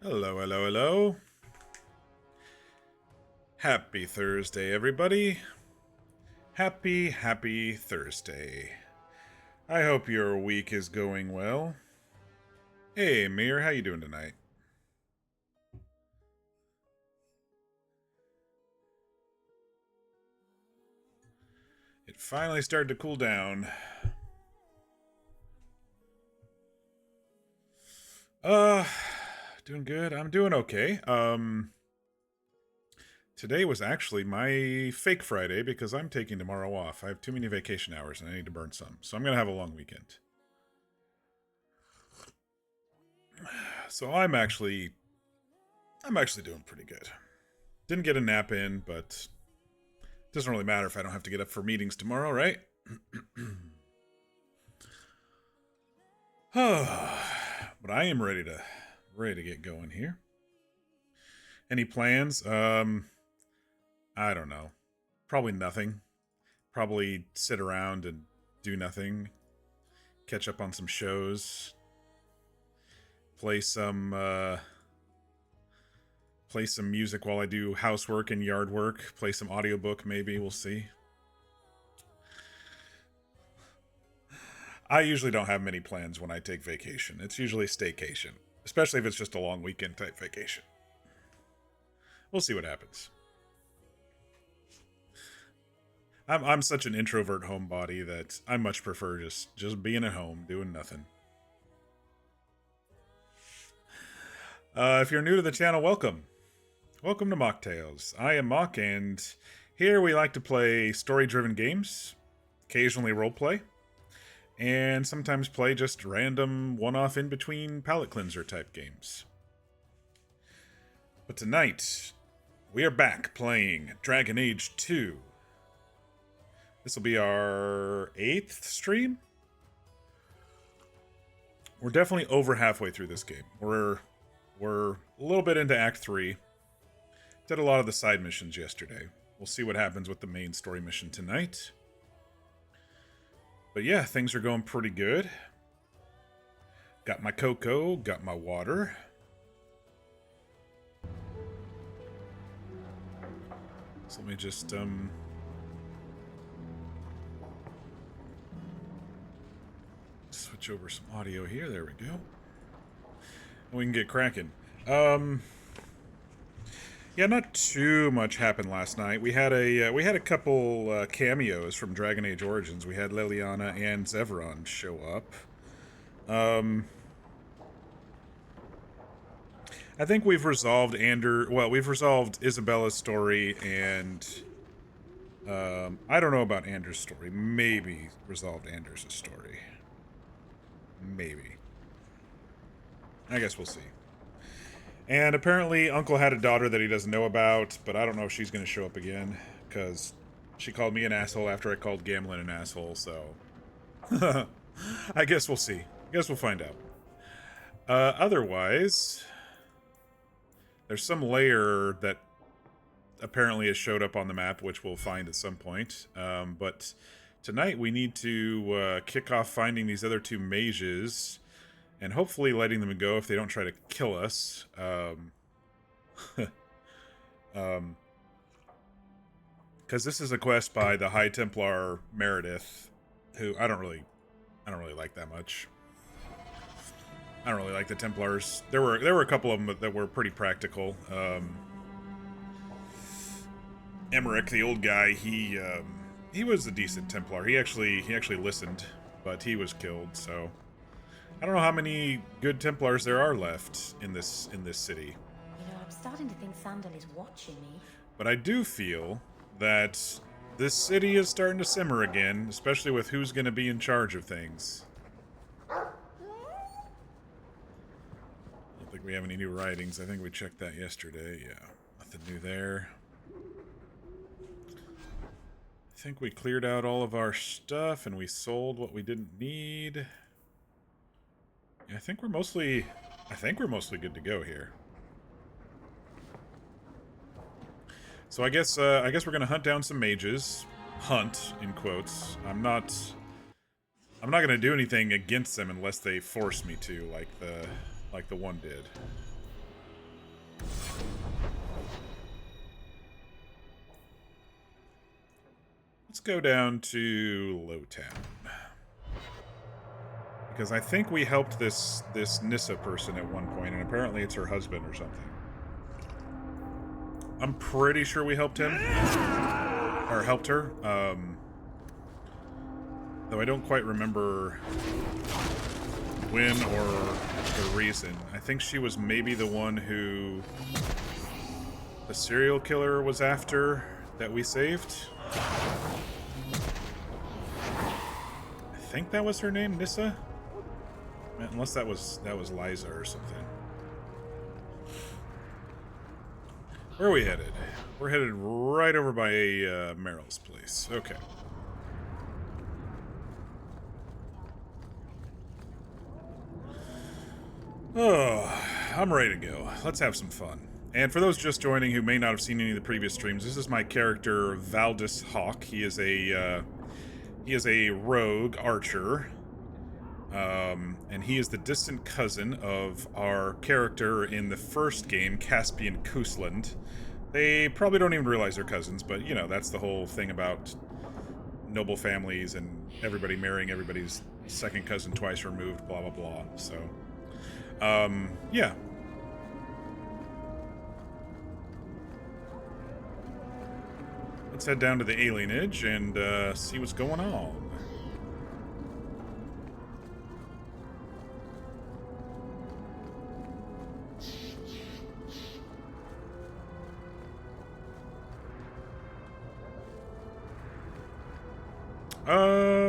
Hello, hello, hello. Happy Thursday, everybody. Happy Thursday. I hope your week is going well. Hey, Mir, how you doing tonight? It finally started to cool down. Uh, doing good. I'm doing okay. Today was actually my fake Friday because I'm taking tomorrow off. I have too many vacation hours and I need to burn some. So I'm going to have a long weekend. So I'm actually doing pretty good. Didn't get a nap in, but it doesn't really matter if I don't have to get up for meetings tomorrow, right? But I am ready to get going here. Any plans? I don't know. Probably nothing. Probably sit around and do nothing. Catch up on some shows. Play some play some music while I do housework and yard work. Play some audiobook maybe, we'll see. I usually don't have many plans when I take vacation. It's usually staycation, especially if it's just a long weekend type vacation. We'll see what happens. I'm such an introvert homebody that I much prefer just being at home doing nothing. If you're new to the channel, welcome to Mock Tales. I am Mock, and here we like to play story-driven games, occasionally roleplay, and sometimes play just random one-off in-between palate cleanser type games. But tonight, we are back playing Dragon Age 2. This will be our 8th stream? We're definitely over halfway through this game. We're a little bit into Act 3. Did a lot of the side missions yesterday. We'll see what happens with the main story mission tonight. But yeah, things are going pretty good. Got my cocoa, got my water. So let me just switch over some audio here. There we go. And we can get cracking. Yeah, not too much happened last night. We had a couple cameos from Dragon Age Origins. We had Liliana and Zevran show up. I think we've resolved we've resolved Isabella's story, and I don't know about Anders' story. Maybe resolved Anders' story. Maybe. I guess we'll see. And apparently Uncle had a daughter that he doesn't know about, but I don't know if she's going to show up again, because she called me an asshole after I called Gamlin an asshole, so... I guess we'll see. I guess we'll find out. Otherwise... There's some layer that apparently has showed up on the map, which we'll find at some point. But tonight we need to kick off finding these other two mages, and hopefully letting them go if they don't try to kill us. Because this is a quest by the High Templar Meredith, who I don't really like that much. I don't really like the Templars. There were a couple of them that were pretty practical. Emmerich, the old guy, he was a decent Templar. He actually listened, but he was killed. So I don't know how many good Templars there are left in this city. You know, I'm starting to think Sandal is watching me. But I do feel that this city is starting to simmer again, especially with who's going to be in charge of things. I don't think we have any new writings. I think we checked that yesterday. Yeah, nothing new there. I think we cleared out all of our stuff and we sold what we didn't need. Yeah, I think we're mostly good to go here. So I guess we're gonna hunt down some mages. Hunt in quotes. I'm not gonna do anything against them unless they force me to, like the one did. Let's go down to Lowtown. Because I think we helped this Nissa person at one point, and apparently it's her husband or something. I'm pretty sure we helped him. Or helped her. Though I don't quite remember when or the reason. I think she was maybe the one who the serial killer was after that we saved. I think that was her name, Nissa? Unless that was Liza or something. Where are we headed? We're headed right over by Meryl's place. Okay. Oh, I'm ready to go. Let's have some fun. And for those just joining who may not have seen any of the previous streams, this is my character Valdis Hawk. He is a rogue archer. And he is the distant cousin of our character in the first game, Caspian Kusland. They probably don't even realize they're cousins, but, you know, that's the whole thing about noble families and everybody marrying everybody's second cousin twice removed, blah, blah, blah. So, yeah. Let's head down to the alienage and see what's going on.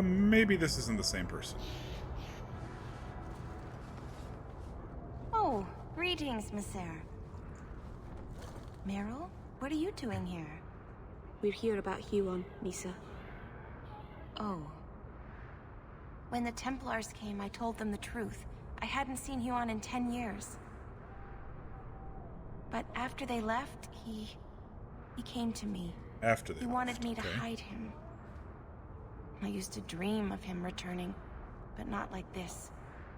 Maybe this isn't the same person. Oh, greetings, Messer. Meryl, what are you doing here? We're here about Huon, Nissa. Oh. When the Templars came, I told them the truth. I hadn't seen Huon in 10 years. But after they left, he came to me. After they He wanted left, me to okay. hide him. I used to dream of him returning, but not like this.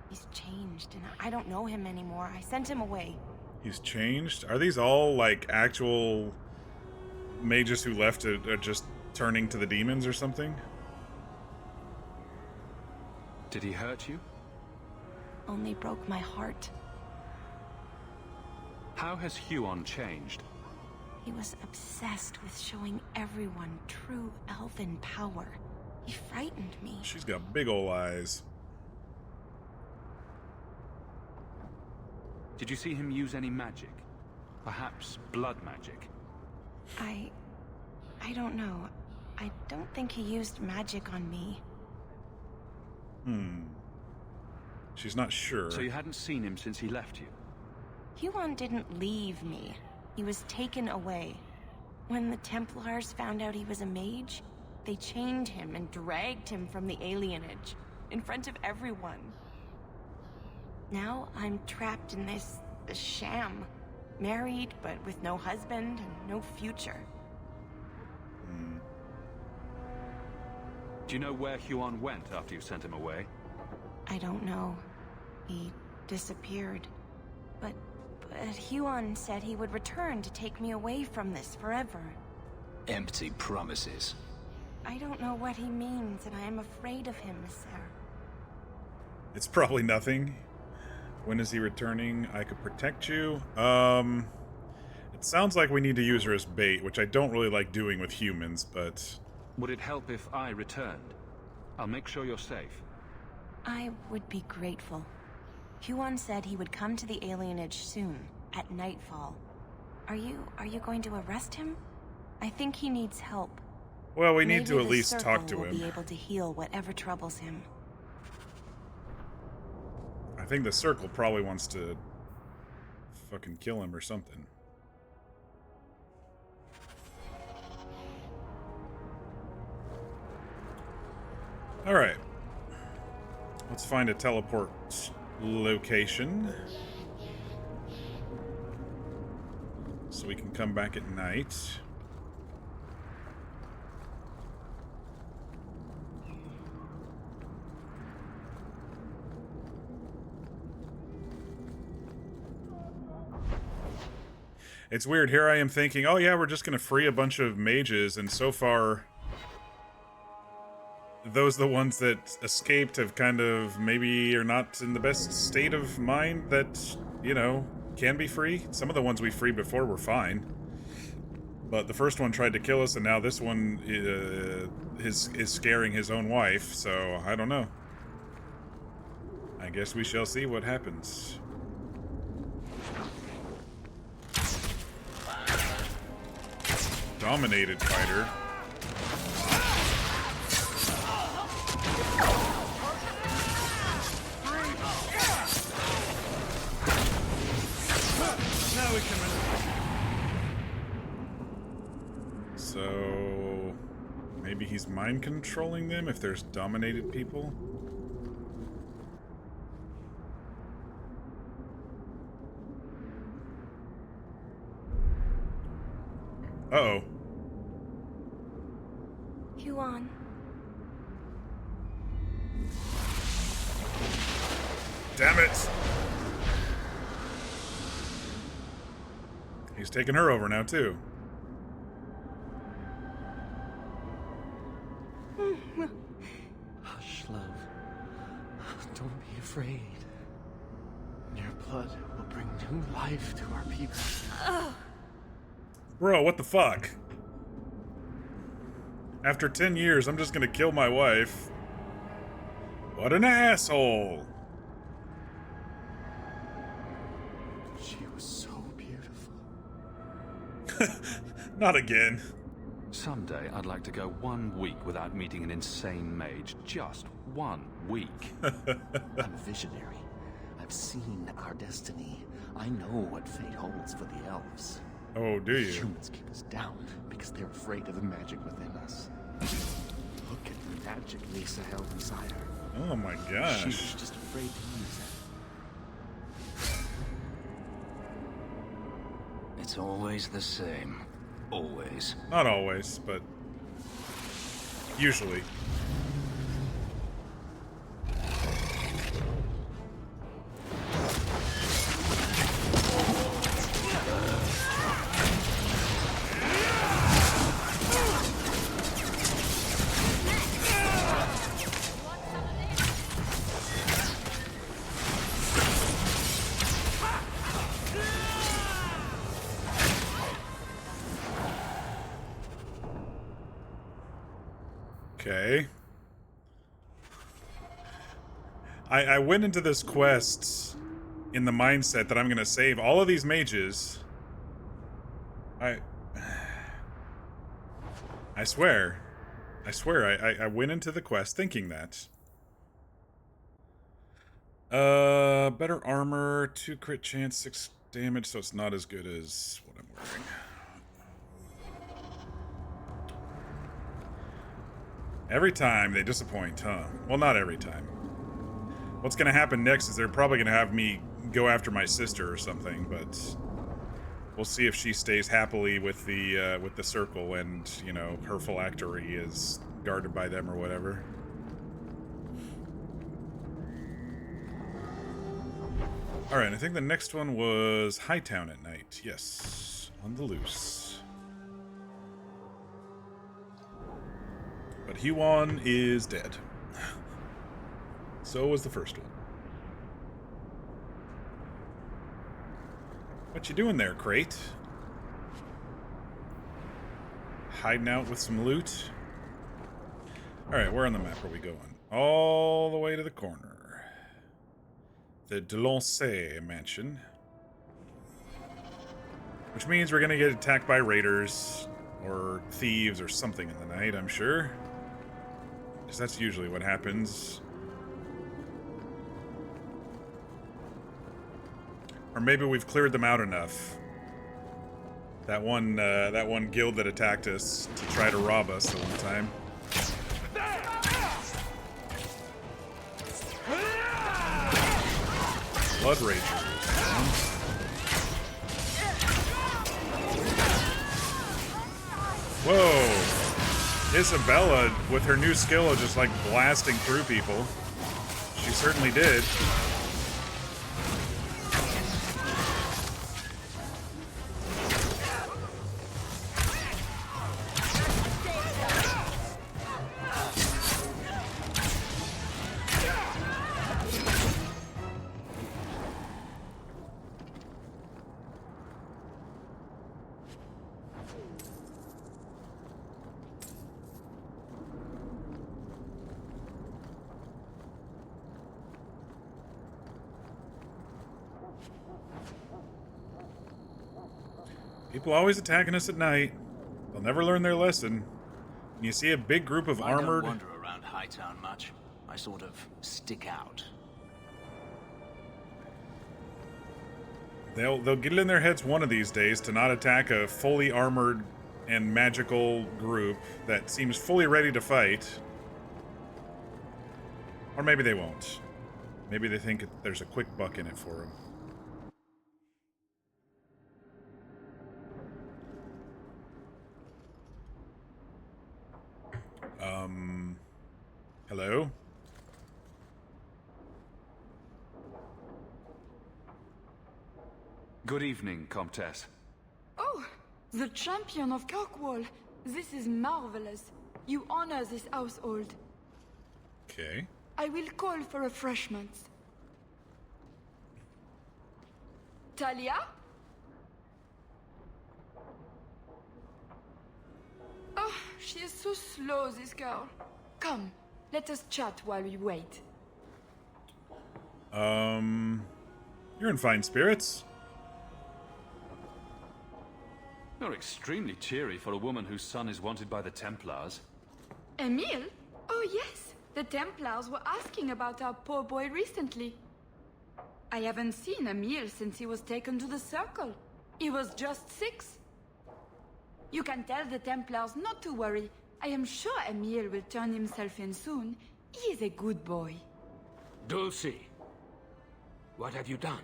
He's changed, and I don't know him anymore. I sent him away. He's changed? Are these all, like, actual mages who left are just turning to the demons or something? Did he hurt you? Only broke my heart. How has Huon changed? He was obsessed with showing everyone true elven power. He frightened me. She's got big ol' eyes. Did you see him use any magic? Perhaps blood magic? I don't know. I don't think he used magic on me. She's not sure. So you hadn't seen him since he left you? Huon didn't leave me. He was taken away. When the Templars found out he was a mage, they chained him and dragged him from the alienage, in front of everyone. Now I'm trapped in this sham. Married, but with no husband and no future. Do you know where Huon went after you sent him away? I don't know. He disappeared. But Huon said he would return to take me away from this forever. Empty promises. I don't know what he means, and I am afraid of him, Messer. It's probably nothing. When is he returning? I could protect you. It sounds like we need to use her as bait, which I don't really like doing with humans, but... Would it help if I returned? I'll make sure you're safe. I would be grateful. Huon said he would come to the alienage soon, at nightfall. Are you going to arrest him? I think he needs help. Well, we need Maybe to at the least circle talk to will be him. able to heal whatever troubles him. I think the Circle probably wants to fucking kill him or something. Alright. Let's find a teleport location. So we can come back at night. It's weird. Here I am thinking, oh yeah, we're just going to free a bunch of mages, and so far, those the ones that escaped have kind of maybe are not in the best state of mind that, you know, can be free. Some of the ones we freed before were fine. But the first one tried to kill us, and now this one is scaring his own wife, so I don't know. I guess we shall see what happens. Dominated fighter. Now we can. So maybe he's mind controlling them if there's dominated people. Uh-oh. Huon. Damn it! He's taking her over now, too. Hush, love. Don't be afraid. Your blood will bring new life to our people. Bro, what the fuck? After 10 years, I'm just gonna kill my wife. What an asshole! She was so beautiful. Not again. Someday I'd like to go 1 week without meeting an insane mage. Just 1 week. I'm a visionary. I've seen our destiny. I know what fate holds for the elves. Oh, do you? Humans keep us down because they're afraid of the magic within us. Look at the magic Lisa held inside her. Oh my She gosh. was just afraid to use it. It's always the same. Always. Not always, but usually. Okay. I went into this quest in the mindset that I'm gonna save all of these mages. I swear. I went into the quest thinking that. Better armor, 2 crit chance, 6 damage, so it's not as good as what I'm wearing. Every time they disappoint, huh? Well, not every time. What's gonna happen next is they're probably gonna have me go after my sister or something, but we'll see if she stays happily with the circle and, you know, her phylactery is guarded by them or whatever. Alright, I think the next one was Hightown at night. Yes, on the loose. But Huon is dead. So was the first one. What you doing there, Crate? Hiding out with some loot? Alright, where on the map are we going? All the way to the corner. The Delancey mansion. Which means we're gonna get attacked by raiders, or thieves, or something in the night, I'm sure. Because that's usually what happens. Or maybe we've cleared them out enough. That one guild that attacked us to try to rob us the one time. Blood Ragers. Whoa! Isabella, with her new skill of just like blasting through people. She certainly did. People always attacking us at night. They'll never learn their lesson. When you see a big group of I don't armored... wander around Hightown much. I sort of stick out. They'll get it in their heads one of these days to not attack a fully armored and magical group that seems fully ready to fight. Or maybe they won't. Maybe they think there's a quick buck in it for them. Hello? Good evening, Comtesse. Oh, the champion of Kirkwall. This is marvelous. You honor this household. Okay. I will call for refreshments. Talia? Oh, she is so slow, this girl. Come, let us chat while we wait. You're in fine spirits. You're extremely cheery for a woman whose son is wanted by the Templars. Emile? Oh yes, the Templars were asking about our poor boy recently. I haven't seen Emile since he was taken to the Circle. He was just 6. You can tell the Templars not to worry. I am sure Emile will turn himself in soon. He is a good boy. Dulcie, what have you done?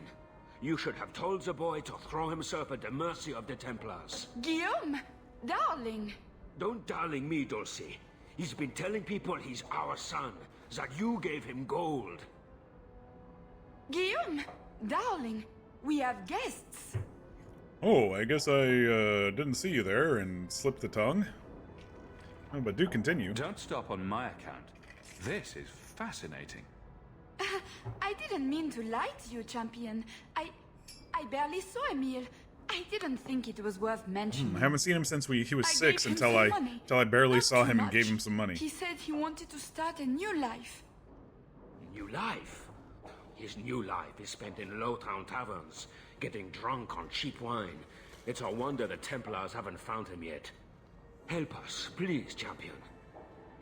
You should have told the boy to throw himself at the mercy of the Templars. Guillaume, darling. Don't darling me, Dulcie. He's been telling people he's our son, that you gave him gold. Guillaume, darling, we have guests. Oh, I guess I didn't see you there and slipped the tongue. Oh, but do continue. Don't stop on my account. This is fascinating. I didn't mean to lie to you, champion. I barely saw Emile. I didn't think it was worth mentioning. I haven't seen him since he was I 6 gave him until some money. I barely Not saw too him and much. gave him some money. He said he wanted to start a new life. New life? His new life is spent in low-town taverns, getting drunk on cheap wine. It's a wonder the Templars haven't found him yet. Help us, please, champion.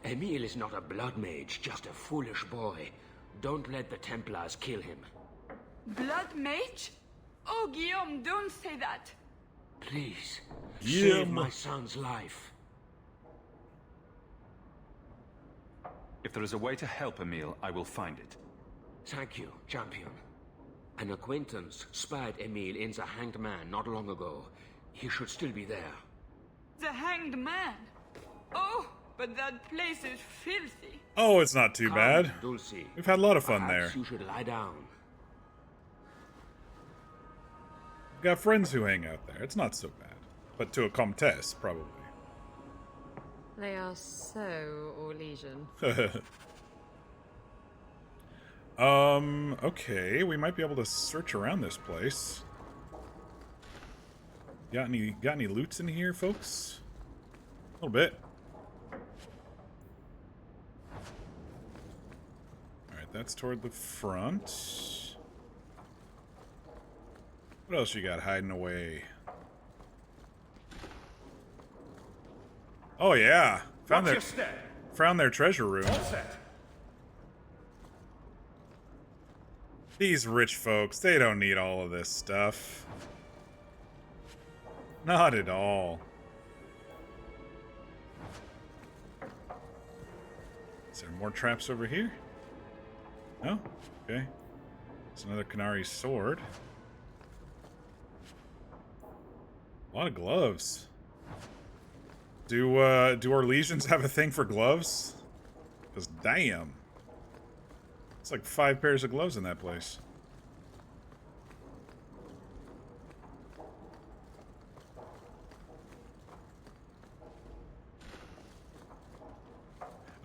Emile is not a blood mage, just a foolish boy. Don't let the Templars kill him. Blood mage? Oh, Guillaume, don't say that. Please, Guillaume. save my son's life. If there is a way to help Emile, I will find it. Thank you, champion. An acquaintance spied Emile in the Hanged Man not long ago. He should still be there. The Hanged Man. Oh, but that place is filthy. Oh, it's not too Come, bad. Dulcie. We've had a lot of fun Perhaps there. you should lie down. We've got friends who hang out there. It's not so bad. But to a comtesse, probably. They are so Orlesian. Okay. We might be able to search around this place. Got any loots in here, folks? A little bit. Alright, that's toward the front. What else you got hiding away? Oh yeah, found their treasure room. These rich folks, they don't need all of this stuff. Not at all. Is there more traps over here? No? Okay. It's another Canary sword. A lot of gloves. Do our legions have a thing for gloves? Because damn. It's like 5 pairs of gloves in that place.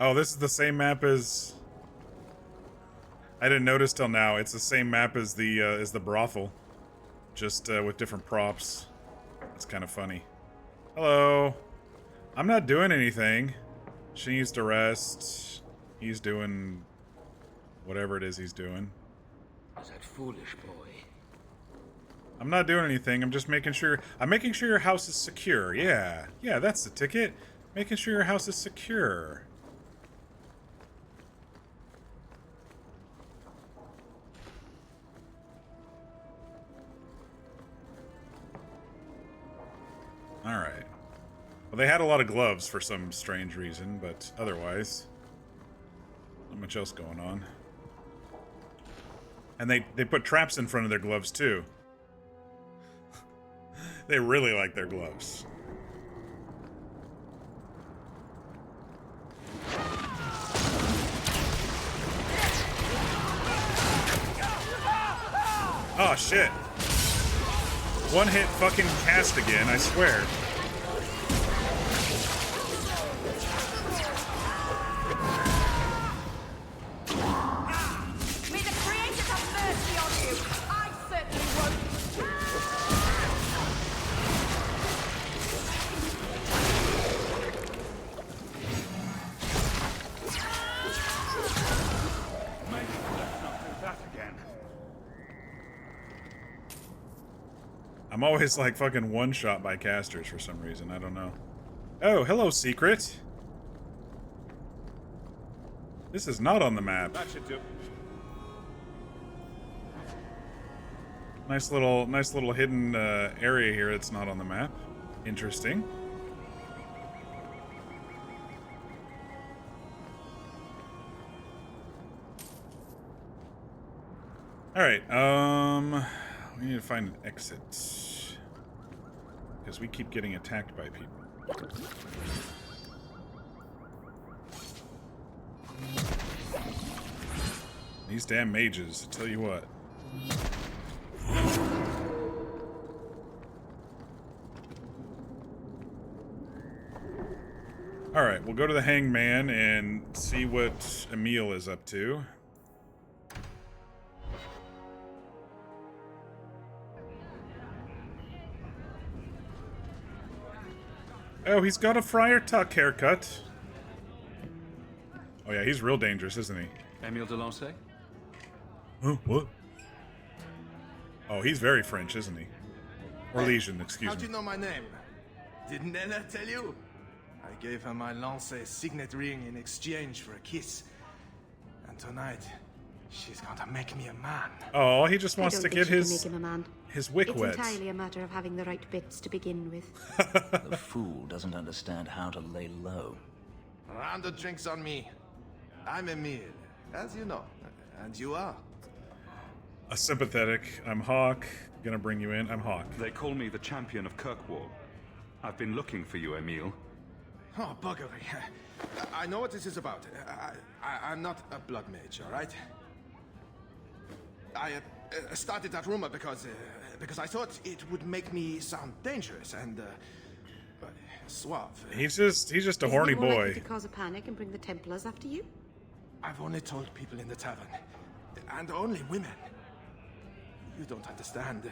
Oh, this is the same map as... I didn't notice till now. It's the same map as the brothel. Just with different props. It's kind of funny. Hello. I'm not doing anything. She needs to rest. He's doing whatever it is he's doing. That foolish boy. I'm not doing anything. I'm just making sure. I'm making sure your house is secure. Yeah. Yeah, that's the ticket. Making sure your house is secure. Alright. Well, they had a lot of gloves for some strange reason, but otherwise, not much else going on. And they put traps in front of their gloves, too. They really like their gloves. Oh, shit. One hit fucking cast again, I swear. May the creators have mercy on you! I certainly won't! Maybe let's not do that again. I'm always like fucking one shot by casters for some reason. I don't know. Oh, hello, secret. This is not on the map. That should do. Nice little hidden area here that's not on the map. Interesting. All right. We need to find an exit because we keep getting attacked by people. These damn mages, I tell you what. Alright, we'll go to the hangman and see what Emil is up to. Oh, he's got a Friar Tuck haircut. Oh yeah, he's real dangerous, isn't he? Emil Delancey? Huh? What? Oh, he's very French, isn't he? Or Legion, excuse How'd me. you know my name? Didn't Ella tell you? I gave her my Lance signet ring in exchange for a kiss. And tonight, she's going to make me a man. Oh, he just wants to get Make his him a man. wick It's wet. entirely a matter of having the right bits to begin with. The fool doesn't understand how to lay low. A round of drinks on me. I'm Emil, as you know. And you are? A sympathetic. I'm Hawk. Gonna bring you in. I'm Hawk. They call me the champion of Kirkwall. I've been looking for you, Emil. Oh, buggery. I know what this is about. I'm not a blood mage, all right? I started that rumor because I thought it would make me sound dangerous and suave. He's just a Isn't horny it more likely boy. to cause a panic and bring the Templars after you? I've only told people in the tavern, and only women. You don't understand.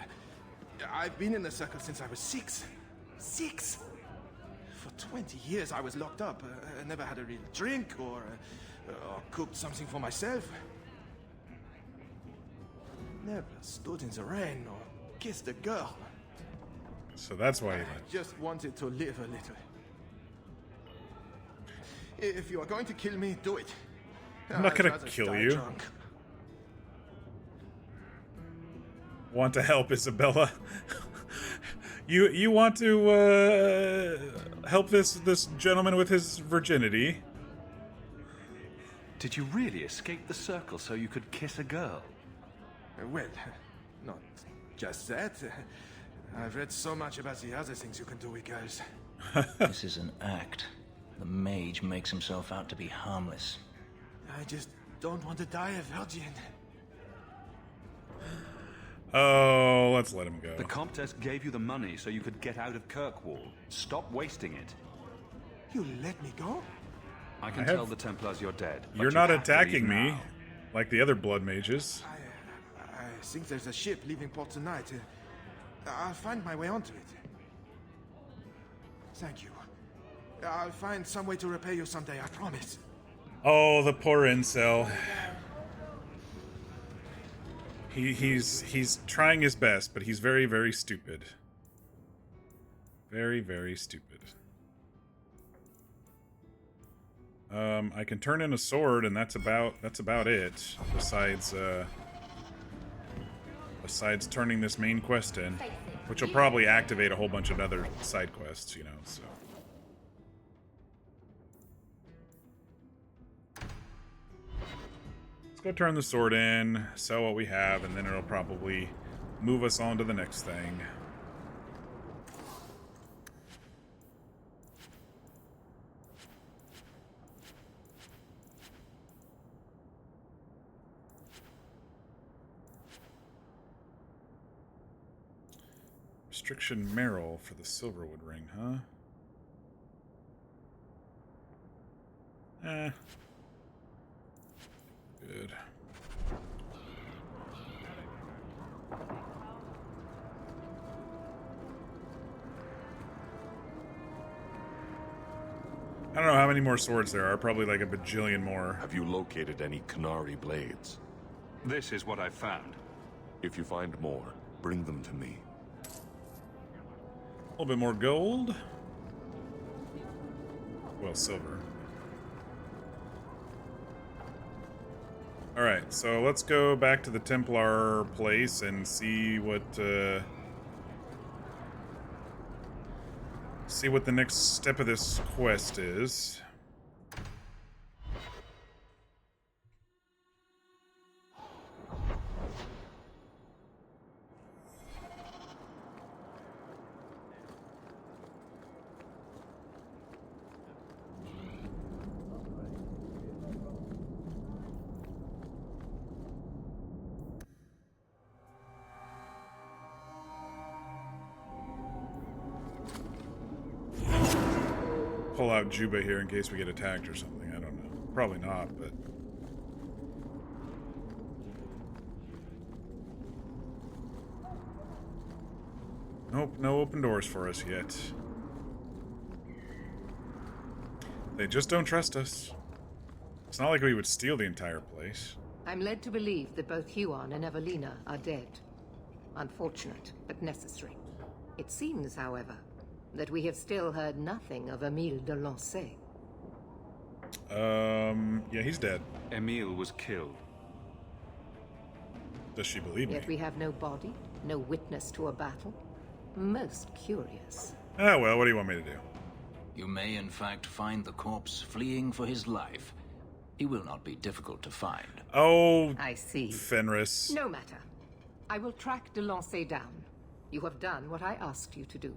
I've been in the circle since I was 6. 6! For 20 years I was locked up. I never had a real drink or cooked something for myself. Never stood in the rain or kissed a girl. So that's why he I just wanted to live a little. If you are going to kill me, do it. I'm not gonna I'd rather kill die you. drunk. want to help Isabella. You want to help this gentleman with his virginity. Did you really escape the circle so you could kiss a girl? Well, not just that. I've read so much about the other things you can do with girls. This is an act. The mage makes himself out to be harmless. I just don't want to die a virgin. Oh, let's let him go. The Comtesse gave you the money so you could get out of Kirkwall. Stop wasting it. You let me go? I can I have- tell the Templars you're dead. but You're you not have to leave attacking me now. like the other blood mages. I think there's a ship leaving port tonight. I'll find my way onto it. Thank you. I'll find some way to repay you someday, I promise. Oh, the poor incel. He's trying his best, but he's very, very stupid. Very, very stupid. I can turn in a sword, and that's about it. Besides turning this main quest in, which will probably activate a whole bunch of other side quests, you know. So. Let's go turn the sword in, sell what we have, and then it'll probably move us on to the next thing. Restriction Merrill for the Silverwood ring, huh? Good. I don't know how many more swords there are. Probably like a bajillion more. Have you located any Qunari blades? This is what I found. If you find more, bring them to me. A little bit more gold. Well, silver. Alright, so let's go back to the Templar place and see what the next step of this quest is. Pull out Juba here in case we get attacked or something. I don't know. Probably not, but... Nope, no open doors for us yet. They just don't trust us. It's not like we would steal the entire place. I'm led to believe that both Huon and Evelina are dead. Unfortunate, but necessary. It seems, however, that we have still heard nothing of Emile de Lancey. Yeah, he's dead. Emile was killed. Does she believe me? Yet we have no body, no witness to a battle. Most curious. Ah, well, what do you want me to do? You may, in fact, find the corpse fleeing for his life. He will not be difficult to find. Oh, I see. Fenris. No matter. I will track de Lancey down. You have done what I asked you to do.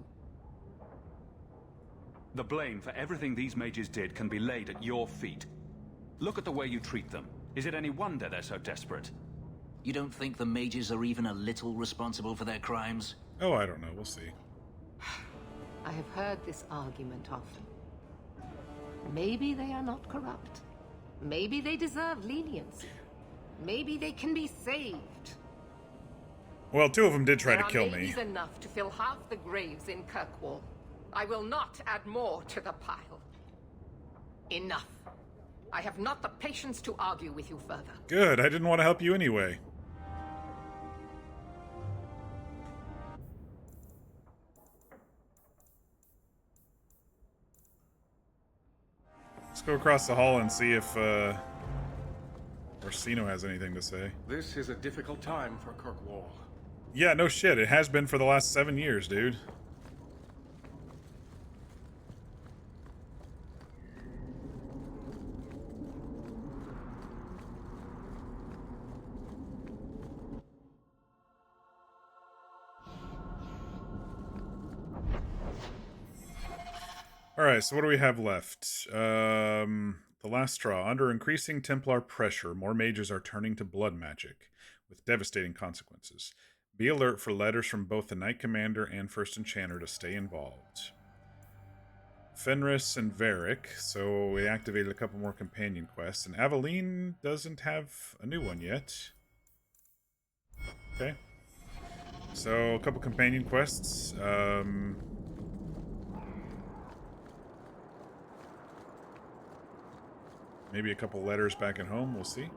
The blame for everything these mages did can be laid at your feet. Look at the way you treat them. Is it any wonder they're so desperate? You don't think the mages are even a little responsible for their crimes? Oh, I don't know. We'll see. I have heard this argument often. Maybe they are not corrupt. Maybe they deserve leniency. Maybe they can be saved. Well, two of them did try to kill me. There are mages enough to fill half the graves in Kirkwall. I will not add more to the pile. Enough. I have not the patience to argue with you further. Good. I didn't want to help you anyway. Let's go across the hall and see if Orsino has anything to say. This is a difficult time for Kirkwall. Yeah, no shit. It has been for the last 7 years, dude. Alright, so what do we have left? The last straw. Under increasing Templar pressure, more mages are turning to blood magic, with devastating consequences. Be alert for letters from both the Knight Commander and First Enchanter to stay involved. Fenris and Varric, so we activated a couple more companion quests, and Aveline doesn't have a new one yet. Okay. So, a couple companion quests. Maybe a couple letters back at home, we'll see.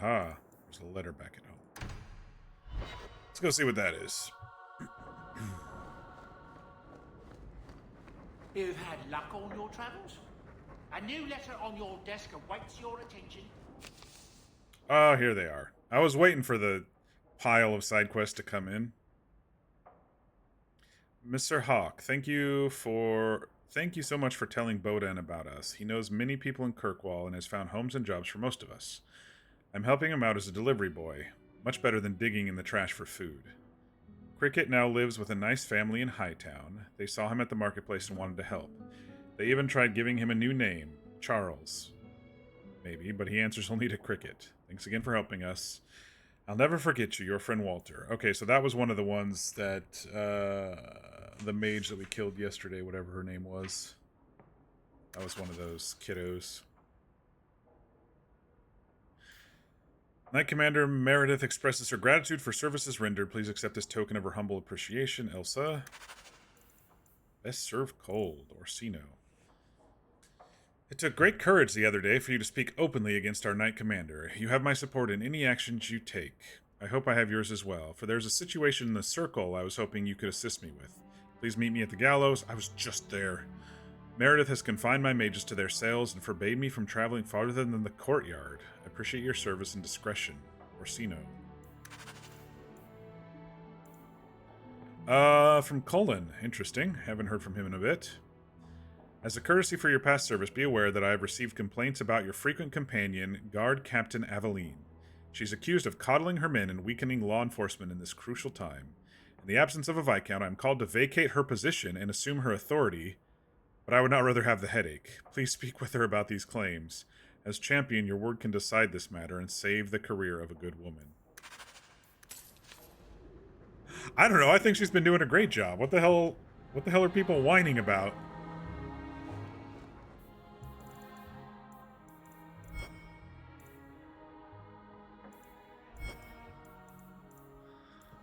Aha. There's a letter back at home. Let's go see what that is. You've had luck on your travels? A new letter on your desk awaits your attention. Oh, here they are. I was waiting for the pile of side quests to come in. Mr. Hawk, thank you so much for telling Boden about us. He knows many people in Kirkwall and has found homes and jobs for most of us. I'm helping him out as a delivery boy. Much better than digging in the trash for food. Cricket now lives with a nice family in Hightown. They saw him at the marketplace and wanted to help. They even tried giving him a new name, Charles. Maybe, but he answers only to Cricket. Thanks again for helping us. I'll never forget you, your friend Walter. Okay, so that was one of the ones that, the mage that we killed yesterday, whatever her name was. That was one of those kiddos. Knight Commander Meredith expresses her gratitude for services rendered. Please accept this token of her humble appreciation, Elsa. Best served cold, Orsino. It took great courage the other day for you to speak openly against our Knight Commander. You have my support in any actions you take. I hope I have yours as well, for there's a situation in the Circle I was hoping you could assist me with. Please meet me at the gallows. I was just there. Meredith has confined my mages to their cells and forbade me from traveling farther than the courtyard. I appreciate your service and discretion. Orsino. From Cullen. Interesting. Haven't heard from him in a bit. As a courtesy for your past service, be aware that I have received complaints about your frequent companion, Guard Captain Aveline. She's accused of coddling her men and weakening law enforcement in this crucial time. In the absence of a Viscount, I am called to vacate her position and assume her authority, but I would not rather have the headache. Please speak with her about these claims. As champion, your word can decide this matter and save the career of a good woman. I don't know, I think she's been doing a great job. What the hell are people whining about?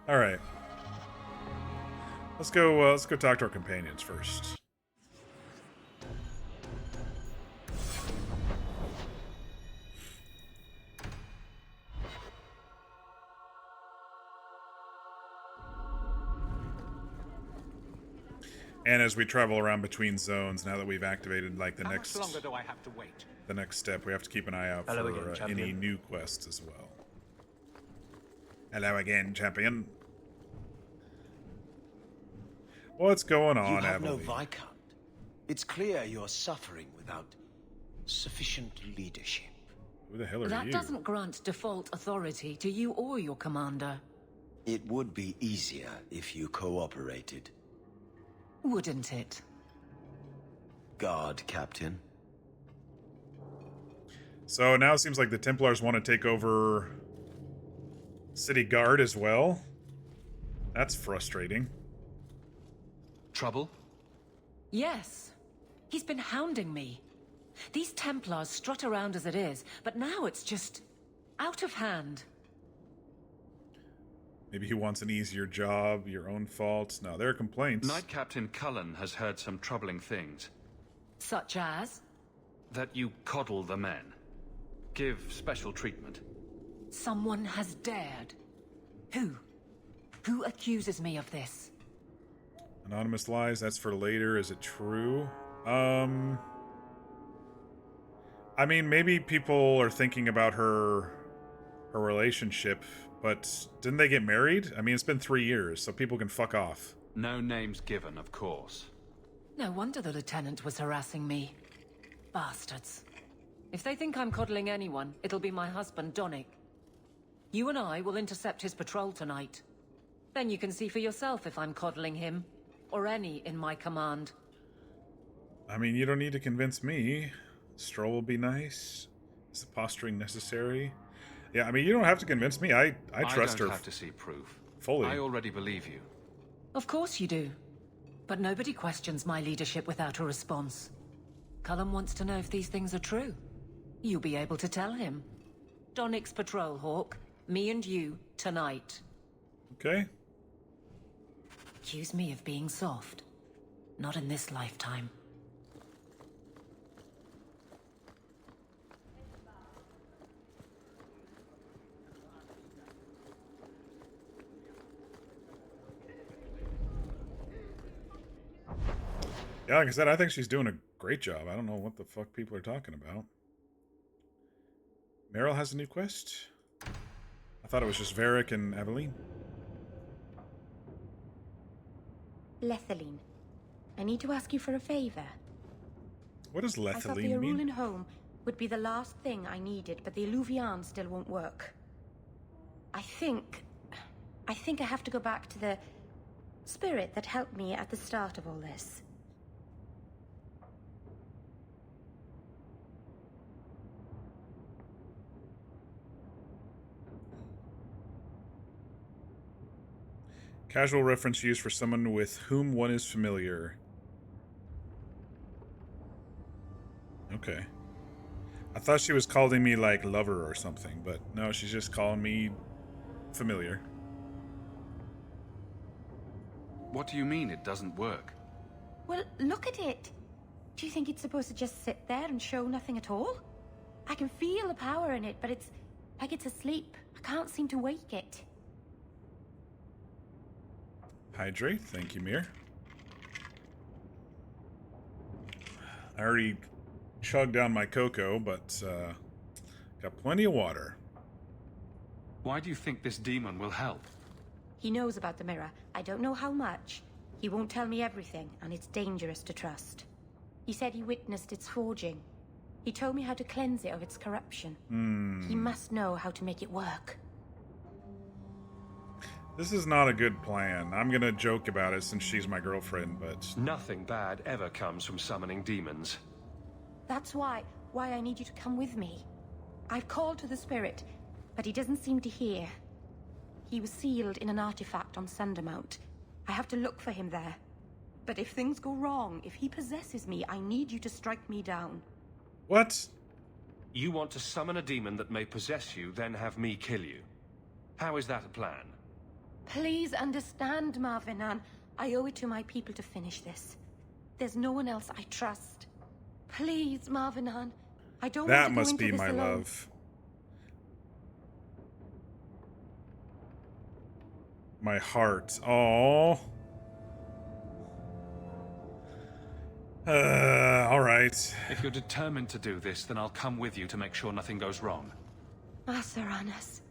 All right. Let's go talk to our companions first. And as we travel around between zones, now that we've activated like the next How much longer do I have to wait? The next step, we have to keep an eye out Hello for again, any champion. new quests as well. Hello again, champion. What's going on, You have no Aveline? Viscount. It's clear you're suffering without sufficient leadership. Who the hell are That you? doesn't grant default authority to you or your commander. It would be easier if you cooperated. Wouldn't it? Guard Captain. So now it seems like the Templars want to take over City Guard as well. That's frustrating. Trouble? Yes. He's been hounding me. These Templars strut around as it is, but now it's just out of hand. Maybe he wants an easier job, your own fault. No, there are complaints. Knight Captain Cullen has heard some troubling things. Such as? That you coddle the men. Give special treatment. Someone has dared. Who? Who accuses me of this? Anonymous lies, that's for later. Is it true? I mean, maybe people are thinking about her relationship, but didn't they get married? I mean, it's been 3 years, so people can fuck off. No names given, of course. No wonder the lieutenant was harassing me. Bastards. If they think I'm coddling anyone, it'll be my husband, Donnic. You and I will intercept his patrol tonight. Then you can see for yourself if I'm coddling him, or any in my command. I mean, you don't need to convince me. Stroll will be nice. Is the posturing necessary? Yeah, I mean, you don't have to convince me. I trust her. I don't have to see proof. Fully. I already believe you. Of course you do. But nobody questions my leadership without a response. Cullen wants to know if these things are true. You'll be able to tell him. Donnic's patrol, Hawk. Me and you, tonight. Okay. Accuse me of being soft. Not in this lifetime. Yeah, like I said, I think she's doing a great job. I don't know what the fuck people are talking about. Meryl has a new quest? I thought it was just Varric and Aveline. Lethaline, I need to ask you for a favor. What does I thought the Lethaline mean? Arulan home would be the last thing I needed, but the Illuvian still won't work. I think I have to go back to the spirit that helped me at the start of all this. Casual reference used for someone with whom one is familiar. Okay. I thought she was calling me like lover or something, but no, she's just calling me familiar. What do you mean it doesn't work? Well, look at it. Do you think it's supposed to just sit there and show nothing at all? I can feel the power in it, but it's like it's asleep. I can't seem to wake it. Hydrate, thank you, Mir. I already chugged down my cocoa, but got plenty of water. Why do you think this demon will help? He knows about the mirror. I don't know how much. He won't tell me everything, and it's dangerous to trust. He said he witnessed its forging. He told me how to cleanse it of its corruption. He must know how to make it work. This is not a good plan. I'm gonna joke about it since she's my girlfriend, but... Nothing bad ever comes from summoning demons. That's why I need you to come with me. I've called to the spirit, but he doesn't seem to hear. He was sealed in an artifact on Sundermount. I have to look for him there. But if things go wrong, if he possesses me, I need you to strike me down. What? You want to summon a demon that may possess you, then have me kill you. How is that a plan? Please understand, Marvinan. I owe it to my people to finish this. There's no one else I trust. Please, Marvinan. I don't want to go must into be this my alone. love. My heart. Oh. All right. If you're determined to do this, then I'll come with you to make sure nothing goes wrong. Asuranas,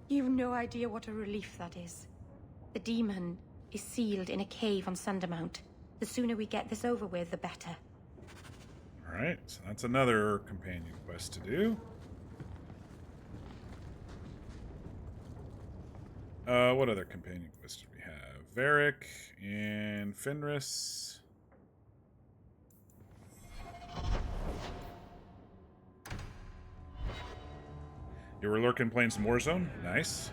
you've no idea what a relief that is. The demon is sealed in a cave on Sundermount. The sooner we get this over with, the better. All right, so that's another companion quest to do. What other companion quest do we have? Varric and Fenris. You were lurking playing some Warzone? Nice.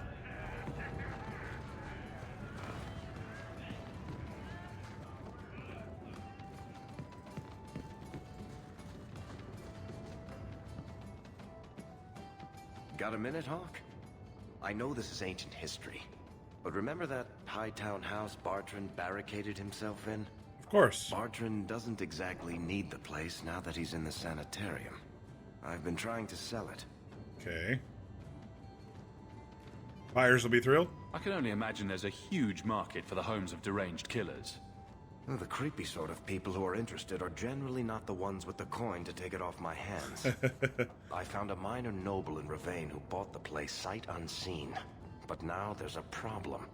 Got a minute, Hawk? I know this is ancient history, but remember that Hightown house Bartrand barricaded himself in? Of course. Bartrand doesn't exactly need the place now that he's in the sanitarium. I've been trying to sell it. Okay. Buyers will be thrilled. I can only imagine there's a huge market for the homes of deranged killers. Well, the creepy sort of people who are interested are generally not the ones with the coin to take it off my hands. I found a minor noble in Ravane who bought the place sight unseen. But now there's a problem.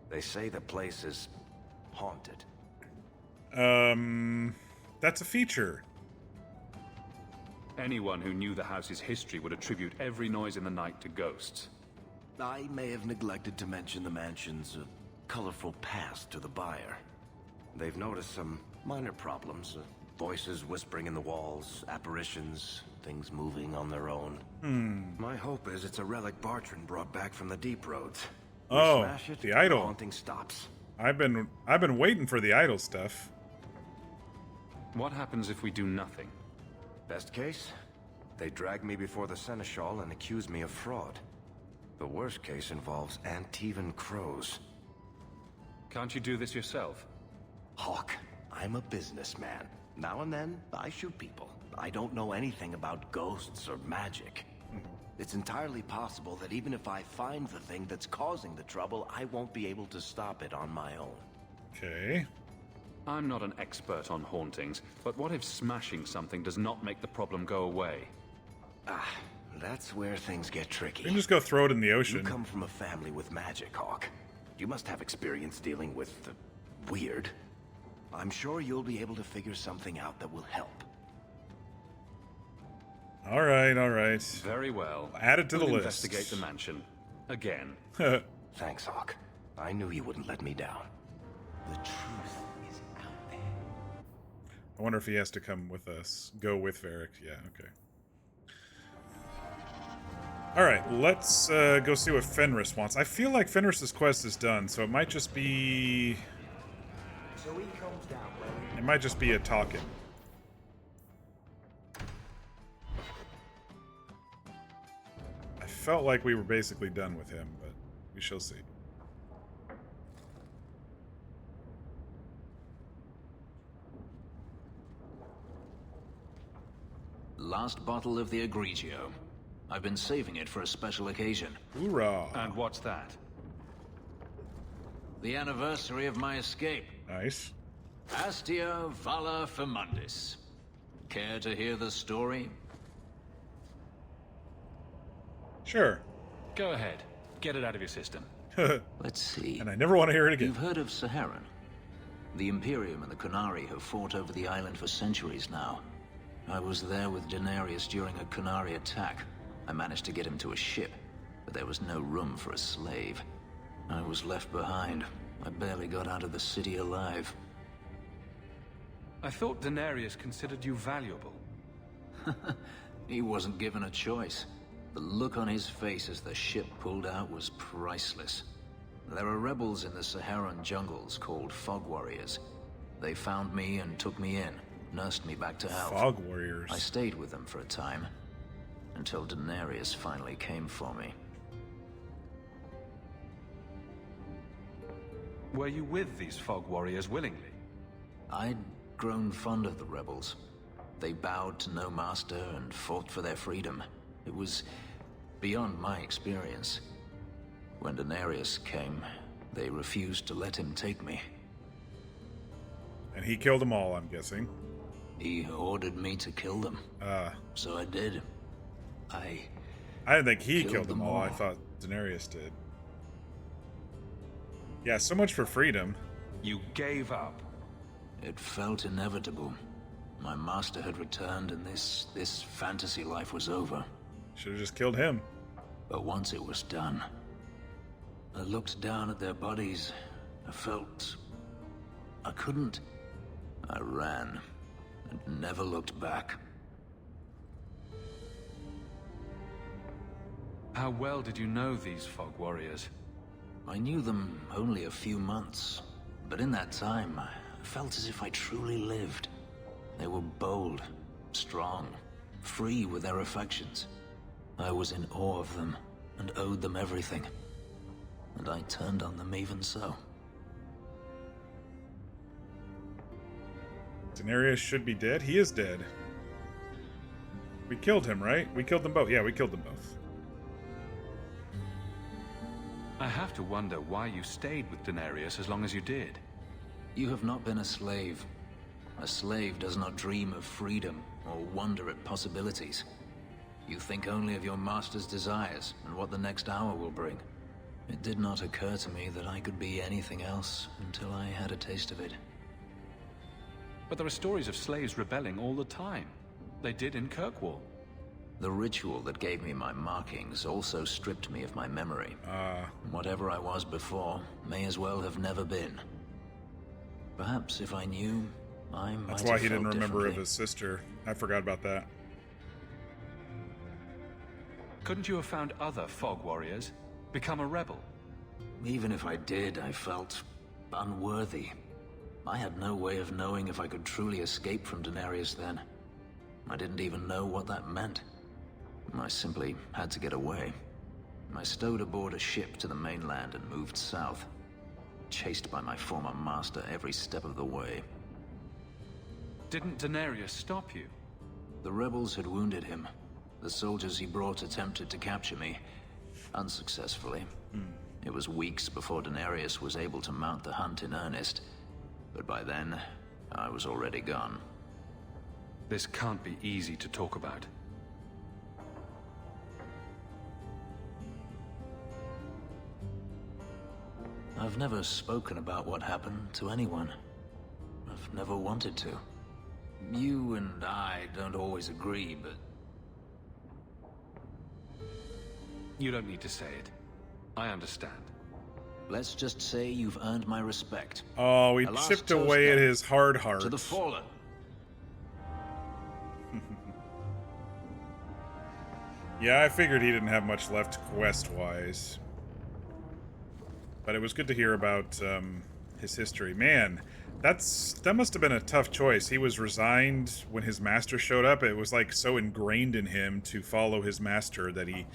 They say the place is haunted. That's a feature. Anyone who knew the house's history would attribute every noise in the night to ghosts. I may have neglected to mention the mansion's colorful past to the buyer. They've noticed some minor problems. Voices whispering in the walls, apparitions, things moving on their own. My hope is it's a relic Bartrand brought back from the Deep Roads. We Oh, smash it, the idol. The haunting stops. I've been waiting for the idol stuff. What happens if we do nothing? Best case, they drag me before the Seneschal and accuse me of fraud. The worst case involves Antivan crows. Can't you do this yourself? Hawk, I'm a businessman. Now and then, I shoot people. I don't know anything about ghosts or magic. It's entirely possible that even if I find the thing that's causing the trouble, I won't be able to stop it on my own. Okay. I'm not an expert on hauntings, but what if smashing something does not make the problem go away? Ah, that's where things get tricky. You can just go throw it in the ocean. You come from a family with magic, Hawk. You must have experience dealing with the weird. I'm sure you'll be able to figure something out that will help. All right, all right. Very well. Add it to the We'll list. Investigate the mansion. Again. Thanks, Hawk. I knew you wouldn't let me down. The truth is out there. I wonder if he has to come with us. Go with Varric. Yeah, okay. Alright, let's go see what Fenris wants. I feel like Fenris's quest is done, so it might just be... So he comes down where It might just be a talking. I felt like we were basically done with him, but we shall see. Last bottle of the Egregio. I've been saving it for a special occasion. Hoorah! And what's that? The anniversary of my escape. Nice. Astia Vala Firmundis. Care to hear the story? Sure. Go ahead. Get it out of your system. Let's see. And I never want to hear it again. You've heard of Saharan? The Imperium and the Qunari have fought over the island for centuries now. I was there with Daenerys during a Qunari attack. I managed to get him to a ship, but there was no room for a slave. I was left behind. I barely got out of the city alive. I thought Daenerys considered you valuable. He wasn't given a choice. The look on his face as the ship pulled out was priceless. There are rebels in the Saharan jungles called Fog Warriors. They found me and took me in, nursed me back to health. Fog Warriors. I stayed with them for a time, until Daenerys finally came for me. Were you with these Fog Warriors willingly? I'd grown fond of the rebels. They bowed to no master and fought for their freedom. It was beyond my experience. When Daenerys came, they refused to let him take me. And he killed them all, I'm guessing. He ordered me to kill them. So I did. I didn't think he killed them all. I thought Daenerys did. Yeah, so much for freedom. You gave up. It felt inevitable. My master had returned and this fantasy life was over. Should have just killed him. But once it was done, I looked down at their bodies. I felt I couldn't. I ran and never looked back. How well did you know these Fog Warriors? I knew them only a few months, but in that time, I felt as if I truly lived. They were bold, strong, free with their affections. I was in awe of them and owed them everything. And I turned on them even so. Daenerys should be dead. He is dead. We killed him, right? We killed them both. Yeah, we killed them both. I have to wonder why you stayed with Daenerys as long as you did. You have not been a slave. A slave does not dream of freedom or wonder at possibilities. You think only of your master's desires and what the next hour will bring. It did not occur to me that I could be anything else until I had a taste of it. But there are stories of slaves rebelling all the time. They did in Kirkwall. The ritual that gave me my markings also stripped me of my memory. Whatever I was before may as well have never been. Perhaps if I knew, I might That's have why he didn't felt remember of differently. his sister. I forgot about that. Couldn't you have found other Fog Warriors? Become a rebel? Even if I did, I felt unworthy. I had no way of knowing if I could truly escape from Daenerys then. I didn't even know what that meant. I simply had to get away. I stowed aboard a ship to the mainland and moved south, chased by my former master every step of the way. Didn't Daenerys stop you? The rebels had wounded him. The soldiers he brought attempted to capture me, unsuccessfully. It was weeks before Daenerys was able to mount the hunt in earnest. But by then, I was already gone. This can't be easy to talk about. I've never spoken about what happened to anyone. I've never wanted to. You and I don't always agree, but... You don't need to say it. I understand. Let's just say you've earned my respect. Oh, we A last chipped toast away at then. his hard heart. To the fallen. Yeah, I figured he didn't have much left quest-wise. But it was good to hear about his history. Man, that must have been a tough choice. He was resigned when his master showed up. It was like so ingrained in him to follow his master that he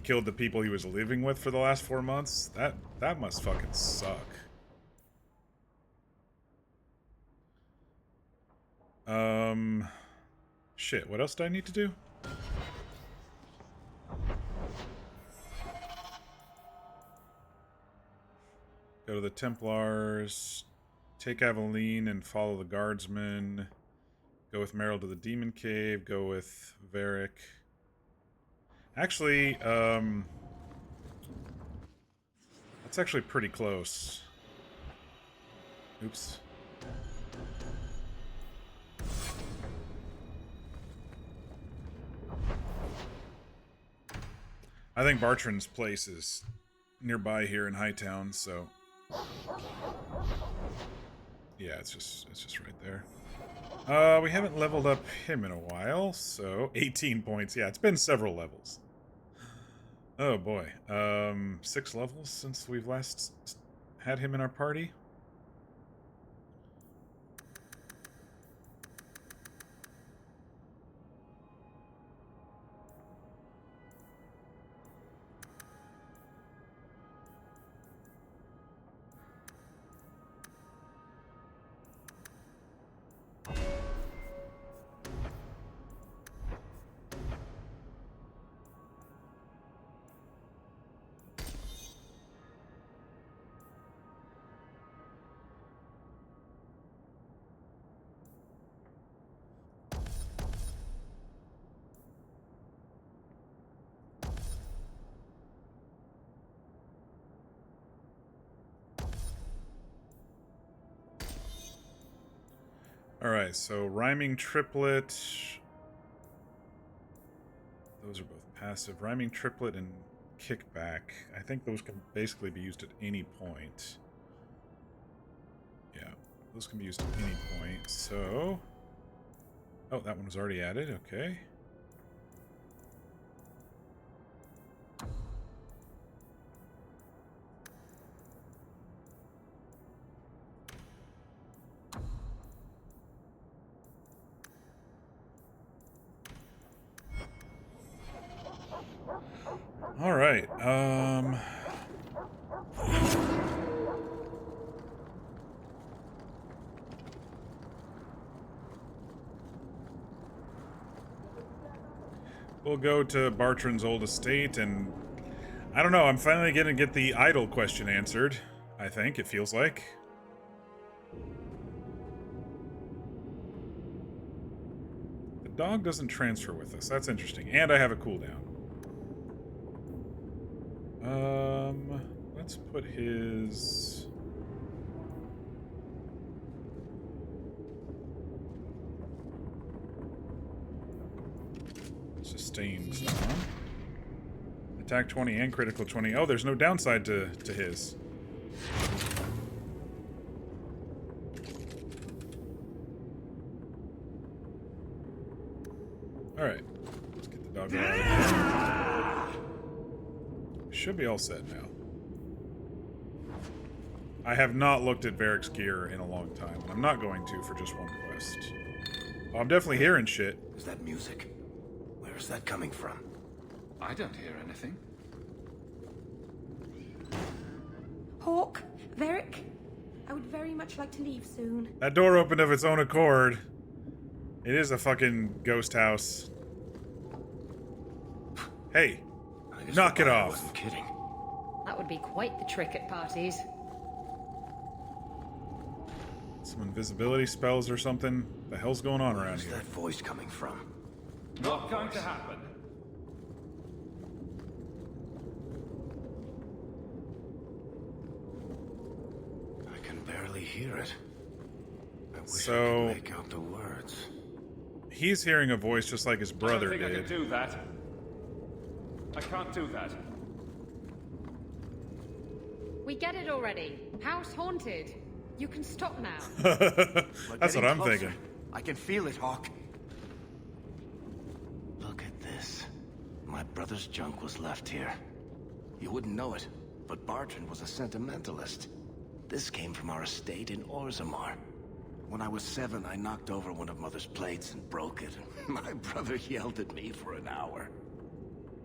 killed the people he was living with for the last 4 months. That must fucking suck. Shit, what else do I need to do? Go to the Templars, take Aveline and follow the Guardsmen, go with Merrill to the Demon Cave, go with Varric. Actually, that's actually pretty close. Oops. I think Bartrand's place is nearby here in Hightown, so yeah, it's just right there. We haven't leveled up him in a while, so 18 points. Yeah, it's been several levels. Oh boy. 6 levels since we've last had him in our party. Alright, so Rhyming Triplet. Those are both passive. Rhyming Triplet and Kickback. I think those can basically be used at any point. Yeah, those can be used at any point, so... Oh, that one was already added, okay. All right. We'll go to Bartrand's old estate, and I don't know. I'm finally gonna get the idol question answered. I think it feels like. The dog doesn't transfer with us. That's interesting, and I have a cooldown. Let's put his... Sustains on. Attack 20 and critical 20. Oh, there's no downside to his. Alright. Let's get the dog out of here. Should be all set now. I have not looked at Varric's gear in a long time, and I'm not going to for just one quest. Oh, I'm definitely hearing shit. Is that music? Where is that coming from? I don't hear anything. Hawk, Varric, I would very much like to leave soon. That door opened of its own accord. It is a fucking ghost house. Hey, knock it off. I wasn't kidding. That would be quite the trick at parties. Some invisibility spells or something. The hell's going on around Where's here? that voice coming from? Not going to happen. I can barely hear it. I wish I So- could make out the words. He's hearing a voice just like his brother I don't think I did. can do that. I can't do that. We get it already. House haunted. You can stop now. That's what I'm thinking. I can feel it, Hawk. Look at this. My brother's junk was left here. You wouldn't know it, but Bartrand was a sentimentalist. This came from our estate in Orzammar. When I was 7, I knocked over one of Mother's plates and broke it. My brother yelled at me for an hour.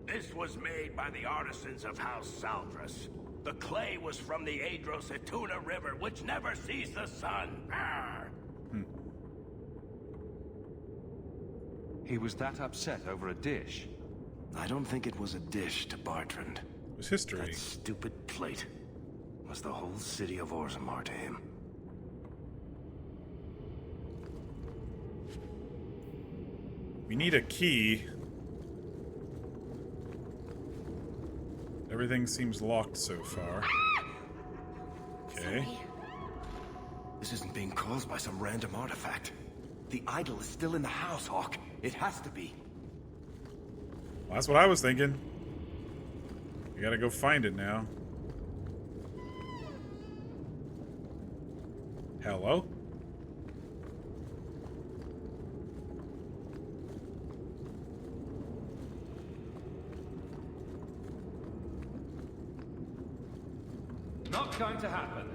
This was made by the artisans of House Saldras. The clay was from the Adros-Etuna River, which never sees the sun. Arr! He was that upset over a dish. I don't think it was a dish to Bartrand. It was history. That stupid plate was the whole city of Orzammar to him. We need a key. Everything seems locked so far. Okay. This isn't being caused by some random artifact. The idol is still in the house, Hawk. It has to be. Well, that's what I was thinking. We gotta go find it now. Hello? Not going to happen.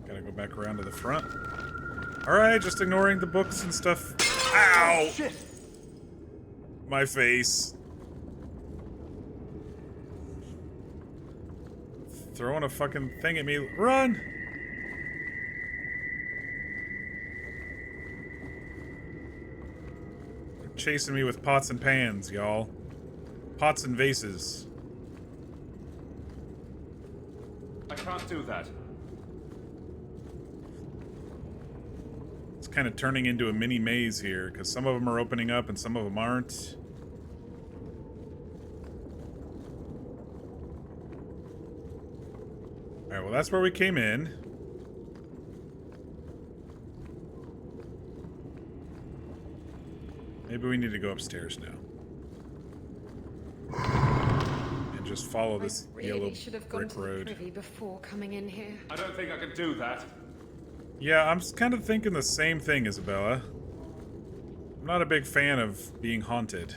Gotta go back around to the front. Alright, just ignoring the books and stuff. Ow! Shit! My face. Throwing a fucking thing at me. Run! They're chasing me with pots and pans, y'all. Pots and vases. I can't do that. It's kind of turning into a mini maze here, because some of them are opening up and some of them aren't. Alright, well that's where we came in. Maybe we need to go upstairs now. And just follow this yellow Really should have gone brick to the road. privy before coming in here. I don't think I can do that. Yeah, I'm kind of thinking the same thing, Isabella. I'm not a big fan of being haunted.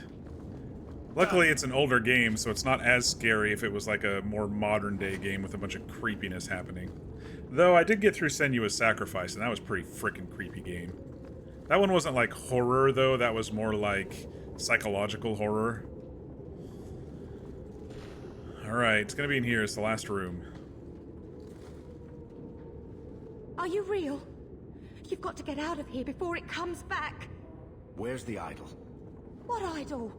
Luckily, it's an older game, so it's not as scary if it was like a more modern-day game with a bunch of creepiness happening. Though, I did get through Senua's Sacrifice, and that was a pretty freaking creepy game. That one wasn't like horror, though. That was more like psychological horror. Alright, it's gonna be in here. It's the last room. Are you real? You've got to get out of here before it comes back. Where's the idol? What idol?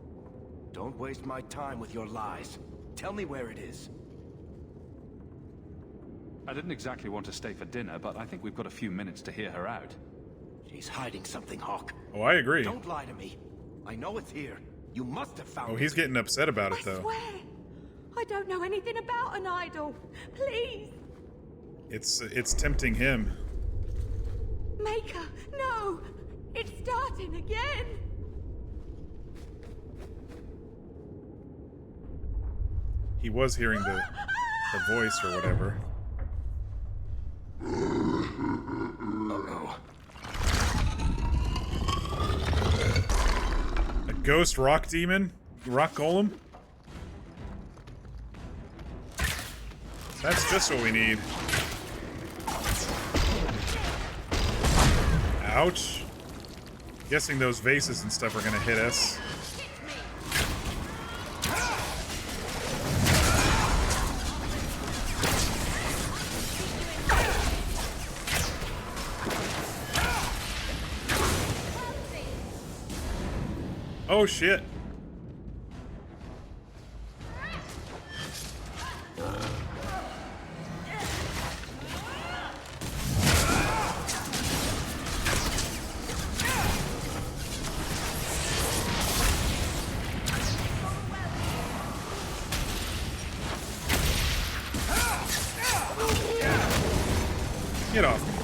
Don't waste my time with your lies. Tell me where it is. I didn't exactly want to stay for dinner, but I think we've got a few minutes to hear her out. She's hiding something, Hawk. Oh, I agree. Don't lie to me. I know it's here. You must have found Oh, it. he's getting upset about it, though. Swear, I don't know anything about an idol. Please, It's tempting him. Maker, no! It's starting again! He was hearing the voice or whatever. Uh-oh. A ghost rock demon? Rock golem? That's just what we need. Ouch. Guessing those vases and stuff are gonna hit us. Oh shit. Get off me.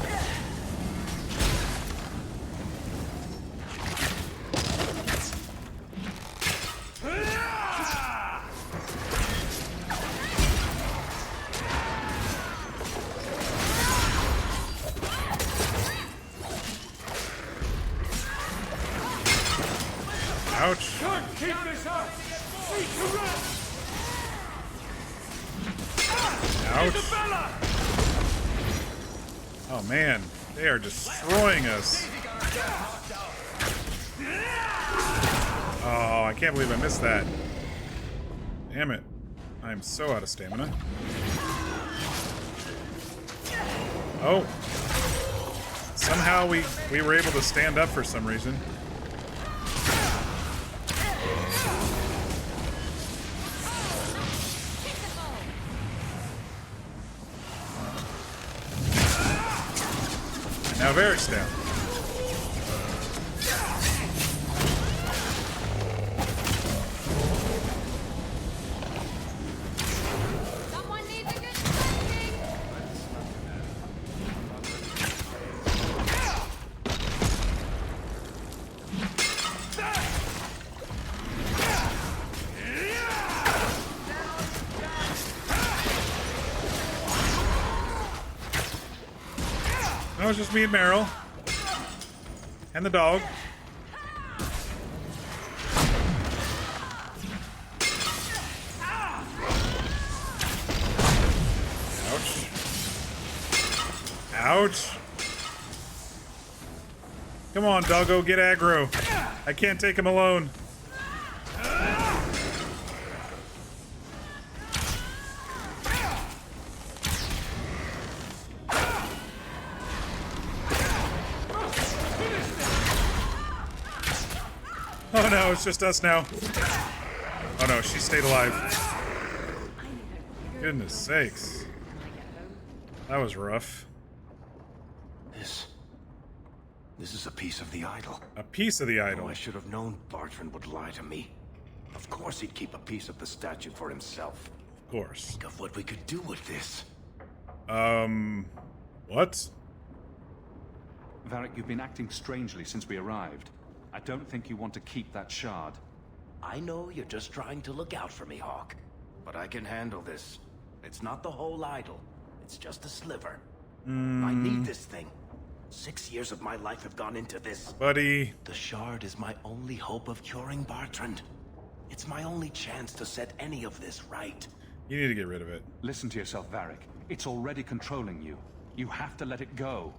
Ouch. Keep this up! Seek to rest! Ouch. Oh man, they are destroying us. Oh, I can't believe I missed that. Damn it. I'm so out of stamina. Oh. Somehow we were able to stand up for some reason. Now Varric's down. Someone needs a good spanking. No, it's just me and Meryl. And the dog. Ouch. Ouch. Come on, doggo, get aggro. I can't take him alone. Oh no, it's just us now. Oh no, she stayed alive. Goodness sakes. That was rough. This is a piece of the idol. A piece of the idol? Oh, I should have known Bartrand would lie to me. Of course he'd keep a piece of the statue for himself. Of course. Think of what we could do with this. What? Varric, you've been acting strangely since we arrived. I don't think you want to keep that shard. I know you're just trying to look out for me, Hawk. But I can handle this. It's not the whole idol. It's just a sliver. I need this thing. 6 years of my life have gone into this. Buddy. The shard is my only hope of curing Bartrand. It's my only chance to set any of this right. You need to get rid of it. Listen to yourself, Varric. It's already controlling you. You have to let it go.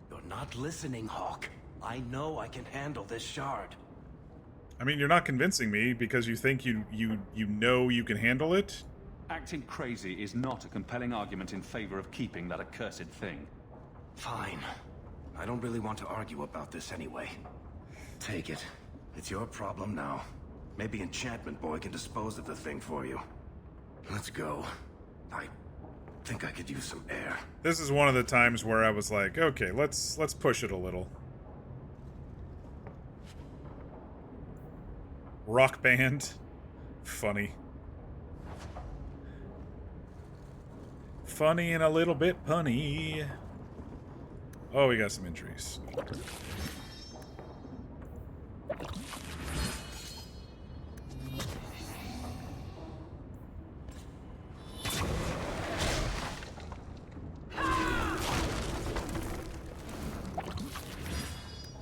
You're not listening, Hawk. I know I can handle this shard. I mean, you're not convincing me because you think you know you can handle it? Acting crazy is not a compelling argument in favor of keeping that accursed thing. Fine. I don't really want to argue about this anyway. Take it. It's your problem now. Maybe Enchantment Boy can dispose of the thing for you. Let's go. I think I could use some air. This is one of the times where I was like, okay, let's push it a little. Rock band. Funny. Funny and a little bit punny. Oh, we got some injuries.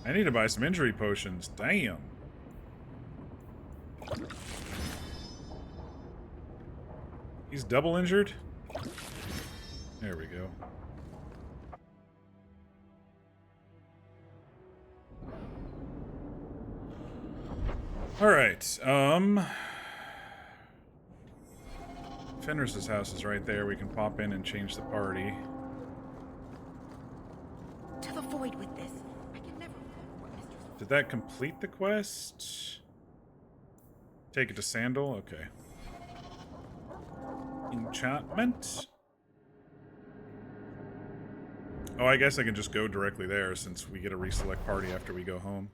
I need to buy some injury potions. Damn. He's double injured? There we go. Alright, Fenris's house is right there. We can pop in and change the party. To the void with this. I can never remember what Mistress... Did that complete the quest? Take it to Sandal? Okay. Enchantment? Oh, I guess I can just go directly there since we get a reselect party after we go home.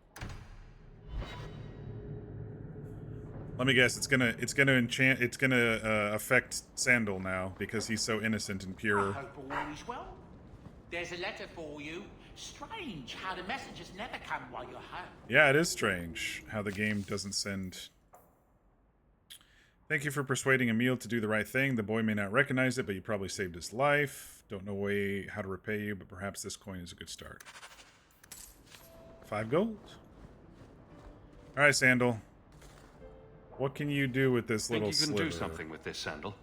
Let me guess, it's gonna affect Sandal now because he's so innocent and I pure. hope all is well. There's a letter for you. Strange how the messages never come while you're home. Yeah, it is strange how the game doesn't send. Thank you for persuading Emil to do the right thing. The boy may not recognize it, but you probably saved his life. Don't know how to repay you, but perhaps this coin is a good start. 5 gold. All right, Sandal. What can you do with this little Think you can sliver? do something with this, Sandal?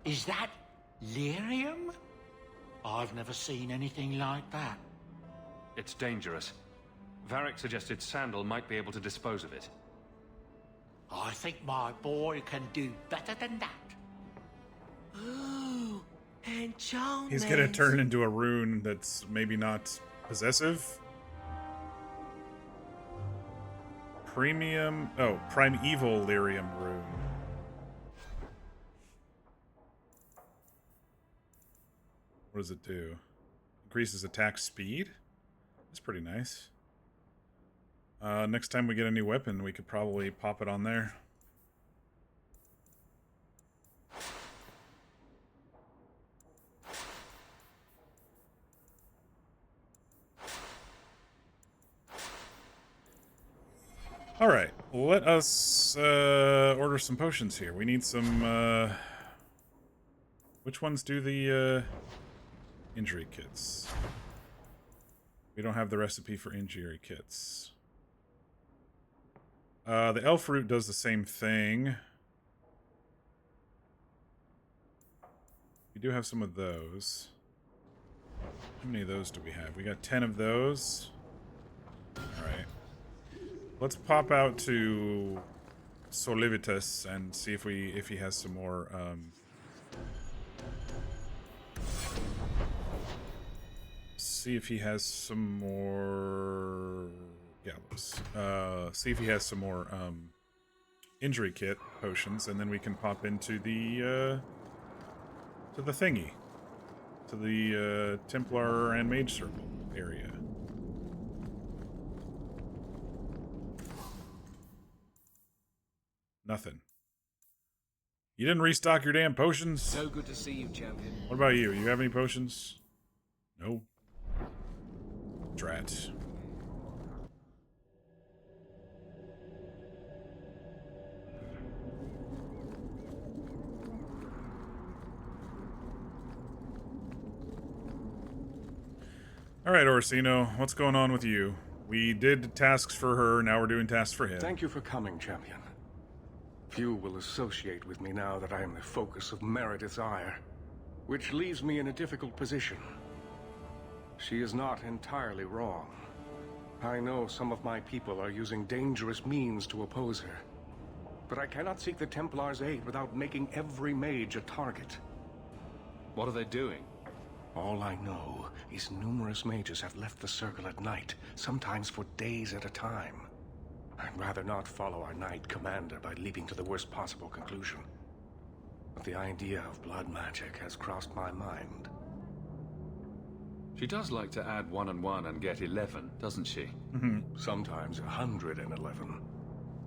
Is that lyrium? I've never seen anything like that. It's dangerous. Varric suggested Sandal might be able to dispose of it. I think my boy can do better than that. Ooh, enchantment. He's gonna turn into a rune that's maybe not possessive. Primeval lyrium rune. What does it do? Increases attack speed? That's pretty nice. Next time we get a new weapon, we could probably pop it on there. Alright, let us order some potions here. We need some, which ones do the injury kits? We don't have the recipe for injury kits. The elf root does the same thing. We do have some of those. How many of those do we have? We got 10 of those. Alright. Let's pop out to Solivitas and see if he has some more see if he has some more gallows. See if he has some more injury kit potions, and then we can pop into the thingy, to the Templar and Mage Circle area. Nothing. You didn't restock your damn potions? So good to see you, champion. What about you? You have any potions? No. Drat. Alright, Orsino, what's going on with you? We did tasks for her, now we're doing tasks for him. Thank you for coming, champion. Few will associate with me now that I am the focus of Meredith's ire, which leaves me in a difficult position. She is not entirely wrong. I know some of my people are using dangerous means to oppose her, but I cannot seek the Templar's aid without making every mage a target. What are they doing? All I know is numerous mages have left the Circle at night, sometimes for days at a time. I'd rather not follow our Knight Commander by leaping to the worst possible conclusion. But the idea of blood magic has crossed my mind. She does like to add 1 and 1 and get 11, doesn't she? Sometimes 111.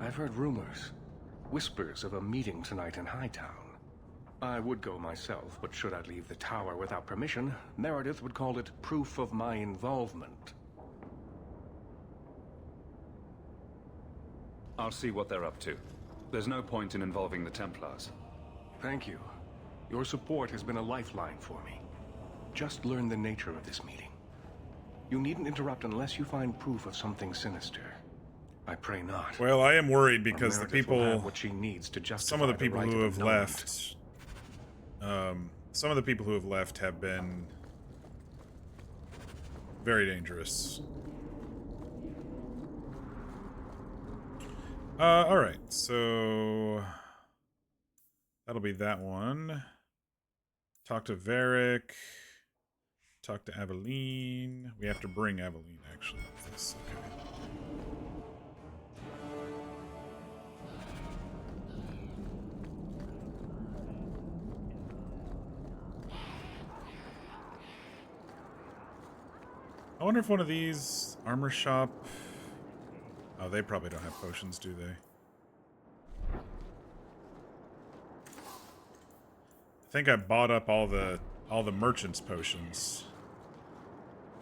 I've heard rumors, whispers of a meeting tonight in Hightown. I would go myself, but should I leave the tower without permission, Meredith would call it proof of my involvement. I'll see what they're up to. There's no point in involving the Templars. Thank you. Your support has been a lifeline for me. Just learn the nature of this meeting. You needn't interrupt unless you find proof of something sinister. I pray not. Well, I am worried because the Meredith will people, have what she needs to justify some of the people right who of have annulment. left, some of the people who have left have been very dangerous. Alright, so that'll be that one. Talk to Varric. Talk to Aveline. We have to bring Aveline, actually. This, okay. I wonder if one of these armor shop. Oh, they probably don't have potions, do they? I think I bought up all the All the merchants' potions.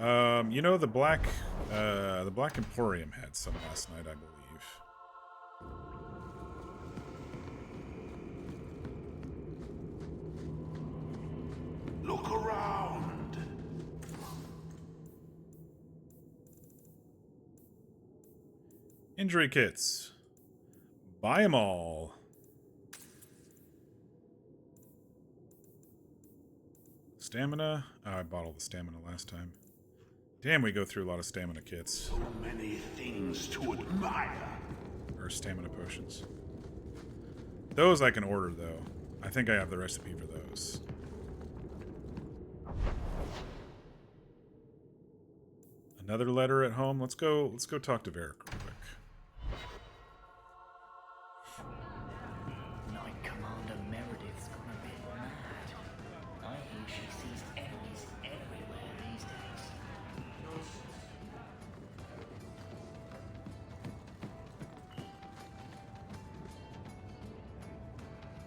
You know, the Black Emporium had some last night, I believe. Look around. Injury kits. Buy them all. Stamina? Oh, I bought all the stamina last time. Damn, we go through a lot of stamina kits. So many things to admire. Or stamina potions. Those I can order, though. I think I have the recipe for those. Another letter at home. Let's go talk to Varric real quick. Knight Commander Meredith's gone a bit mad. I hear she sees enemies everywhere these days.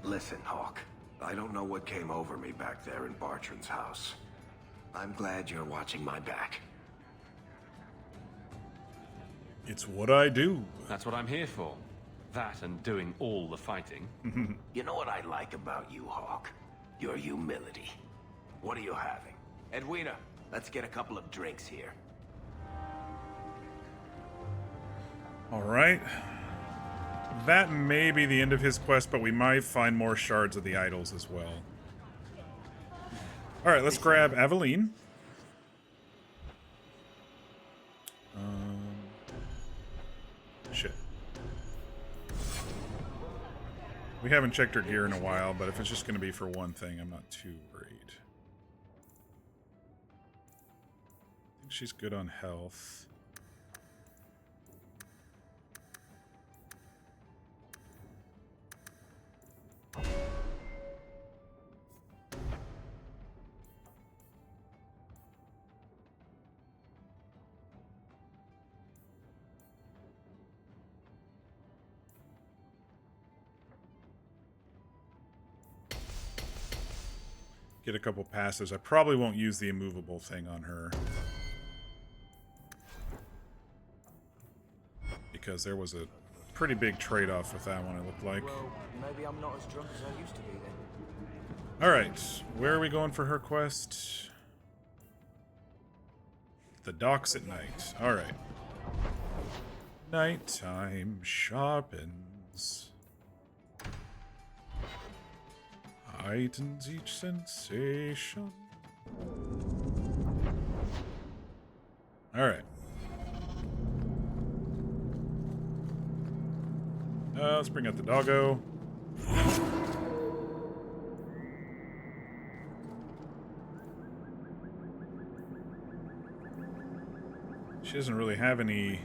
Listen, Hawk. I don't know what came over me back there in Bartran's house. I'm glad you're watching my back. It's what I do. That's what I'm here for. That and doing all the fighting. You know what I like about you, Hawk? Your humility. What are you having? Edwina, let's get a couple of drinks here. Alright. That may be the end of his quest, but we might find more shards of the idols as well. Alright, let's grab Aveline. Shit. We haven't checked her gear in a while, but if it's just going to be for one thing, I'm not too worried. I think she's good on health. Get a couple passes. I probably won't use the immovable thing on her. Because there was a pretty big trade-off with that one, it looked like. Well, maybe I'm not as drunk as I used to be then. Alright, where are we going for her quest? The docks at night. Alright. Nighttime sharpens. Heightens each sensation. Alright. Let's bring out the doggo. She doesn't really have any...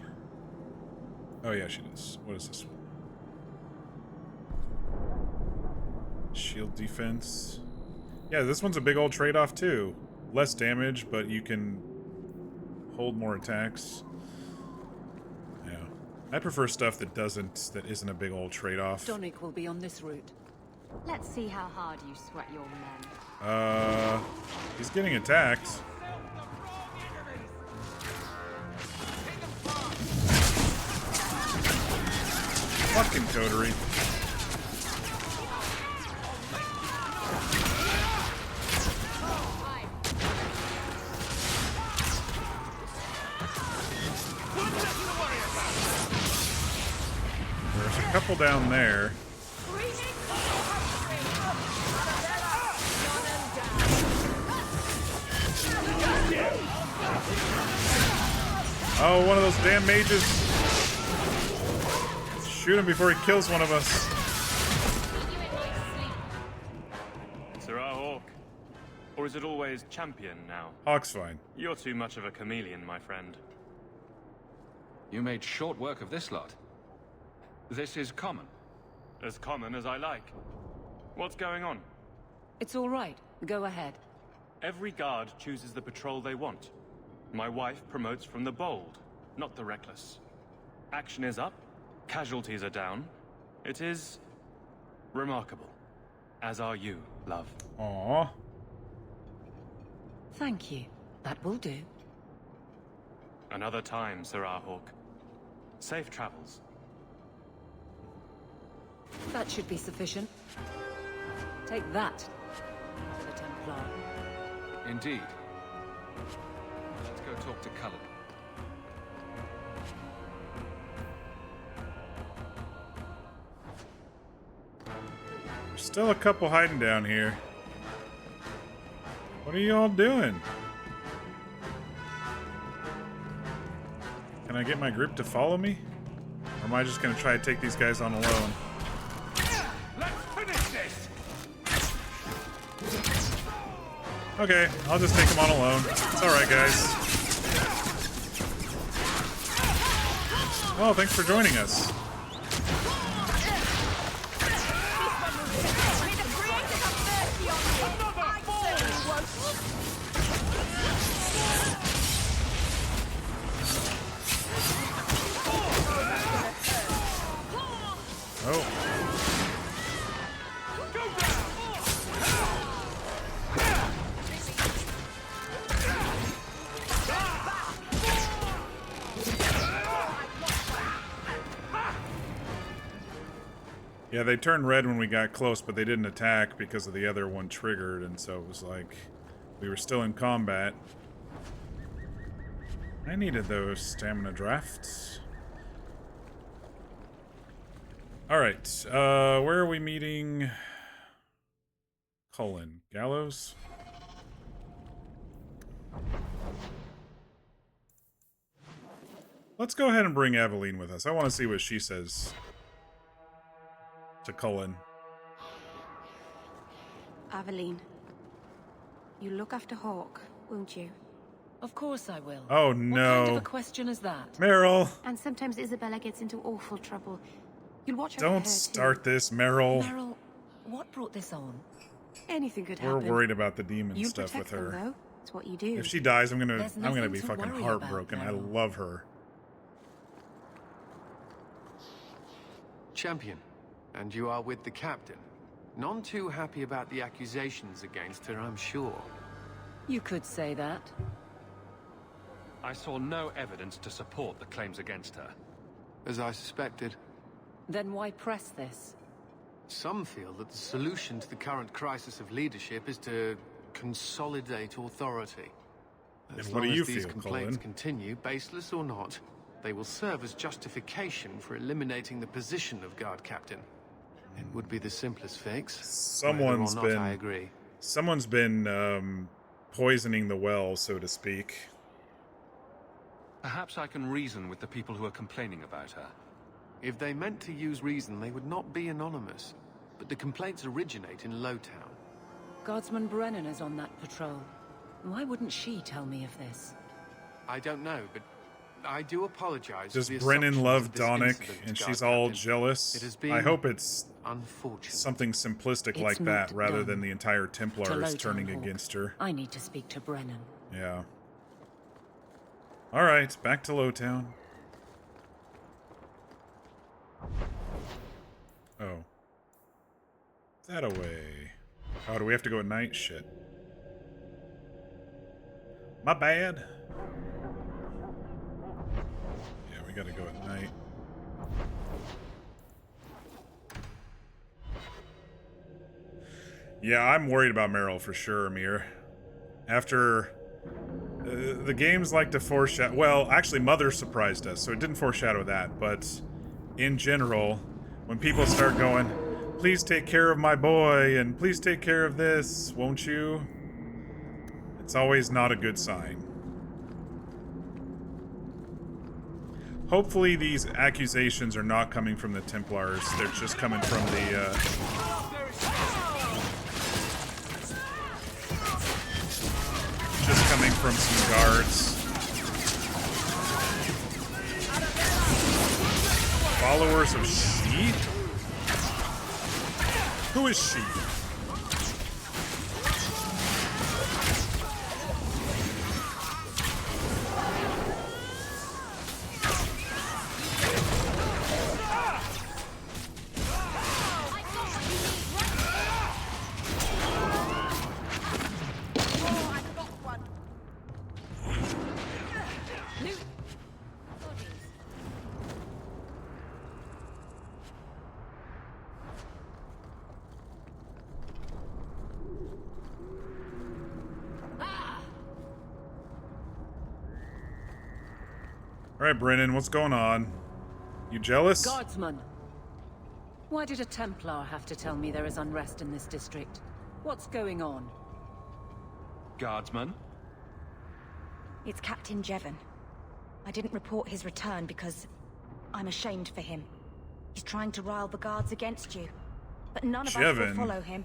Oh yeah, she does. What is this one? Shield defense. Yeah, this one's a big old trade-off too. Less damage, but you can hold more attacks. Yeah. I prefer stuff that isn't a big old trade-off. Donick will be on this route. Let's see how hard you sweat your men. He's getting attacked. Fucking coterie. There's a couple down there. Oh, one of those damn mages. Shoot him before he kills one of us. Sirrah Hawk. Or is it always champion now? Hawk's fine. You're too much of a chameleon, my friend. You made short work of this lot. This is common. As common as I like. What's going on? It's all right. Go ahead. Every guard chooses the patrol they want. My wife promotes from the bold, not the reckless. Action is up, casualties are down. It is remarkable. As are you, love. Aww. Thank you. That will do. Another time, Sir Ahawk. Safe travels. That should be sufficient. Take that to the Templar. Indeed. Let's go talk to Cullen. There's still a couple hiding down here. What are you all doing? Can I get my group to follow me? Or am I just gonna try to take these guys on alone? Let's finish this! Okay, I'll just take them on alone. It's alright, guys. Oh, thanks for joining us. Oh. Yeah, they turned red when we got close, but they didn't attack because of the other one triggered, and so it was like we were still in combat. I needed those stamina drafts. Alright, where are we meeting Cullen? Gallows? Let's go ahead and bring Aveline with us. I want to see what she says to Cullen. Aveline, you look after Hawk, won't you? Of course I will. Oh What no. kind of a question is that? Meryl! And sometimes Isabella gets into awful trouble. You'll watch over her Don't too. start this, Meryl. Meryl, what brought this on? Anything could We're happen. worried about the demon You'll stuff with protect them, her. though. It's what you do. If she dies, I'm gonna There's be nothing to fucking worry heartbroken. about, I Meryl. love her. Champion, and you are with the captain. None too happy about the accusations against her, I'm sure. You could say that. I saw no evidence to support the claims against her. As I suspected. Then why press this? Some feel that the solution to the current crisis of leadership is to consolidate authority. As And what do long you as these feel, complaints Cullen? continue, baseless or not, they will serve as justification for eliminating the position of guard captain. It would be the simplest fix. Someone's whether or been. not I agree. Someone's been poisoning the well, so to speak. Perhaps I can reason with the people who are complaining about her. If they meant to use reason, they would not be anonymous. But the complaints originate in Lowtown. Guardsman Brennan is on that patrol. Why wouldn't she tell me of this? I don't know, but I do apologize. Does for the Brennan assumptions love of this Donnick incident, and Guard she's all Captain. jealous? It has I been hope it's unfortunate. something simplistic It's like that not rather done. than the entire To Templars Lowtown, turning Hawk. against her. I need to speak to Brennan. Yeah. Alright, back to Lowtown. Oh. That away. Oh, do we have to go at night? Shit. My bad. Yeah, we gotta go at night. Yeah, I'm worried about Meryl for sure, Amir. After... the games like to foreshadow... Well, actually, Mother surprised us, so it didn't foreshadow that, but... In general, when people start going, please take care of my boy, and please take care of this, won't you? It's always not a good sign. Hopefully these accusations are not coming from the Templars, they're just coming from the, just coming from some guards. Followers of she? Who is she? Alright, Brennan, what's going on? You jealous? Guardsman! Why did a Templar have to tell me there is unrest in this district? What's going on? Guardsman? It's Captain Jevon. I didn't report his return because I'm ashamed for him. He's trying to rile the guards against you. But none of us will follow him.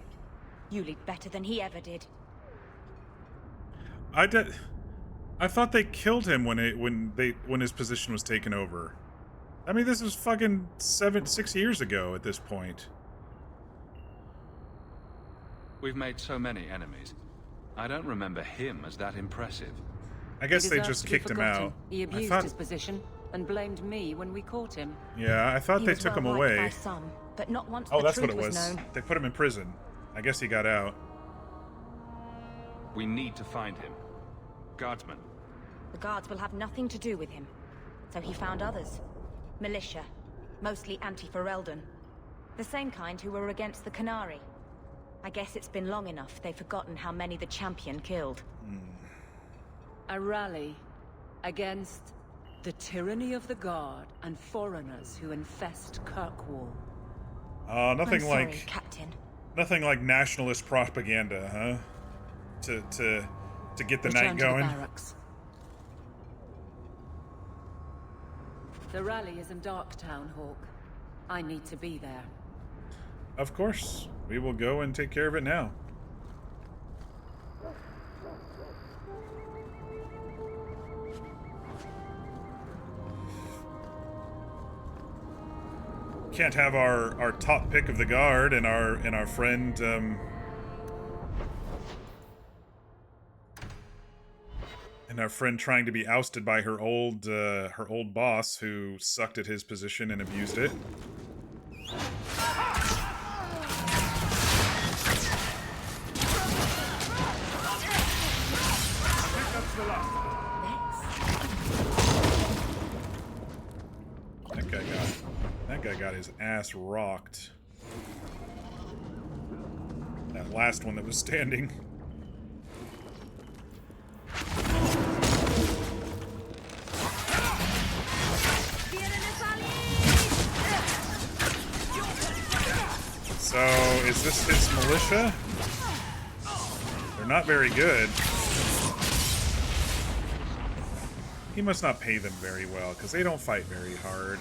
You lead better than he ever did. I thought they killed him when his position was taken over. I mean, this was fucking 6 years ago at this point. We've made so many enemies. I don't remember him as that impressive. I guess they just kicked him out. He abused his position and blamed me when we caught him. Yeah, I thought they took him away. By some, but not once Oh, the that's truth what it was. known. They put him in prison. I guess he got out. We need to find him. Guardsman. The guards will have nothing to do with him. So he found others. Militia. Mostly anti-Ferelden. The same kind who were against the Qunari. I guess it's been long enough they've forgotten how many the Champion killed. A rally against the tyranny of the Guard and foreigners who infest Kirkwall. Nothing I'm sorry, like Captain. nothing like nationalist propaganda, huh? To get the Return night to going. The barracks. The rally is in Darktown, Hawk. I need to be there. Of course. We will go and take care of it now. Can't have our top pick of the guard and our friend trying to be ousted by her old boss who sucked at his position and abused it. That guy got his ass rocked. That last one that was standing. So, is this his militia? They're not very good. He must not pay them very well, because they don't fight very hard.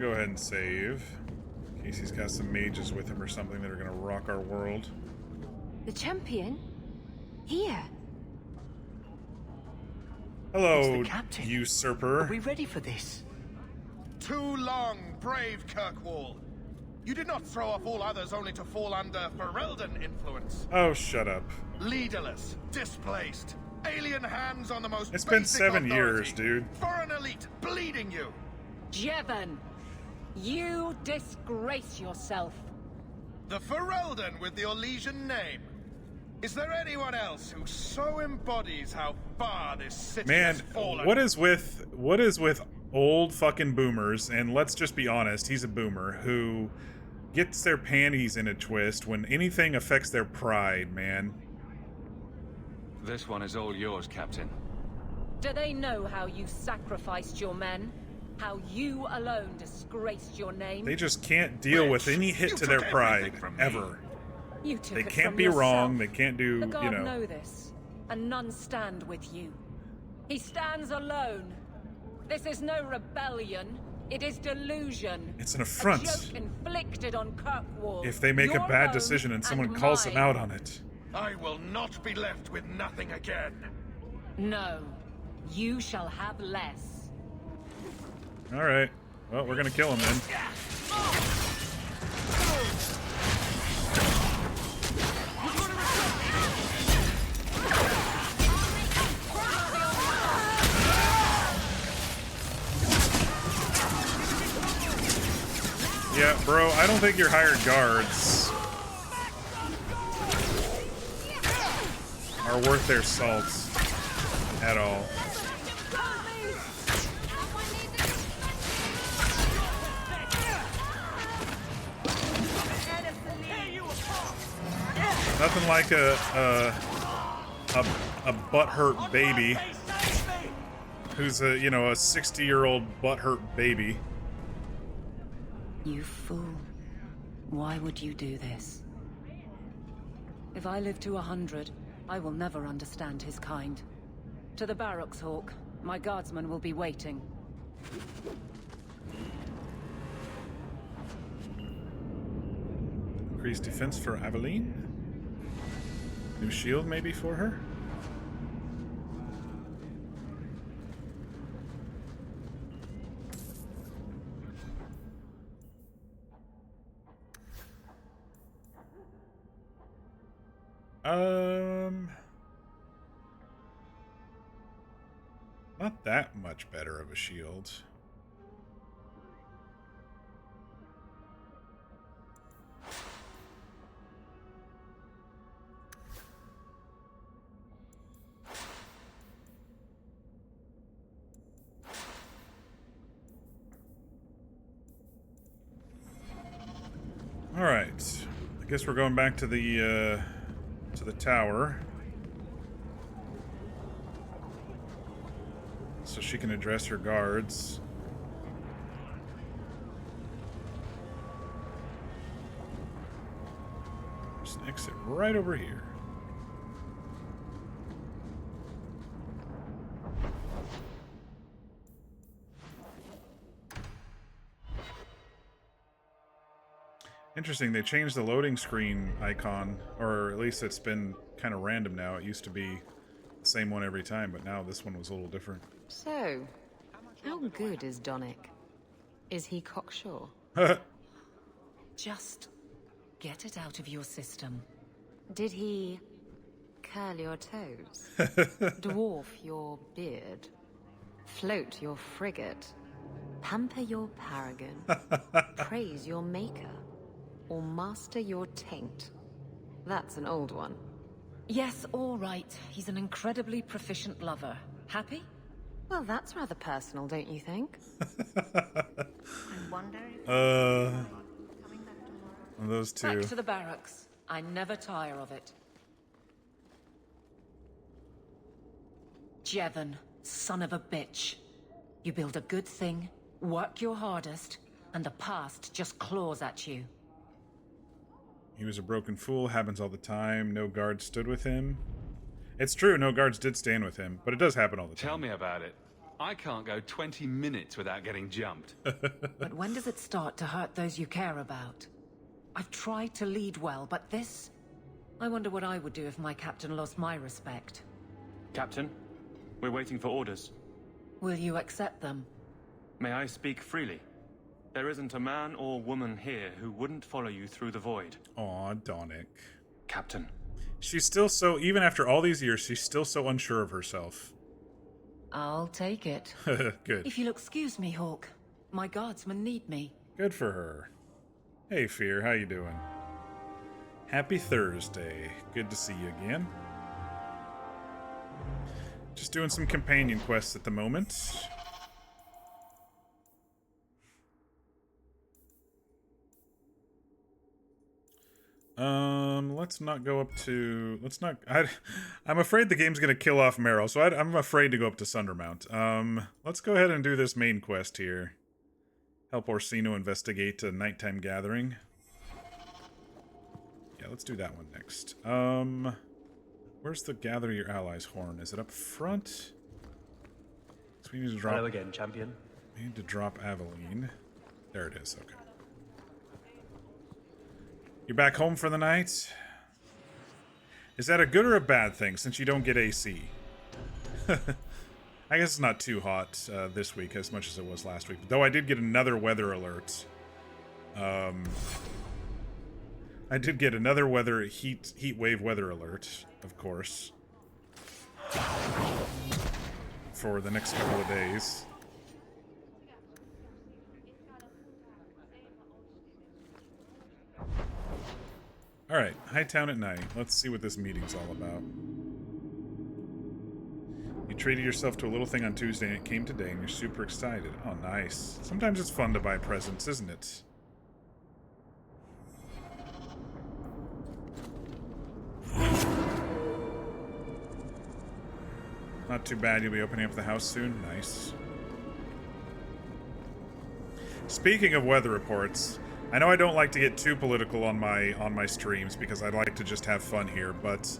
Go ahead and save. In case he's got some mages with him or something that are gonna rock our world. The Champion? Here. Hello, usurper. Are we ready for this? Too long, brave Kirkwall. You did not throw off all others only to fall under Ferelden influence. Oh, shut up. Leaderless, displaced, alien hands on the most It's been basic 7 authority. years, dude. Foreign elite bleeding you. Jevon! You disgrace yourself. The Ferelden with the Orlesian name. Is there anyone else who so embodies how far this city Man, has fallen? what is with old fucking boomers, and let's just be honest, he's a boomer, who gets their panties in a twist when anything affects their pride, man. This one is all yours, Captain. Do they know how you sacrificed your men? How you alone disgraced your name? They just can't deal with any hit to their pride, ever. You took They it can't from be yourself. wrong, they can't do, The you Guard know. know this, and none stand with you. He stands alone. This is no rebellion. It is delusion. It's an affront. A joke inflicted on Kirkwall. If they make a Your bad own decision and someone and calls them mine. out on it. I will not be left with nothing again. No. You shall have less. Alright. Well, we're gonna kill him then. Bro, I don't think your hired guards are worth their salt at all. Nothing like a butthurt baby who's a, you know, a 60-year-old butthurt baby. You fool. Why would you do this? If I live to 100, I will never understand his kind. To the barracks, Hawk. My guardsmen will be waiting. Increased defense for Aveline? New shield maybe for her? Not that much better of a shield. All right. I guess we're going back to the tower. So she can address her guards. There's an exit right over here. Interesting, they changed the loading screen icon, or at least it's been kind of random now. It used to be the same one every time, but now this one was a little different. So, how good is Donick? Is he cocksure? Just get it out of your system. Did he curl your toes? Dwarf your beard? Float your frigate? Pamper your paragon? Praise your maker? Or master your taint? That's an old one. Yes, all right. He's an incredibly proficient lover. Happy? Well, that's rather personal, don't you think? Those two. Back to the barracks. I never tire of it. Jevon, son of a bitch. You build a good thing, work your hardest, and the past just claws at you. He was a broken fool, happens all the time, no guards stood with him. It's true, no guards did stand with him, but it does happen all the time. Tell me about it. I can't go 20 minutes without getting jumped. But when does it start to hurt those you care about? I've tried to lead well, but this... I wonder what I would do if my captain lost my respect. Captain, we're waiting for orders. Will you accept them? May I speak freely? There isn't a man or woman here who wouldn't follow you through the void. Aw, Donick. Captain. She's still so, even after all these years, she's still so unsure of herself. I'll take it. Good. If you'll excuse me, Hawk. My guardsmen need me. Good for her. Hey, Fear, how you doing? Happy Thursday. Good to see you again. Just doing some companion quests at the moment. Let's not go up to... Let's not... I'm afraid the game's gonna kill off Meryl, so I'm afraid to go up to Sundermount. Let's go ahead and do this main quest here. Help Orsino investigate a nighttime gathering. Yeah, let's do that one next. Where's the Gather Your Allies horn? Is it up front? So we need to drop... Hello again, champion. We need to drop Aveline. There it is, okay. You're back home for the night? Is that a good or a bad thing, since you don't get AC? I guess it's not too hot this week as much as it was last week. Though I did get another weather alert. I did get another heat wave weather alert, of course. For the next couple of days. Alright, Hightown at night. Let's see what this meeting's all about. You treated yourself to a little thing on Tuesday and it came today and you're super excited. Oh, nice. Sometimes it's fun to buy presents, isn't it? Not too bad, you'll be opening up the house soon. Nice. Speaking of weather reports, I know I don't like to get too political on my streams because I like to just have fun here, but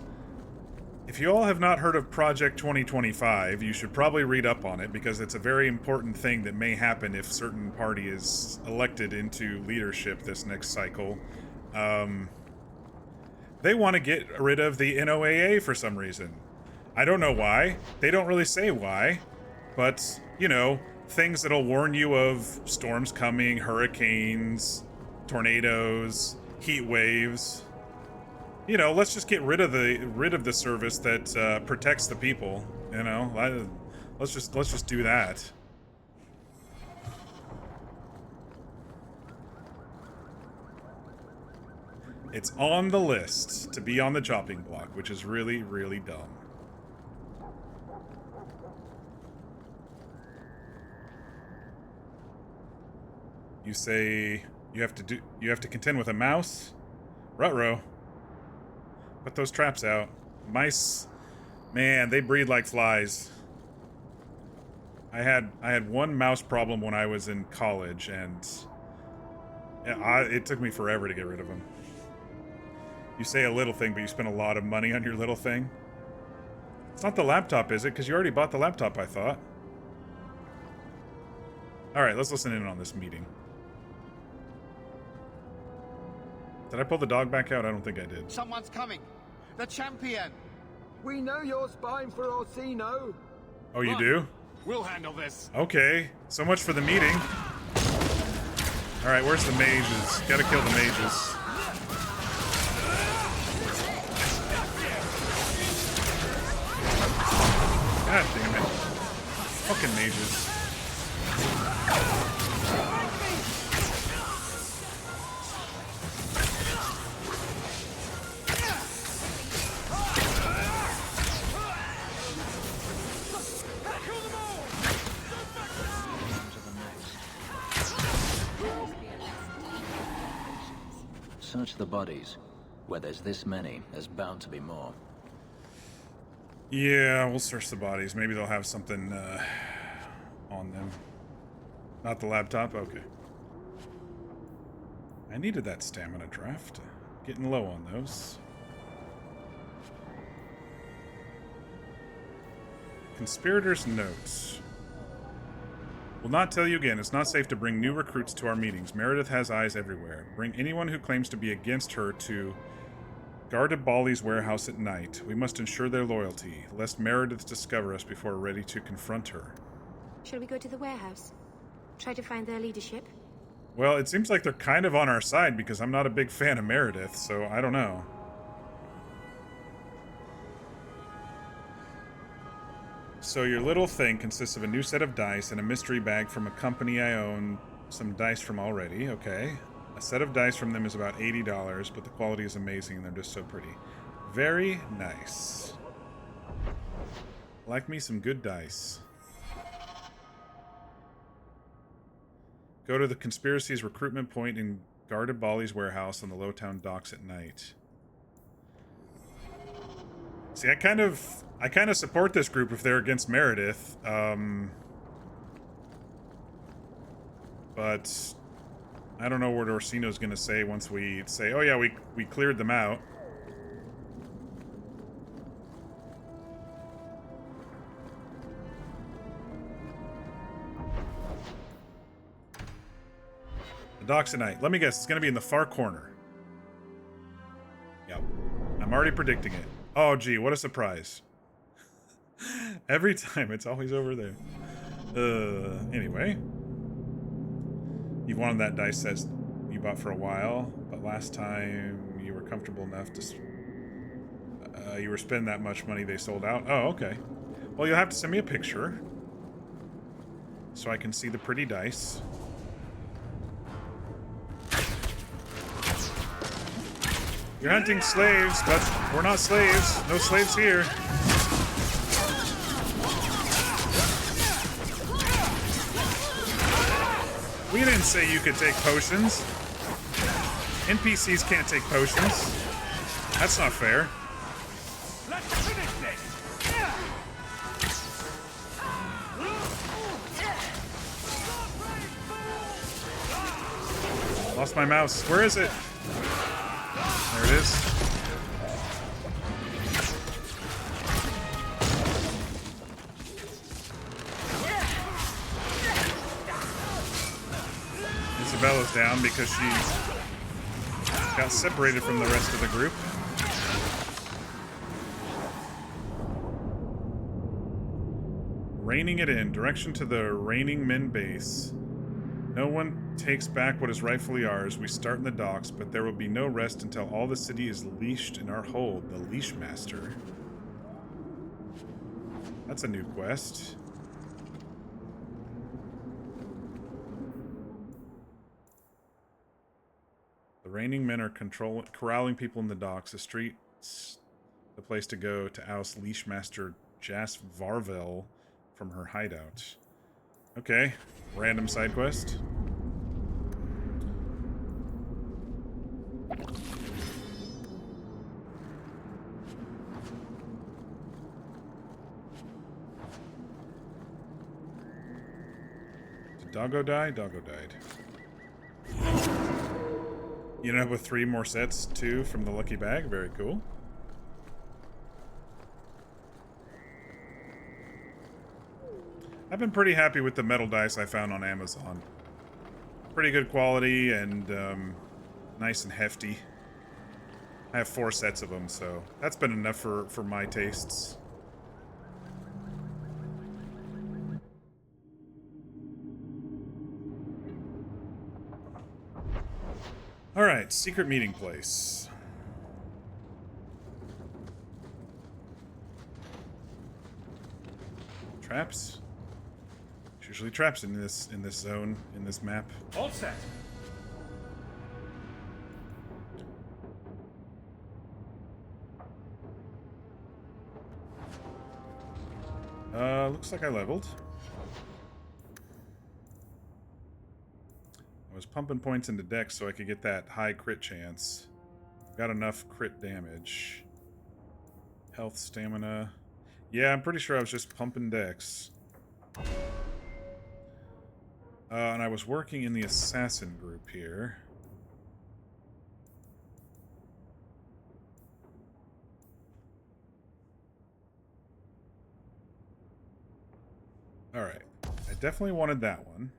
if you all have not heard of Project 2025, you should probably read up on it because it's a very important thing that may happen if certain party is elected into leadership this next cycle. They want to get rid of the NOAA for some reason. I don't know why. They don't really say why, but, you know, things that'll warn you of storms coming, hurricanes, tornadoes, heat waves. You know, let's just get rid of the service that protects the people. You know, let's just do that. It's on the list to be on the chopping block, which is really, really dumb. You say you have to contend with a mouse? Ruh-roh. Put those traps out. Mice, man, they breed like flies. I had one mouse problem when I was in college, and it took me forever to get rid of them. You say a little thing, but you spend a lot of money on your little thing. It's not the laptop, is it? Because you already bought the laptop, I thought. Alright, let's listen in on this meeting. Did I pull the dog back out? I don't think I did. Someone's coming. The champion. We know you're spying for Orsino. Oh, you do? We'll handle this. Okay. So much for the meeting. Alright, where's the mages? Gotta kill the mages. God damn it. Fucking mages. Search the bodies. Where there's this many, there's bound to be more. Yeah, we'll search the bodies. Maybe they'll have something on them. Not the laptop? Okay. I needed that stamina draft. Getting low on those. Conspirators' notes. Will not tell you again, it's not safe to bring new recruits to our meetings. Meredith has eyes everywhere. Bring anyone who claims to be against her to Gardabali's warehouse at night. We must ensure their loyalty, lest Meredith discover us before we're ready to confront her. Shall we go to the warehouse? Try to find their leadership? Well, it seems like they're kind of on our side because I'm not a big fan of Meredith, so I don't know. So your little thing consists of a new set of dice and a mystery bag from a company I own some dice from already. Okay. A set of dice from them is about $80, but the quality is amazing and they're just so pretty. Very nice. Like me some good dice. Go to the conspiracy's recruitment point in Gardabali's warehouse on the Lowtown docks at night. See, I kind of support this group if they're against Meredith, but I don't know what Orsino's gonna say once we say, oh yeah, we cleared them out. The docks at night. Let me guess, it's gonna be in the far corner. Yep. I'm already predicting it. Oh, gee, what a surprise. Every time, it's always over there. Anyway. You've wanted that dice set you bought for a while, but last time you were comfortable enough to... you were spending that much money, they sold out. Oh, okay. Well, you'll have to send me a picture so I can see the pretty dice. You're hunting slaves, but we're not slaves. No slaves here. We didn't say you could take potions. NPCs can't take potions. That's not fair. Let's finish this. Lost my mouse. Where is it? There it is. Isabella's down because she got separated from the rest of the group. Reining it in. Direction to the Reigning Men base. No one takes back what is rightfully ours. We start in the docks, but there will be no rest until all the city is leashed in our hold. The Leash Master. That's a new quest. The Reigning Men are corralling people in the docks. The street's the place to go to oust Leash Master Jas Varvel from her hideout. Okay, random side quest. Did Doggo die? Doggo died. You ended up with 3 more sets too from the lucky bag. Very cool. I've been pretty happy with the metal dice I found on Amazon. Pretty good quality and nice and hefty. I have 4 sets of them, so that's been enough for my tastes. Alright, secret meeting place. Traps? There's usually traps in this zone, in this map. All set. Looks like I leveled. I was pumping points into Dex so I could get that high crit chance. Got enough crit damage. Health, stamina. Yeah, I'm pretty sure I was just pumping Dex. And I was working in the assassin group here. Alright. I definitely wanted that one.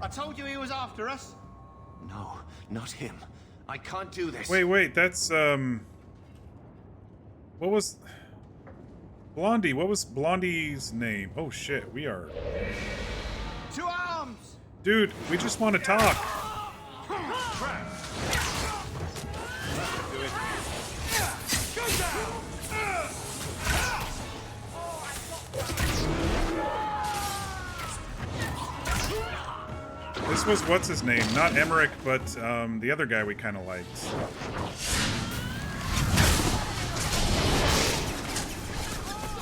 I told you he was after us. No, not him. I can't do this. Wait, that's, what was... Blondie, what was Blondie's name? Oh shit, we are... To arms! Dude, we just want to talk. This was, what's his name? Not Emmerich, but the other guy we kind of liked.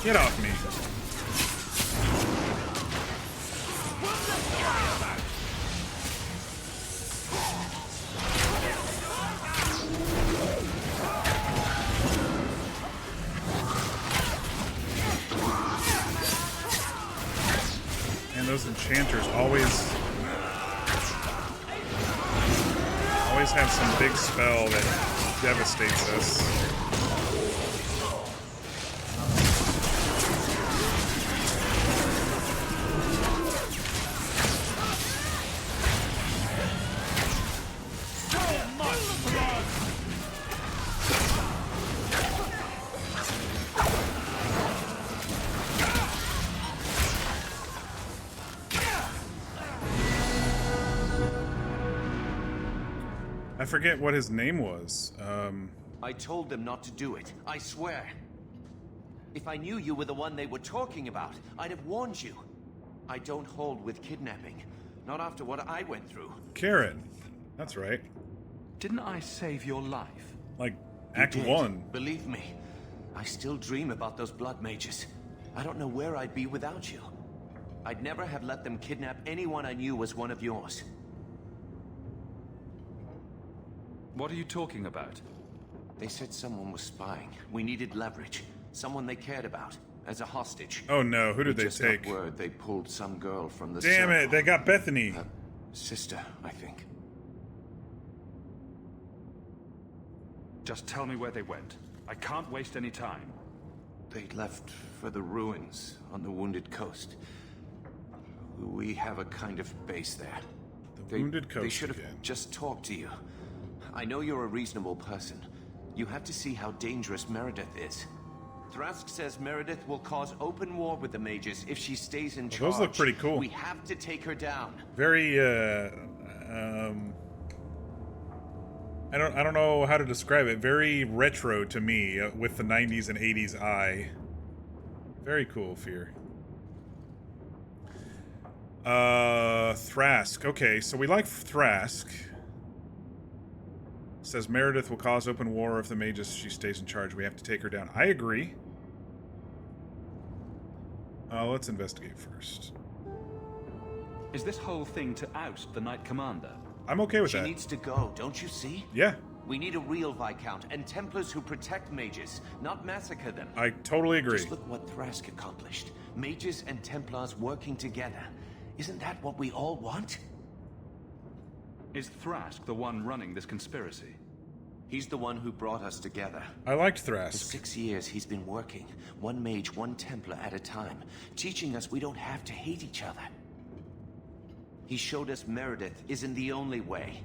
Get off me. And those enchanters always have some big spell that devastates us. I forget what his name was. I told them not to do it, I swear. If I knew you were the one they were talking about, I'd have warned you. I don't hold with kidnapping. Not after what I went through. Karen. That's right. Didn't I save your life? Like, You Act did. 1. Believe me, I still dream about those blood mages. I don't know where I'd be without you. I'd never have let them kidnap anyone I knew was one of yours. What are you talking about? They said someone was spying. We needed leverage. Someone they cared about. As a hostage. Oh no, who did We they just got take? word they pulled some girl from the Damn it, circle. they got Bethany. Sister, I think. Just tell me where they went. I can't waste any time. They left for the ruins on the Wounded Coast. We have a kind of base there. The Wounded Coast They should have again. just talked to you. I know you're a reasonable person. You have to see how dangerous Meredith is. Thrask says Meredith will cause open war with the mages if she stays in charge. Those look pretty cool. We have to take her down. Very, I don't know how to describe it. Very retro to me, with the 90s and 80s eye. Very cool, Fear. Thrask. Okay, so we like Thrask. Says Meredith will cause open war if the mages she stays in charge. We have to take her down. I agree. Let's investigate first. Is this whole thing to oust the Knight Commander? I'm okay with She that. needs to go, don't you see? Yeah, We need a real Viscount and Templars who protect mages, not massacre them. I totally agree. Just look what Thrask accomplished. Mages and Templars working together. Isn't that what we all want? Is Thrask the one running this conspiracy? He's the one who brought us together. I liked For Thrask. 6 years, he's been working, one mage, one Templar at a time, teaching us we don't have to hate each other. He showed us Meredith isn't the only way.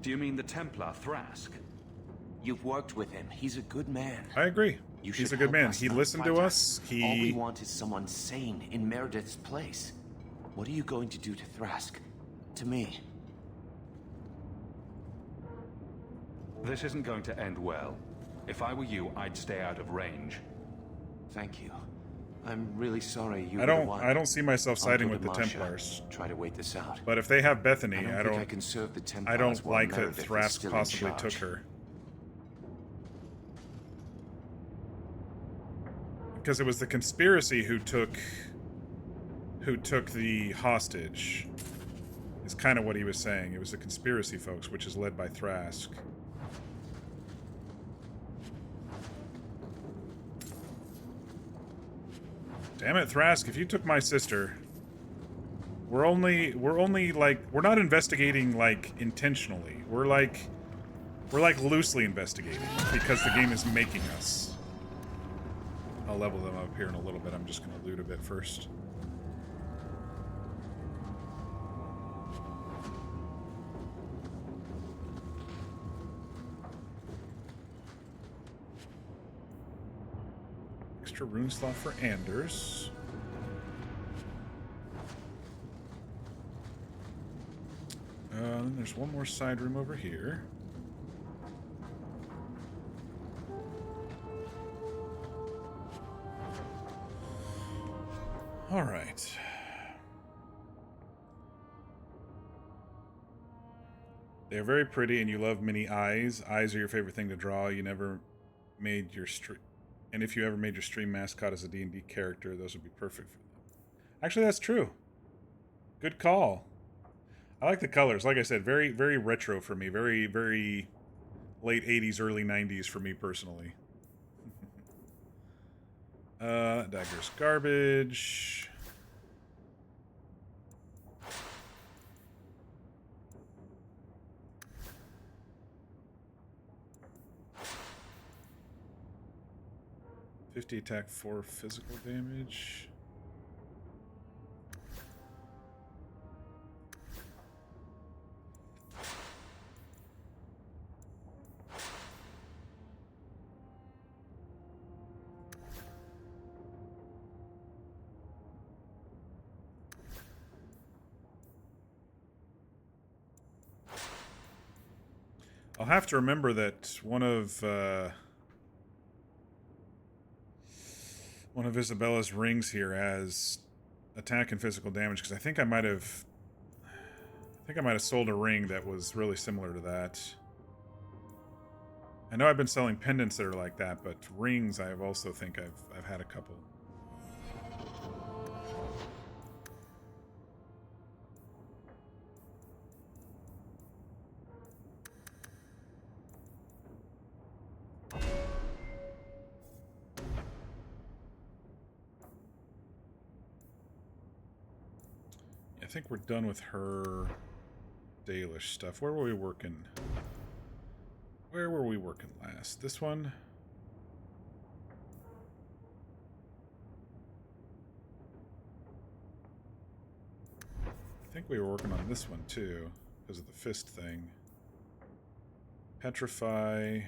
Do you mean the Templar, Thrask? You've worked with him. He's a good man. I agree. You He's should a good help man. us, He not listened fight to us. All we He... want is someone sane in Meredith's place. What are you going to do to Thrask? To me? This isn't going to end well. If I were you, I'd stay out of range. Thank you. I'm really sorry you I were don't. the one. I don't see myself I'll siding go with to the Marsha, Templars. Try to wait this out. But if they have Bethany, I don't I think don't. I can serve the Templars I don't while like that Meredith is Thrask still in possibly took charge. her. Because it was the conspiracy who took the hostage. Is kind of what he was saying. It was the conspiracy folks, which is led by Thrask. Damn it, Thrask, if you took my sister, we're only like, we're not investigating like intentionally. We're like loosely investigating because the game is making us. I'll level them up here in a little bit. I'm just gonna loot a bit first. Extra rune slot for Anders. Then there's one more side room over here. All right. They're very pretty, and you love many eyes. Eyes are your favorite thing to draw. You never made your and if you ever made your stream mascot as a D&D character, those would be perfect for them. Actually, that's true. Good call. I like the colors. Like I said, very, very retro for me. Very, very late 80s, early 90s for me personally. Dagger's garbage. $50 attack, 4 physical damage. I'll have to remember that one of Isabella's rings here has attack and physical damage, because I think I might have sold a ring that was really similar to that. I know I've been selling pendants that are like that, but rings I also think I've had a couple. I think we're done with her Dalish stuff. Where were we working? Where were we working last? This one? I think we were working on this one too, because of the fist thing. Petrify.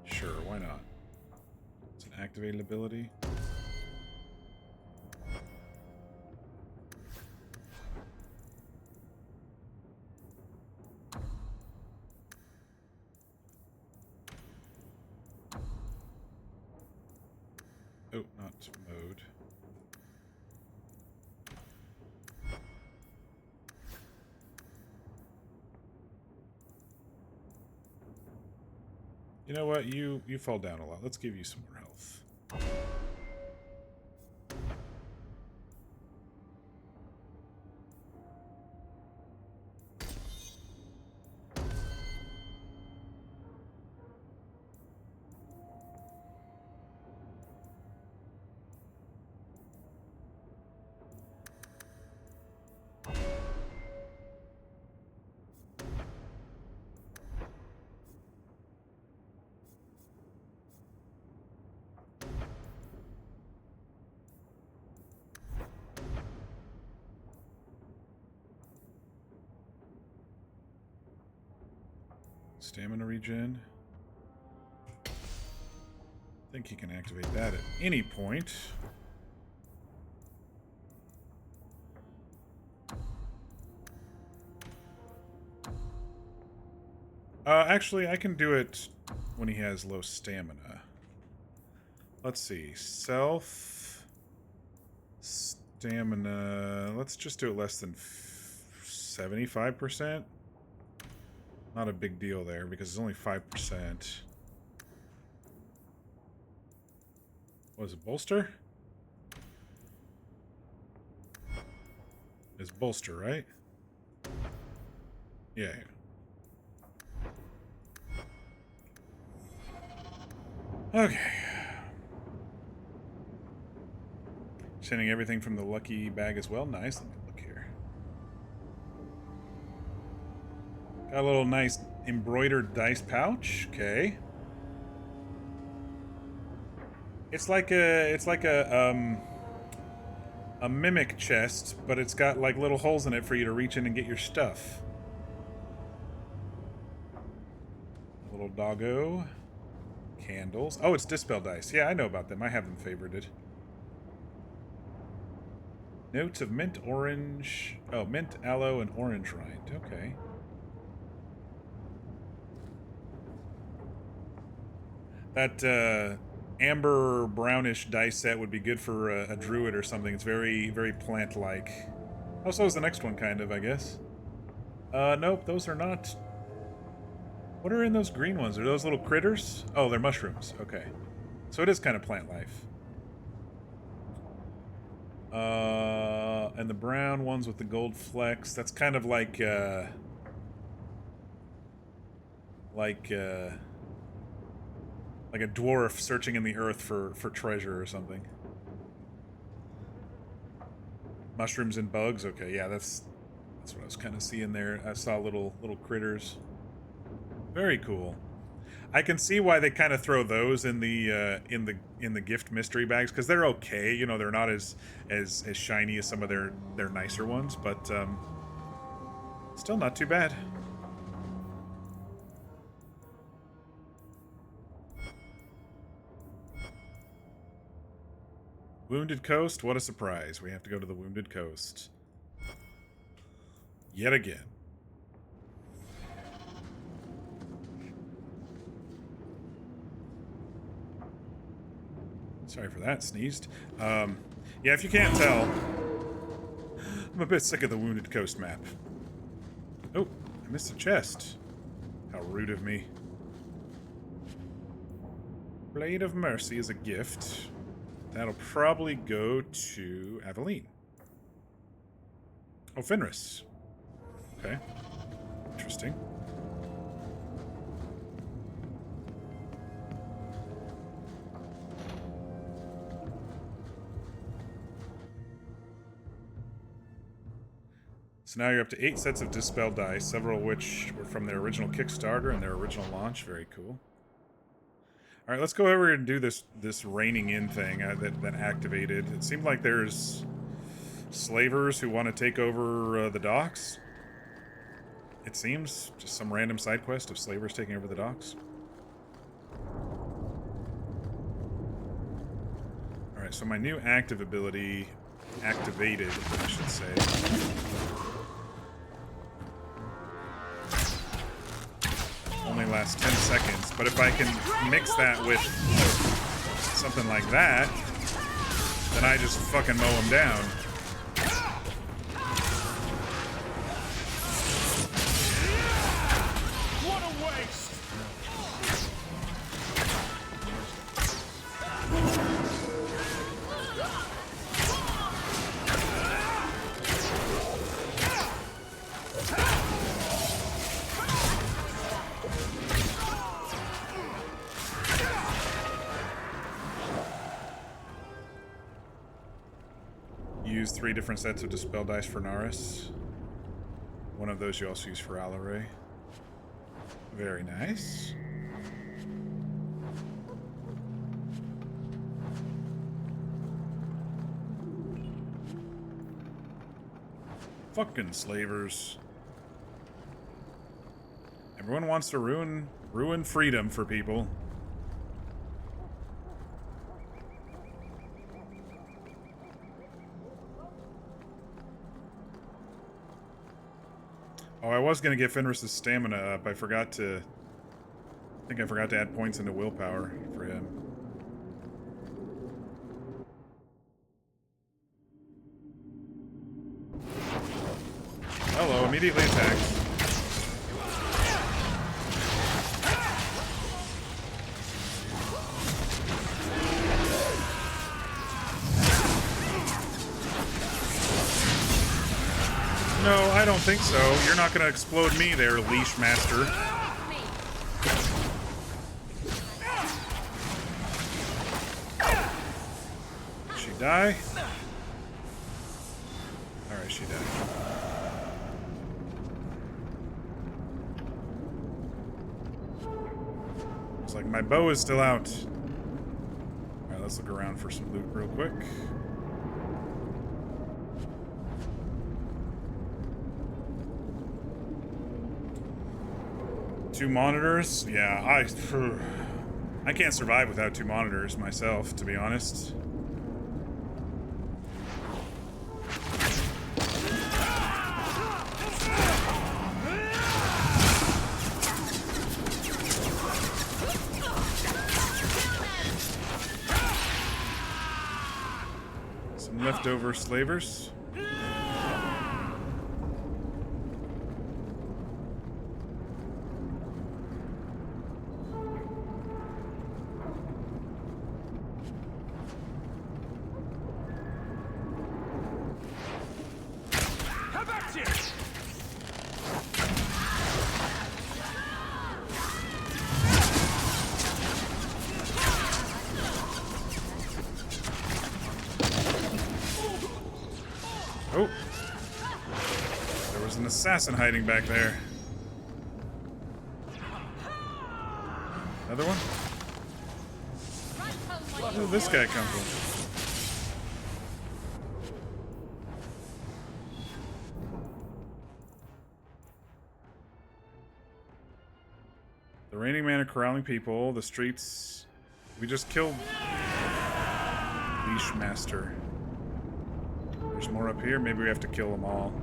Sure, why not? It's an activated ability. Oh, not mode. You know what? You fall down a lot. Let's give you some more health. Stamina regen. I think he can activate that at any point. Actually, I can do it when he has low stamina. Let's see. Self stamina. Let's just do it less than 75%. Not a big deal there because it's only 5%. What is it, bolster? It's bolster, right? Yeah. Okay. Sending everything from the lucky bag as well. Nice. Let me look here. Got a little nice embroidered dice pouch. Okay. It's like a mimic chest, but it's got like little holes in it for you to reach in and get your stuff. A little doggo. Candles. Oh, it's dispel dice. Yeah, I know about them. I have them favorited. Notes of mint orange. Oh, mint, aloe, and orange rind. Okay. That amber brownish dice set would be good for a druid or something. It's very, very plant-like. Oh, so is the next one, kind of, I guess. Nope, those are not. What are in those green ones? Are those little critters? Oh, they're mushrooms. Okay. So it is kind of plant life. And the brown ones with the gold flecks, that's kind of like a dwarf searching in the earth for treasure or something. Mushrooms and bugs. Okay, yeah, that's what I was kind of seeing there. I saw little critters. Very cool. I can see why they kind of throw those in the gift mystery bags, because they're okay. You know, they're not as shiny as some of their nicer ones, but still not too bad. Wounded Coast, what a surprise. We have to go to the Wounded Coast. Yet again. Sorry for that, sneezed. Yeah, if you can't tell, I'm a bit sick of the Wounded Coast map. Oh, I missed a chest. How rude of me. Blade of Mercy is a gift. That'll probably go to Aveline. Oh, Fenris. Okay. Interesting. So now you're up to 8 sets of Dispel dice, several of which were from their original Kickstarter and their original launch. Very cool. All right, let's go over and do this reining in thing that activated. It seemed like there's slavers who want to take over the docks. It seems just some random side quest of slavers taking over the docks. All right, so my new active ability activated, I should say. Only lasts 10 seconds, but if I can mix that with something like that, then I just fucking mow them down. What a waste! Use 3 different sets of Dispel dice for Naris. One of those you also use for Alaray. Very nice. Fucking slavers. Everyone wants to ruin freedom for people. Oh, I was gonna get Fenris' stamina up. I think I forgot to add points into willpower for him. Hello, immediately attacks. No, I don't think so. You're not going to explode me there, Leash Master. Did she die? Alright, she died. Looks like my bow is still out. Alright, let's look around for some loot real quick. Two monitors? Yeah, I can't survive without 2 monitors myself, to be honest. Some leftover slavers. Oh, there was an assassin hiding back there. Another one? Where did this guy come from? The Reigning Man are corralling people. The streets. We just killed Leash Master. There's more up here. Maybe we have to kill them all.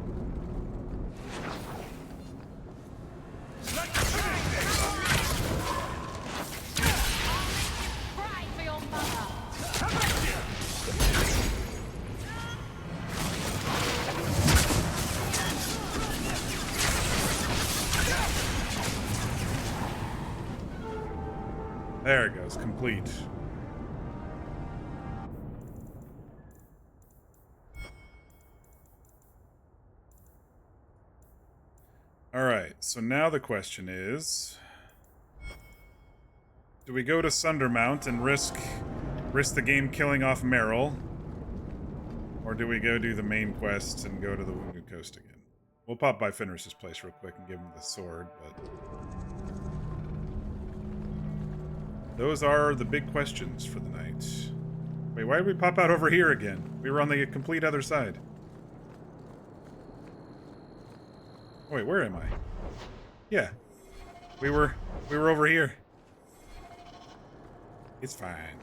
There it goes, complete. Alright, so now the question is... do we go to Sundermount and risk the game killing off Meryl? Or do we go do the main quests and go to the Wounded Coast again? We'll pop by Fenris's place real quick and give him the sword, but... those are the big questions for the night. Wait, why did we pop out over here again? We were on the complete other side. Wait, where am I? Yeah. We were over here. It's fine.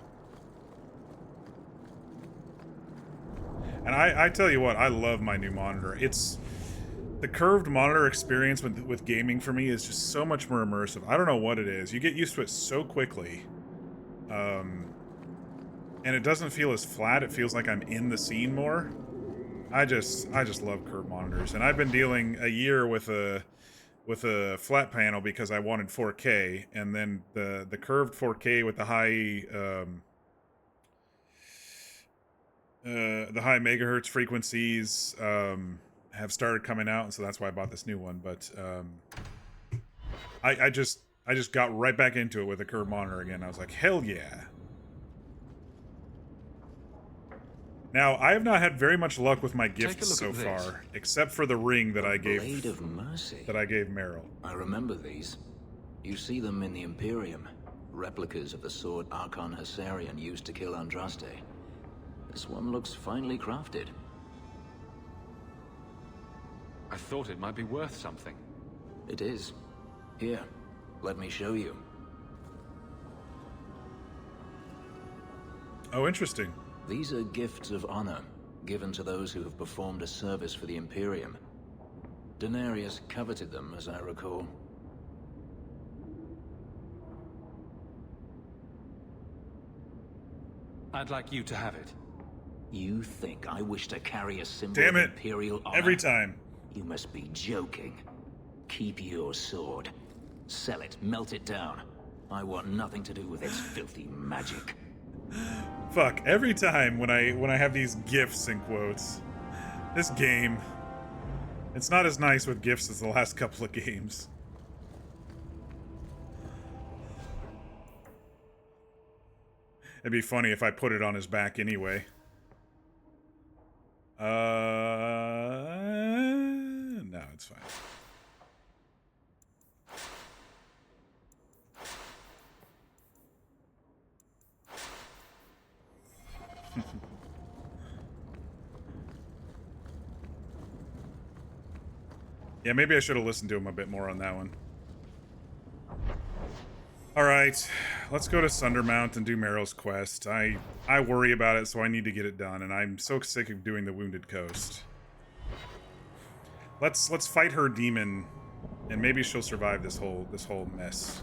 And I tell you what, I love my new monitor. It's... the curved monitor experience with gaming for me is just so much more immersive. I don't know what it is. You get used to it so quickly. And it doesn't feel as flat. It feels like I'm in the scene more. I just love curved monitors. And I've been dealing a year with a flat panel because I wanted 4K, and then the curved 4K with the high megahertz frequencies have started coming out, and so that's why I bought this new one. But I just got right back into it with a curved monitor again. I was like, hell yeah. Now, I have not had very much luck with my gifts so far, except for the ring that I gave Blade of Mercy. that I gave Meryl. I remember these. You see them in the Imperium. Replicas of the sword Archon Hessarian used to kill Andraste. This one looks finely crafted. I thought it might be worth something. It is. Here, let me show you. Oh, interesting. These are gifts of honor, given to those who have performed a service for the Imperium. Daenerys coveted them, as I recall. I'd like you to have it. You think I wish to carry a symbol Damn of it. Imperial honor? Every time. You must be joking. Keep your sword. Sell it, melt it down. I want nothing to do with its filthy magic. Fuck, every time when I have these gifts in quotes. This game. It's not as nice with gifts as the last couple of games. It'd be funny if I put it on his back anyway. No, it's fine. Yeah, maybe I should have listened to him a bit more on that one. Alright, let's go to Sundermount and do Meryl's quest. I worry about it, so I need to get it done, and I'm so sick of doing the Wounded Coast. Let's fight her demon, and maybe she'll survive this whole mess.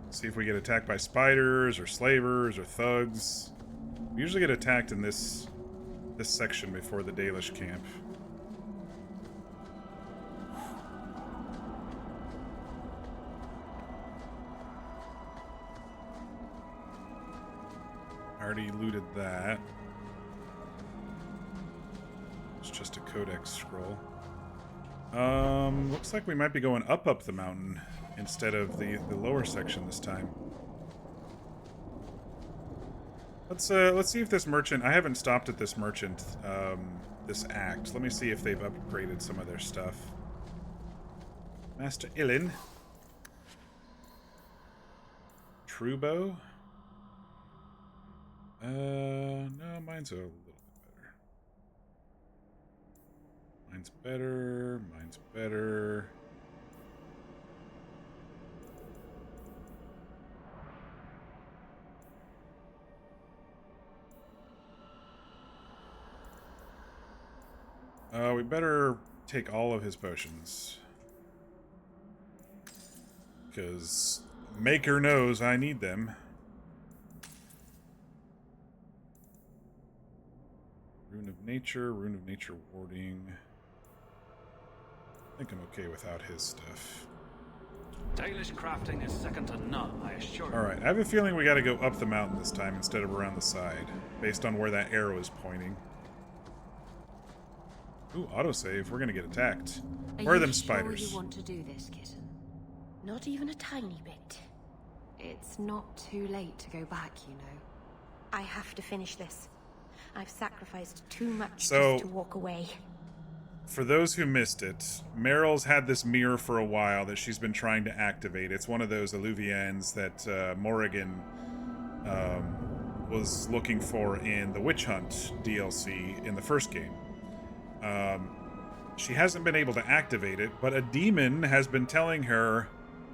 See if we get attacked by spiders or slavers or thugs. We usually get attacked in this section before the Dalish camp. Already looted that. It's just a codex scroll. Looks like we might be going up the mountain instead of the lower section this time. Let's see if this merchant... I haven't stopped at this merchant, this act. Let me see if they've upgraded some of their stuff. Master Illin. Truebow. No, mine's a little bit better. Mine's better, mine's better. We better take all of his potions. Because Maker knows I need them. Rune of Nature warding. I think I'm okay without his stuff. Dalish crafting is second to none, I assure you. Alright, I have a feeling we gotta go up the mountain this time instead of around the side, based on where that arrow is pointing. Ooh, autosave. We're gonna get attacked. Where are them spiders? Sure you want to do this, kitten? Not even a tiny bit. It's not too late to go back, you know. I have to finish this. I've sacrificed too much So, just to walk away. For those who missed it, Meryl's had this mirror for a while that she's been trying to activate. It's one of those Illuvians that Morrigan was looking for in the Witch Hunt DLC in the first game. She hasn't been able to activate it, but a demon has been telling her,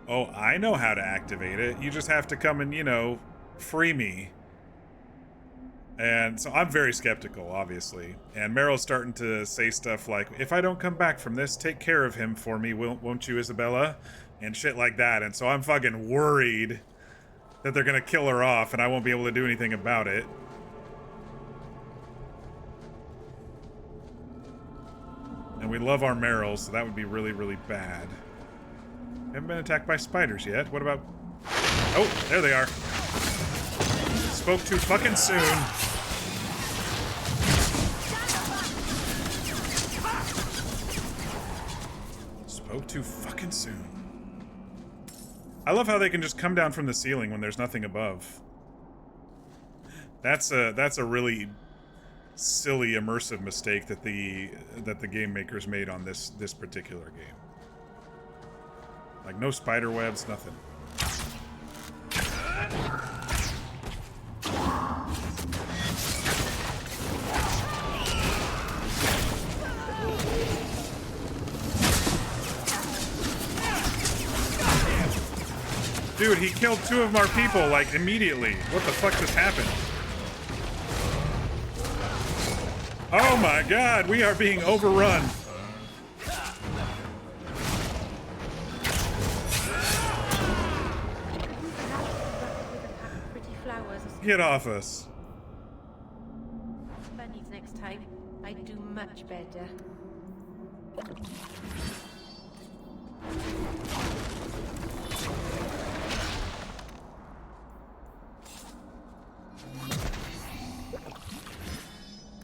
oh, I know how to activate it. You just have to come and, you know, free me. And so I'm very skeptical, obviously. And Meryl's starting to say stuff like, if I don't come back from this, take care of him for me, won't you, Isabella? And shit like that. And so I'm fucking worried that they're gonna kill her off and I won't be able to do anything about it. And we love our Meryl, so that would be really, really bad. Haven't been attacked by spiders yet. What about... Oh, there they are. Spoke too fucking soon. Spoke too fucking soon. I love how they can just come down from the ceiling when there's nothing above. That's a really silly immersive mistake that the game makers made on this particular game. Like no spider webs, nothing. Dude, he killed 2 of our people, like, immediately. What the fuck just happened? Oh my god, we are being overrun. Get off us. Bunnies next time. I'd do much better.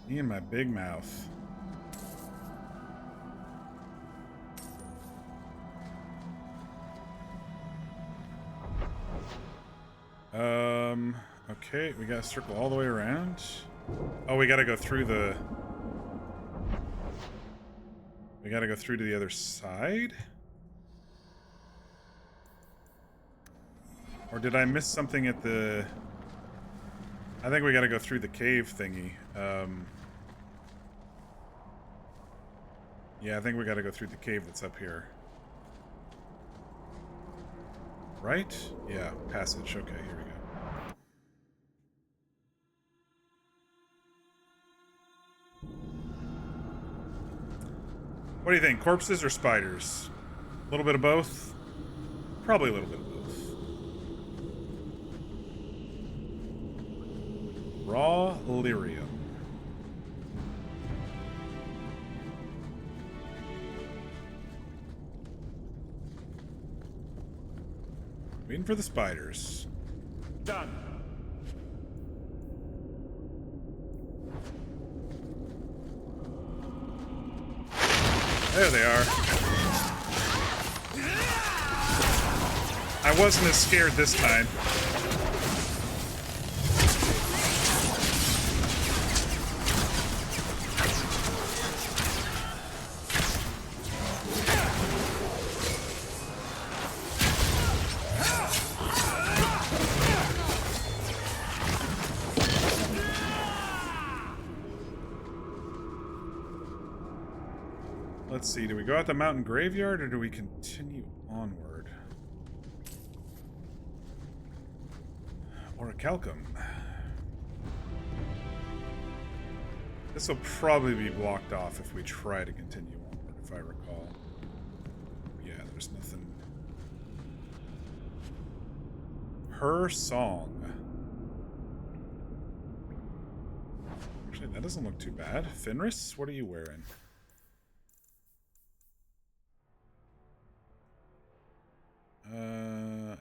Me and my big mouth. Okay, we gotta circle all the way around. Oh, we gotta go through the... We gotta go through to the other side? Or did I miss something at the... I think we gotta go through the cave thingy. Yeah, I think we gotta go through the cave that's up here. Right? Yeah, passage. Okay, here we go. What do you think? Corpses or spiders? A little bit of both? Probably a little bit of both. Raw lyrium. Waiting for the spiders. Done. There they are. I wasn't as scared this time. Let's see, do we go out the mountain graveyard or do we continue onward? Orichalcum. This will probably be blocked off if we try to continue onward, if I recall. Yeah, there's nothing. Her song. Actually, that doesn't look too bad. Fenris, what are you wearing?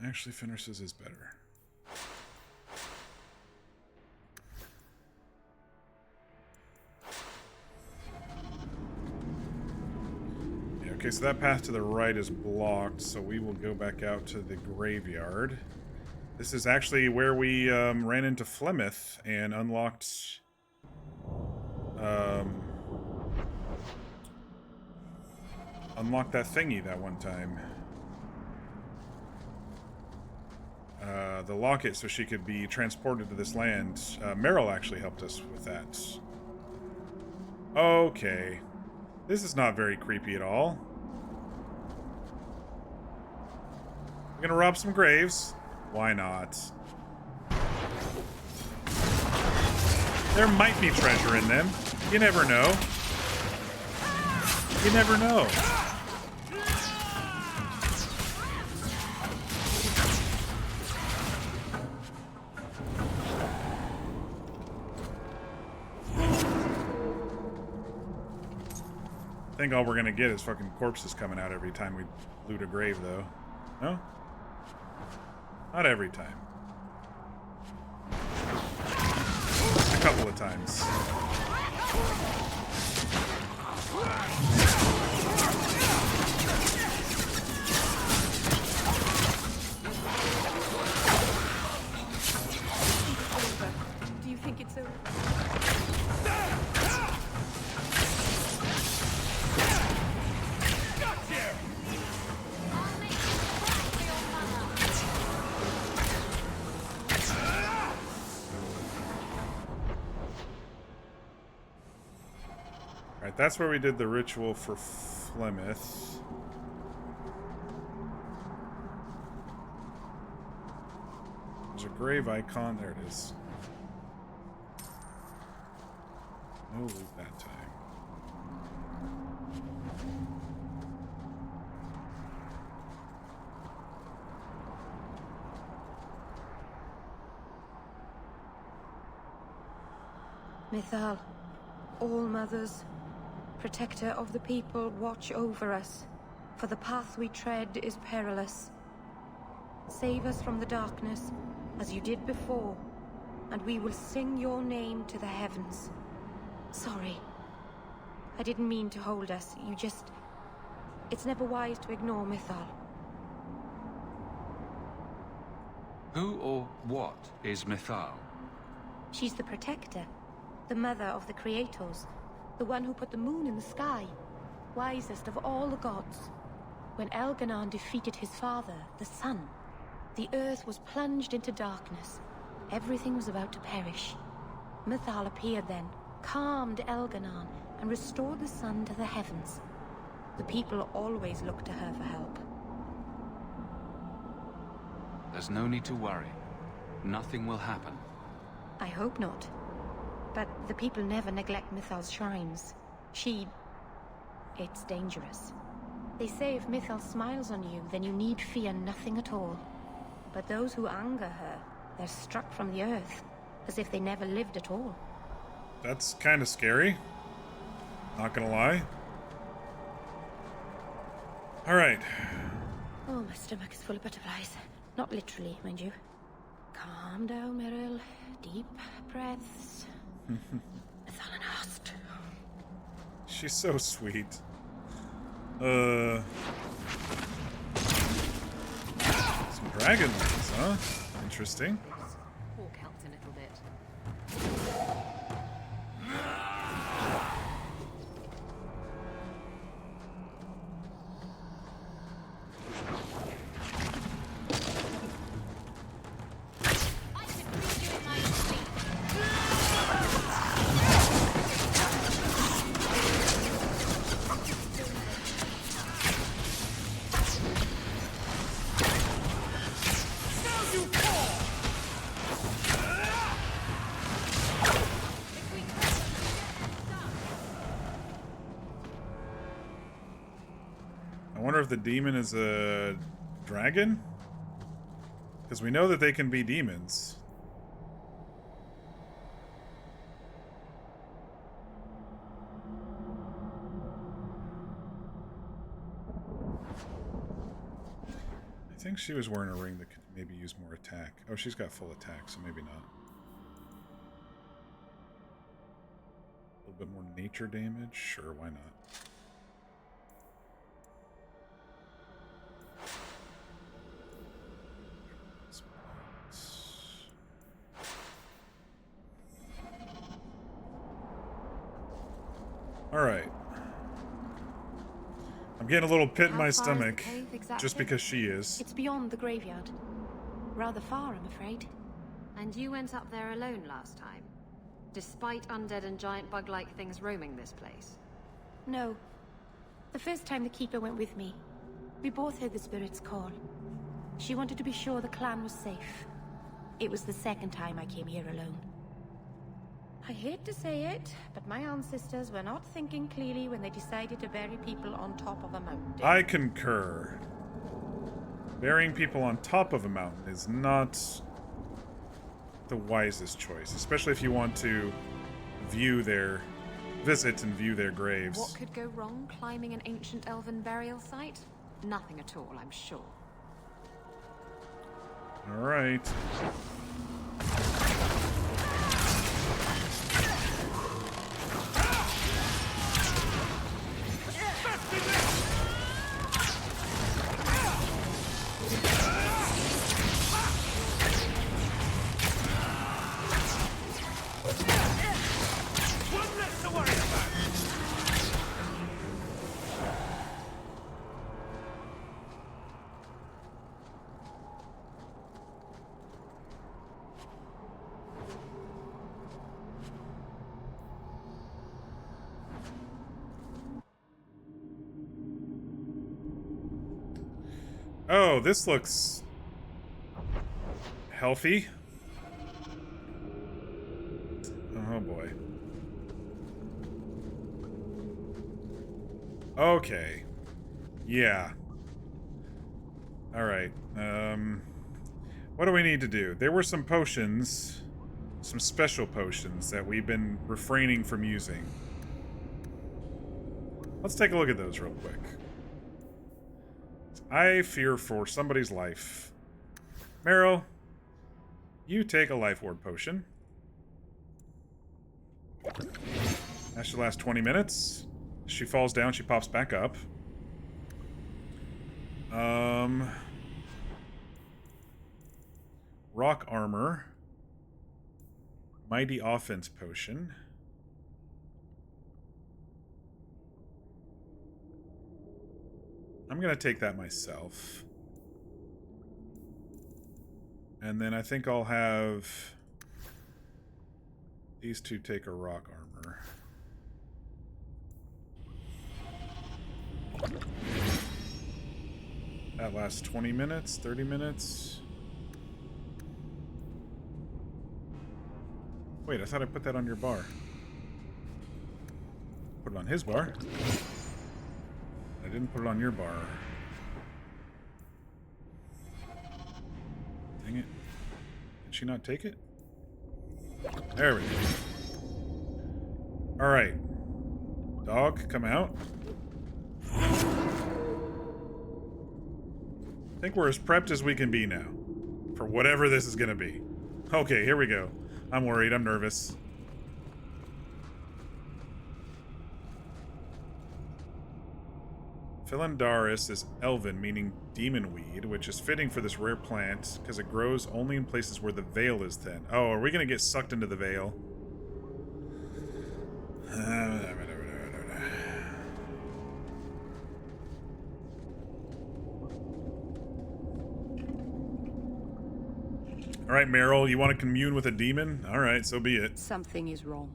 Actually, Fenris's is better. Yeah, okay, so that path to the right is blocked, so we will go back out to the graveyard. This is actually where we ran into Flemeth and unlocked unlocked that thingy that one time. The locket, so she could be transported to this land. Meryl actually helped us with that. Okay. This is not very creepy at all. We're gonna rob some graves. Why not? There might be treasure in them. You never know. You never know. I think all we're gonna get is fucking corpses coming out every time we loot a grave, though. No? Not every time. A couple of times. Do you think it's over? Alright, that's where we did the ritual for Flemeth. There's a grave icon. There it is. No loot that time. Mythal, all mothers, protector of the people, watch over us, for the path we tread is perilous. Save us from the darkness, as you did before, and we will sing your name to the heavens. Sorry. I didn't mean to hold us, you just... It's never wise to ignore Mythal. Who or what is Mythal? She's the protector, the mother of the Creators, the one who put the moon in the sky, wisest of all the gods. When Elganon defeated his father, the sun, the earth was plunged into darkness. Everything was about to perish. Mythal appeared then, calmed Elganon, and restored the sun to the heavens. The people always looked to her for help. There's no need to worry. Nothing will happen. I hope not. But the people never neglect Mythal's shrines. It's dangerous. They say if Mythal smiles on you, then you need fear nothing at all. But those who anger her, they're struck from the earth, as if they never lived at all. That's kind of scary. Not gonna lie. Alright. Oh, my stomach is full of butterflies. Not literally, mind you. Calm down, Meryl. Deep breaths. Mythalinast. She's so sweet. Some dragonlance, huh? Interesting. Hawk helped a little bit. wonder if the demon is a dragon? Because we know that they can be demons. I think she was wearing a ring that could maybe use more attack. Oh, she's got full attack, so maybe not. A little bit more nature damage? Sure, why not? Alright. I'm getting a little pit in my stomach, just because she is. It's beyond the graveyard. Rather far, I'm afraid. And you went up there alone last time? Despite undead and giant bug-like things roaming this place? No. The first time the Keeper went with me, we both heard the Spirit's call. She wanted to be sure the clan was safe. It was the second time I came here alone. I hate to say it, but my ancestors were not thinking clearly when they decided to bury people on top of a mountain. I concur. Burying people on top of a mountain is not the wisest choice, especially if you want to visit and view their graves. What could go wrong climbing an ancient elven burial site? Nothing at all, I'm sure. All right. Oh, this looks healthy. Oh boy. Okay. Yeah. Alright. What do we need to do? There were some potions, some special potions that we've been refraining from using. Let's take a look at those real quick. I fear for somebody's life. Meryl, you take a life ward potion. That should last 20 minutes. She falls down, she pops back up. Rock armor. Mighty offense potion. I'm gonna take that myself. And then I think I'll have these two take a rock armor. That lasts 20 minutes, 30 minutes. Wait, I thought I put that on your bar. Put it on his bar. I didn't put it on your bar. Dang it. Did she not take it? There we go. Alright. Dog, come out. I think we're as prepped as we can be now. For whatever this is gonna be. Okay, here we go. I'm worried, I'm nervous. Philandaris is elven, meaning demon weed, which is fitting for this rare plant because it grows only in places where the veil is thin. Oh, are we going to get sucked into the veil? Alright, Meryl, you want to commune with a demon? Alright, so be it. Something is wrong.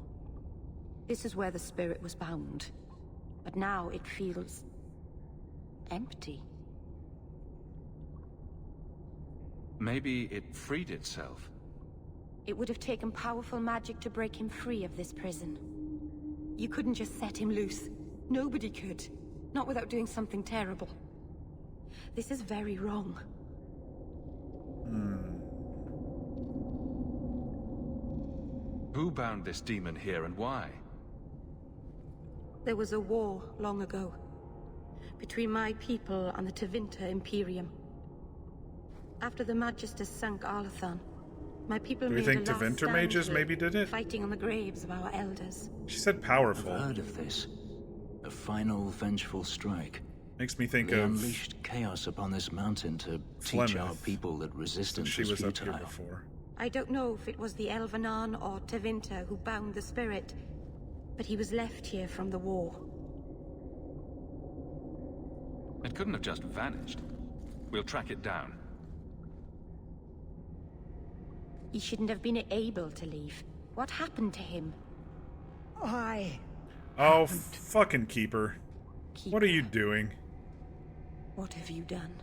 This is where the spirit was bound. But now it feels empty. Maybe it freed itself. It would have taken powerful magic to break him free of this prison. You couldn't just set him loose. Nobody could. Not without doing something terrible. This is very wrong. Who bound this demon here and why? There was a war long ago between my people and the Tevinter Imperium. After the Magisters sank Arlathan, my people Do we made think a last Tevinter stand mages to maybe did it? fighting on the graves of our elders. She said powerful. I've heard of this. A final vengeful strike. Makes me think they of unleashed chaos upon this mountain to teach our people that resistance she was futile. up here before. I don't know if it was the Elvenan or Tevinter who bound the spirit, but he was left here from the war. It couldn't have just vanished. We'll track it down. He shouldn't have been able to leave. What happened to him? Oh, fucking Keeper. What are you doing? What have you done?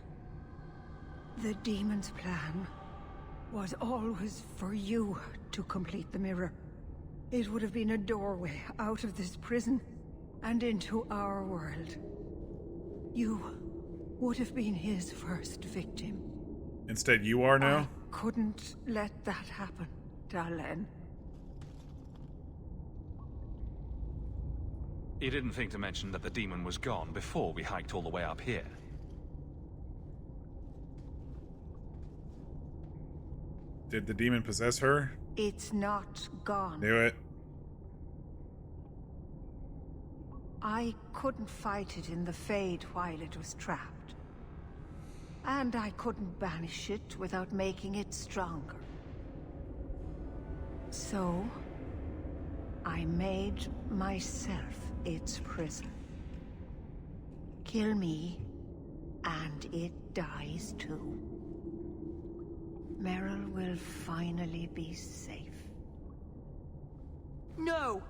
The demon's plan was always for you to complete the mirror. It would have been a doorway out of this prison and into our world. You would have been his first victim. Instead, you are now? I couldn't let that happen, Dalen. You didn't think to mention that the demon was gone before we hiked all the way up here. Did the demon possess her? It's not gone. Knew it. I couldn't fight it in the Fade while it was trapped. And I couldn't banish it without making it stronger. So, I made myself its prison. Kill me, and it dies too. Meryl will finally be safe. No!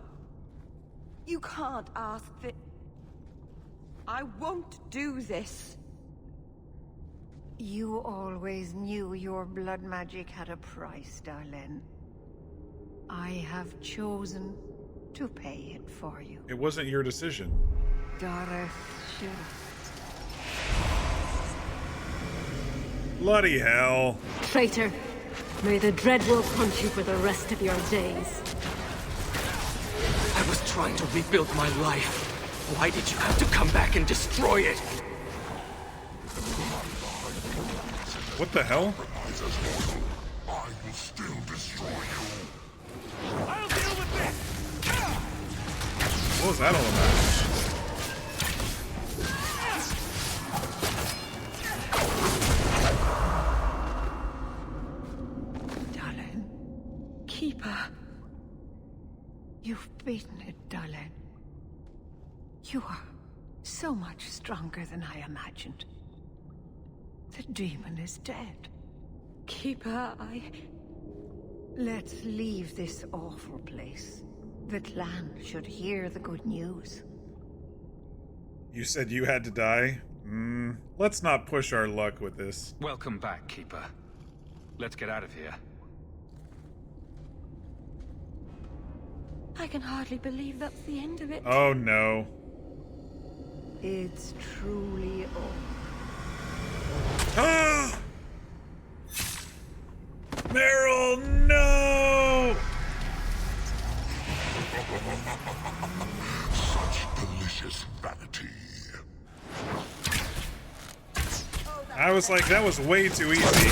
You can't ask that. I won't do this. You always knew your blood magic had a price, Darlene. I have chosen to pay it for you. It wasn't your decision. Dareth Shir. Bloody hell. Traitor, may the Dreadwolf hunt you for the rest of your days. I was trying to rebuild my life. Why did you have to come back and destroy it? What the hell? I will still destroy you. I'll deal with this! What was that all about? Darlene. Keeper. You've beaten it, Darlene. You are so much stronger than I imagined. The demon is dead. Keeper, Let's leave this awful place. The clan should hear the good news. You said you had to die? Let's not push our luck with this. Welcome back, Keeper. Let's get out of here. I can hardly believe that's the end of it. Oh no. It's truly over. Ah! Meryl, no! Such delicious vanity. I was like, that was way too easy.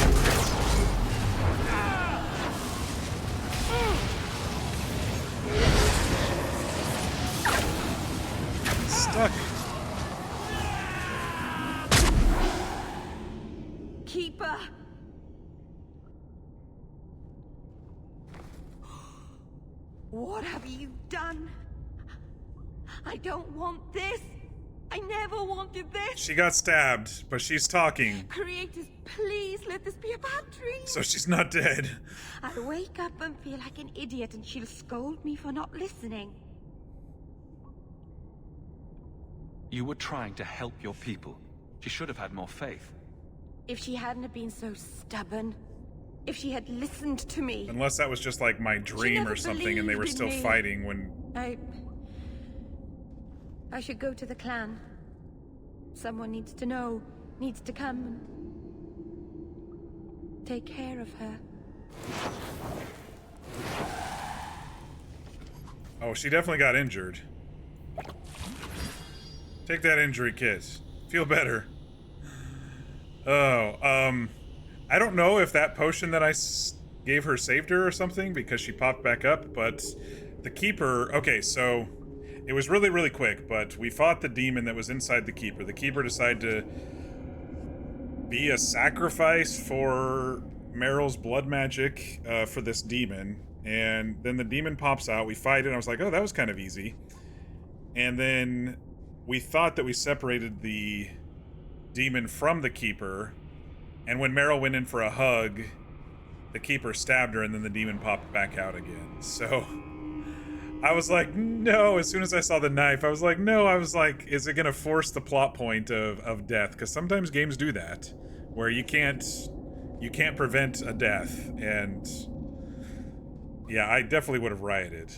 Stuck. Keeper! What have you done? I don't want this. I never wanted this. She got stabbed, but she's talking. Creators, please let this be a bad dream. So she's not dead. I'll wake up and feel like an idiot and she'll scold me for not listening. You were trying to help your people. She should have had more faith. If she hadn't have been so stubborn, if she had listened to me. Unless that was just like my dream or something and they were still fighting when... I should go to the clan. Someone needs to know. needs to come and take care of her. Oh, she definitely got injured. Take that injury kit. Feel better. Oh, I don't know if that potion that I gave her saved her or something because she popped back up, but the Keeper... Okay, so it was really, really quick, but we fought the demon that was inside the Keeper. The Keeper decided to be a sacrifice for Meryl's blood magic for this demon, and then the demon pops out. We fight it, and I was like, oh, that was kind of easy. And then we thought that we separated the demon from the Keeper, and when Meryl went in for a hug, the Keeper stabbed her, and then the demon popped back out again. So I was like, no. As soon as I saw the knife, I was like, no. I was like, is it gonna force the plot point of death? Because sometimes games do that, where you can't prevent a death. And yeah, I definitely would have rioted.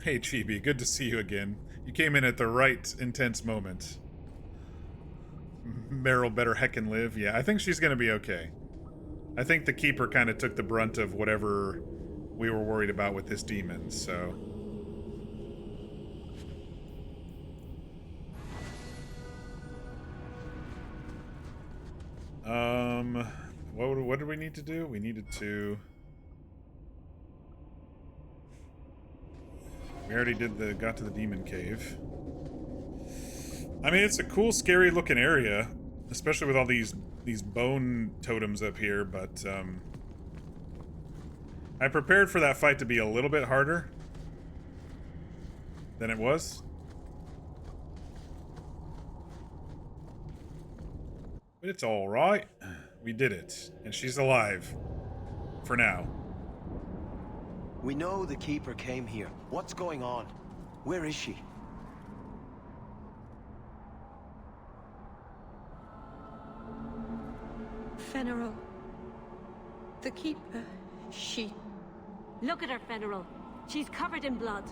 Hey Chibi, good to see you again. You came in at the right intense moment. Meryl better heckin' live. Yeah, I think she's gonna be okay. I think the Keeper kind of took the brunt of whatever we were worried about with this demon, so... What did we need to do? We needed to... We already got to the demon cave. I mean, it's a cool, scary looking area, especially with all these bone totems up here, but I prepared for that fight to be a little bit harder than it was. But it's all right. We did it, and she's alive for now. We know the Keeper came here. What's going on? Where is she? Fenrir. The Keeper. She... Look at her, Fenrir. She's covered in blood.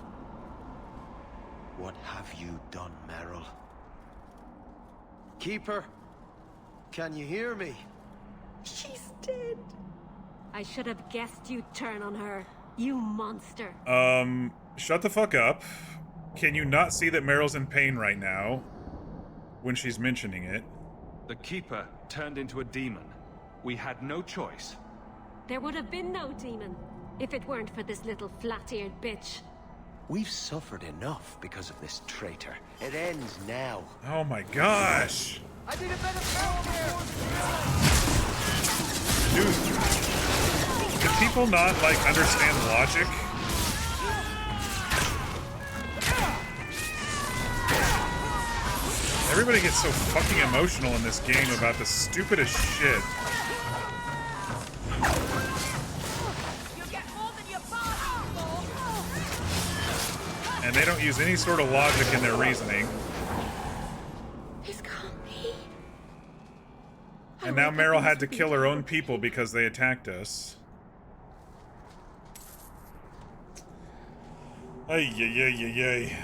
What have you done, Meryl? Keeper? Can you hear me? She's dead. I should have guessed you'd turn on her. You monster. Shut the fuck up. Can you not see that Meryl's in pain right now when she's mentioning it? The Keeper turned into a demon. We had no choice. There would have been no demon if it weren't for this little flat-eared bitch. We've suffered enough because of this traitor. It ends now. Oh my gosh. I need a better film here. Dude, can people not, like, understand logic? Everybody gets so fucking emotional in this game about the stupidest shit. And they don't use any sort of logic in their reasoning. This can't be. And now Meryl had to kill her own people because they attacked us. Ay, ay, ay, ay, ay.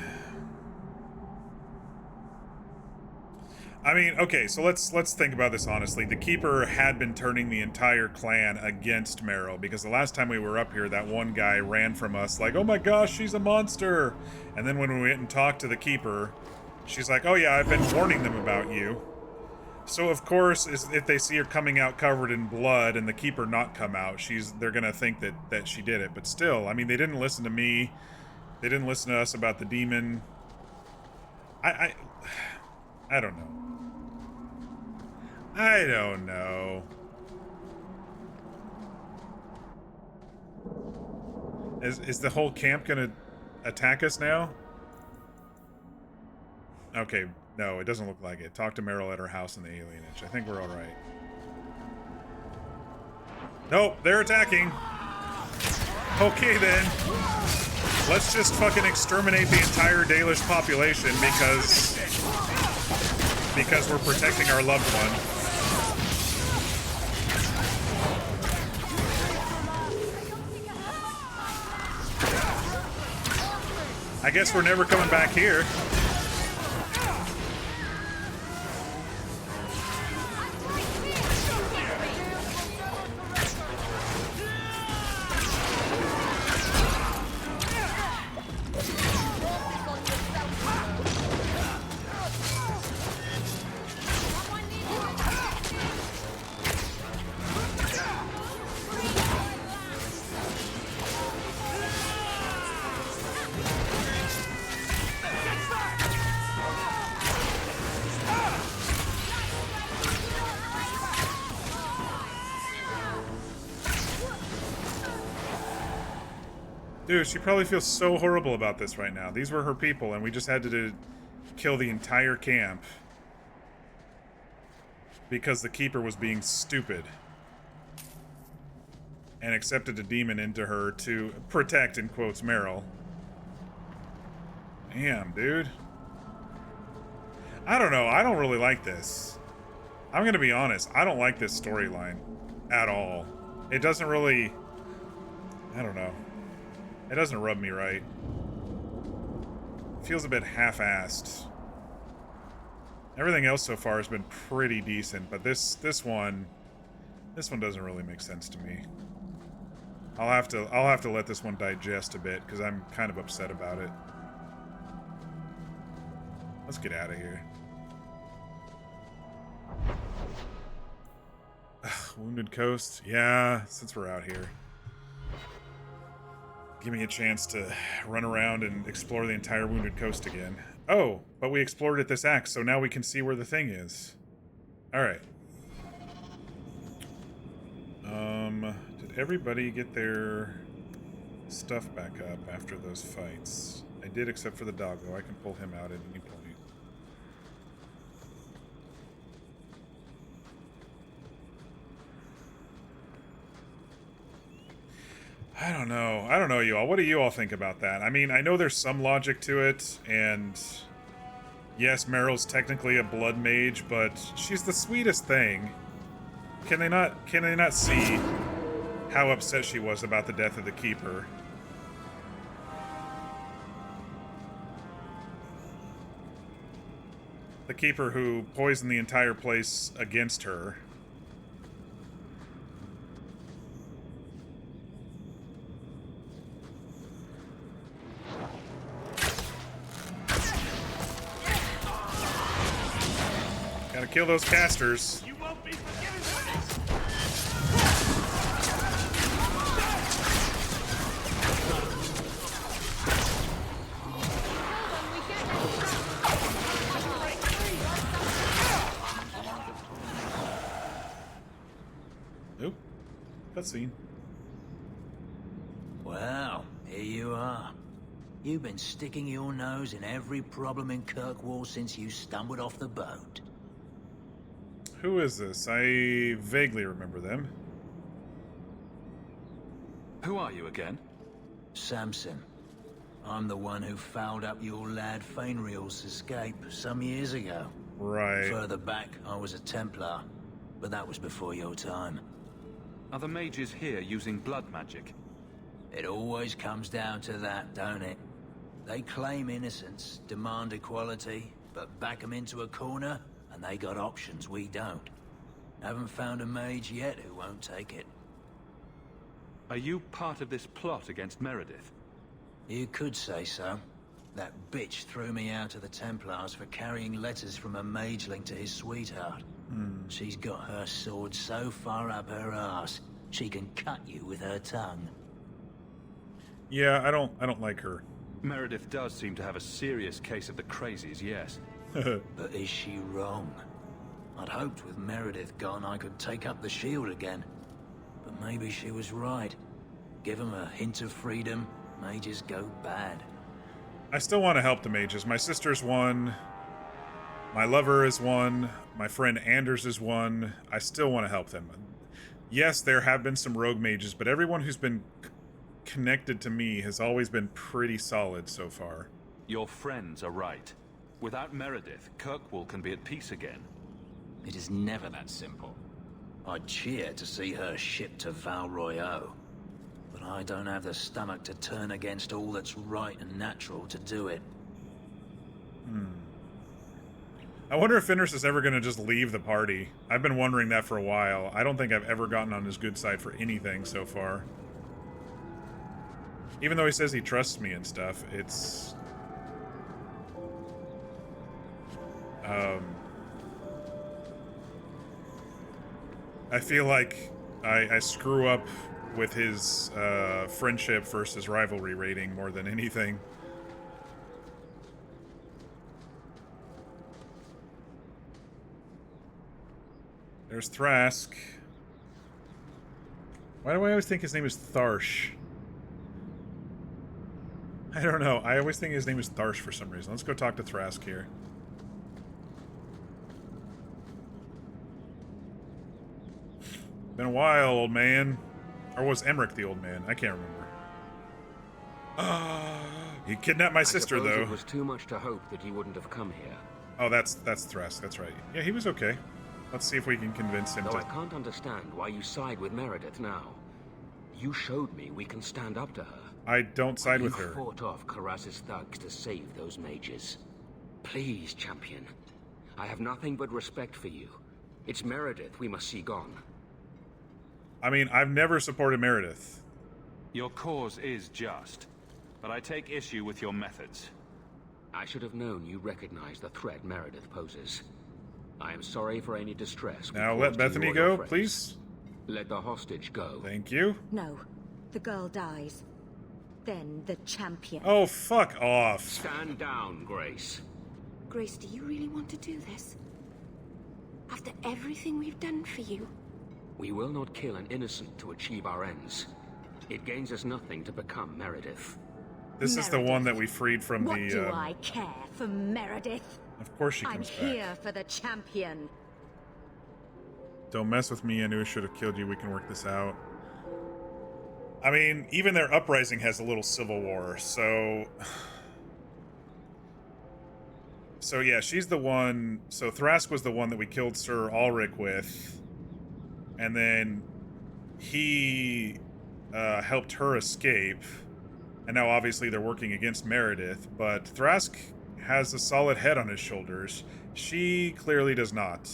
I mean, okay, so let's think about this honestly. The Keeper had been turning the entire clan against Meryl because the last time we were up here, that one guy ran from us like, oh my gosh, she's a monster. And then when we went and talked to the Keeper, she's like, oh yeah, I've been warning them about you. So of course, if they see her coming out covered in blood and the Keeper not come out, they're gonna think that she did it. But still, I mean, they didn't listen to me. They didn't listen to us about the demon. I don't know. I don't know. Is the whole camp gonna attack us now? Okay, no, it doesn't look like it. Talk to Meryl at her house in the alienage. I think we're alright. Nope, they're attacking. Okay then. Let's just fucking exterminate the entire Dalish population because we're protecting our loved one. I guess we're never coming back here. Dude, she probably feels so horrible about this right now. These were her people, and we just had to kill the entire camp because the Keeper was being stupid and accepted a demon into her to protect, in quotes, Meryl. Damn, dude. I don't know. I don't really like this. I'm gonna be honest. I don't like this storyline at all. It doesn't really... I don't know. It doesn't rub me right. It feels a bit half-assed. Everything else so far has been pretty decent, but this one doesn't really make sense to me. I'll have to let this one digest a bit because I'm kind of upset about it. Let's get out of here. Wounded Coast? Yeah, since we're out here. Give me a chance to run around and explore the entire Wounded Coast again. Oh, but we explored it this act, so now we can see where the thing is. Alright. Did everybody get their stuff back up after those fights? I did, except for the doggo. I can pull him out at any point. I don't know. I don't know, you all. What do you all think about that? I mean, I know there's some logic to it, and yes, Meryl's technically a blood mage, but she's the sweetest thing. Can they not see how upset she was about the death of the Keeper? The Keeper who poisoned the entire place against her. Gotta kill those casters. You won't be forgiven for this. Nope. Cutscene. Well, here you are. You've been sticking your nose in every problem in Kirkwall since you stumbled off the boat. Who is this? I vaguely remember them. Who are you again? Samson. I'm the one who fouled up your lad Fainriel's escape some years ago. Right. Further back, I was a Templar, but that was before your time. Are the mages here using blood magic? It always comes down to that, don't it? They claim innocence, demand equality, but back them into a corner, and they got options we don't. Haven't found a mage yet who won't take it. Are you part of this plot against Meredith? You could say so. That bitch threw me out of the Templars for carrying letters from a mageling to his sweetheart. She's got her sword so far up her ass, she can cut you with her tongue. Yeah, I don't like her. Meredith does seem to have a serious case of the crazies, yes. But is she wrong? I'd hoped with Meredith gone I could take up the shield again. But maybe she was right. Give them a hint of freedom, mages go bad. I still want to help the mages. My sister's one. My lover is one. My friend Anders is one. I still want to help them. Yes, there have been some rogue mages, but everyone who's been connected to me has always been pretty solid so far. Your friends are right. Without Meredith, Kirkwall can be at peace again. It is never that simple. I'd cheer to see her shipped to Val Royeaux. But I don't have the stomach to turn against all that's right and natural to do it. I wonder if Fenris is ever going to just leave the party. I've been wondering that for a while. I don't think I've ever gotten on his good side for anything so far. Even though he says he trusts me and stuff, it's... I feel like I screw up with his friendship versus rivalry rating more than anything. There's Thrask. Why do I always think his name is Tharsh? I don't know. I always think his name is Tharsh for some reason. Let's go talk to Thrask here. Been a while, old man. Or was Emmerich the old man? I can't remember. He kidnapped my sister, though. It was too much to hope that he wouldn't have come here. Oh, that's Thrask. That's right. Yeah, he was okay. Let's see if we can convince him Though to... I can't understand why you side with Meredith now. You showed me we can stand up to her. I don't side with her. You fought off Karas's thugs to save those mages. Please, champion. I have nothing but respect for you. It's Meredith we must see gone. I mean, I've never supported Meredith. Your cause is just, but I take issue with your methods. I should have known you recognize the threat Meredith poses. I am sorry for any distress. Now let Bethany go, please. Let the hostage go. Thank you. No. The girl dies. Then the champion. Oh, fuck off. Stand down, Grace. Grace, do you really want to do this? After everything we've done for you? We will not kill an innocent to achieve our ends. It gains us nothing to become Meredith. This is the one that we freed from what the... do I care for Meredith? Of course she comes I'm here for the champion. Don't mess with me. I knew I should have killed you. We can work this out. I mean, even their uprising has a little civil war, so... So yeah, she's the one... So Thrask was the one that we killed Sir Ulrich with. And then he helped her escape. And now obviously they're working against Meredith. But Thrask has a solid head on his shoulders. She clearly does not.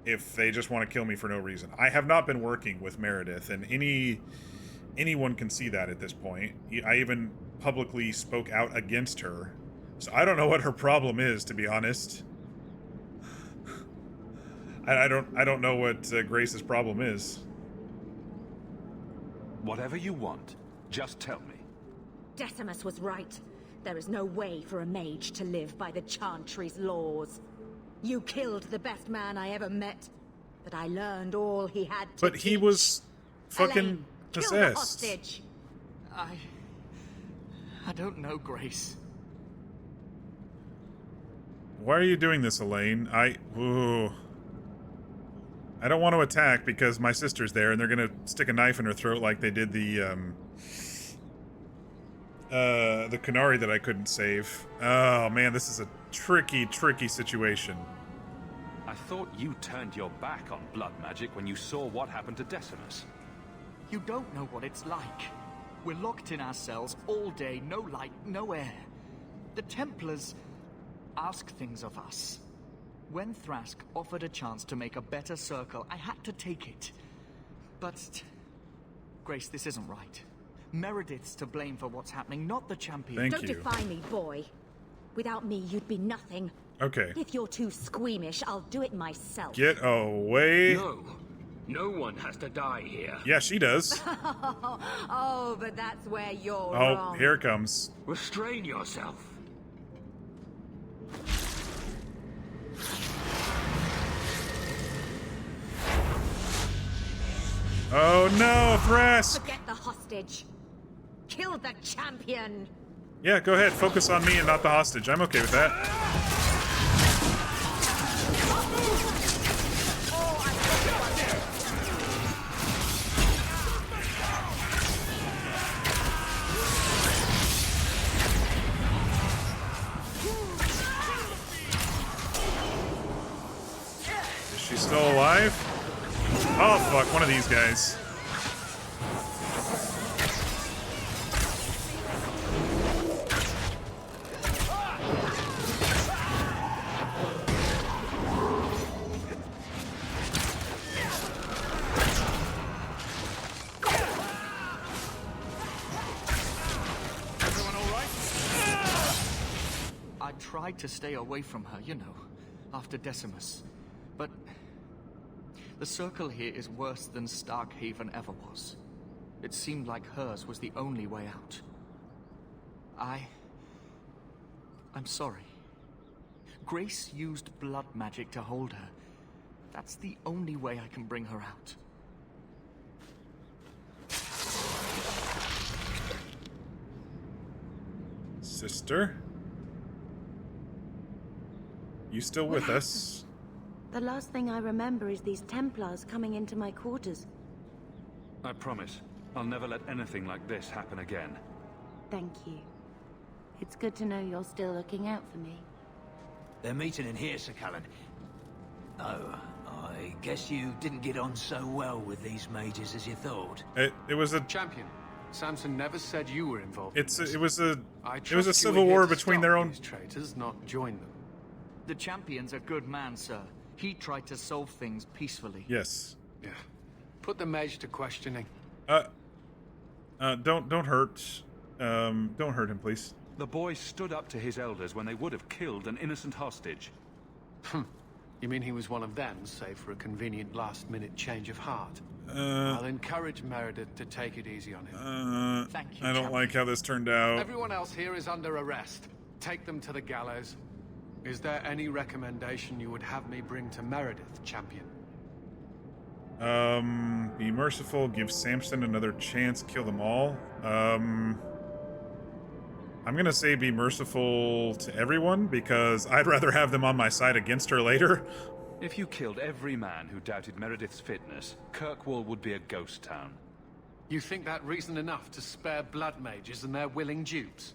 If they just want to kill me for no reason. I have not been working with Meredith, and anyone can see that at this point. I even publicly spoke out against her. So I don't know what her problem is, to be honest. I don't know what Grace's problem is. Whatever you want, just tell me. Decimus was right. There is no way for a mage to live by the Chantry's laws. You killed the best man I ever met, but I learned all he had to But he was fucking Elaine, possessed. Kill the hostage. I don't know, Grace. Why are you doing this, Elaine? I don't want to attack because my sister's there and they're gonna stick a knife in her throat like they did the Qunari that I couldn't save. Oh man, this is a tricky situation. I thought you turned your back on blood magic when you saw what happened to Decimus. You don't know what it's like. We're locked in our cells all day, no light, no air. The Templars ask things of us. When Thrask offered a chance to make a better circle, I had to take it. But, Grace, this isn't right. Meredith's to blame for what's happening, not the champion. Don't defy me, boy. Without me, you'd be nothing. Okay. If you're too squeamish, I'll do it myself. Get away. No one has to die here. Yeah, she does. Oh, but that's where you're Oh, wrong. here it comes. Restrain yourself. Oh no, Thrask! Forget the hostage. Kill the champion. Yeah, go ahead. Focus on me and not the hostage. I'm okay with that. Is she still alive? Oh fuck, one of these guys. I tried to stay away from her, you know, after Decimus. But the circle here is worse than Starkhaven ever was. It seemed like hers was the only way out. I'm sorry. Grace used blood magic to hold her. That's the only way I can bring her out. Sister? You still with us? The last thing I remember is these Templars coming into my quarters. I promise, I'll never let anything like this happen again. Thank you. It's good to know you're still looking out for me. They're meeting in here, Sir Callan. Oh, I guess you didn't get on so well with these mages as you thought. It was a champion. Samson never said you were involved. It was a you civil were here war to between stop their own these traitors, not join them. The champion's a good man, sir. He tried to solve things peacefully. Yes. Yeah. Put the mage to questioning. Don't hurt. Don't hurt him, please. The boy stood up to his elders when they would have killed an innocent hostage. You mean he was one of them, save for a convenient last-minute change of heart? I'll encourage Meredith to take it easy on him. Thank you, I don't like how this turned out. Everyone else here is under arrest. Take them to the gallows. Is there any recommendation you would have me bring to Meredith, champion? Be merciful, give Samson another chance, kill them all. I'm gonna say be merciful to everyone, because I'd rather have them on my side against her later. If you killed every man who doubted Meredith's fitness, Kirkwall would be a ghost town. You think that reason enough to spare blood mages and their willing dupes?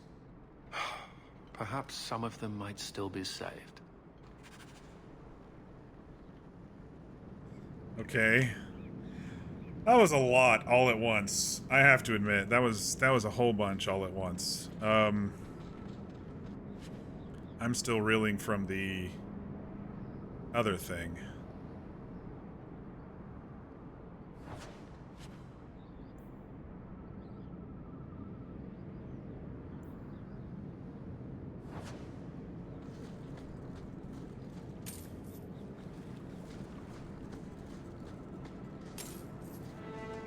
Perhaps some of them might still be saved. Okay. That was a lot all at once. I have to admit, that was a whole bunch all at once. I'm still reeling from the other thing.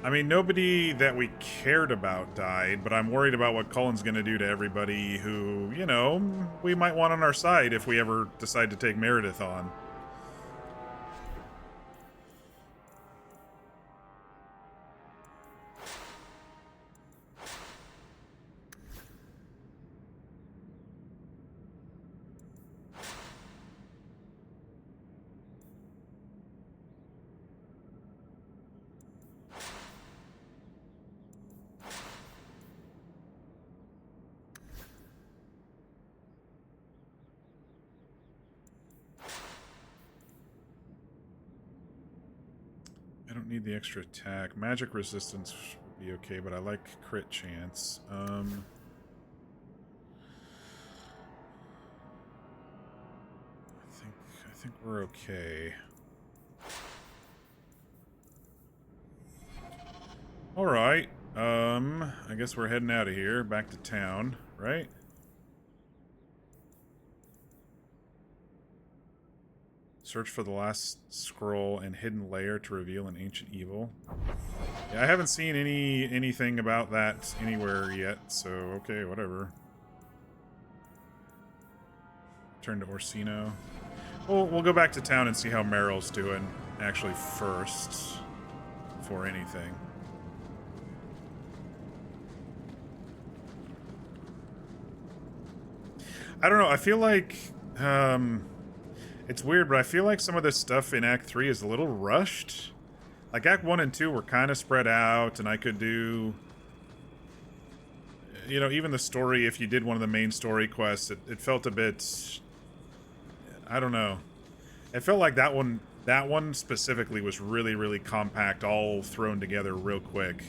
I mean, nobody that we cared about died, but I'm worried about what Cullen's gonna do to everybody who, you know, we might want on our side if we ever decide to take Meredith on. I don't need the extra attack. Magic resistance would be okay, but I like crit chance. I think we're okay. All right. I guess we're heading out of here, back to town, right? Search for the last scroll and hidden layer to reveal an ancient evil. Yeah, I haven't seen anything about that anywhere yet, so okay, whatever. Turn to Orsino. We'll go back to town and see how Meryl's doing, actually, first, before anything. I don't know, I feel like, it's weird, but I feel like some of this stuff in Act 3 is a little rushed. Like, Act 1 and 2 were kind of spread out, and I could do... You know, even the story, if you did one of the main story quests, it felt a bit... I don't know. It felt like that one specifically was really, really compact, all thrown together real quick.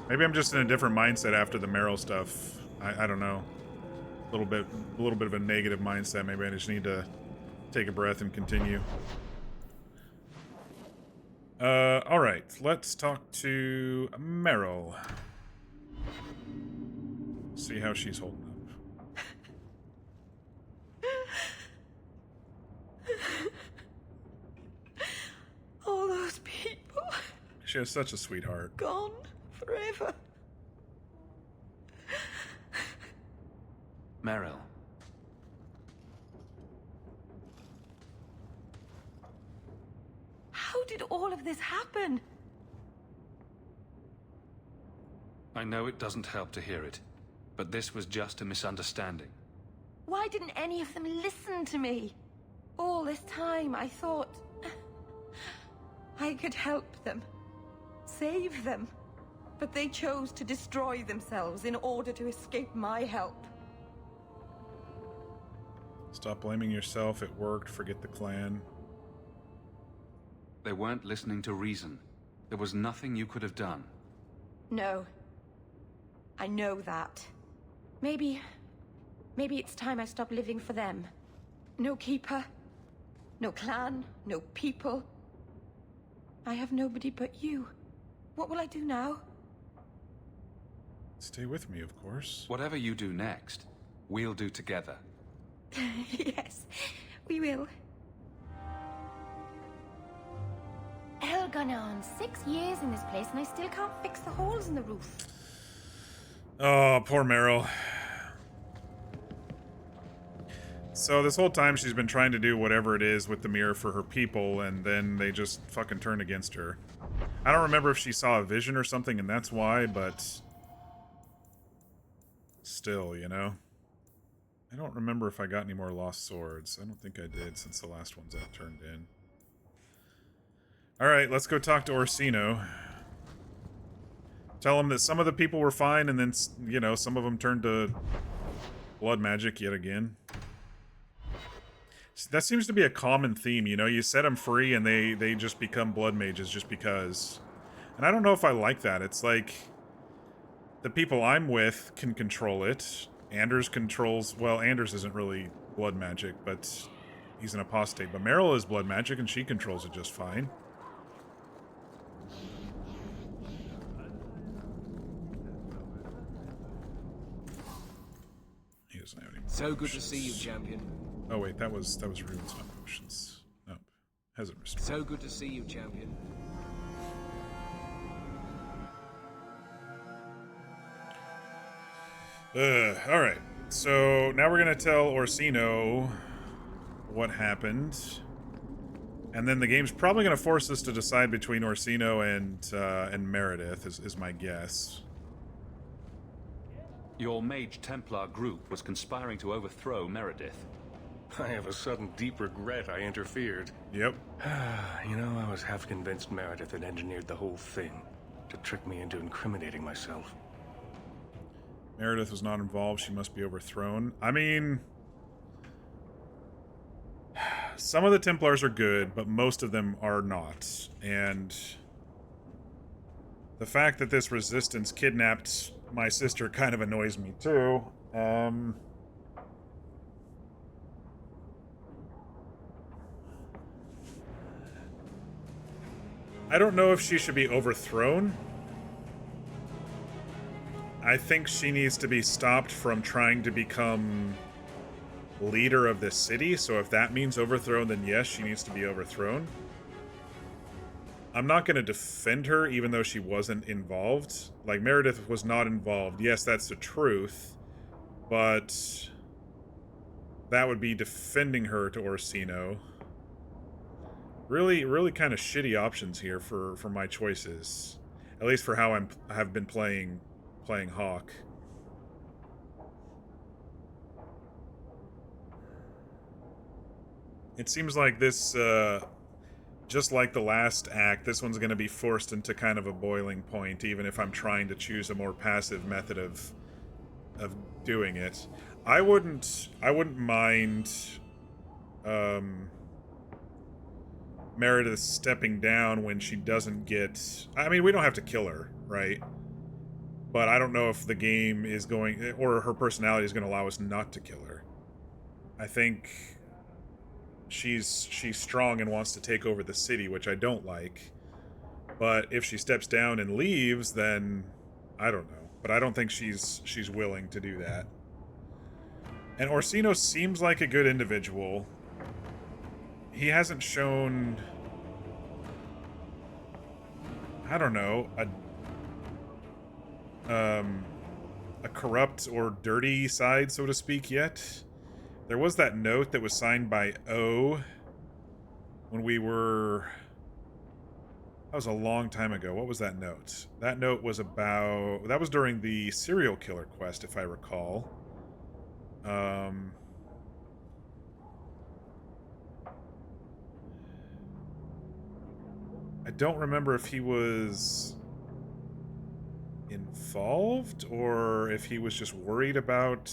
Maybe I'm just in a different mindset after the Meryl stuff. I don't know. A little bit of a negative mindset. Maybe I just need to take a breath and continue. All right. Let's talk to Meryl. See how she's holding up. All those people. She has such a sweetheart. Gone forever. Meryl. How did all of this happen? I know it doesn't help to hear it, but this was just a misunderstanding. Why didn't any of them listen to me? All this time I thought I could help them, save them, but they chose to destroy themselves in order to escape my help. Stop blaming yourself. It worked. Forget the clan. They weren't listening to reason. There was nothing you could have done. No. I know that. Maybe it's time I stop living for them. No keeper. No clan. No people. I have nobody but you. What will I do now? Stay with me, of course. Whatever you do next, we'll do together. Yes, we will. Hell, gone on 6 years in this place and I still can't fix the holes in the roof. Oh, poor Meryl. So this whole time she's been trying to do whatever it is with the mirror for her people, and then they just fucking turned against her. I don't remember if she saw a vision or something and that's why, but still, you know? I don't remember if I got any more lost swords. I don't think I did since the last ones I turned in. Alright, let's go talk to Orsino. Tell him that some of the people were fine and then, you know, some of them turned to blood magic yet again. That seems to be a common theme, you know? You set them free and they just become blood mages just because. And I don't know if I like that. It's like the people I'm with can control it. Anders controls... Well, Anders isn't really blood magic, but he's an apostate. But Meryl is blood magic and she controls it just fine. He doesn't have any more So good to potions. see you, champion. Oh wait, that was runes, not potions. Nope. Hasn't restored. So good to see you, champion. Alright. So, now we're gonna tell Orsino what happened. And then the game's probably gonna force us to decide between Orsino and Meredith, is my guess. Your Mage Templar group was conspiring to overthrow Meredith. I have a sudden deep regret I interfered. Yep. You know, I was half convinced Meredith had engineered the whole thing to trick me into incriminating myself. Meredith was not involved. She must be overthrown. I mean... Some of the Templars are good, but most of them are not. And... the fact that this resistance kidnapped my sister kind of annoys me, too. I don't know if she should be overthrown. I think she needs to be stopped from trying to become leader of this city, so if that means overthrown, then yes, she needs to be overthrown. I'm not going to defend her, even though she wasn't involved. Like, Meredith was not involved. Yes, that's the truth, but that would be defending her to Orsino. Really kind of shitty options here for my choices. At least for how I have been playing Hawke. It seems like this, just like the last act, this one's going to be forced into kind of a boiling point, even if I'm trying to choose a more passive method of doing it. I wouldn't mind Meredith stepping down when she doesn't get... I mean, we don't have to kill her, right? But I don't know if the game is going... or her personality is going to allow us not to kill her. I think she's strong and wants to take over the city, which I don't like. But if she steps down and leaves, then I don't know. But I don't think she's willing to do that. And Orsino seems like a good individual. He hasn't shown, I don't know, a corrupt or dirty side, so to speak, yet. There was that note that was signed by O when we were... That was a long time ago. What was that note? That note was about... That was during the serial killer quest, if I recall. I don't remember if he was involved or if he was just worried about...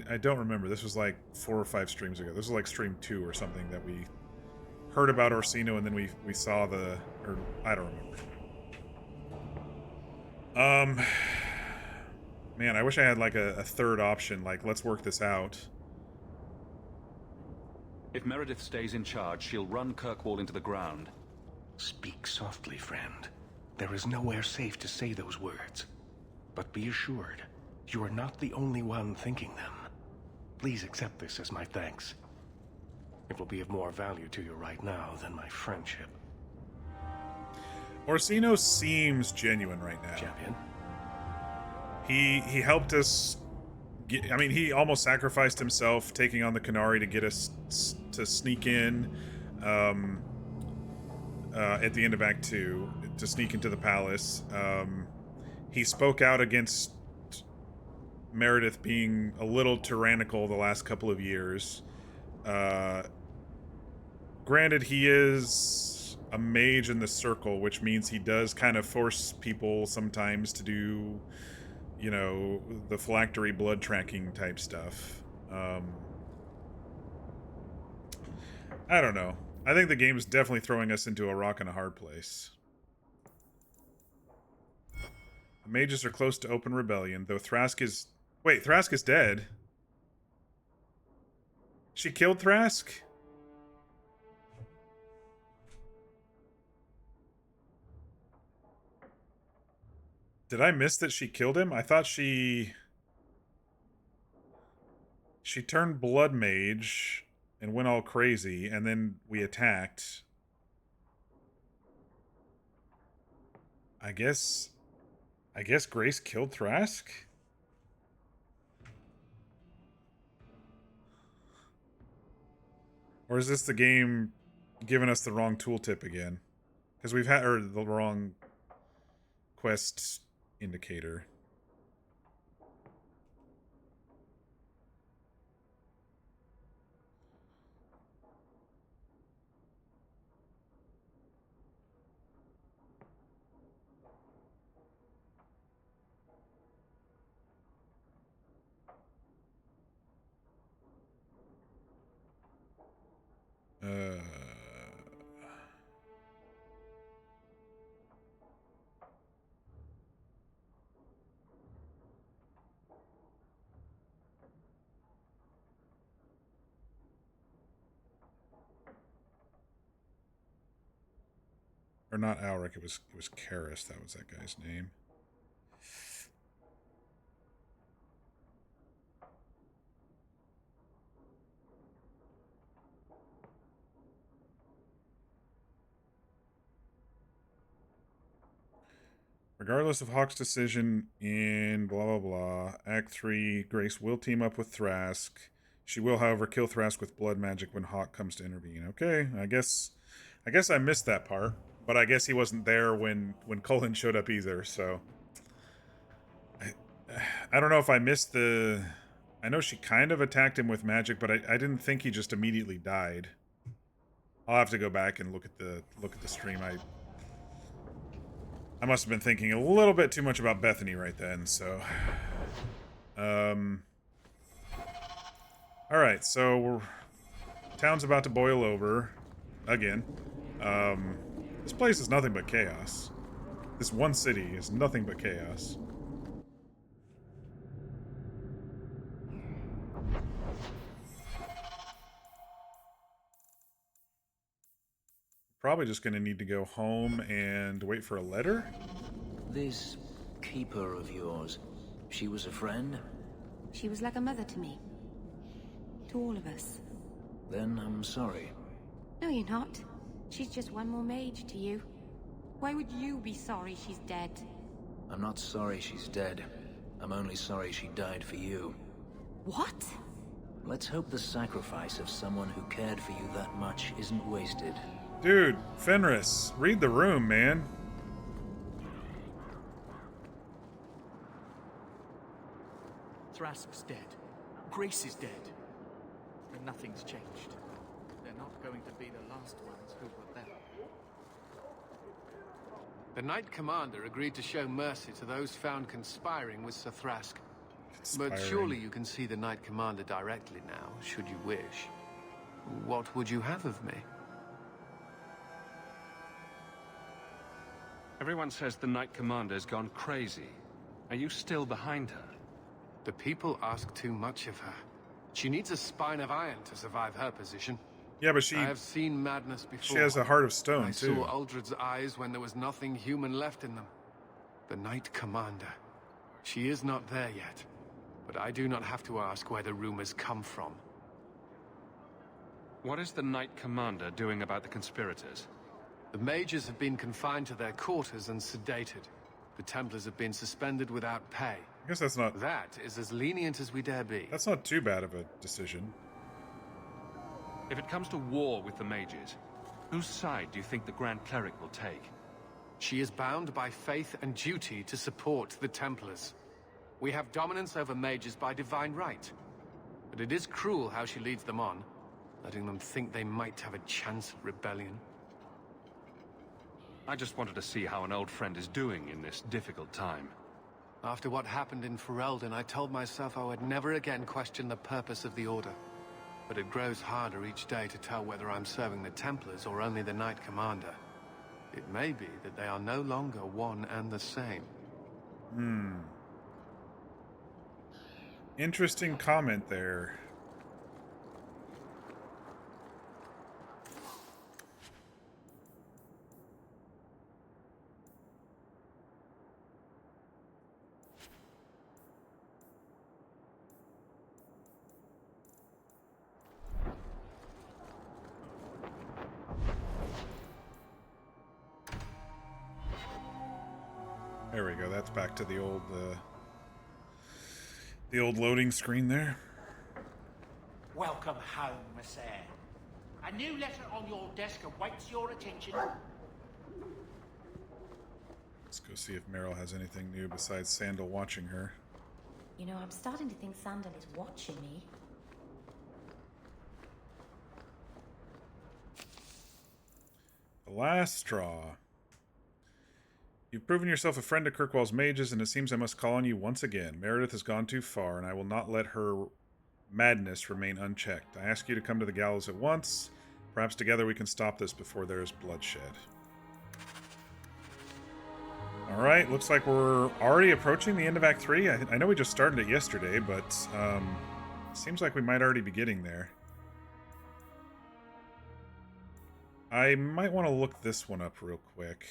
I don't remember. This was like 4 or 5 streams ago. This was like stream 2 or something that we heard about Orsino and then we saw the... Or, I don't remember. Man, I wish I had like a third option. Like, let's work this out. If Meredith stays in charge, she'll run Kirkwall into the ground. Speak softly, friend. There is nowhere safe to say those words. But be assured, you are not the only one thinking them. Please accept this as my thanks. It will be of more value to you right now than my friendship. Orsino seems genuine right now. Champion. He helped us get... I mean, he almost sacrificed himself taking on the Qunari to get us to sneak in at the end of Act 2, to sneak into the palace. He spoke out against Meredith being a little tyrannical the last couple of years. Granted, he is a mage in the circle, which means he does kind of force people sometimes to do, you know, the phylactery blood tracking type stuff. I don't know. I think the game is definitely throwing us into a rock and a hard place. The mages are close to open rebellion, though Thrask is... Wait, Thrask is dead. She killed Thrask? Did I miss that she killed him? I thought she turned blood mage and went all crazy, and then we attacked. I guess Grace killed Thrask? Or is this the game giving us the wrong tooltip again? Because we've had, or the wrong quest indicator. Or not Alric, it was Karis, that was that guy's name. Regardless of Hawke's decision in blah blah blah, Act 3, Grace will team up with Thrask. She will, however, kill Thrask with blood magic when Hawke comes to intervene. Okay, I guess I missed that part. But I guess he wasn't there when Cullen showed up either, so... I don't know if I missed the... I know she kind of attacked him with magic, but I didn't think he just immediately died. I'll have to go back and look at the stream. I must have been thinking a little bit too much about Bethany right then, so... Alright, so town's about to boil over. Again. This place is nothing but chaos. This one city is nothing but chaos. Probably just gonna need to go home and wait for a letter. This keeper of yours, she was a friend? She was like a mother to me. To all of us. Then I'm sorry. No, you're not. She's just one more mage to you. Why would you be sorry she's dead? I'm not sorry she's dead. I'm only sorry she died for you. What? Let's hope the sacrifice of someone who cared for you that much isn't wasted. Dude, Fenris, read the room, man. Thrask's dead. Grace is dead. And nothing's changed. They're not going to be the last ones who were there. The Knight Commander agreed to show mercy to those found conspiring with Sir Thrask. But surely you can see the Knight Commander directly now, should you wish. What would you have of me? Everyone says the Knight Commander's gone crazy. Are you still behind her? The people ask too much of her. She needs a spine of iron to survive her position. Yeah, but I have seen madness before. She has a heart of stone, I too. saw Uldred's eyes when there was nothing human left in them. The Knight Commander. She is not there yet. But I do not have to ask where the rumors come from. What is the Knight Commander doing about the conspirators? The mages have been confined to their quarters and sedated. The Templars have been suspended without pay. I guess that's not... That is as lenient as we dare be. That's not too bad of a decision. If it comes to war with the mages, whose side do you think the Grand Cleric will take? She is bound by faith and duty to support the Templars. We have dominance over mages by divine right. But it is cruel how she leads them on, letting them think they might have a chance at rebellion. I just wanted to see how an old friend is doing in this difficult time. After what happened in Ferelden, I told myself I would never again question the purpose of the Order. But it grows harder each day to tell whether I'm serving the Templars or only the Knight Commander. It may be that they are no longer one and the same. Interesting comment there. There we go. That's back to the old loading screen there. Welcome home, Miss Eyre. A new letter on your desk awaits your attention. Let's go see if Meryl has anything new besides Sandal watching her. You know, I'm starting to think Sandal is watching me. The last straw. You've proven yourself a friend to Kirkwall's mages, and it seems I must call on you once again. Meredith has gone too far, and I will not let her madness remain unchecked. I ask you to come to the gallows at once. Perhaps together we can stop this before there is bloodshed. Alright, looks like we're already approaching the end of Act 3. I know we just started it yesterday, but seems like we might already be getting there. I might want to look this one up real quick.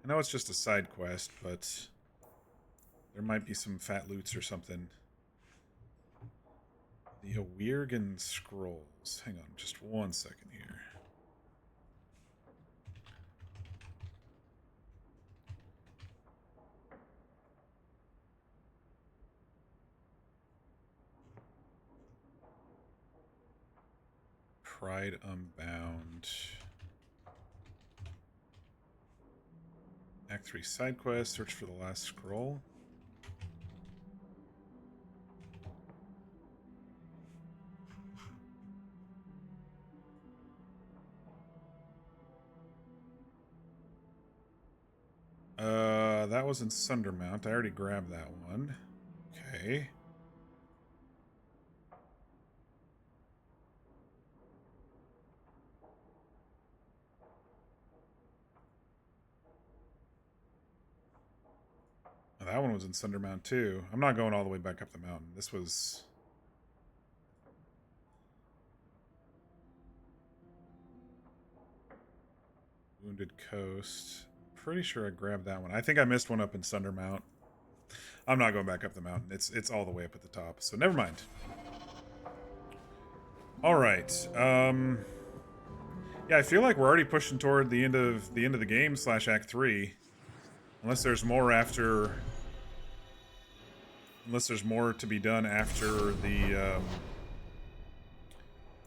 I know it's just a side quest, but there might be some fat loots or something. The Awirgan Scrolls. Hang on just 1 second here. Pride Unbound. Act 3 side quest, search for the last scroll. That was in Sundermount. I already grabbed that one. Okay. That one was in Sundermount too. I'm not going all the way back up the mountain. This was... Wounded Coast. Pretty sure I grabbed that one. I think I missed one up in Sundermount. I'm not going back up the mountain. It's all the way up at the top. So never mind. Alright. Yeah, I feel like we're already pushing toward the end of the game / Act 3. Unless there's more after... Unless there's more to be done after the,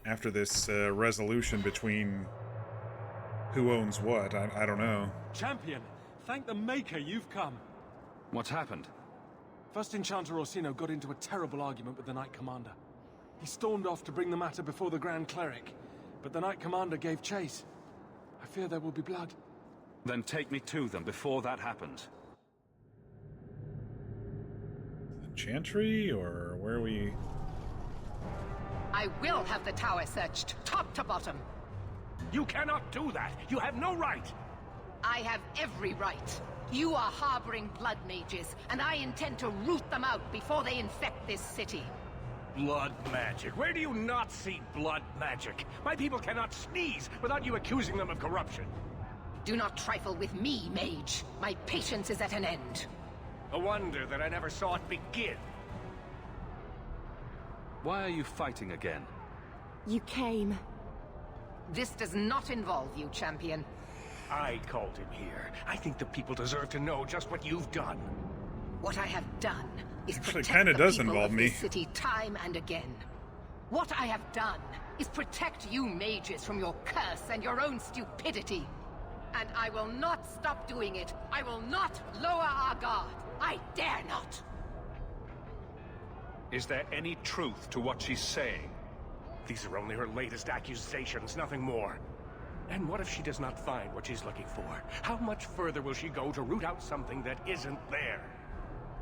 after this resolution between who owns what. I don't know. Champion, thank the Maker you've come. What's happened? First Enchanter Orsino got into a terrible argument with the Knight Commander. He stormed off to bring the matter before the Grand Cleric, but the Knight Commander gave chase. I fear there will be blood. Then take me to them before that happens. Chantry, or where are we? I will have the tower searched, top to bottom. You cannot do that. You have no right. I have every right. You are harboring blood mages, and I intend to root them out before they infect this city. Blood magic? Where do you not see blood magic? My people cannot sneeze without you accusing them of corruption. Do not trifle with me, mage. My patience is at an end. A wonder that I never saw it begin. Why are you fighting again? You came. This does not involve you, champion. I called him here. I think the people deserve to know just what you've done. What I have done is Actually, protect kinda the does people involve of me. this city time and again. What I have done is protect you mages from your curse and your own stupidity. And I will not stop doing it. I will not lower our guard. I dare not. Is there any truth to what she's saying? These are only her latest accusations, nothing more. And what if she does not find what she's looking for? How much further will she go to root out something that isn't there?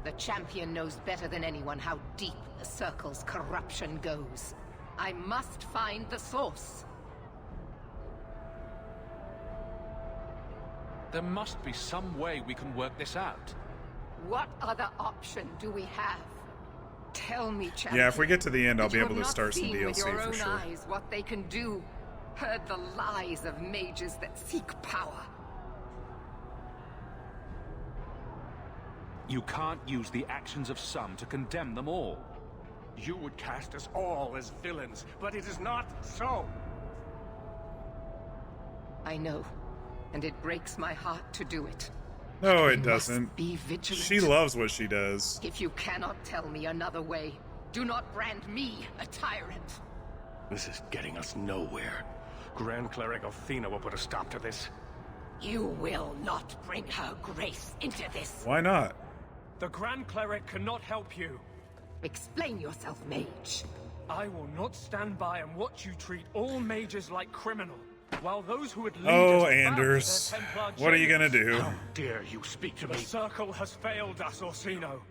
The champion knows better than anyone how deep the Circle's corruption goes. I must find the source. There must be some way we can work this out. What other option do we have? Tell me, champion. Yeah, if we get to the end, I'll that be you able have to not start some seen DLC with your for own sure. eyes what they can do. Heard the lies of mages that seek power. You can't use the actions of some to condemn them all. You would cast us all as villains, but it is not so. I know, and it breaks my heart to do it. No, We it must doesn't. be vigilant. She loves what she does. If you cannot tell me another way, do not brand me a tyrant. This is getting us nowhere. Grand Cleric Athena will put a stop to this. You will not bring her grace into this. Why not? The Grand Cleric cannot help you. Explain yourself, mage. I will not stand by and watch you treat all mages like criminal, while those who would lead Oh, us back to Anders. their Templar What are you gonna chains. do? How dare you speak to The me? Circle has failed us, Orsino.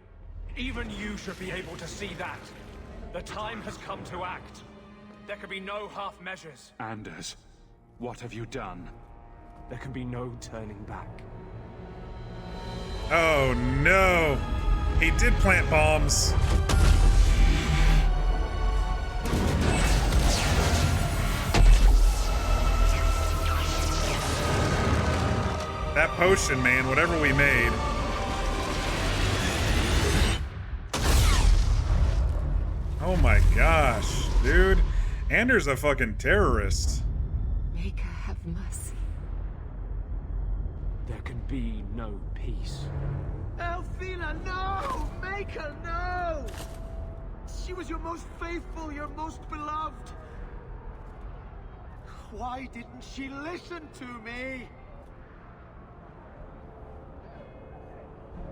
Even you should be able to see that. The time has come to act. There can be no half measures. Anders, what have you done? There can be no turning back. Oh no! He did plant bombs. That potion, man, whatever we made. Oh my gosh, dude. Anders a fucking terrorist. Make her have mercy. There can be no peace. Athena, no! Make her, no! She was your most faithful, your most beloved. Why didn't she listen to me?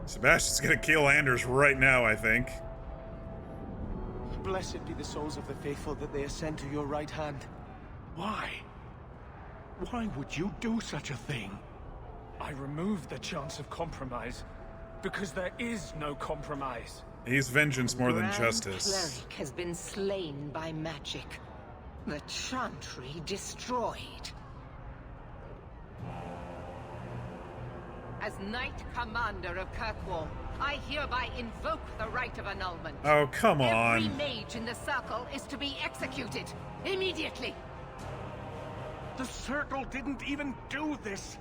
Sebastian's gonna kill Anders right now, I think. Blessed be the souls of the faithful that they ascend to your right hand. Why? Why would you do such a thing? I removed the chance of compromise, because there is no compromise. He's vengeance more than Grand justice. Cleric has been slain by magic. The Chantry destroyed. As Knight Commander of Kirkwall, I hereby invoke the right of annulment. Oh, come Every on. mage in the Circle is to be executed immediately. The Circle didn't even do this.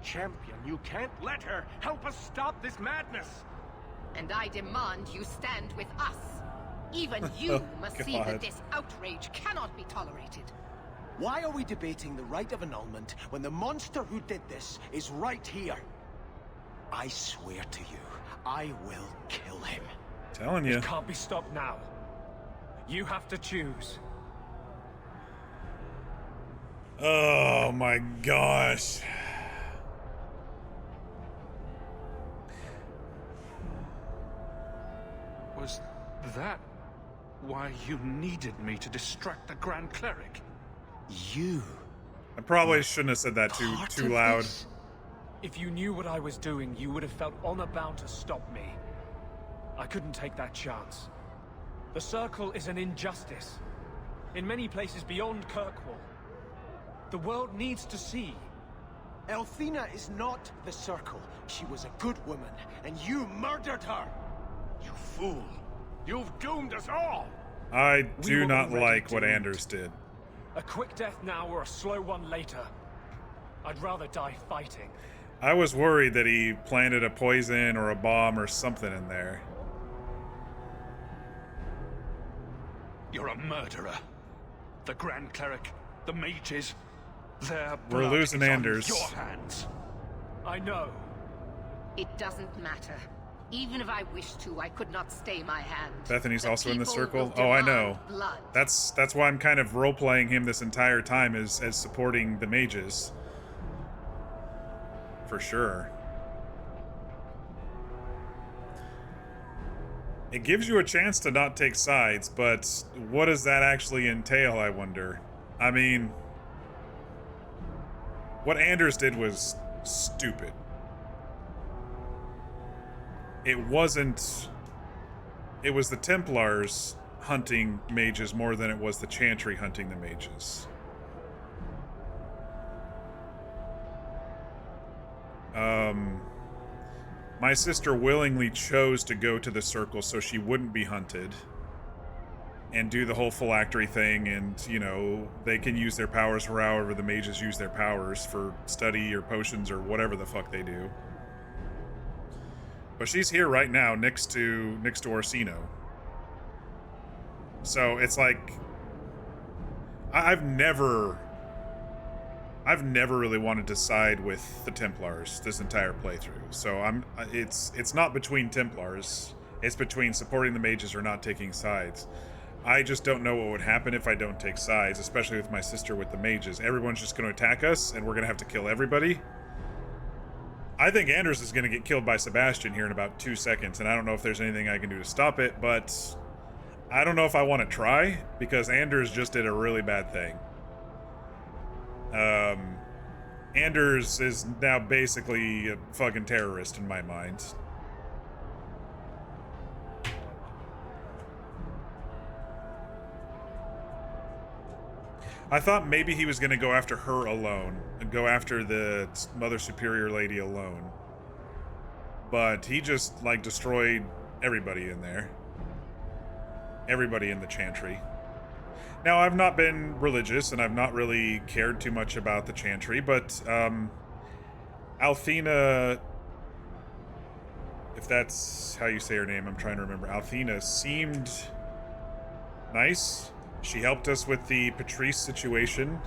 Champion, you can't let her. Help us stop this madness. And I demand you stand with us. Even you Oh, must see God. that this outrage cannot be tolerated. Why are we debating the right of annulment when the monster who did this is right here? I swear to you, I will kill him. Telling you. It can't be stopped now. You have to choose. Oh my gosh. Was that why you needed me to distract the Grand Cleric? You? I probably shouldn't have said that too loud. If you knew what I was doing, you would have felt honor bound to stop me. I couldn't take that chance. The Circle is an injustice. In many places beyond Kirkwall. The world needs to see. Althena is not the Circle. She was a good woman, and you murdered her! You fool! You've doomed us all! I do not like what Anders did. A quick death now or a slow one later. I'd rather die fighting. I was worried that he planted a poison or a bomb or something in there. You're a murderer. The Grand Cleric, the mages, their We're blood losing is on Anders. your hands. I know. It doesn't matter. Even if I wished to, I could not stay my hand. Bethany's The also in the people circle. will Oh, I demand know. blood. That's why I'm kind of role-playing him this entire time as supporting the mages. For sure. It gives you a chance to not take sides, but what does that actually entail, I wonder? I mean, what Anders did was stupid. It wasn't... It was the Templars hunting mages more than it was the Chantry hunting the mages. My sister willingly chose to go to the Circle so she wouldn't be hunted and do the whole phylactery thing, and, you know, they can use their powers for however the mages use their powers for study or potions or whatever the fuck they do. But she's here right now next to Orsino. So it's like I've never really wanted to side with the Templars this entire playthrough. So it's not between Templars. It's between supporting the mages or not taking sides. I just don't know what would happen if I don't take sides, especially with my sister with the mages. Everyone's just going to attack us and we're going to have to kill everybody. I think Anders is going to get killed by Sebastian here in about 2 seconds, and I don't know if there's anything I can do to stop it, but I don't know if I want to try, because Anders just did a really bad thing. Anders is now basically a fucking terrorist in my mind. I thought maybe he was going to go after her alone, and go after the Mother Superior lady alone. But he just, like, destroyed everybody in there. Everybody in the Chantry. Now, I've not been religious, and I've not really cared too much about the Chantry, but, Althena, if that's how you say her name, I'm trying to remember. Althena seemed nice. She helped us with the Patrice situation.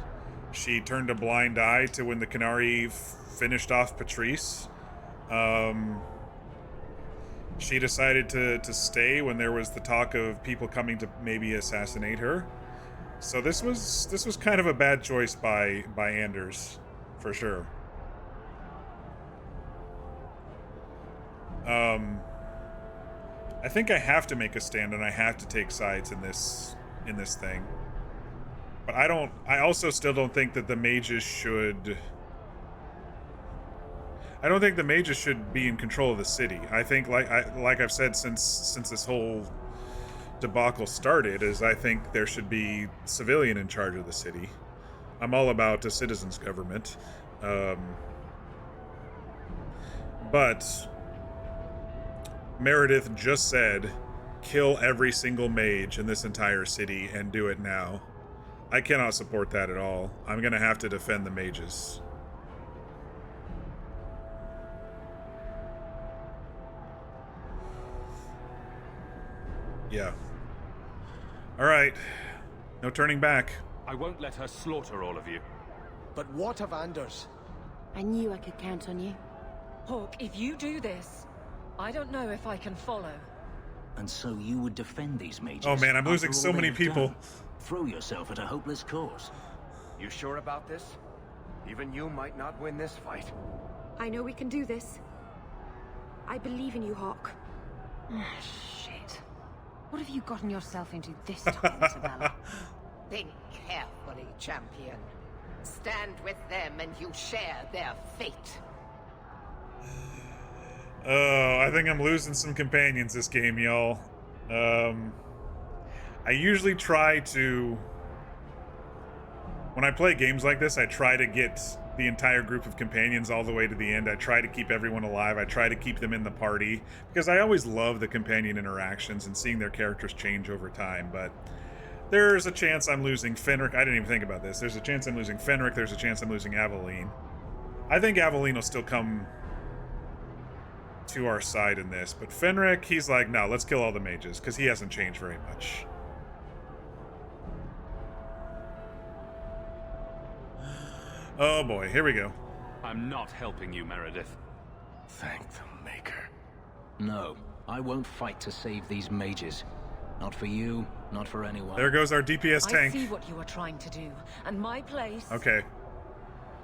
She turned a blind eye to when the Qunari finished off Patrice. She decided to stay when there was the talk of people coming to maybe assassinate her. So this was kind of a bad choice by Anders, for sure. I think I have to make a stand and I have to take sides in this thing. But I also still don't think that the mages should... I don't think the mages should be in control of the city. I think, like I've said since this whole debacle started, is I think there should be civilian in charge of the city. I'm all about a citizens' government. But Meredith just said, kill every single mage in this entire city and do it now. I cannot support that at all. I'm gonna have to defend the mages. Yeah. Alright. No turning back. I won't let her slaughter all of you. But what of Anders? I knew I could count on you. Hawk, if you do this, I don't know if I can follow. And so you would defend these mages? Oh man, I'm losing after so all many they've people. done? Throw yourself at a hopeless cause. You sure about this? Even you might not win this fight. I know we can do this. I believe in you, Hawk. Shit. What have you gotten yourself into this time, Isabella? Think carefully, champion. Stand with them and you share their fate. Oh, I think I'm losing some companions this game, y'all. I usually try to... When I play games like this, I try to get the entire group of companions all the way to the end. I try to keep everyone alive. I try to keep them in the party. Because I always love the companion interactions and seeing their characters change over time. But there's a chance I'm losing Fenric. I didn't even think about this. There's a chance I'm losing Fenric. There's a chance I'm losing Aveline. I think Aveline will still come to our side in this. But Fenric, he's like, no, let's kill all the mages. Because he hasn't changed very much. Oh boy, here we go. I'm not helping you, Meredith. Thank the Maker. No, I won't fight to save these mages. Not for you, not for anyone. There goes our DPS tank. I see what you are trying to do, and my place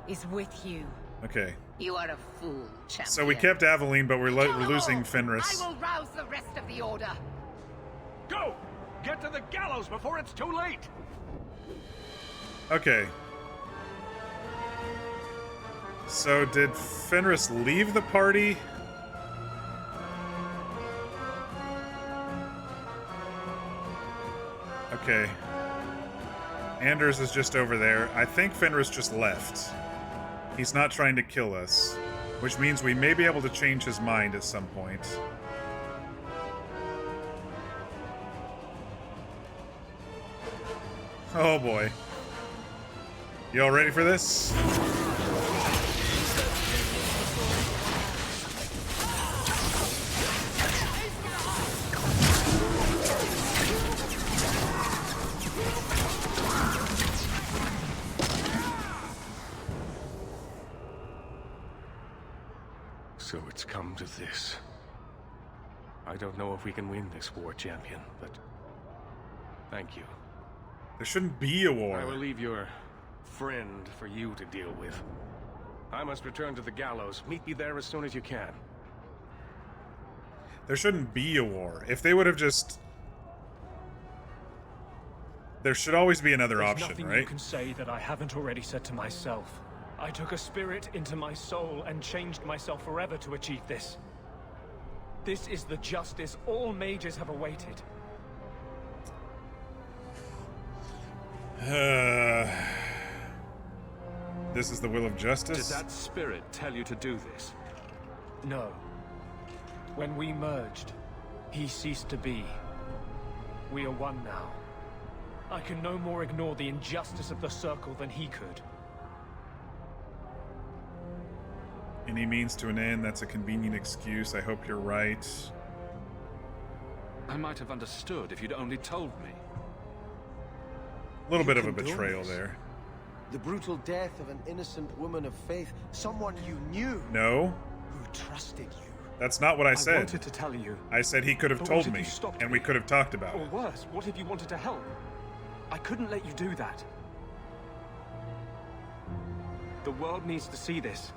is with you. Okay. You are a fool, champion. So we kept Aveline, but we're losing Fenris. I will rouse the rest of the Order. Go! Get to the gallows before it's too late! Okay. So did Fenris leave the party? Okay. Anders is just over there. I think Fenris just left. He's not trying to kill us, which means we may be able to change his mind at some point. Oh boy. Y'all ready for this? So it's come to this. I don't know if we can win this war, champion, but thank you. There shouldn't be a war. I will leave your friend for you to deal with. I must return to the gallows. Meet me there as soon as you can. There shouldn't be a war. If they would have just... There should always be another There's option, nothing right? you can say that I haven't already said to myself. I took a spirit into my soul and changed myself forever to achieve this. This is the justice all mages have awaited. This is the will of justice? Did that spirit tell you to do this? No. When we merged, he ceased to be. We are one now. I can no more ignore the injustice of the Circle than he could. Any means to an end, that's a convenient excuse. I hope you're right. I might have understood if you'd only told me. A little bit of a condone betrayal this? there. The brutal death of an innocent woman of faith, someone you knew. No. Who trusted you. That's not what I said. I wanted to tell you. I said he could have But told what if me, you stopped and me? we could have talked about Or it. worse, what if you wanted to help? I couldn't let you do that. The world needs to see this.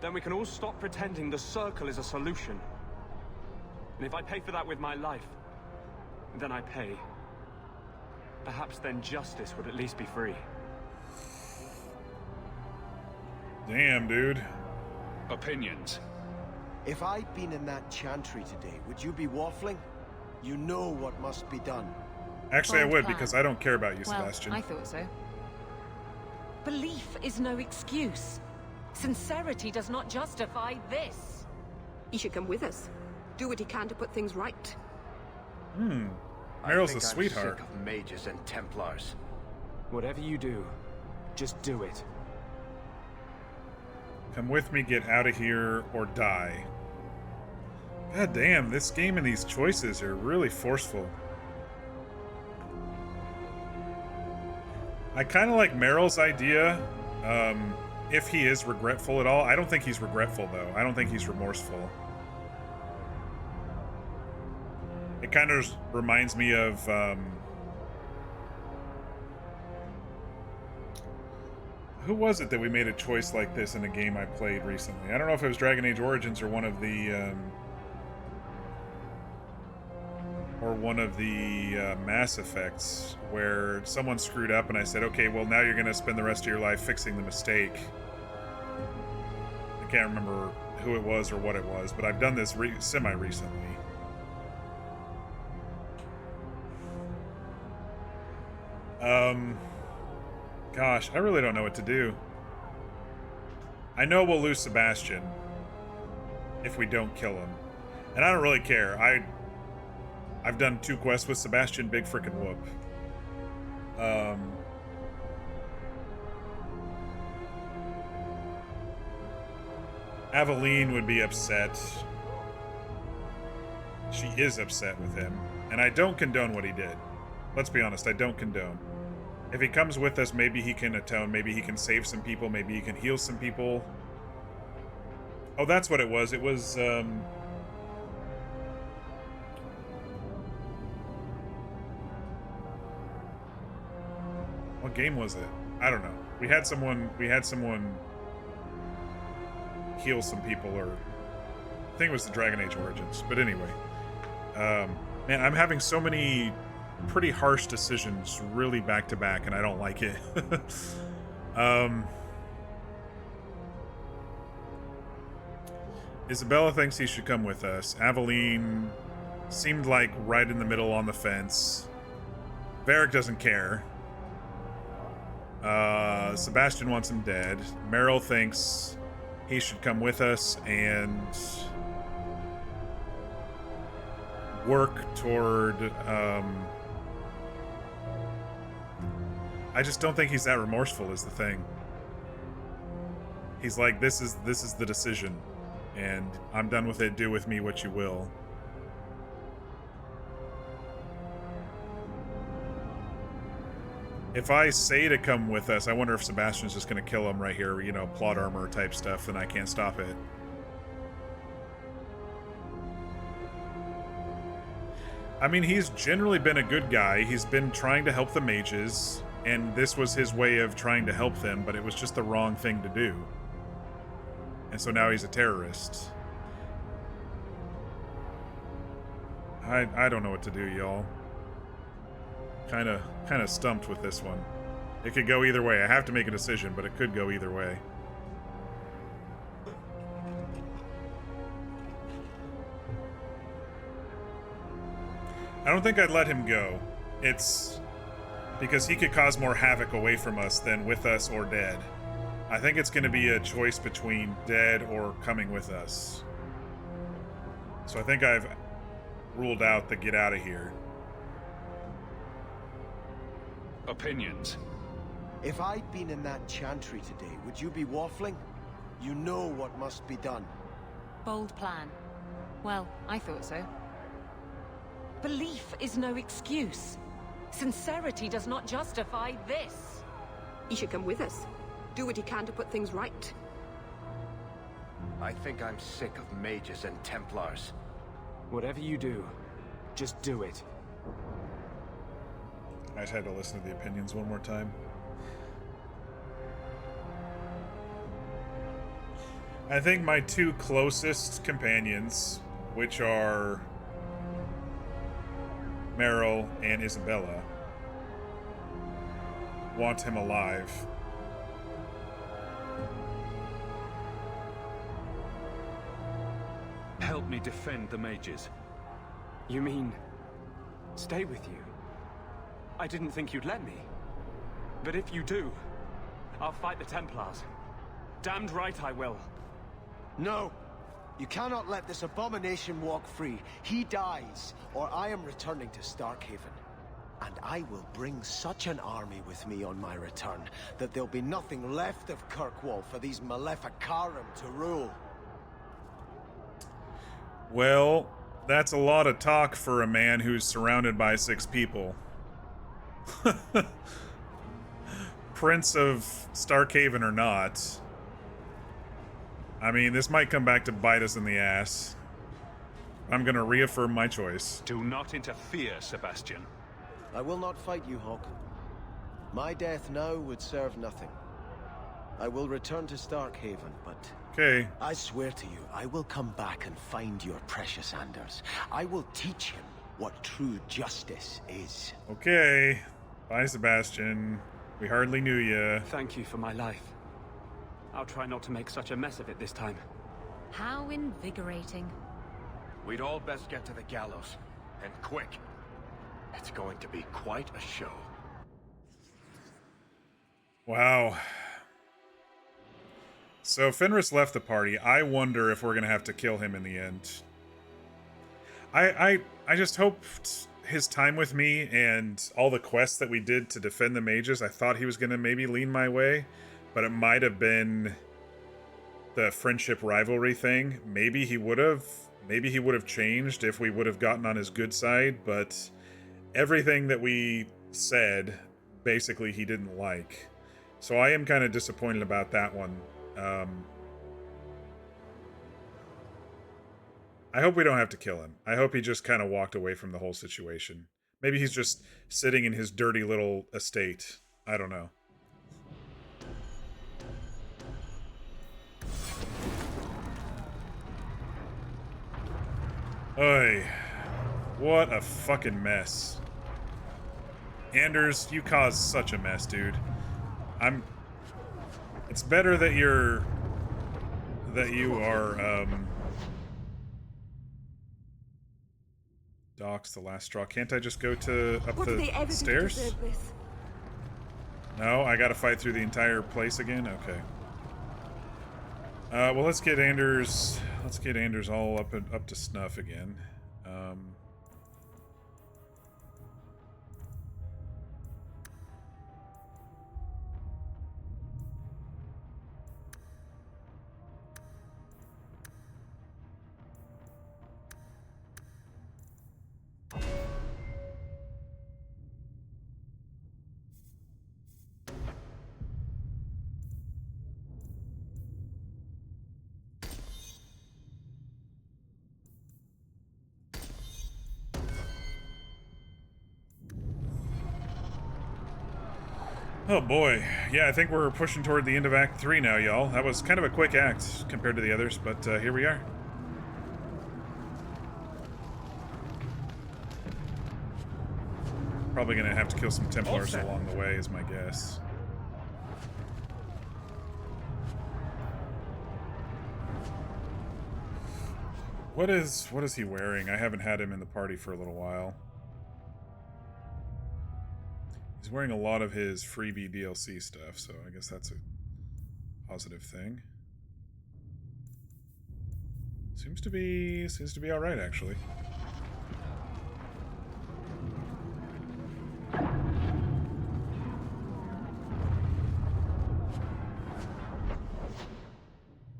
Then we can all stop pretending the Circle is a solution. And if I pay for that with my life, then I pay. Perhaps then justice would at least be free. Damn, dude. Opinions. If I'd been in that chantry today, would you be waffling? You know what must be done. Actually, I Bold would, plan. because I don't care about you, Well, Sebastian. I thought so. Belief is no excuse. Sincerity does not justify this. He should come with us. Do what he can to put things right. Meryl's I a think sweetheart. I'm sick of mages and Templars. Whatever you do, just do it. Come with me, get out of here, or die. God damn, this game and these choices are really forceful. I kind of like Meryl's idea, if he is regretful at all. I don't think he's regretful, though. I don't think he's remorseful. It kind of reminds me of who was it that we made a choice like this in a game I played recently? I don't know if it was Dragon Age Origins or one of the Mass Effects, where someone screwed up and I said, okay, well, now you're going to spend the rest of your life fixing the mistake. I can't remember who it was or what it was, but I've done this semi-recently. Gosh, I really don't know what to do. I know we'll lose Sebastian if we don't kill him. And I don't really care. I've done 2 quests with Sebastian, big frickin' whoop. Aveline would be upset. She is upset with him. And I don't condone what he did. Let's be honest, I don't condone. If he comes with us, maybe he can atone, maybe he can save some people, maybe he can heal some people. Oh, that's what it was. It was, what game was it? I don't know. We had someone heal some people, or I think it was the Dragon Age Origins. But anyway, man, I'm having so many pretty harsh decisions really back to back, and I don't like it. Isabella thinks he should come with us. Aveline seemed like right in the middle on the fence. Varric doesn't care. Sebastian wants him dead. Merrill thinks he should come with us and work toward I just don't think he's that remorseful is the thing. He's like, this is the decision, and I'm done with it. Do with me what you will. If I say to come with us, I wonder if Sebastian's just going to kill him right here, you know, plot armor type stuff, and I can't stop it. I mean, he's generally been a good guy. He's been trying to help the mages, and this was his way of trying to help them, but it was just the wrong thing to do. And so now he's a terrorist. I don't know what to do, y'all. Kind of stumped with this one. It could go either way. I have to make a decision, but it could go either way. I don't think I'd let him go. It's because he could cause more havoc away from us than with us or dead. I think it's going to be a choice between dead or coming with us. So I think I've ruled out the get out of here. Opinions. If I'd been in that chantry today, would you be waffling? You know what must be done. Bold plan. Well, I thought so. Belief is no excuse. Sincerity does not justify this. He should come with us. Do what he can to put things right. I think I'm sick of mages and Templars. Whatever you do, just do it. I just had to listen to the opinions one more time. I think my 2 closest companions, which are Merrill and Isabella, want him alive. Help me defend the mages. You mean, stay with you? I didn't think you'd let me. But if you do, I'll fight the Templars. Damned right I will. No! You cannot let this abomination walk free. He dies, or I am returning to Starkhaven. And I will bring such an army with me on my return, that there'll be nothing left of Kirkwall for these Maleficarum to rule. Well, that's a lot of talk for a man who's surrounded by 6 people. Prince of Starkhaven or not, I mean, this might come back to bite us in the ass. I'm gonna reaffirm my choice. Do not interfere, Sebastian. I will not fight you, Hawke. My death now would serve nothing. I will return to Starkhaven, but... Okay. I swear to you, I will come back and find your precious Anders. I will teach him what true justice is. Okay. Bye, Sebastian. We hardly knew you. Thank you for my life. I'll try not to make such a mess of it this time. How invigorating. We'd all best get to the gallows. And quick. It's going to be quite a show. Wow. So Fenris left the party. I wonder if we're gonna have to kill him in the end. I just hoped his time with me and all the quests that we did to defend the mages, I thought he was gonna maybe lean my way, but it might have been the friendship rivalry thing. Maybe he would have changed if we would have gotten on his good side, but everything that we said, basically he didn't like. So I am kind of disappointed about that one. I hope we don't have to kill him. I hope he just kind of walked away from the whole situation. Maybe he's just sitting in his dirty little estate. I don't know. Oy. What a fucking mess. Anders, you caused such a mess, dude. It's better that you are, Doc's the last straw. Can't I just go up the stairs? No, I gotta fight through the entire place again? Okay. Well, let's get Anders all up to snuff again. Oh boy. Yeah, I think we're pushing toward the end of Act 3 now, y'all. That was kind of a quick act compared to the others, but here we are. Probably gonna have to kill some Templars along the way, is my guess. What is he wearing? I haven't had him in the party for a little while. He's wearing a lot of his freebie DLC stuff, so I guess that's a positive thing. Seems to be all right, actually.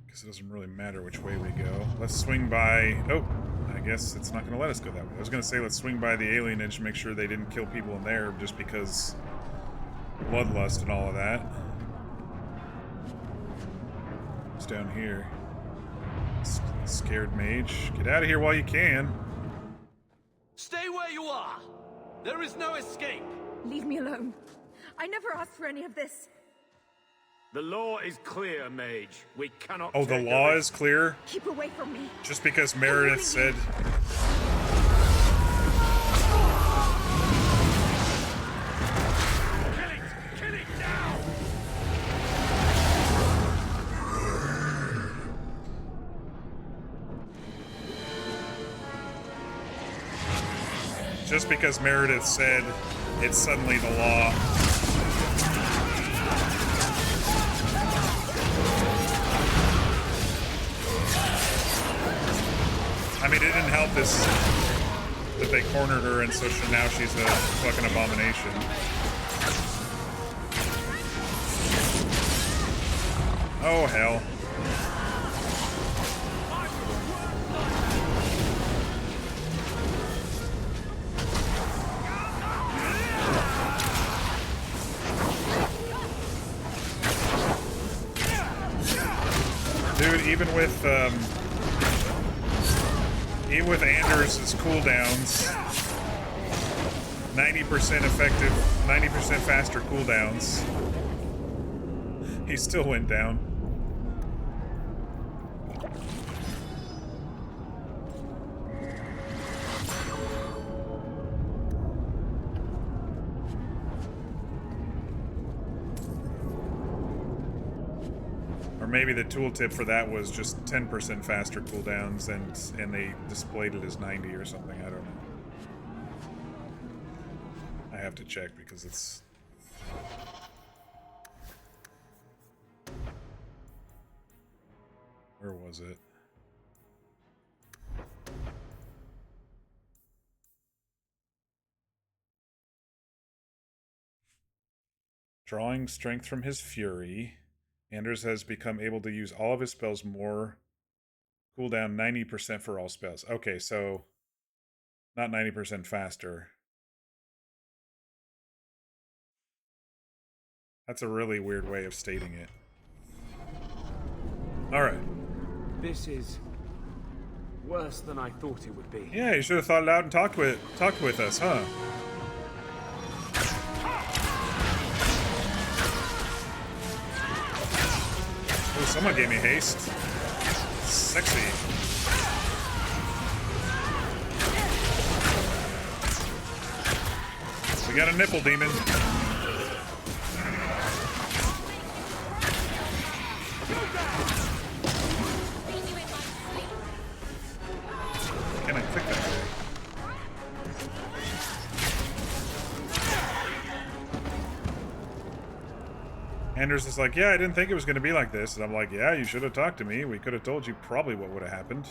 Guess it doesn't really matter which way we go. Let's swing by. Oh, I guess it's not going to let us go that way. I was going to say let's swing by the alienage and make sure they didn't kill people in there just because bloodlust and all of that. It's down here. Scared mage. Get out of here while you can. Stay where you are. There is no escape. Leave me alone. I never asked for any of this. The law is clear, mage. We cannot. Oh, the law is clear? Keep away from me. Just because Meredith said... Kill it now! Just because Meredith said it's suddenly the law. I mean, it didn't help this that they cornered her, and so now she's a fucking abomination. Oh, hell. Dude, even with Anders' cooldowns, 90% effective, 90% faster cooldowns, he still went down. Maybe the tooltip for that was just 10% faster cooldowns, and they displayed it as 90 or something. I don't know. I have to check because it's... Where was it? Drawing strength from his fury. Anders has become able to use all of his spells more. Cooldown 90% for all spells. Okay, so not 90% faster. That's a really weird way of stating it. Alright. This is worse than I thought it would be. Yeah, you should have thought it out and talked with us, huh? Oh, someone gave me haste. Sexy. We got a nipple demon. Can I click that way? Anders is like, yeah, I didn't think it was going to be like this. And I'm like, yeah, you should have talked to me. We could have told you probably what would have happened.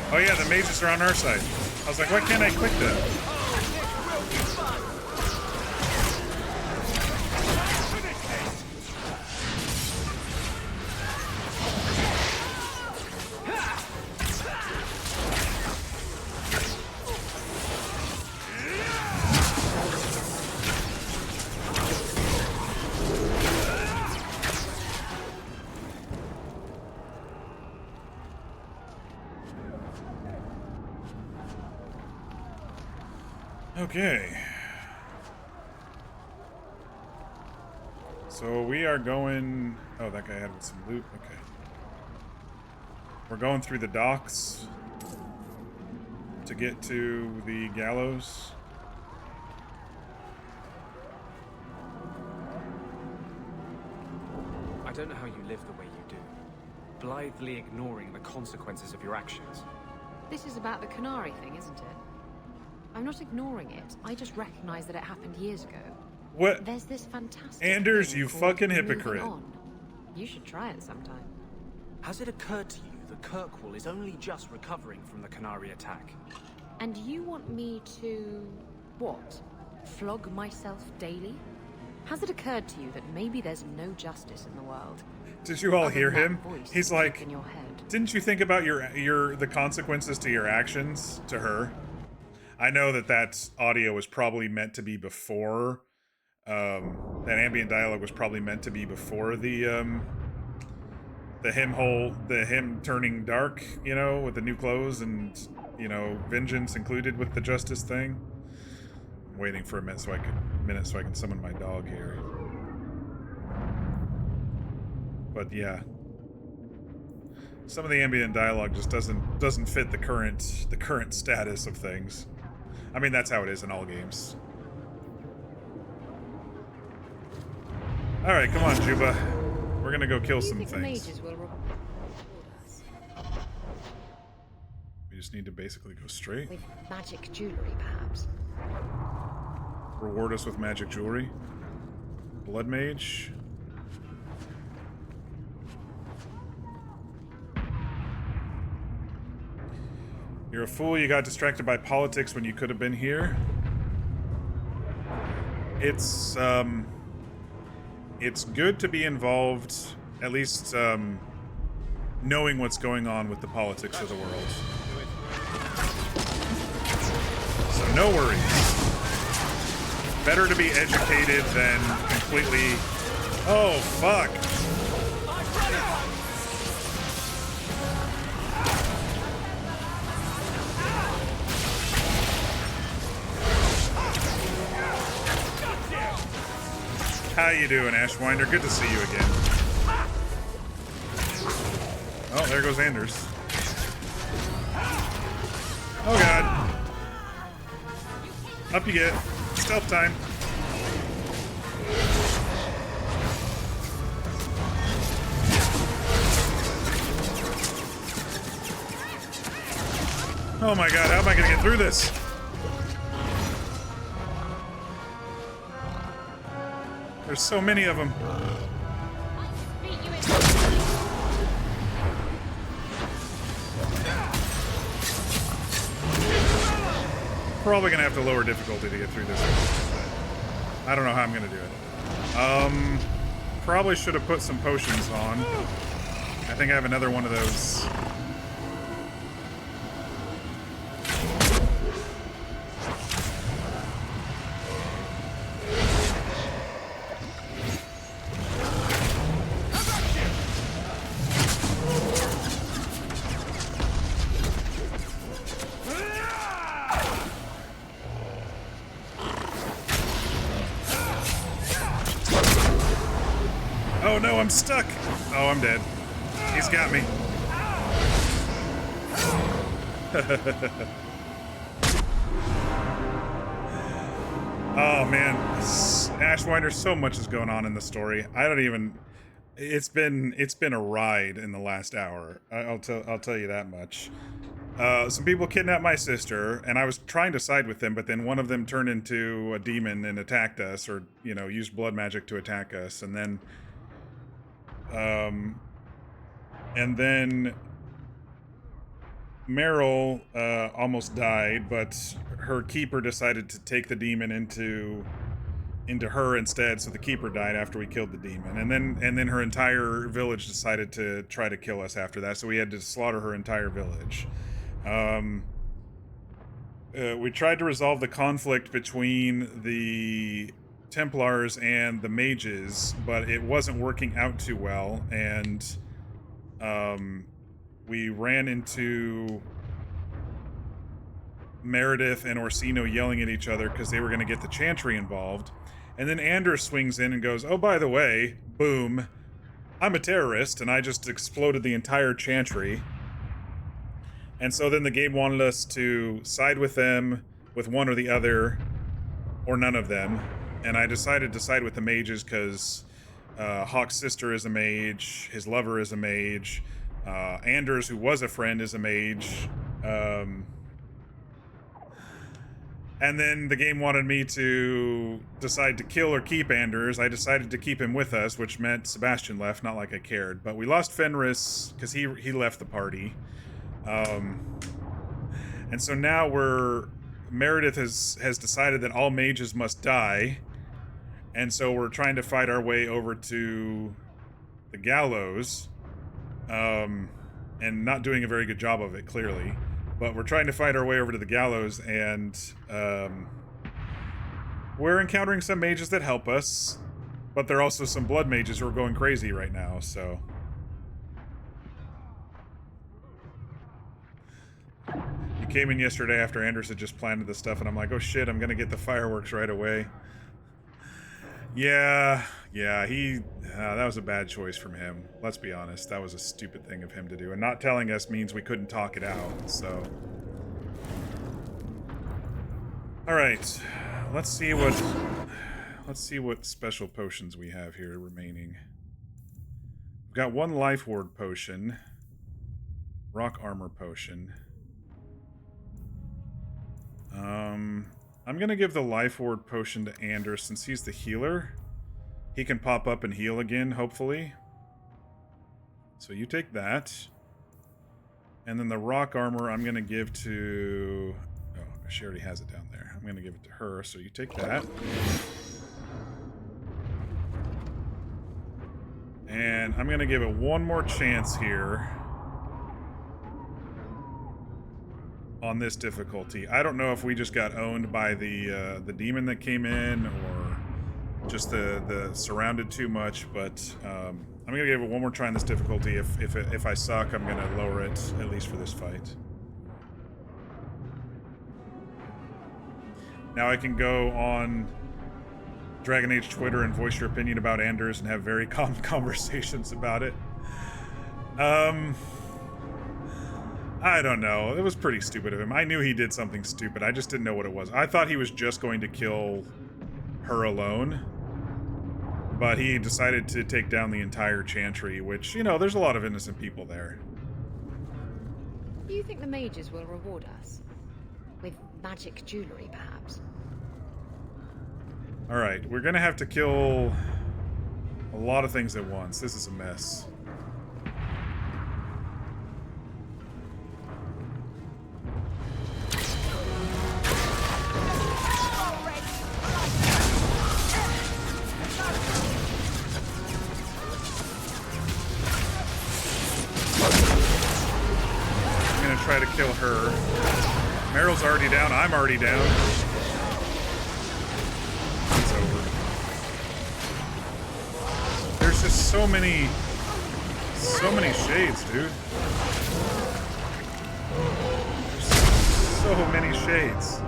Oh yeah, the mages are on our side. I was like, why can't I click that? Okay. So we are going... Oh, that guy had some loot. Okay. We're going through the docks to get to the gallows. I don't know how you live the way you do, blithely ignoring the consequences of your actions. This is about the Qunari thing, isn't it? I'm not ignoring it. I just recognize that it happened years ago. What? There's this fantastic... Anders, you thing called fucking moving hypocrite. on. You should try it sometime. Has it occurred to you that Kirkwall is only just recovering from the Qunari attack? And you want me to... what? Flog myself daily? Has it occurred to you that maybe there's no justice in the world? Did you all hear him? He's like, in your head. Didn't you think about the consequences to your actions to her? I know that audio was probably meant to be before, that ambient dialogue was probably meant to be before the him turning dark, you know, with the new clothes and, you know, vengeance included with the justice thing. I'm waiting for a minute so I can summon my dog here. But yeah. Some of the ambient dialogue just doesn't fit the current status of things. I mean, that's how it is in all games. Alright, come on, Juba. We're gonna go kill some things. We just need to basically go straight. With magic jewelry, perhaps. Reward us with magic jewelry. Blood Mage. You're a fool, you got distracted by politics when you could have been here. It's good to be involved, at least, knowing what's going on with the politics of the world. So no worries. Better to be educated than completely... Oh, fuck! How you doing, Ashwinder? Good to see you again. Oh, there goes Anders. Oh god. Up you get. Stealth time. Oh my god, how am I gonna get through this? There's so many of them. Probably gonna have to lower difficulty to get through this one. I don't know how I'm gonna do it. Probably should have put some potions on. I think I have another one of those. Oh no, I'm stuck! Oh, I'm dead. He's got me. Oh man, Ashwinder, so much is going on in the story. I don't even... It's been a ride in the last hour. I'll tell you that much. Some people kidnapped my sister, and I was trying to side with them, but then one of them turned into a demon and attacked us, or, you know, used blood magic to attack us, and then Meryl almost died, but her keeper decided to take the demon into her instead, so the keeper died after we killed the demon. And then her entire village decided to try to kill us after that, so we had to slaughter her entire village. We tried to resolve the conflict between the Templars and the mages, but it wasn't working out too well, and we ran into Meredith and Orsino yelling at each other because they were going to get the Chantry involved, and then Anders swings in and goes, oh, by the way, boom, I'm a terrorist, and I just exploded the entire Chantry. And so then the game wanted us to side with them, with one or the other, or none of them. And I decided to side with the mages because Hawk's sister is a mage, his lover is a mage, Anders, who was a friend, is a mage. And then the game wanted me to decide to kill or keep Anders. I decided to keep him with us, which meant Sebastian left, not like I cared. But we lost Fenris because he left the party. And so now Meredith has decided that all mages must die. And so we're trying to fight our way over to the gallows, and not doing a very good job of it, clearly. But we're trying to fight our way over to the gallows, and we're encountering some mages that help us, but there are also some blood mages who are going crazy right now, so... You came in yesterday after Anders had just planted the stuff, and I'm like, oh shit, I'm gonna get the fireworks right away. Yeah, that was a bad choice from him. Let's be honest, that was a stupid thing of him to do. And not telling us means we couldn't talk it out, so... Alright, let's see what special potions we have here remaining. We've got one Life Ward potion. Rock Armor potion. I'm gonna give the Life Ward potion to Anders since he's the healer. he can pop up and heal again, hopefully. So you take that. And then the rock armor I'm going to give to... Oh, she already has it down there. I'm going to give it to her, so you take that. And I'm going to give it one more chance here on this difficulty. I don't know if we just got owned by the demon that came in, or just the surrounded too much, but I'm going to give it one more try on this difficulty. If I suck, I'm going to lower it, at least for this fight. Now I can go on Dragon Age Twitter and voice your opinion about Anders and have very calm conversations about it. I don't know. It was pretty stupid of him. I knew he did something stupid. I just didn't know what it was. I thought he was just going to kill her alone, but he decided to take down the entire Chantry, which, you know, there's a lot of innocent people there. Do you think the mages will reward us? With magic jewelry, perhaps? Alright, we're gonna have to kill a lot of things at once. This is a mess. I'm gonna try to kill her. Meryl's already down, I'm already down. It's over. There's just so many shades, dude. There's so many shades.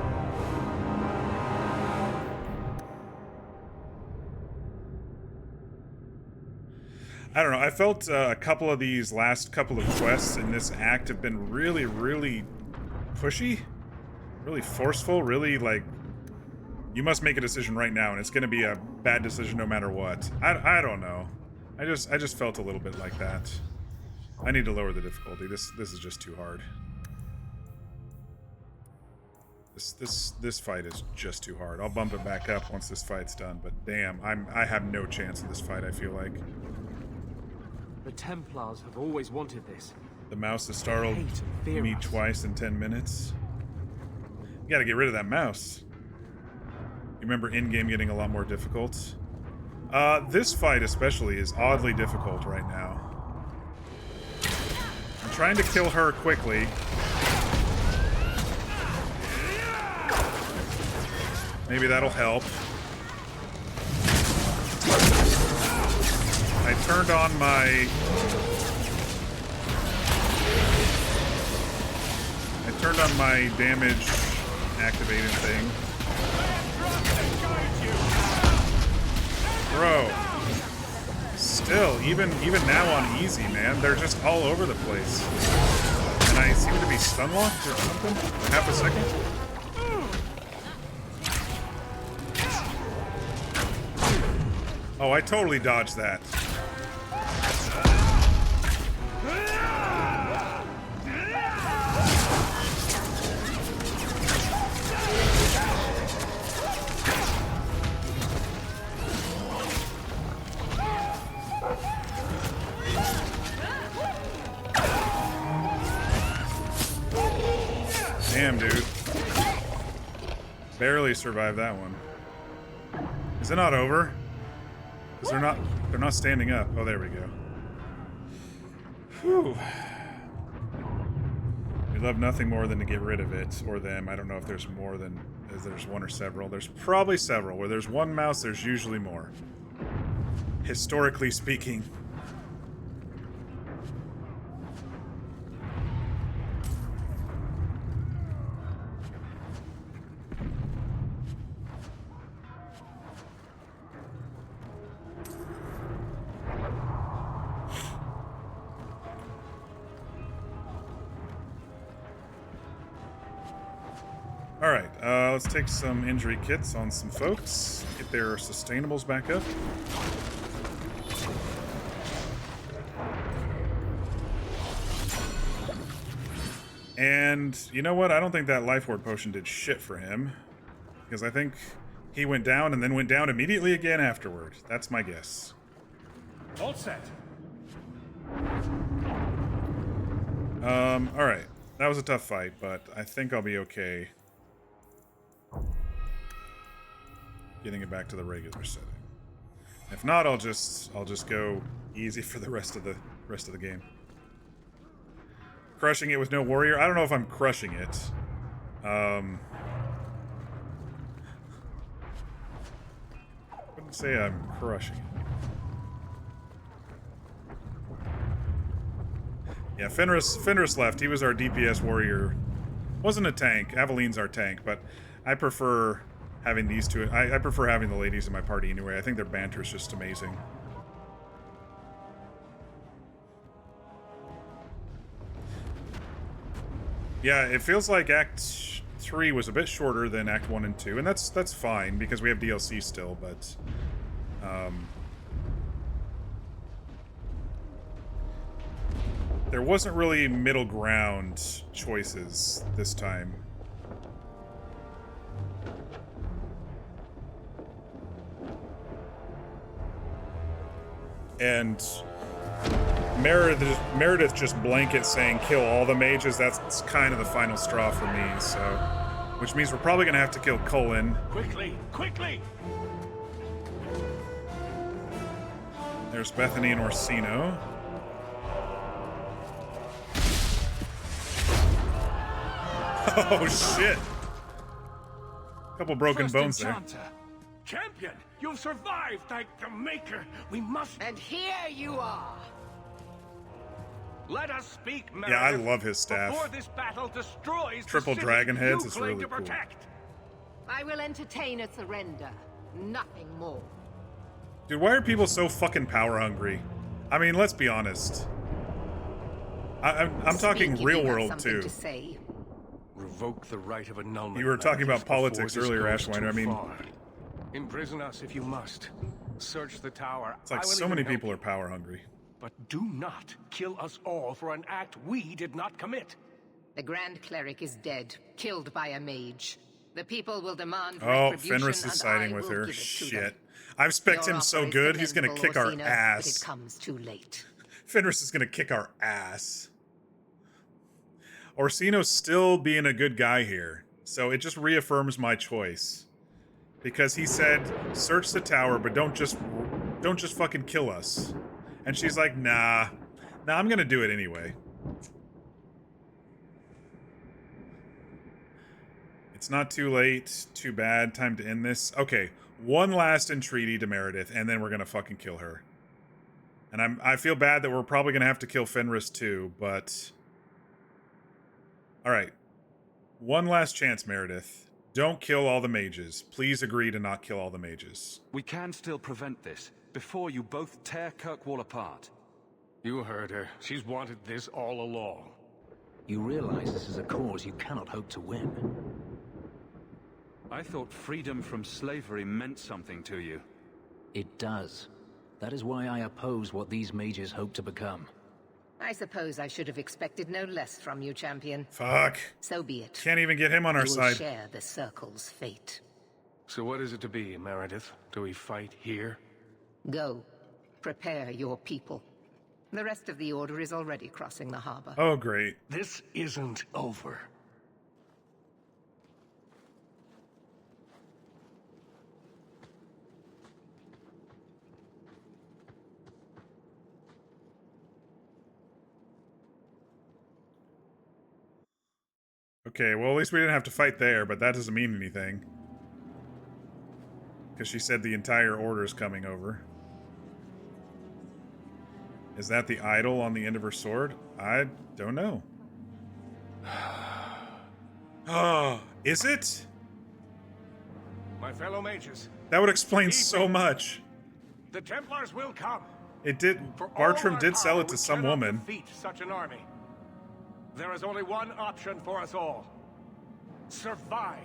I don't know, I felt a couple of these last couple of quests in this act have been really, really pushy. Really forceful, really like, you must make a decision right now and it's gonna be a bad decision no matter what. I don't know. I just felt a little bit like that. I need to lower the difficulty. This is just too hard. This fight is just too hard. I'll bump it back up once this fight's done, but damn, I have no chance in this fight, I feel like. The Templars have always wanted this. The mouse has startled me twice in 10 minutes. You gotta get rid of that mouse. You remember in-game getting a lot more difficult? This fight especially is oddly difficult right now. I'm trying to kill her quickly. Maybe that'll help. I turned on my... damage activating thing. Bro. Still, even now on easy, man, they're just all over the place. And I seem to be stun locked or something? Half a second? Oh, I totally dodged that. Damn, dude. Barely survived that one. Is it not over? Because they're not standing up. Oh, there we go. Whew. We love nothing more than to get rid of it, or them. I don't know if there's more than, if there's one or several. There's probably several. Where there's one mouse, there's usually more. Historically speaking. Alright, let's take some injury kits on some folks. Get their sustainables back up. And you know what? I don't think that Life Ward potion did shit for him. Because I think he went down and then went down immediately again afterward. That's my guess. All set. Alright. That was a tough fight, but I think I'll be okay getting it back to the regular setting. If not, I'll just go easy for the rest of the game. Crushing it with no warrior. I don't know if I'm crushing it. Wouldn't say I'm crushing it. Yeah, Fenris left. He was our DPS warrior. Wasn't a tank. Aveline's our tank, but I prefer having these two. I prefer having the ladies in my party anyway. I think their banter is just amazing. Yeah, it feels like Act 3 was a bit shorter than Act 1 and 2, and that's fine because we have DLC still, but there wasn't really middle ground choices this time. And Meredith just blanket saying kill all the mages, that's kind of the final straw for me, so... Which means we're probably gonna have to kill Cullen. Quickly! Quickly! There's Bethany and Orsino. Oh shit! Couple broken bones there. Champion, you've survived, thank the Maker. We must. And here you are. Let us speak, Meredith, yeah, I love his staff. Before this battle destroys Triple the city dragon heads you is claim really to cool. protect. I will entertain a surrender. Nothing more. Dude, why are people so fucking power hungry? I mean, let's be honest. I'm talking real world too. To say. Revoke the right of annulment. You were talking about politics earlier, Ashwinder. I mean, imprison us if you must. Search the tower. It's like so many people are power hungry. But do not kill us all for an act we did not commit. The Grand Cleric is dead, killed by a mage. The people will demand oh, retribution, Fenris is siding with her. Shit. I've spec'd him so offer is good, he's gonna kick our Orsino, ass. But it comes too late. Fenris is gonna kick our ass. Orsino's still being a good guy here, so it just reaffirms my choice. Because he said, search the tower, but don't just fucking kill us. And she's like, nah, I'm gonna do it anyway. It's not too late, too bad, time to end this. Okay, one last entreaty to Meredith, and then we're gonna fucking kill her. And I feel bad that we're probably gonna have to kill Fenris too, but... Alright. One last chance, Meredith. Don't kill all the mages. Please agree to not kill all the mages. We can still prevent this, before you both tear Kirkwall apart. You heard her. She's wanted this all along. You realize this is a cause you cannot hope to win. I thought freedom from slavery meant something to you. It does. That is why I oppose what these mages hope to become. I suppose I should have expected no less from you, champion. Fuck. So be it. Can't even get him on our we will side. Share the Circle's fate. So what is it to be, Meredith? Do we fight here? Go. Prepare your people. The rest of the Order is already crossing the harbor. Oh, great. This isn't over. Okay, well, at least we didn't have to fight there, but that doesn't mean anything. Because she said the entire order is coming over. Is that the idol on the end of her sword? I don't know. Oh, is it? My fellow mages. That would explain so much. The Templars will come. It did. Bartram did sell it to some woman. Defeat such an army. There is only one option for us all. Survive.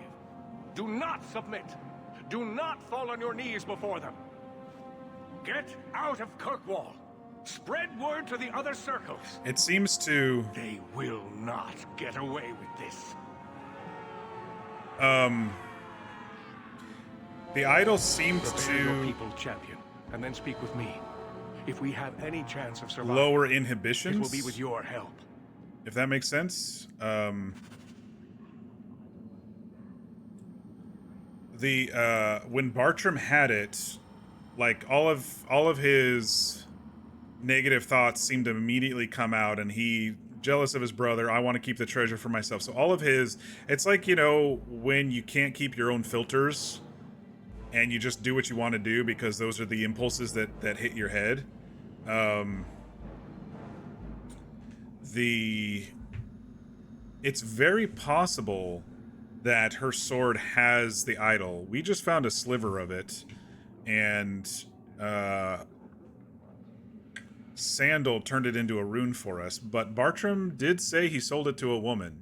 Do not submit. Do not fall on your knees before them. Get out of Kirkwall. Spread word to the other circles. It seems to... They will not get away with this. The idol seemed Prepare your to people, champion, and then speak with me. If we have any chance of survival, lower inhibitions. it will be with your help. If that makes sense. When Bartram had it, like all of his negative thoughts seemed to immediately come out, and he jealous of his brother. I want to keep the treasure for myself. So all of his, it's like, you know, when you can't keep your own filters and you just do what you want to do because those are the impulses that hit your head. It's very possible that her sword has the idol. We just found a sliver of it, and Sandal turned it into a rune for us, but Bartram did say he sold it to a woman,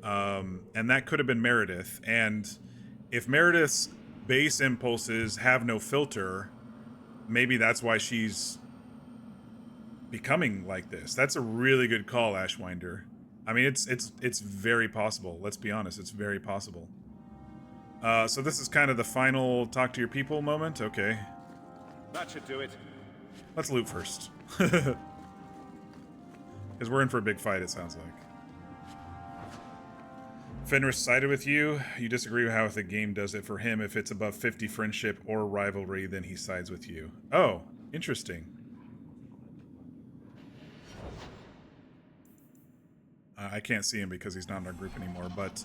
and that could have been Meredith. And if Meredith's base impulses have no filter, maybe that's why she's becoming like this. That's a really good call, Ashwinder. I mean, it's very possible. Let's be honest, it's very possible. So this is kind of the final talk to your people moment? Okay. That should do it. Let's loot first. Because we're in for a big fight, it sounds like. Fenris sided with you. You disagree with how the game does it for him. If it's above 50 friendship or rivalry, then he sides with you. Oh, interesting. I can't see him because he's not in our group anymore, but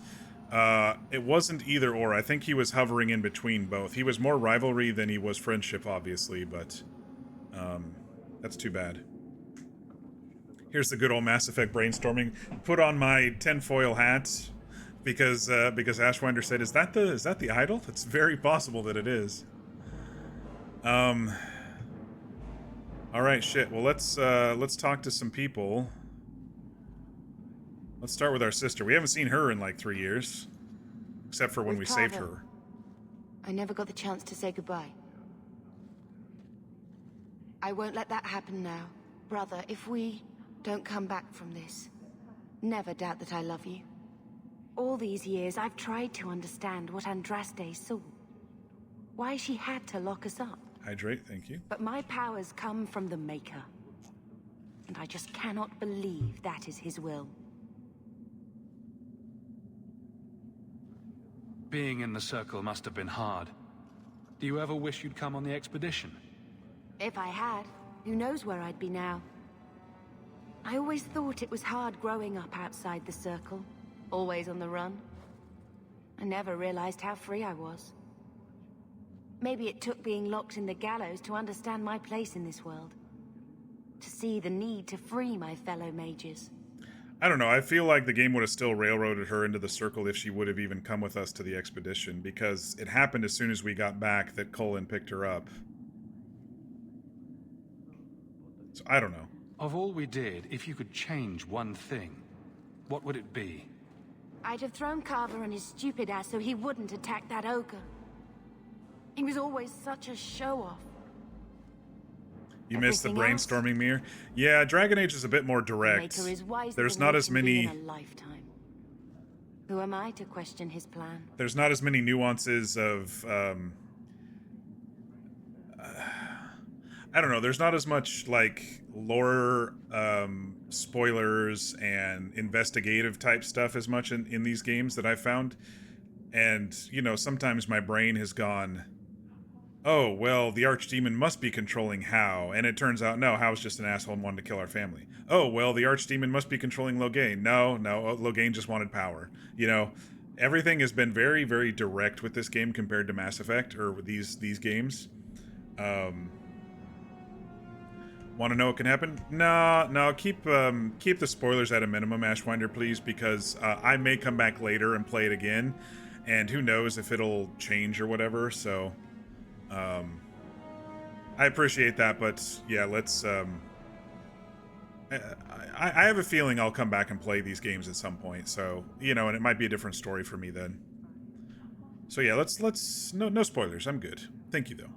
it wasn't either or. I think he was hovering in between both. He was more rivalry than he was friendship, obviously, but that's too bad. Here's the good old Mass Effect brainstorming. Put on my tinfoil hat because Ashwinder said, "Is that the idol?" It's very possible that it is. All right, shit. Well, let's talk to some people. Let's start with our sister. We haven't seen her in like 3 years, except for when we saved her. I never got the chance to say goodbye. I won't let that happen now. Brother, if we don't come back from this, never doubt that I love you. All these years, I've tried to understand what Andraste saw. Why she had to lock us up. Hydrate, thank you. But my powers come from the Maker. And I just cannot believe that is his will. Being in the Circle must have been hard. Do you ever wish you'd come on the expedition? If I had, who knows where I'd be now. I always thought it was hard growing up outside the Circle, always on the run. I never realized how free I was. Maybe it took being locked in the gallows to understand my place in this world. To see the need to free my fellow mages. I don't know, I feel like the game would have still railroaded her into the Circle if she would have even come with us to the expedition, because it happened as soon as we got back that Cullen picked her up. So I don't know. Of all we did, if you could change one thing, what would it be? I'd have thrown Carver and his stupid ass so he wouldn't attack that ogre. He was always such a show-off. You missed the brainstorming mirror? Yeah, Dragon Age is a bit more direct. There's not as many... Who am I to question his plan? There's not as many nuances of... I don't know, there's not as much, like, lore, spoilers, and investigative type stuff as much in these games that I've found. And, you know, sometimes my brain has gone... Oh, well, the Archdemon must be controlling Hao. And it turns out, no, Hao's just an asshole and wanted to kill our family. Oh, well, the Archdemon must be controlling Loghain. No, Loghain just wanted power. You know, everything has been very, very direct with this game compared to Mass Effect, or these games. Want to know what can happen? No, keep the spoilers at a minimum, Ashwinder, please, because I may come back later and play it again. And who knows if it'll change or whatever, so... I appreciate that, but yeah, let's, I have a feeling I'll come back and play these games at some point, so, you know, and it might be a different story for me then. So yeah, no spoilers, I'm good. Thank you, though.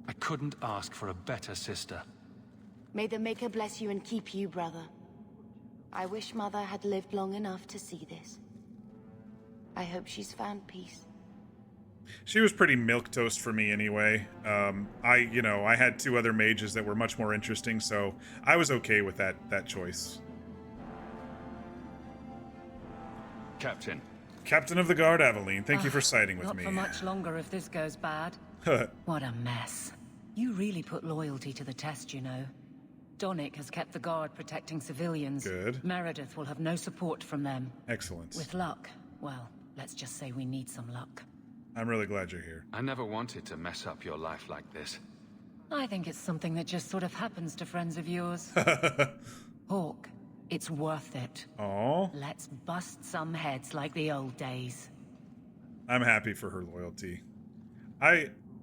I couldn't ask for a better sister. May the Maker bless you and keep you, brother. I wish Mother had lived long enough to see this. I hope she's found peace. She was pretty milquetoast for me anyway. I had 2 other mages that were much more interesting, so I was okay with that choice. Captain. Captain of the Guard, Aveline. Thank you for siding with me. Not for much longer if this goes bad. What a mess. You really put loyalty to the test, you know. Donnic has kept the Guard protecting civilians. Good. Meredith will have no support from them. Excellent. With luck, well, let's just say we need some luck. I'm really glad you're here. I never wanted to mess up your life like this. I think it's something that just sort of happens to friends of yours. Hawke, it's worth it. Oh. Let's bust some heads like the old days. I'm happy for her loyalty.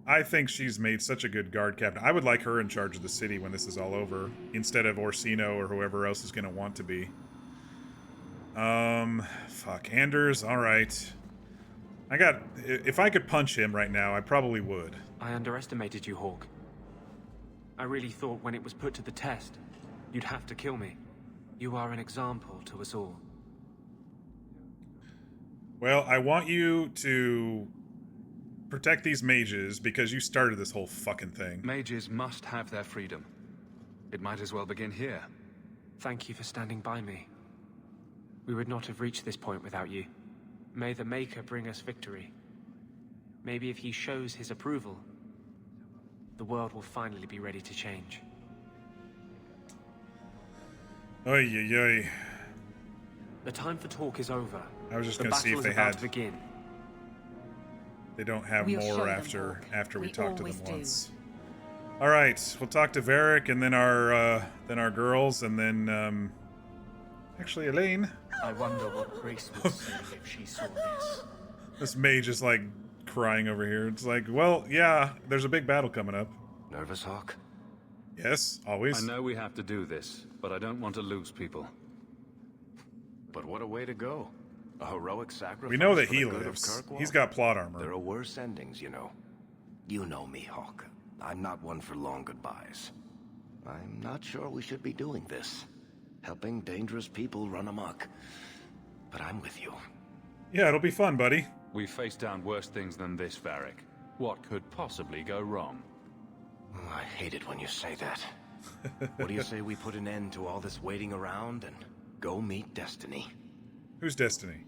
I think she's made such a good guard captain. I would like her in charge of the city when this is all over, instead of Orsino or whoever else is going to want to be. Fuck. Anders, alright. If I could punch him right now, I probably would. I underestimated you, Hawke. I really thought when it was put to the test, you'd have to kill me. You are an example to us all. Well, I want you to protect these mages because you started this whole fucking thing. Mages must have their freedom. It might as well begin here. Thank you for standing by me. We would not have reached this point without you. May the Maker bring us victory. Maybe if he shows his approval, the world will finally be ready to change. Oy, oy, oy. The time for talk is over. I was just going to see if they had. To begin. They don't have more after we talk to them do. once. All right, we'll talk to Varric and then our girls and then actually Elaine. I wonder what Grace would say if she saw this. This mage is like crying over here. It's like, well, yeah, there's a big battle coming up. Nervous, Hawke? Yes, always. I know we have to do this, but I don't want to lose people. But what a way to go. A heroic sacrifice. We know that for he the good of lives. Kirkwall? He's got plot armor. There are worse endings, you know. You know me, Hawke. I'm not one for long goodbyes. I'm not sure we should be doing this. Helping dangerous people run amok. But I'm with you. Yeah, it'll be fun, buddy. We faced down worse things than this, Varric. What could possibly go wrong? Oh, I hate it when you say that. What do you say we put an end to all this waiting around and go meet Destiny? Who's Destiny?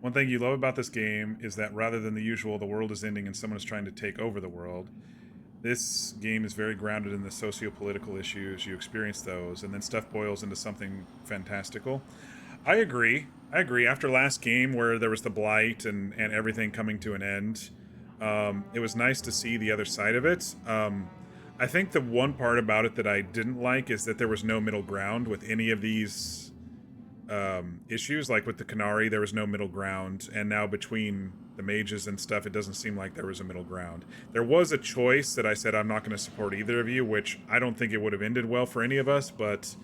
One thing you love about this game is that rather than the usual, the world is ending and someone is trying to take over the world, this game is very grounded in the socio-political issues. You experience those, and then stuff boils into something fantastical. I agree. After last game, where there was the Blight and everything coming to an end, it was nice to see the other side of it. I think the one part about it that I didn't like is that there was no middle ground with any of these issues. Like with the Qunari, there was no middle ground, and now between the mages and stuff, it doesn't seem like there was a middle ground. There was a choice that I said I'm not going to support either of you, which I don't think it would have ended well for any of us, but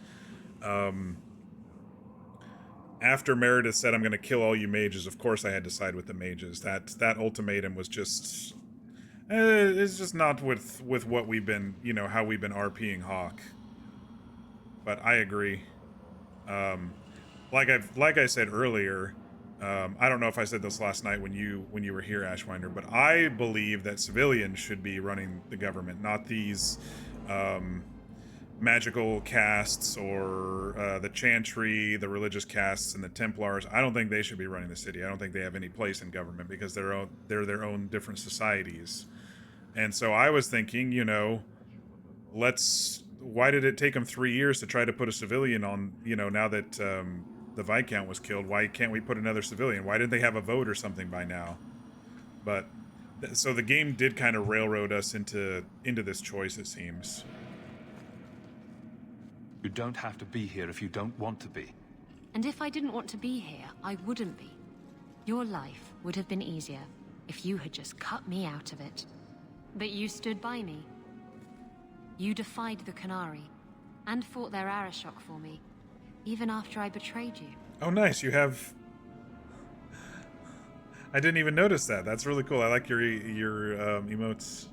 after Meredith said I'm going to kill all you mages, of course I had to side with the mages. That ultimatum was just it's just not with what we've been, how we've been RPing Hawke. But I agree. Like I said earlier, I don't know if I said this last night when you were here, Ashwinder, but I believe that civilians should be running the government, not these magical castes or the Chantry, the religious castes, and the Templars. I don't think they should be running the city. I don't think they have any place in government because they're their own different societies. And so I was thinking, why did it take them 3 years to try to put a civilian on, now that the Viscount was killed? Why can't we put another civilian? Why didn't they have a vote or something by now? But, so the game did kind of railroad us into this choice, it seems. You don't have to be here if you don't want to be. And if I didn't want to be here, I wouldn't be. Your life would have been easier if you had just cut me out of it. But you stood by me. You defied the Qunari, and fought their Arishok for me, even after I betrayed you. Oh, nice. You have... I didn't even notice that. That's really cool. I like your emotes,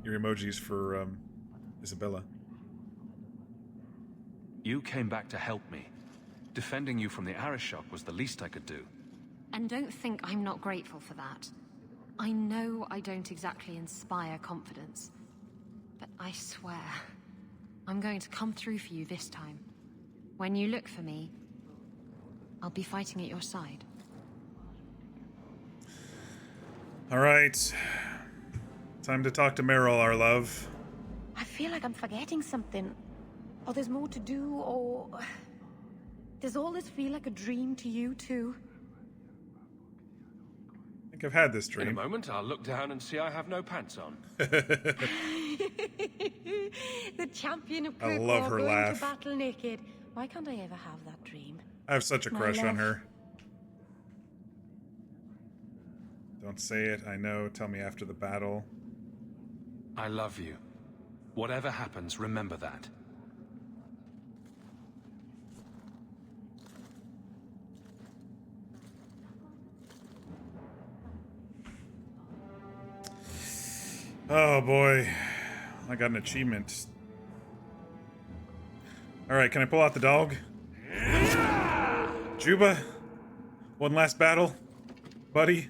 your emojis for Isabella. You came back to help me. Defending you from the Arishok was the least I could do. And don't think I'm not grateful for that. I know I don't exactly inspire confidence, but I swear, I'm going to come through for you this time. When you look for me, I'll be fighting at your side. All right. Time to talk to Meryl, our love. I feel like I'm forgetting something. Or there's more to do, or... Does all this feel like a dream to you, too? I think I've had this dream. In a moment, I'll look down and see I have no pants on. The champion of I love her going laugh. to battle naked. Why can't I ever have that dream? I have such a My crush on love. her. Don't say it, I know. Tell me after the battle. I love you. Whatever happens, remember that. Oh boy. I got an achievement. Alright, can I pull out the dog? Juba? One last battle? Buddy?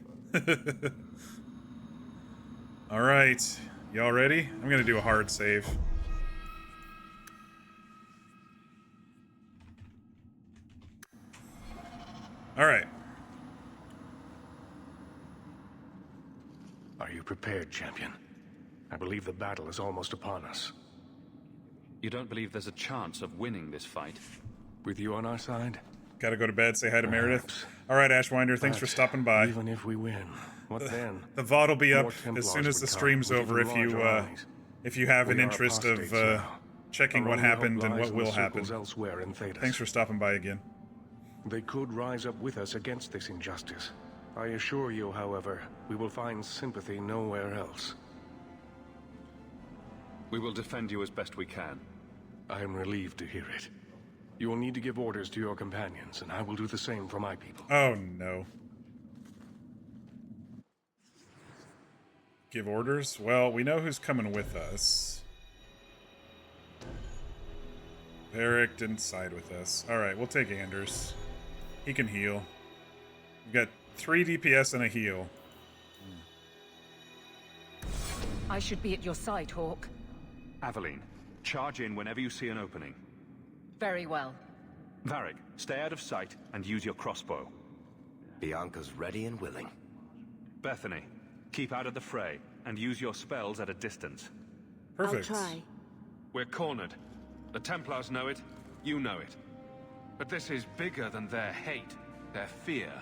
Alright. Y'all ready? I'm gonna do a hard save. Alright. Are you prepared, champion? I believe the battle is almost upon us. You don't believe there's a chance of winning this fight? With you on our side? Gotta go to bed, say hi to Meredith. Alright, Ashwinder, thanks for stopping by. Even if we win, what then? The VOD will be up More Templars as soon as the would come. stream's We over can enlarge our armies. if you have an We are interest of apostates now. checking Our what only hope happened and lies what in the will happen. circles elsewhere in Thedas. Thanks for stopping by again. They could rise up with us against this injustice. I assure you, however, we will find sympathy nowhere else. We will defend you as best we can. I am relieved to hear it. You will need to give orders to your companions, and I will do the same for my people. Oh no. Give orders? Well, we know who's coming with us. Varric didn't side with us. Alright, we'll take Anders. He can heal. We've got 3 DPS and a heal. I should be at your side, Hawk. Aveline, charge in whenever you see an opening. Very well. Varric, stay out of sight and use your crossbow. Bianca's ready and willing. Bethany, keep out of the fray and use your spells at a distance. Perfect. I'll try. We're cornered. The Templars know it, you know it. But this is bigger than their hate, their fear.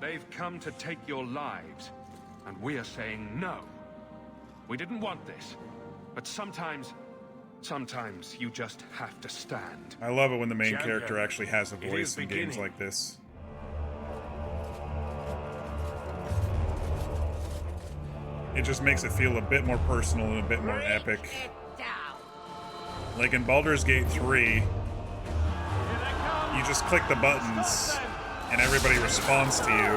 They've come to take your lives, and we are saying no. We didn't want this, but sometimes you just have to stand. I love it when the main Champion, character actually has a it voice is in games beginning. like this. It just makes it feel a bit more personal and a bit more epic. Like in Baldur's Gate 3, you just click the buttons and everybody responds to you.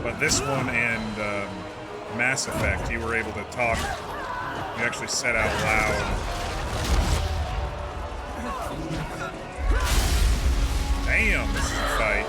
But this one and Mass Effect, you were able to talk. You actually said out loud. Damn, this is a fight.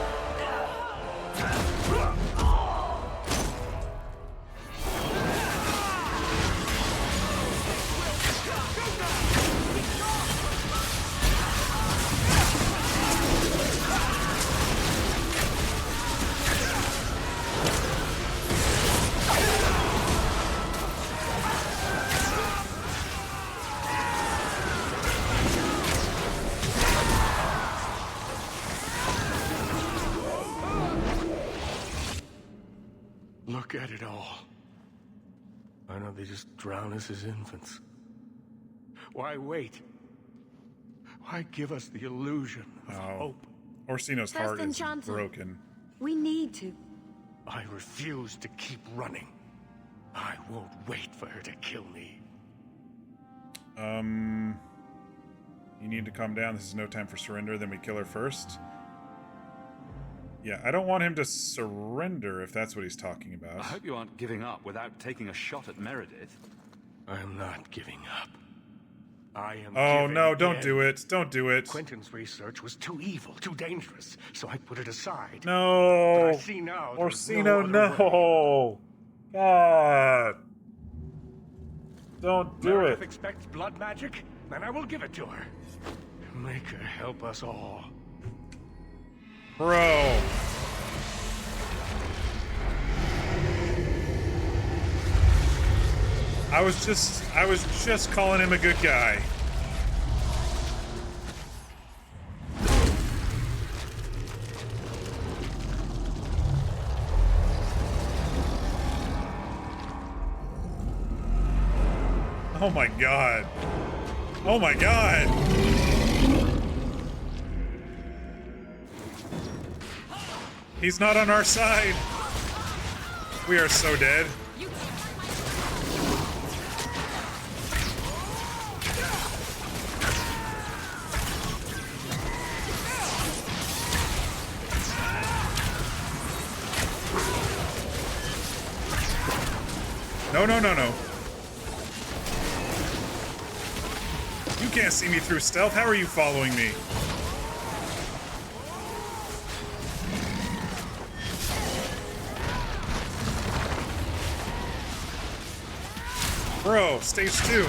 Look at it all. Why don't they just drown us as infants? Why wait? Why give us the illusion of hope? Orsino's First heart is enchanter. broken. We need to. I refuse to keep running. I won't wait for her to kill me. You need to calm down. This is no time for surrender. Then we kill her first. Yeah, I don't want him to surrender if that's what he's talking about. I hope you aren't giving up without taking a shot at Meredith. I am not giving up. I am Oh no, don't in. do it. Don't do it. Quentin's research was too evil, too dangerous, so I put it aside. No. But I see now Orsino, no. no. God. Don't do Meredith it. expects blood magic, then I will give it to her. Make her help us all. Bro. I was just calling him a good guy. Oh my god. Oh my god. He's not on our side. We are so dead. No, no, no, no. You can't see me through stealth. How are you following me? Bro, stage 2.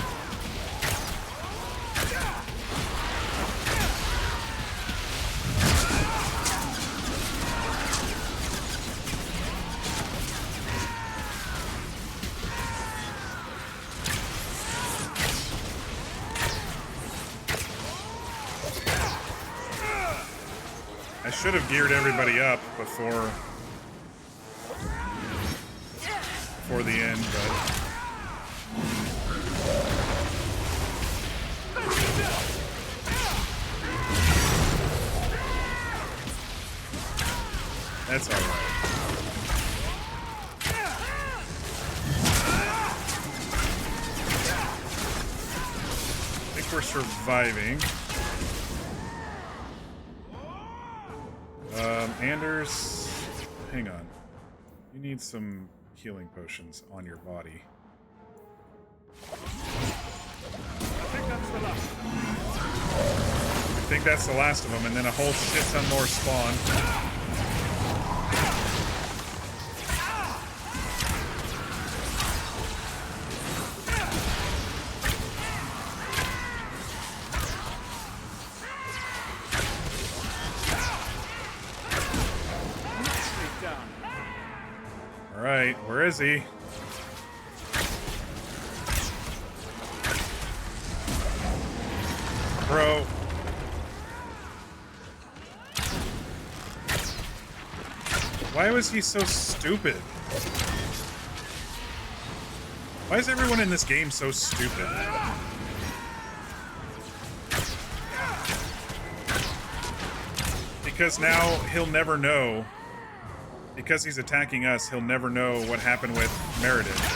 I should have geared everybody up before the end, but that's all right. I think we're surviving. Anders, hang on. You need some healing potions on your body. I think that's the last. I think that's the last of them, and then a whole shit ton more spawn. Alright, where is he? Bro. Why was he so stupid? Why is everyone in this game so stupid? Because now he'll never know. Because he's attacking us, he'll never know what happened with Meredith.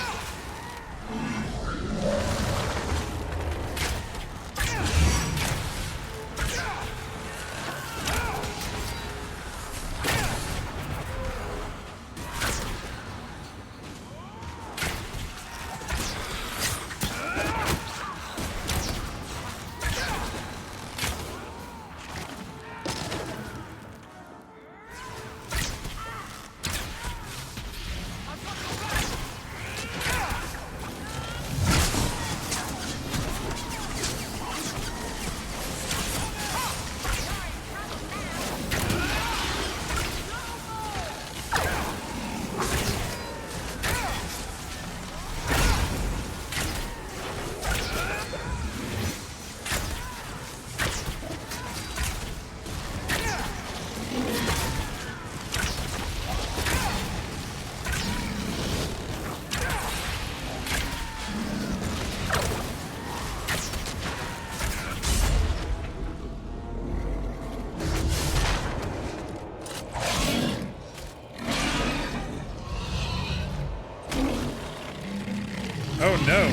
Oh no!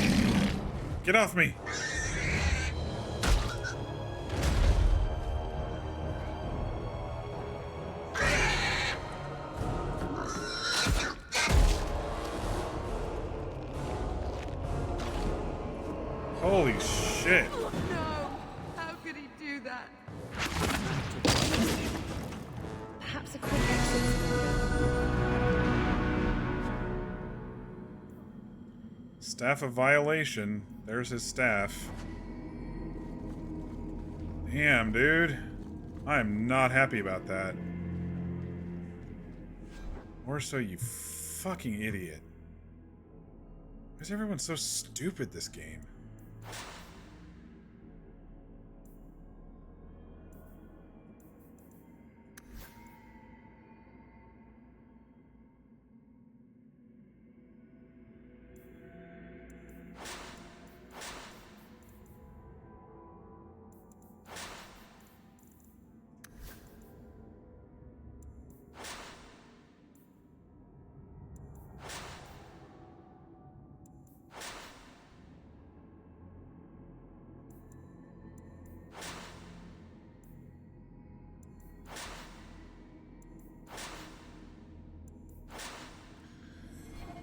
Get off me! Holy shit! shit. Oh no! How could he do that? Perhaps a quick exit. Staff of Violation. There's his staff. Damn, dude. I am not happy about that. Or so, you fucking idiot. Why is everyone so stupid this game?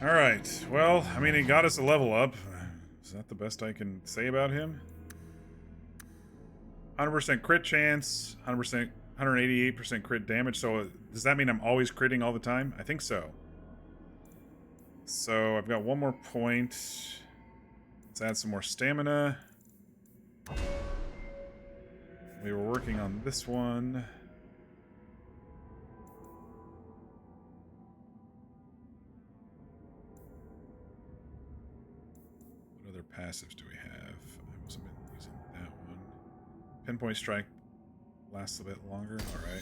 Alright, well, I mean, he got us a level up. Is that the best I can say about him? 100% crit chance, 100%, 188% crit damage, so does that mean I'm always critting all the time? I think so. So, I've got one more point. Let's add some more stamina. We were working on this one. Passives do we have? I wasn't using that one. Pinpoint strike lasts a bit longer. All right.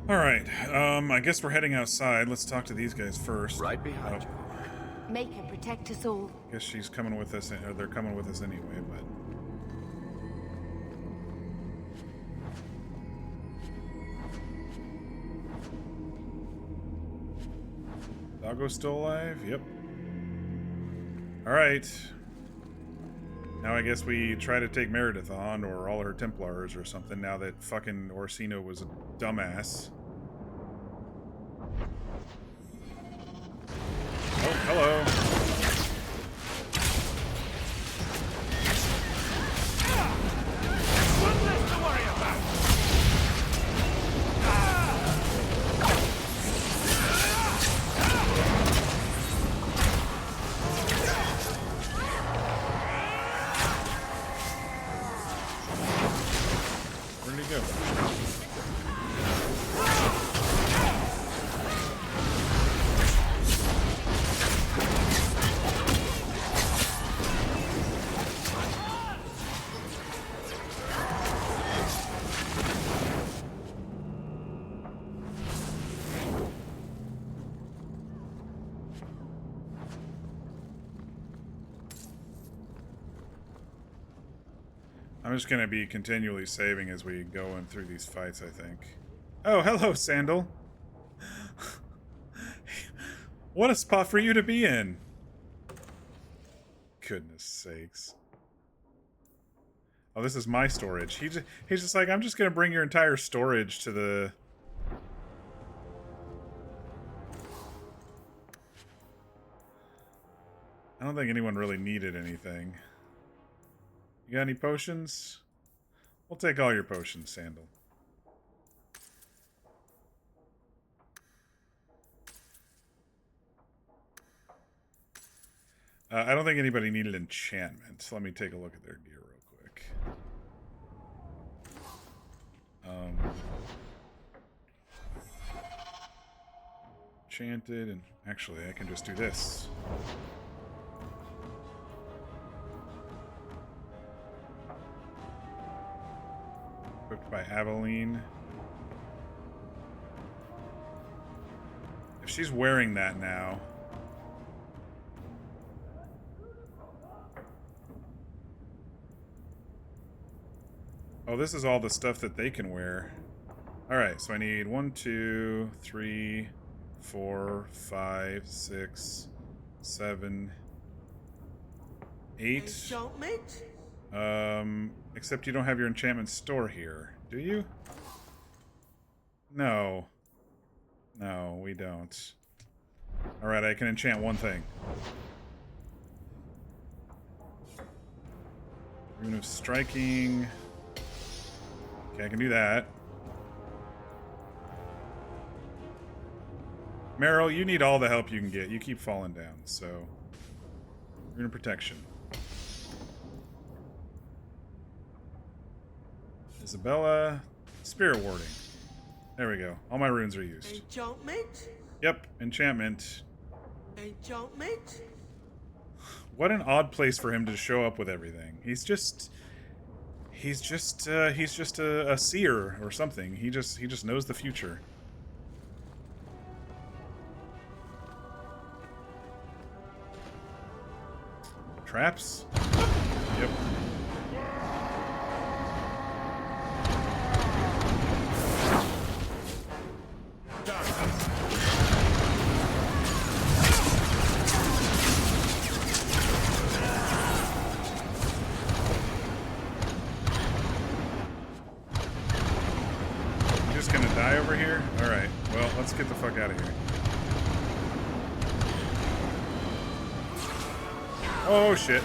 Alright, I guess we're heading outside. Let's talk to these guys first. Right behind you. Make her protect us all. I guess she's coming with us, or they're coming with us anyway, but... Doggo's still alive? Yep. Alright. Now I guess we try to take Meredith on, or all her Templars or something, now that fucking Orsino was a dumbass. Oh, hello. One less to worry about. Where did he go? I'm just gonna be continually saving as we go in through these fights, I think. Oh, hello, Sandal. What a spot for you to be in. Goodness sakes. Oh, this is my storage. He's just like, I'm just gonna bring your entire storage to the... I don't think anyone really needed anything. You got any potions? We'll take all your potions, Sandal. I don't think anybody needed enchantment. Let me take a look at their gear real quick. Enchanted, and actually I can just do this. Equipped by Aveline. If she's wearing that now... Oh, this is all the stuff that they can wear. Alright, so I need 1, 2, 3, 4, 5, 6, 7, 8. Except you don't have your enchantment store here, do you? No. No, we don't. Alright, I can enchant one thing. Rune of Striking. Okay, I can do that. Meryl, you need all the help you can get. You keep falling down, so... Rune of Protection. Isabella, Spirit Warding. There we go. All my runes are used. Enchantment? Yep, enchantment. Enchantment? What an odd place for him to show up with everything. He's just a seer or something. He just knows the future. Traps? Yep. Let's get the fuck out of here. Oh, shit.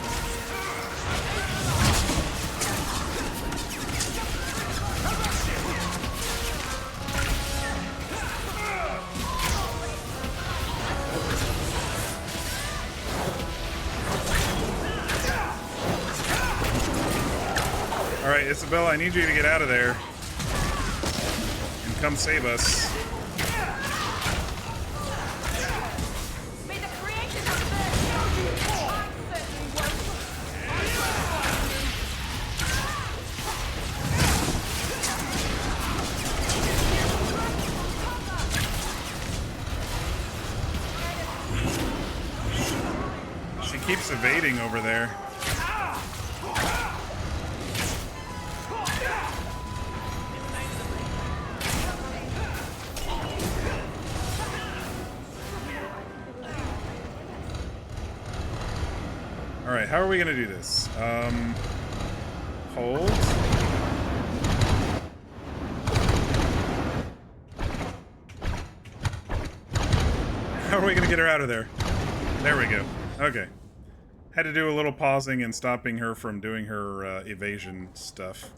Alright, Isabella, I need you to get out of there. And come save us. Keeps evading over there. All right, how are we gonna do this? Hold. How are we gonna get her out of there? There we go. Okay. Had to do a little pausing and stopping her from doing her evasion stuff.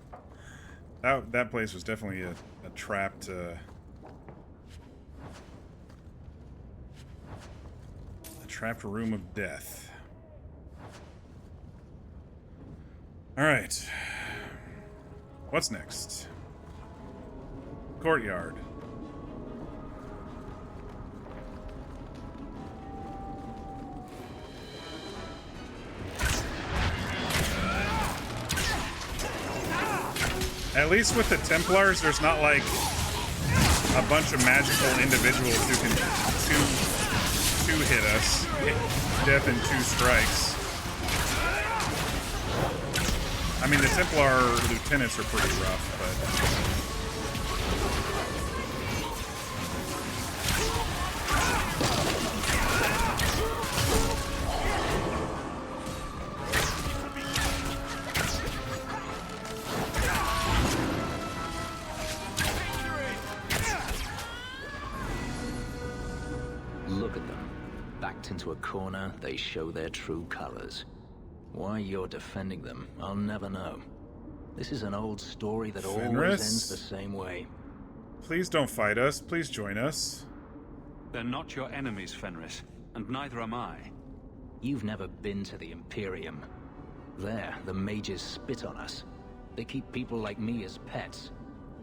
That place was definitely a trapped... a trapped room of death. Alright. What's next? Courtyard. At least with the Templars, there's not like a bunch of magical individuals who can two hit us. Death in 2 strikes. I mean, the Templar lieutenants are pretty rough, but... a corner, they show their true colors. Why you're defending them, I'll never know. This is an old story that always ends the same way. Please don't fight us. Please join us. They're not your enemies, Fenris, and neither am I. You've never been to the Imperium. There, the mages spit on us. They keep people like me as pets.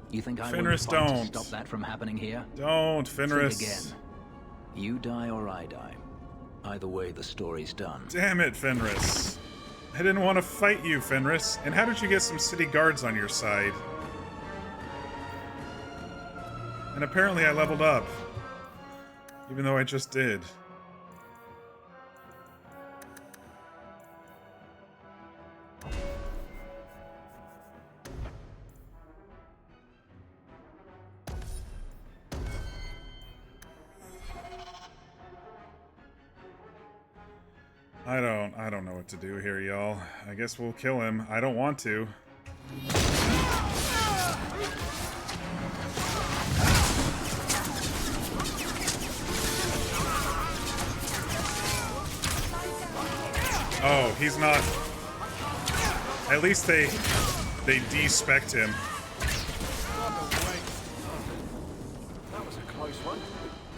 You think I wouldn't fight to stop that from happening here? Don't, Fenris. Think again. You die or I die. Either way, the story's done. Damn it, Fenris. I didn't want to fight you, Fenris. And how did you get some city guards on your side? And apparently I leveled up. Even though I just did. I don't know what to do here, y'all. I guess we'll kill him. I don't want to. Oh, he's not. At least they de-spec'd him. That was a close one.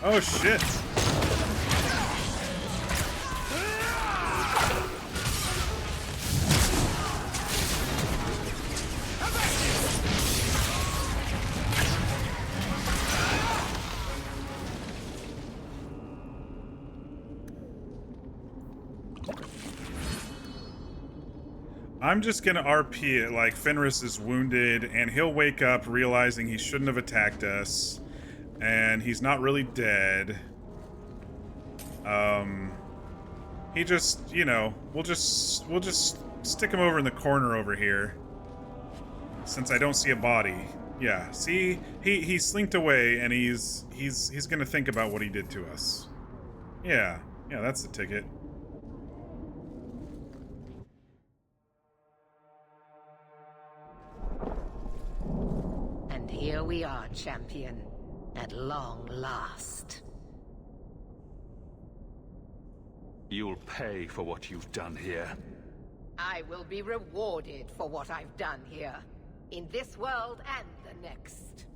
Oh shit. I'm just gonna RP it like Fenris is wounded and he'll wake up realizing he shouldn't have attacked us and he's not really dead. He just, you know, we'll just stick him over in the corner over here since I don't see a body. Yeah, see, he slinked away and he's gonna think about what he did to us. Yeah, that's the ticket. Here we are, champion. At long last. You'll pay for what you've done here. I will be rewarded for what I've done here. In this world and the next.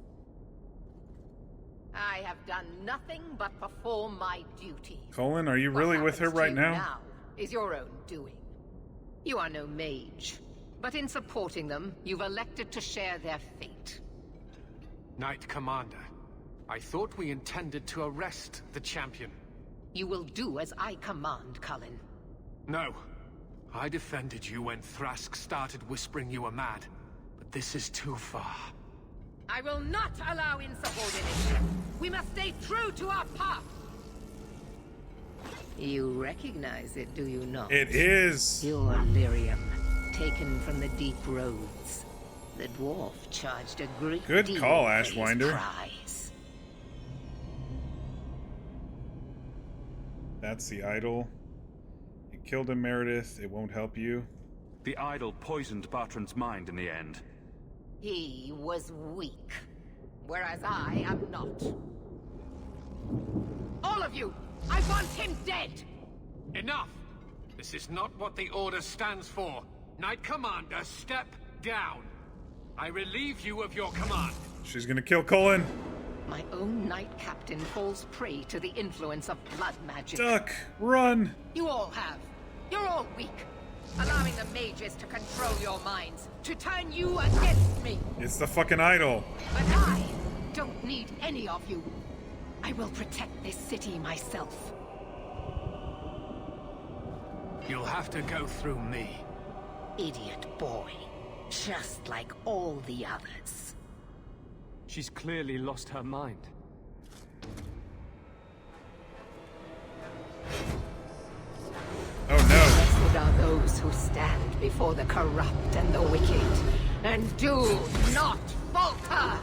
I have done nothing but perform my duty. Colin, are you really with her right now? Is your own doing. You are no mage. But in supporting them, you've elected to share their fate. Knight Commander, I thought we intended to arrest the champion. You will do as I command, Cullen. No. I defended you when Thrask started whispering you were mad. But this is too far. I will not allow insubordination. We must stay true to our path. You recognize it, do you not? It is. Your lyrium, taken from the deep roads. The dwarf charged a great Good deal call, for his Ashwinder. prize. That's the idol. You killed him, Meredith. It won't help you. The idol poisoned Bartrand's mind in the end. He was weak, whereas I am not. All of you, I want him dead! Enough! This is not what the Order stands for. Knight Commander, step down. I relieve you of your command. She's gonna kill Colin. My own Knight Captain falls prey to the influence of blood magic. Duck, run! You all have. You're all weak. Allowing the mages to control your minds, to turn you against me. It's the fucking idol. But I don't need any of you. I will protect this city myself. You'll have to go through me. Idiot boy. Just like all the others. She's clearly lost her mind. Oh no. Blessed are those who stand before the corrupt and the wicked, and do not falter!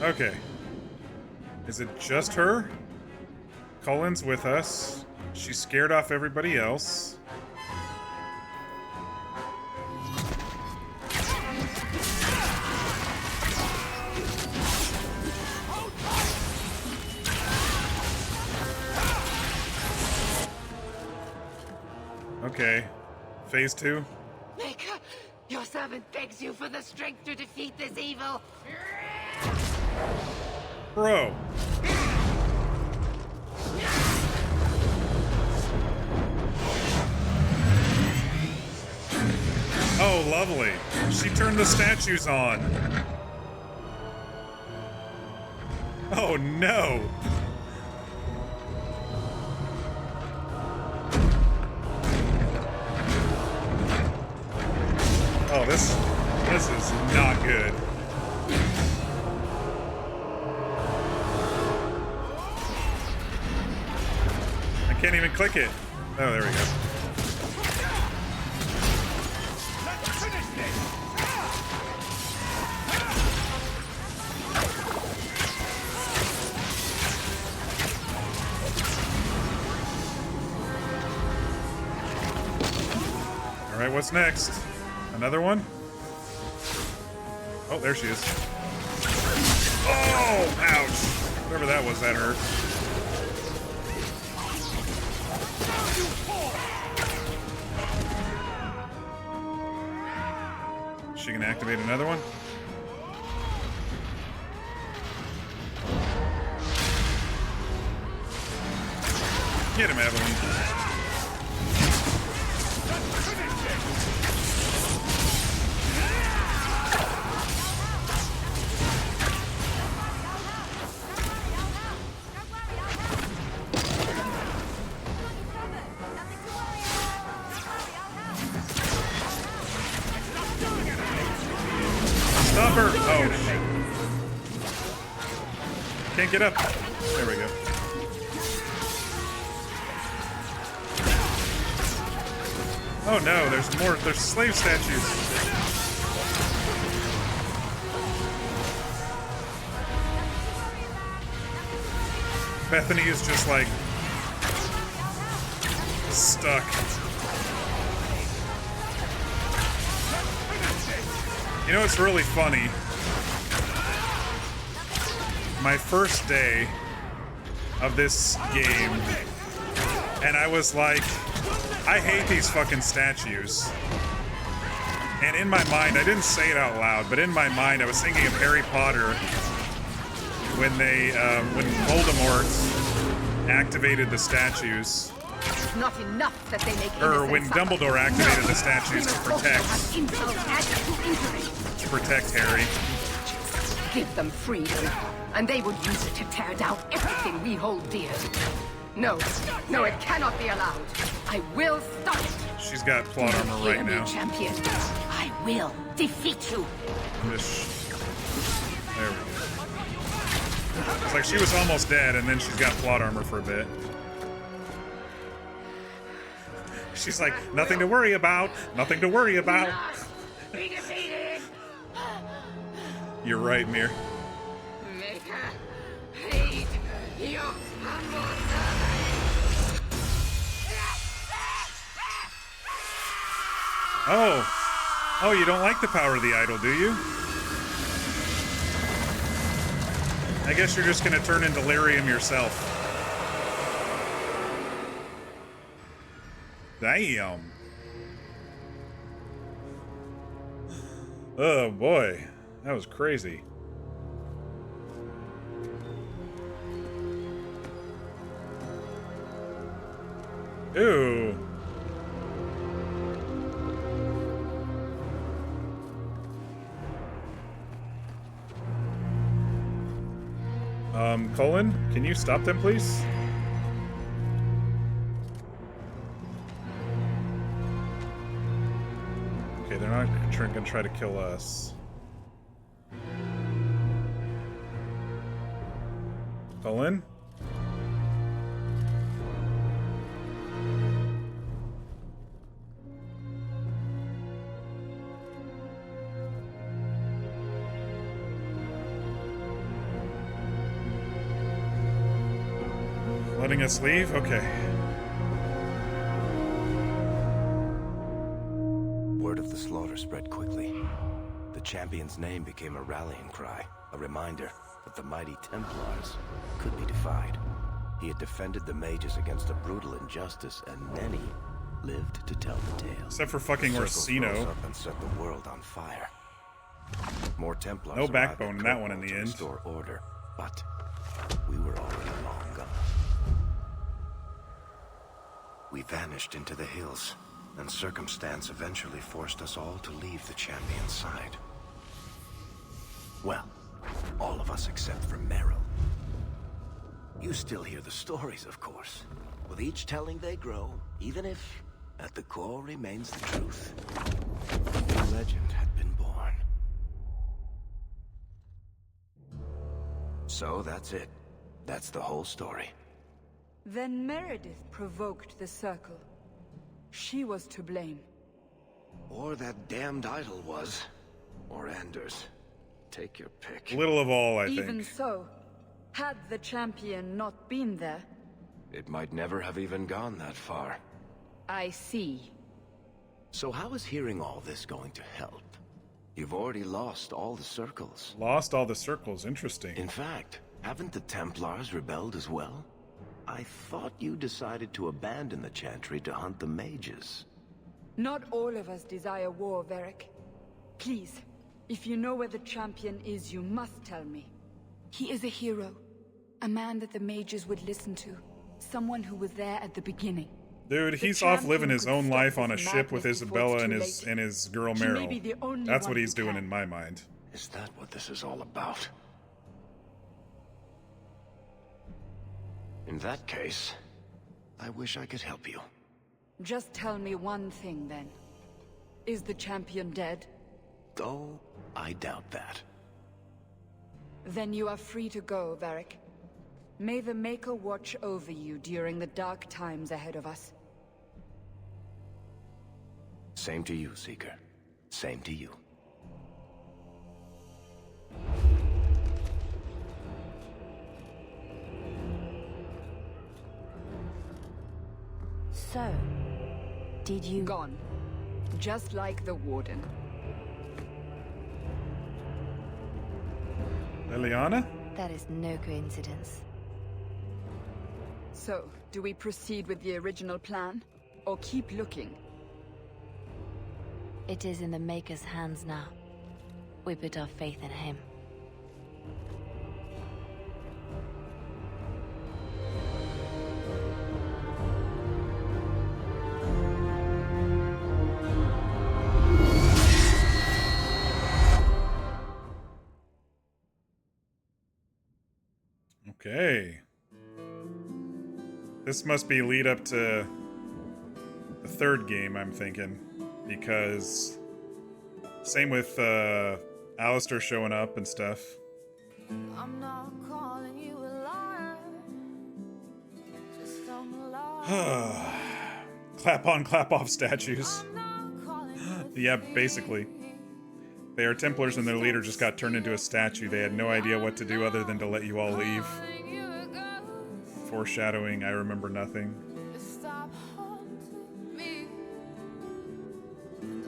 Okay. Is it just her? Colin's with us. She scared off everybody else. Okay. Phase 2? Maker, your servant begs you for the strength to defeat this evil. Bro. Oh, lovely. She turned the statues on. Oh, no. Oh, this is not good. I can't even click it. Oh, there we go. All right, what's next? Another one? Oh, there she is. Oh, ouch. Whatever that was, that hurt. She can activate another one? Get him, Evelyn. Stop her! Oh, shit. Can't get up. There we go. Oh no, there's more. There's slave statues. Bethany is just like stuck. You know what's really funny? My first day of this game, and I was like, I hate these fucking statues. And in my mind, I didn't say it out loud, but in my mind, I was thinking of Harry Potter when when Voldemort activated the statues. It's not enough that they make Or when innocents suffer. Dumbledore activated No, the statues to protect Harry. Give them freedom, and they would use it to tear down everything we hold dear. No, no, it cannot be allowed. I will stop it. She's got plot armor Hear right me, now. champion. I will defeat you. There we go. It's like she was almost dead, and then she's got plot armor for a bit. She's like, nothing to worry about. Nothing to worry about. Be defeated. You're right, Mir. Maker, aid your humble Oh. Oh, you don't like the power of the idol, do you? I guess you're just gonna turn into Lyrium yourself. Damn. Oh boy. That was crazy. Ooh. Colin, can you stop them, please? Okay, they're not gonna try to kill us. Colin? Letting us leave? Okay. Word of the slaughter spread quickly. The champion's name became a rallying cry, a reminder that the mighty Templars could be defied. He had defended the mages against a brutal injustice, and many lived to tell the tale. Except for fucking Circles rose Orsino. up and set the world on fire. More Templars. No backbone in that one in the end. Restore order, but we were already long gone. We vanished into the hills, and circumstance eventually forced us all to leave the champion's side. Well, all of us except for Merrill. You still hear the stories, of course. With each telling they grow, even if, at the core, remains the truth. A legend had been born. So that's it. That's the whole story. Then Meredith provoked the Circle. She was to blame. Or that damned idol was. Or Anders. Take your pick. Little of all, I Even think. so, had the champion not been there... It might never have even gone that far. I see. So how is hearing all this going to help? You've already lost all the circles. Lost all the circles, interesting. In fact, haven't the Templars rebelled as well? I thought you decided to abandon the Chantry to hunt the mages. Not all of us desire war, Varric. Please, if you know where the champion is, you must tell me. He is a hero. A man that the mages would listen to. Someone who was there at the beginning. Dude, he's off living his own life on a ship with Isabella and his girl Meryl. That's what he's doing in my mind. Is that what this is all about? In that case, I wish I could help you. Just tell me one thing, then. Is the champion dead? Though, I doubt that. Then you are free to go, Varric. May the Maker watch over you during the dark times ahead of us. Same to you, Seeker. Same to you. So, did you... Gone. Just like the Warden. Leliana? That is no coincidence. So, do we proceed with the original plan? Or keep looking? It is in the Maker's hands now. We put our faith in him. Okay. This must be lead up to the third game, I'm thinking. Because same with Alistair showing up and stuff. I'm not calling you a liar. Just don't lie. Clap on, clap off statues. Yeah, basically. They are Templars and their leader just got turned into a statue. They had no idea what to do other than to let you all leave. Foreshadowing, I remember nothing. Stop haunting me.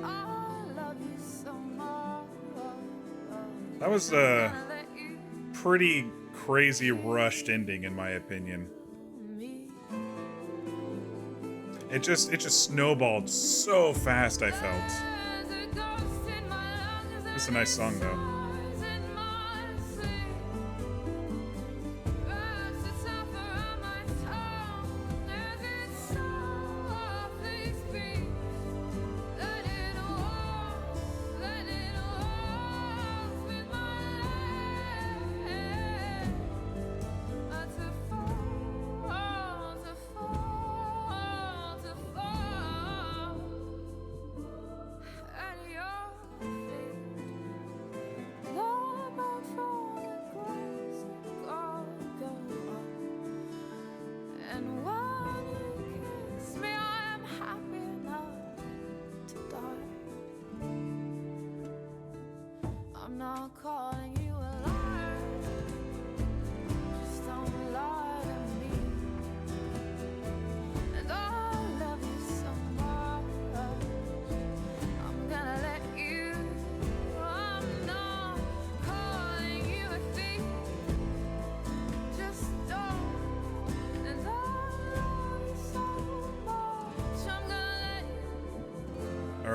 I love you so much. That was a pretty crazy rushed ending in my opinion. It just snowballed so fast, I felt. It's a nice song though.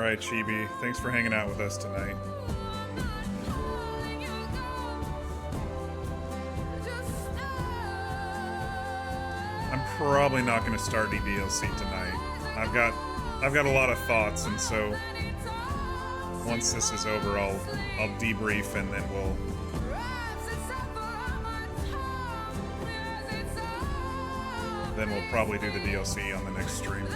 Alright, Chibi. Thanks for hanging out with us tonight. I'm probably not going to start DLC tonight. I've got a lot of thoughts, and so once this is over, I'll debrief, and then we'll probably do the DLC on the next stream.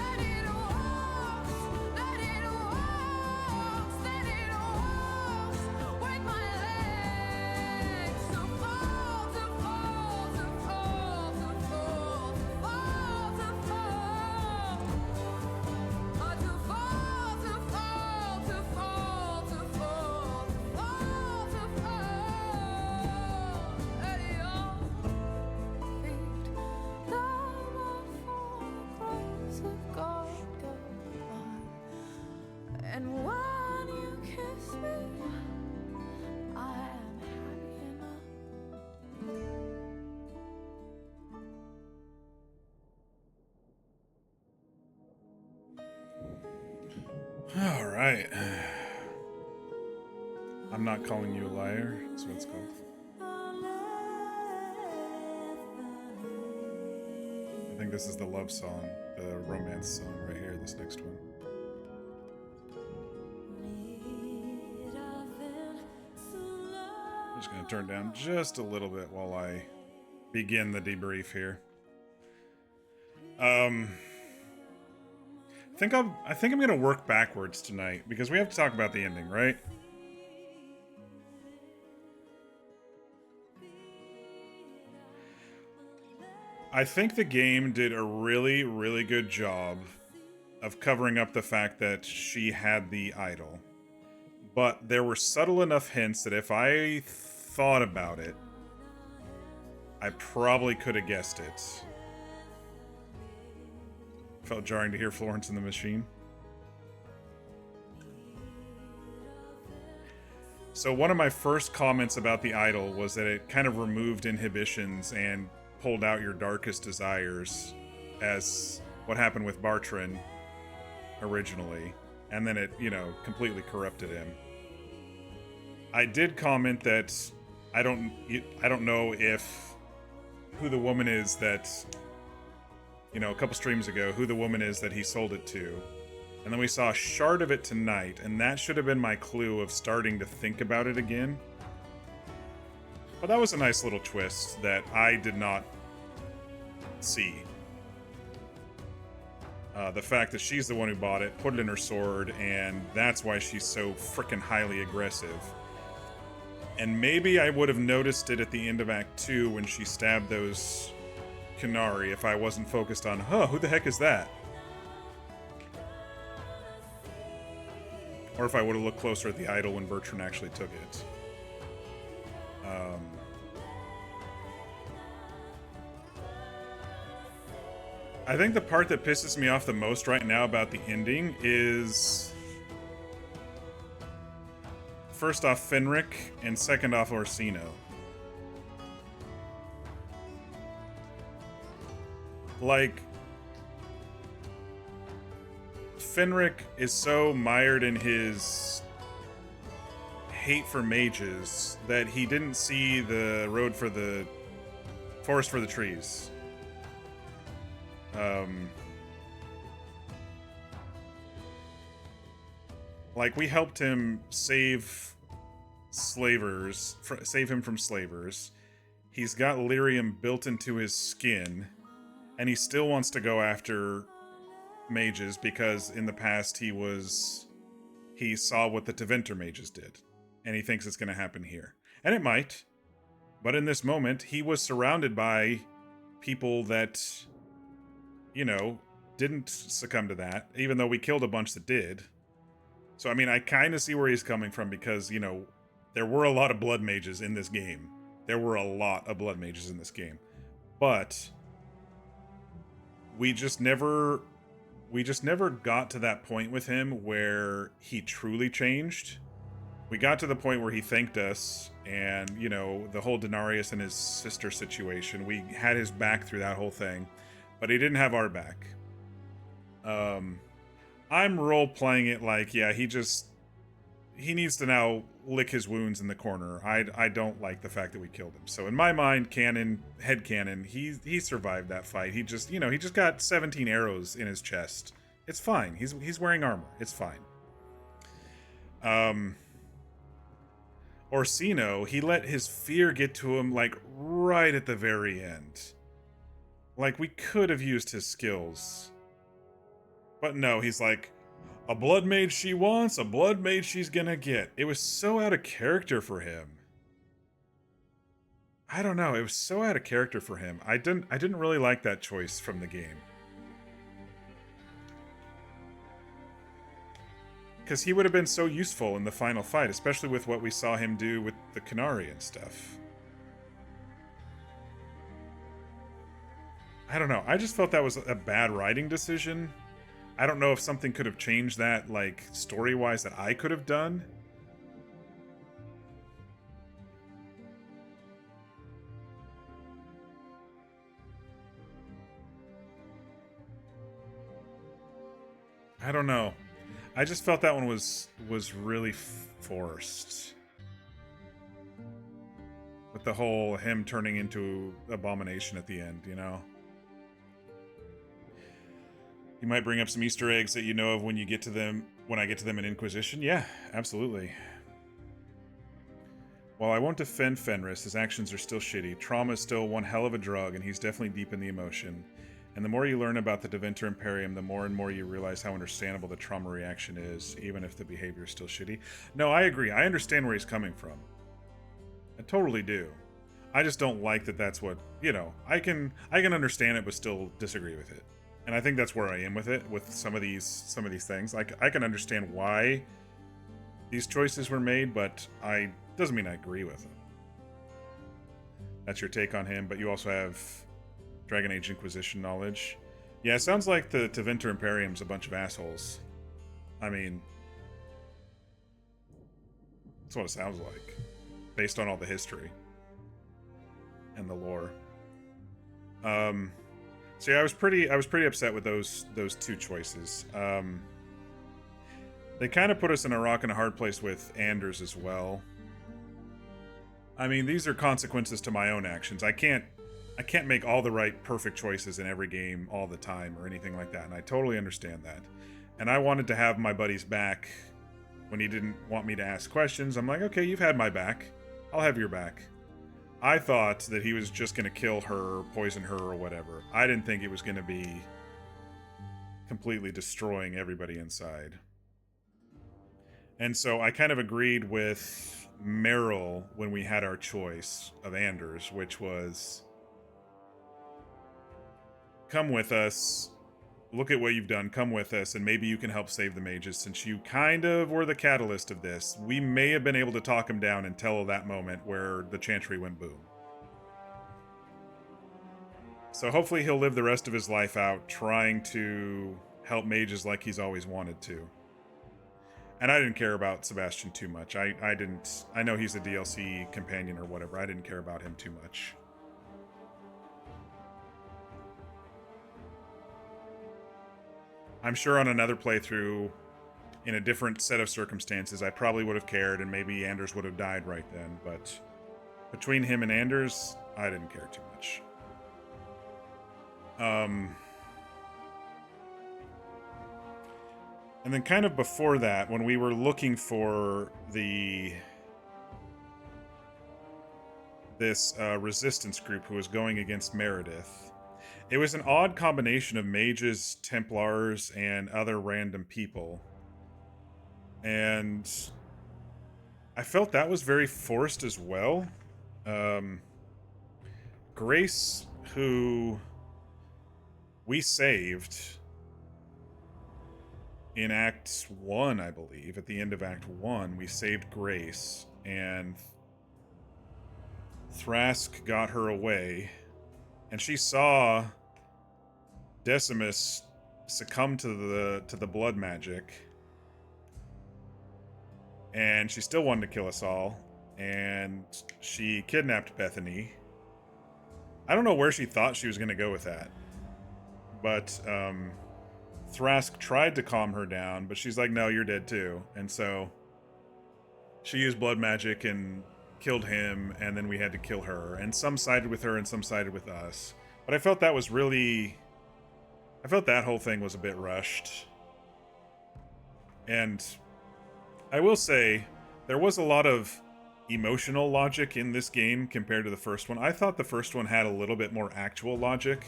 Alright. I'm not calling you a liar, that's what it's called. I think this is the love song, the romance song right here, this next one. I'm just going to turn down just a little bit while I begin the debrief here. I think I'm gonna work backwards tonight because we have to talk about the ending, right? I think the game did a really, really good job of covering up the fact that she had the idol. But there were subtle enough hints that if I thought about it, I probably could have guessed it. Felt jarring to hear Florence in the Machine. So one of my first comments about the idol was that it kind of removed inhibitions and pulled out your darkest desires, as what happened with Bartrand originally, and then it, you know, completely corrupted him. I did comment that I don't know if who the woman is that, you know, a couple streams ago, who the woman is that he sold it to. And then we saw a shard of it tonight, and that should have been my clue of starting to think about it again. But that was a nice little twist that I did not see. The fact that she's the one who bought it, put it in her sword, and that's why she's so frickin' highly aggressive. And maybe I would have noticed it at the end of Act 2 when she stabbed those Qunari if I wasn't focused on, who the heck is that? Or if I would have looked closer at the idol when Bertrand actually took it. I think the part that pisses me off the most right now about the ending is, first off, Fenric, and second off, Orsino. Like, Fenric is so mired in his hate for mages that he didn't see the road for the forest for the trees. Like, we helped him save slavers, save him from slavers. He's got lyrium built into his skin, and he still wants to go after mages because in the past he saw what the Tevinter mages did, and he thinks it's going to happen here. And it might, but in this moment, he was surrounded by people that, you know, didn't succumb to that, even though we killed a bunch that did. So, I mean, I kind of see where he's coming from because, you know, there were a lot of blood mages in this game. There were a lot of blood mages in this game. But we just never got to that point with him where he truly changed. We got to the point where he thanked us, and, you know, the whole Denarius and his sister situation, we had his back through that whole thing, but he didn't have our back. I'm role-playing it like, yeah, he needs to now lick his wounds in the corner. I don't like the fact that we killed him. So in my mind, headcanon, he survived that fight. He just got 17 arrows in his chest. It's fine. He's wearing armor. It's fine. Orsino, he let his fear get to him, like, right at the very end. Like, we could have used his skills. But no, he's like, a blood mage she wants, a blood mage she's gonna get. It was so out of character for him. I don't know, it was so out of character for him. I didn't really like that choice from the game. Because he would have been so useful in the final fight, especially with what we saw him do with the Qunari and stuff. I don't know, I just felt that was a bad writing decision. I don't know if something could have changed that, like, story-wise that I could have done. I don't know. I just felt that one was really forced. With the whole him turning into Abomination at the end, you know? You might bring up some Easter eggs that you know of when I get to them in Inquisition. Yeah, absolutely. While I won't defend Fenris, his actions are still shitty. Trauma is still one hell of a drug, and he's definitely deep in the emotion. And the more you learn about the Deventer Imperium, the more and more you realize how understandable the trauma reaction is, even if the behavior is still shitty. No, I agree. I understand where he's coming from. I totally do. I just don't like that that's what, you know, I can understand it but still disagree with it. And I think that's where I am with it, with some of these things. Like, I can understand why these choices were made, but doesn't mean I agree with them. That's your take on him, but you also have Dragon Age Inquisition knowledge. Yeah, it sounds like the Deventer Imperium's a bunch of assholes. I mean, that's what it sounds like, based on all the history and the lore. So yeah, I was pretty upset with those two choices. They kind of put us in a rock and a hard place with Anders as well. I mean, these are consequences to my own actions. I can't make all the right perfect choices in every game all the time or anything like that, and I totally understand that. And I wanted to have my buddy's back when he didn't want me to ask questions. I'm like, okay, you've had my back. I'll have your back. I thought that he was just going to kill her, poison her, or whatever. I didn't think it was going to be completely destroying everybody inside. And so I kind of agreed with Meryl when we had our choice of Anders, which was, come with us, look at what you've done, come with us, and maybe you can help save the mages, since you kind of were the catalyst of this. We may have been able to talk him down until that moment where the Chantry went boom. So hopefully he'll live the rest of his life out trying to help mages like he's always wanted to. And I didn't care about Sebastian too much. I know he's a DLC companion or whatever. I didn't care about him too much. I'm sure on another playthrough, in a different set of circumstances, I probably would have cared, and maybe Anders would have died right then, but between him and Anders, I didn't care too much. And then kind of before that, when we were looking for this resistance group who was going against Meredith, it was an odd combination of mages, Templars, and other random people. And I felt that was very forced as well. Grace, who we saved in Act 1, I believe, at the end of Act 1, we saved Grace, and Thrask got her away, and she saw Decimus succumb to the blood magic, and she still wanted to kill us all, and she kidnapped Bethany. I don't know where she thought she was going to go with that, but Thrask tried to calm her down, but she's like, no, you're dead too. And so she used blood magic and killed him, and then we had to kill her. And some sided with her and some sided with us. But I felt that was really... I felt that whole thing was a bit rushed. And I will say, there was a lot of emotional logic in this game compared to the first one. I thought the first one had a little bit more actual logic.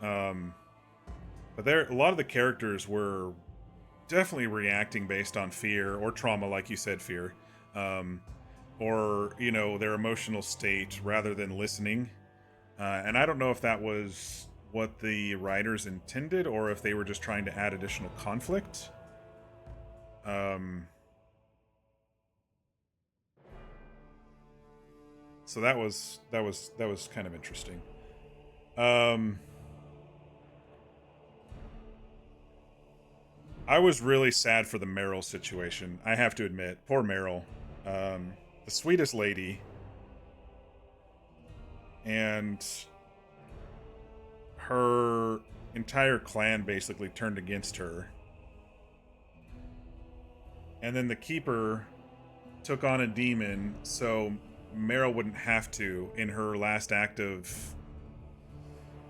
But a lot of the characters were definitely reacting based on fear or trauma, like you said, fear. Or, you know, their emotional state rather than listening. And I don't know if that was what the writers intended or if they were just trying to add additional conflict. So that was kind of interesting. I was really sad for the Meryl situation. I have to admit, poor Meryl, the sweetest lady, and her entire clan basically turned against her. And then the Keeper took on a demon, so Meryl wouldn't have to in her last act of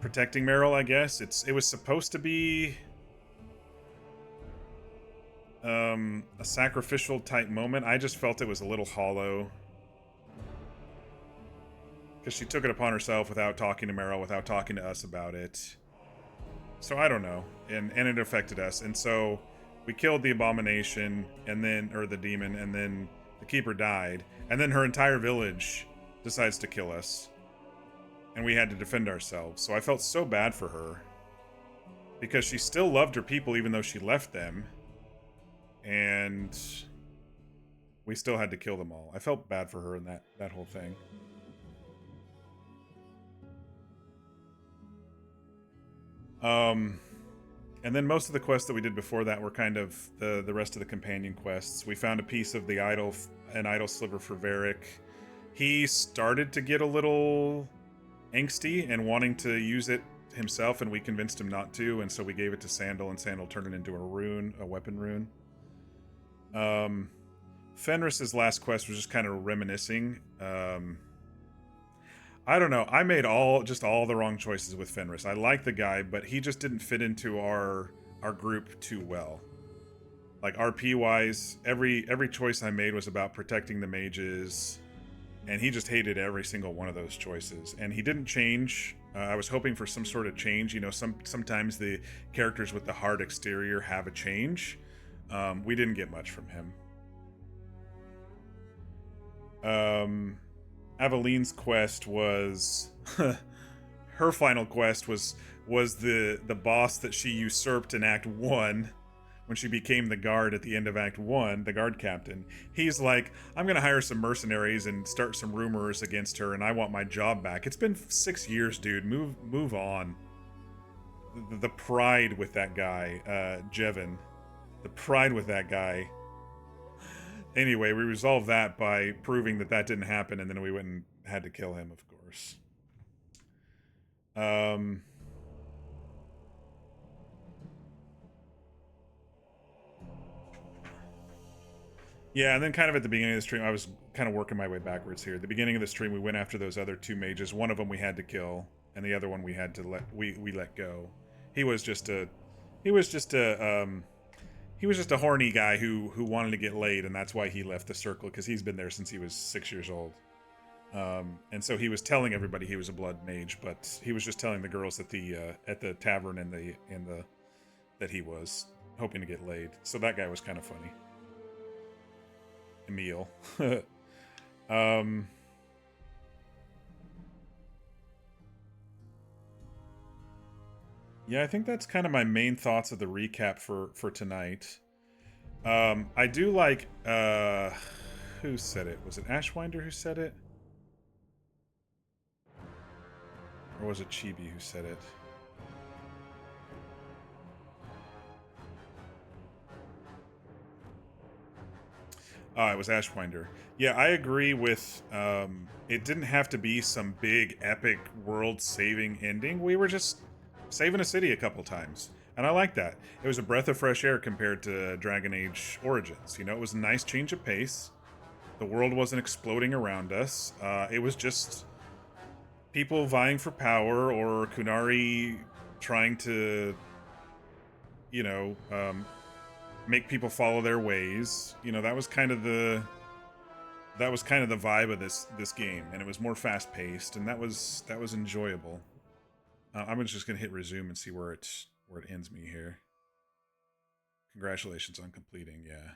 protecting Meryl, I guess. It was supposed to be a sacrificial type moment. I just felt it was a little hollow. Because she took it upon herself without talking to Meryl, without talking to us about it. So I don't know. And it affected us. And so we killed the abomination and then, or the demon, and then the Keeper died. And then her entire village decides to kill us. And we had to defend ourselves. So I felt so bad for her. Because she still loved her people even though she left them. And we still had to kill them all. I felt bad for her in that whole thing. And then most of the quests that we did before that were kind of the rest of the companion quests. We found a piece of the an idol sliver for Varric. He started to get a little angsty and wanting to use it himself, and we convinced him not to, and so we gave it to Sandal, and Sandal turned it into a rune, a weapon rune. Fenris's last quest was just kind of reminiscing. I don't know. I made all the wrong choices with Fenris. I like the guy, but he just didn't fit into our group too well. Like RP wise, every choice I made was about protecting the mages, and he just hated every single one of those choices. And he didn't change. I was hoping for some sort of change. You know, sometimes the characters with the hard exterior have a change. We didn't get much from him. Aveline's quest was her final quest was the boss that she usurped in Act 1 when she became the guard at the end of Act 1, the guard captain. He's like, I'm gonna hire some mercenaries and start some rumors against her, and I want my job back. It's been 6 years, dude. Move on. The pride with that guy, Jevin. The pride with that guy. Anyway, we resolved that by proving that didn't happen, and then we went and had to kill him, of course. Yeah, and then kind of at the beginning of the stream, I was kind of working my way backwards here. At the beginning of the stream, we went after those other two mages. One of them we had to kill, and the other one we had to let go. He was just a horny guy who wanted to get laid, and that's why he left the circle, because he's been there since he was 6 years old. And so he was telling everybody he was a blood mage, but he was just telling the girls at the tavern that he was hoping to get laid. So that guy was kind of funny. Emil. Yeah, I think that's kind of my main thoughts of the recap for tonight. I do like, who said it? Was it Ashwinder who said it? Or was it Chibi who said it? It was Ashwinder. Yeah, I agree with, it didn't have to be some big, epic, world-saving ending. We were just saving a city a couple times. And I like that. It was a breath of fresh air compared to Dragon Age Origins. You know, it was a nice change of pace. The world wasn't exploding around us. It was just people vying for power, or Kunari trying to, you know, make people follow their ways. You know, that was kind of the vibe of this game, and it was more fast paced, and that was enjoyable. I'm just gonna hit resume and see where it ends me here. Congratulations on completing. Yeah,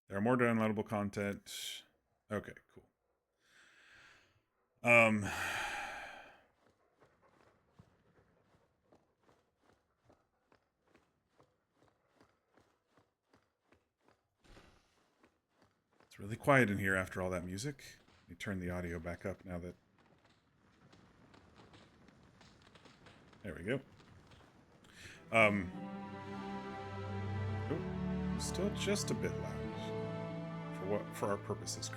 there are more downloadable content. Okay, cool. It's really quiet in here after all that music. Let me turn the audio back up now that... There we go. Oh, still just a bit loud for our purposes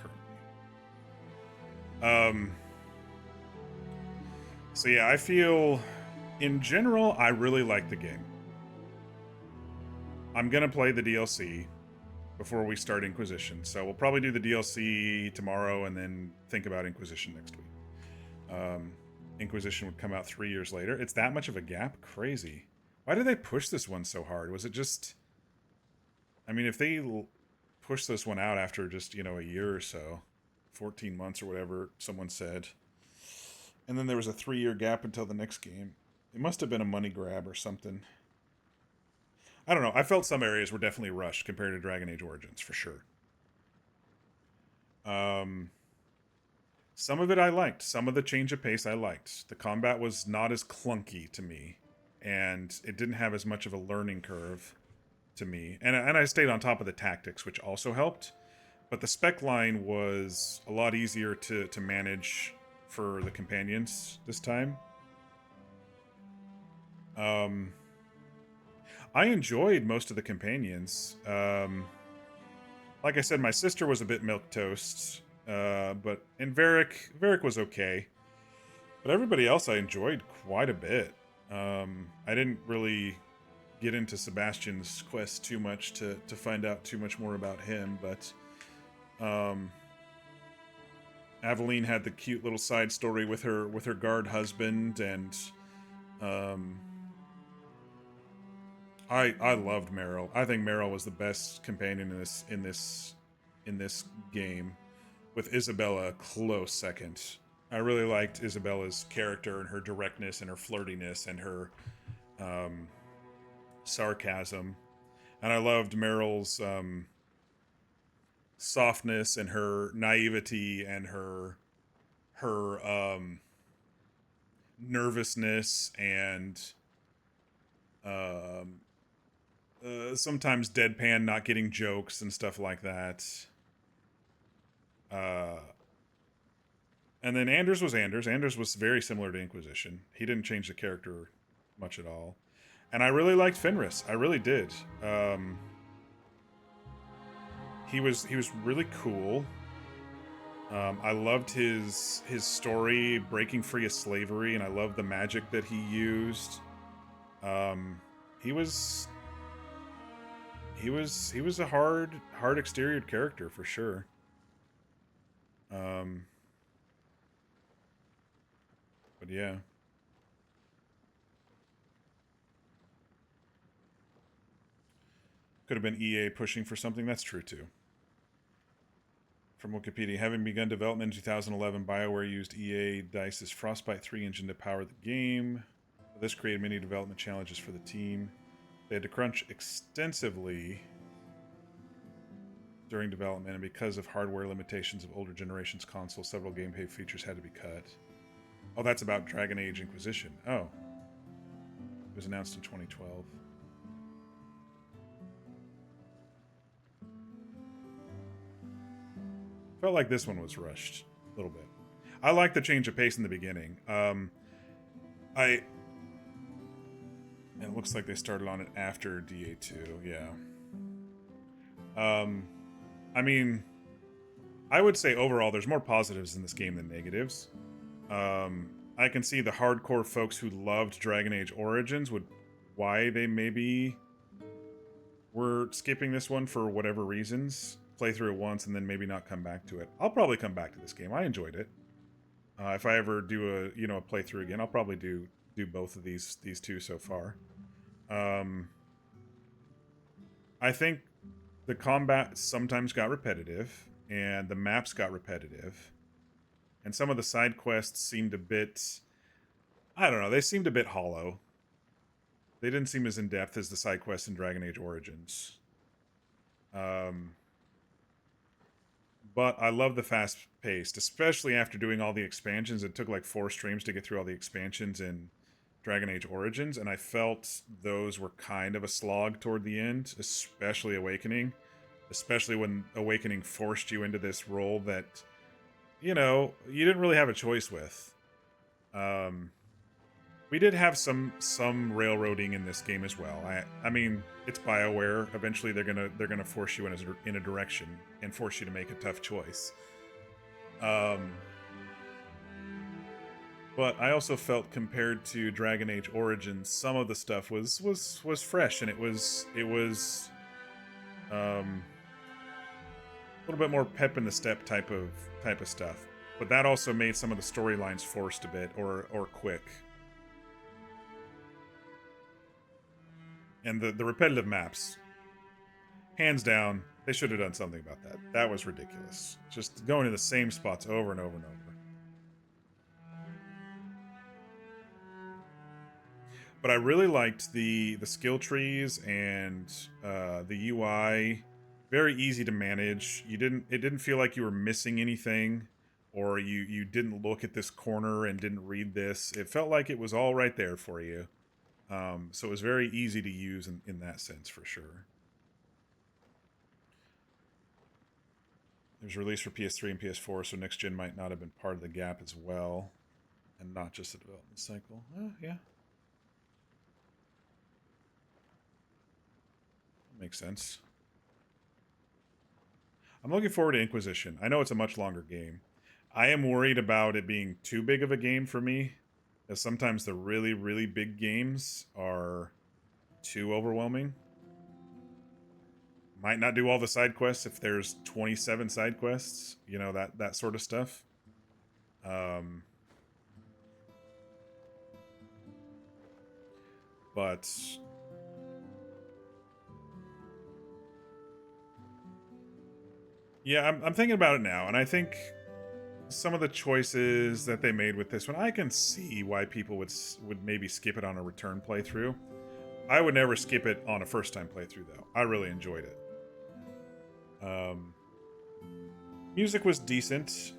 currently. So yeah, I feel, in general, I really like the game. I'm gonna play the DLC before we start Inquisition, so we'll probably do the DLC tomorrow and then think about Inquisition next week. Inquisition would come out 3 years later. It's that much of a gap? Crazy. Why did they push this one so hard? Was it just... I mean, if they push this one out after just, you know, a year or so, 14 months or whatever someone said, and then there was a 3-year gap until the next game, it must have been a money grab or something. I don't know. I felt some areas were definitely rushed compared to Dragon Age Origins, for sure. Some of it I liked. Some of the change of pace I liked. The combat was not as clunky to me, and it didn't have as much of a learning curve to me. And I stayed on top of the tactics, which also helped. But the spec line was a lot easier to manage for the companions this time. I enjoyed most of the companions. Like I said, my sister was a bit milquetoast, and Varric was okay. But everybody else I enjoyed quite a bit. I didn't really get into Sebastian's quest too much to find out too much more about him, but Aveline had the cute little side story with her guard husband, and I loved Meryl. I think Meryl was the best companion in this game, with Isabella a close second. I really liked Isabella's character and her directness and her flirtiness and her sarcasm, and I loved Meryl's softness and her naivety and her nervousness and sometimes deadpan, not getting jokes and stuff like that. And then Anders was Anders. Anders was very similar to Inquisition. He didn't change the character much at all. And I really liked Fenris. I really did. He was really cool. I loved his story, breaking free of slavery, and I loved the magic that he used. He was a hard exterior character for sure. But yeah. Could have been EA pushing for something. That's true too. From Wikipedia, having begun development in 2011, BioWare used EA DICE's Frostbite 3 engine to power the game. This created many development challenges for the team. They had to crunch extensively during development, and because of hardware limitations of older generations consoles, several gameplay features had to be cut. Oh, that's about Dragon Age Inquisition. Oh. It was announced in 2012. Felt like this one was rushed a little bit. I like the change of pace in the beginning. And it looks like they started on it after DA2, yeah. I mean, I would say overall there's more positives in this game than negatives. I can see the hardcore folks who loved Dragon Age Origins why they maybe were skipping this one for whatever reasons. Play through it once and then maybe not come back to it. I'll probably come back to this game. I enjoyed it. If I ever do a a playthrough again, I'll probably do both of these two so far. I think the combat sometimes got repetitive, and the maps got repetitive, and some of the side quests seemed a bit, I don't know, they seemed a bit hollow. They didn't seem as in-depth as the side quests in Dragon Age Origins. But I love the fast-paced, especially after doing all the expansions. It took like 4 streams to get through all the expansions in Dragon Age Origins, and I felt those were kind of a slog toward the end, especially Awakening. Especially when Awakening forced you into this role that, you didn't really have a choice with. We did have some railroading in this game as well. I mean, it's BioWare. Eventually, they're gonna force you in a direction and force you to make a tough choice. But I also felt, compared to Dragon Age Origins, some of the stuff was fresh, and it was a little bit more pep in the step type of stuff. But that also made some of the storylines forced a bit or quick. And the repetitive maps, hands down, they should have done something about that. That was ridiculous. Just going to the same spots over and over and over. But I really liked the skill trees and the UI. Very easy to manage. It didn't feel like you were missing anything, or you didn't look at this corner and didn't read this. It felt like it was all right there for you. So it was very easy to use in that sense, for sure. It was released for PS3 and PS4, so next gen might not have been part of the gap as well, and not just the development cycle. Yeah. Makes sense. I'm looking forward to Inquisition. I know it's a much longer game. I am worried about it being too big of a game for me, as sometimes the really, really big games are too overwhelming. Might not do all the side quests if there's 27 side quests, that sort of stuff. But yeah, I'm thinking about it now, and I think some of the choices that they made with this one, I can see why people would maybe skip it on a return playthrough. I would never skip it on a first-time playthrough, though. I really enjoyed it. Music was decent.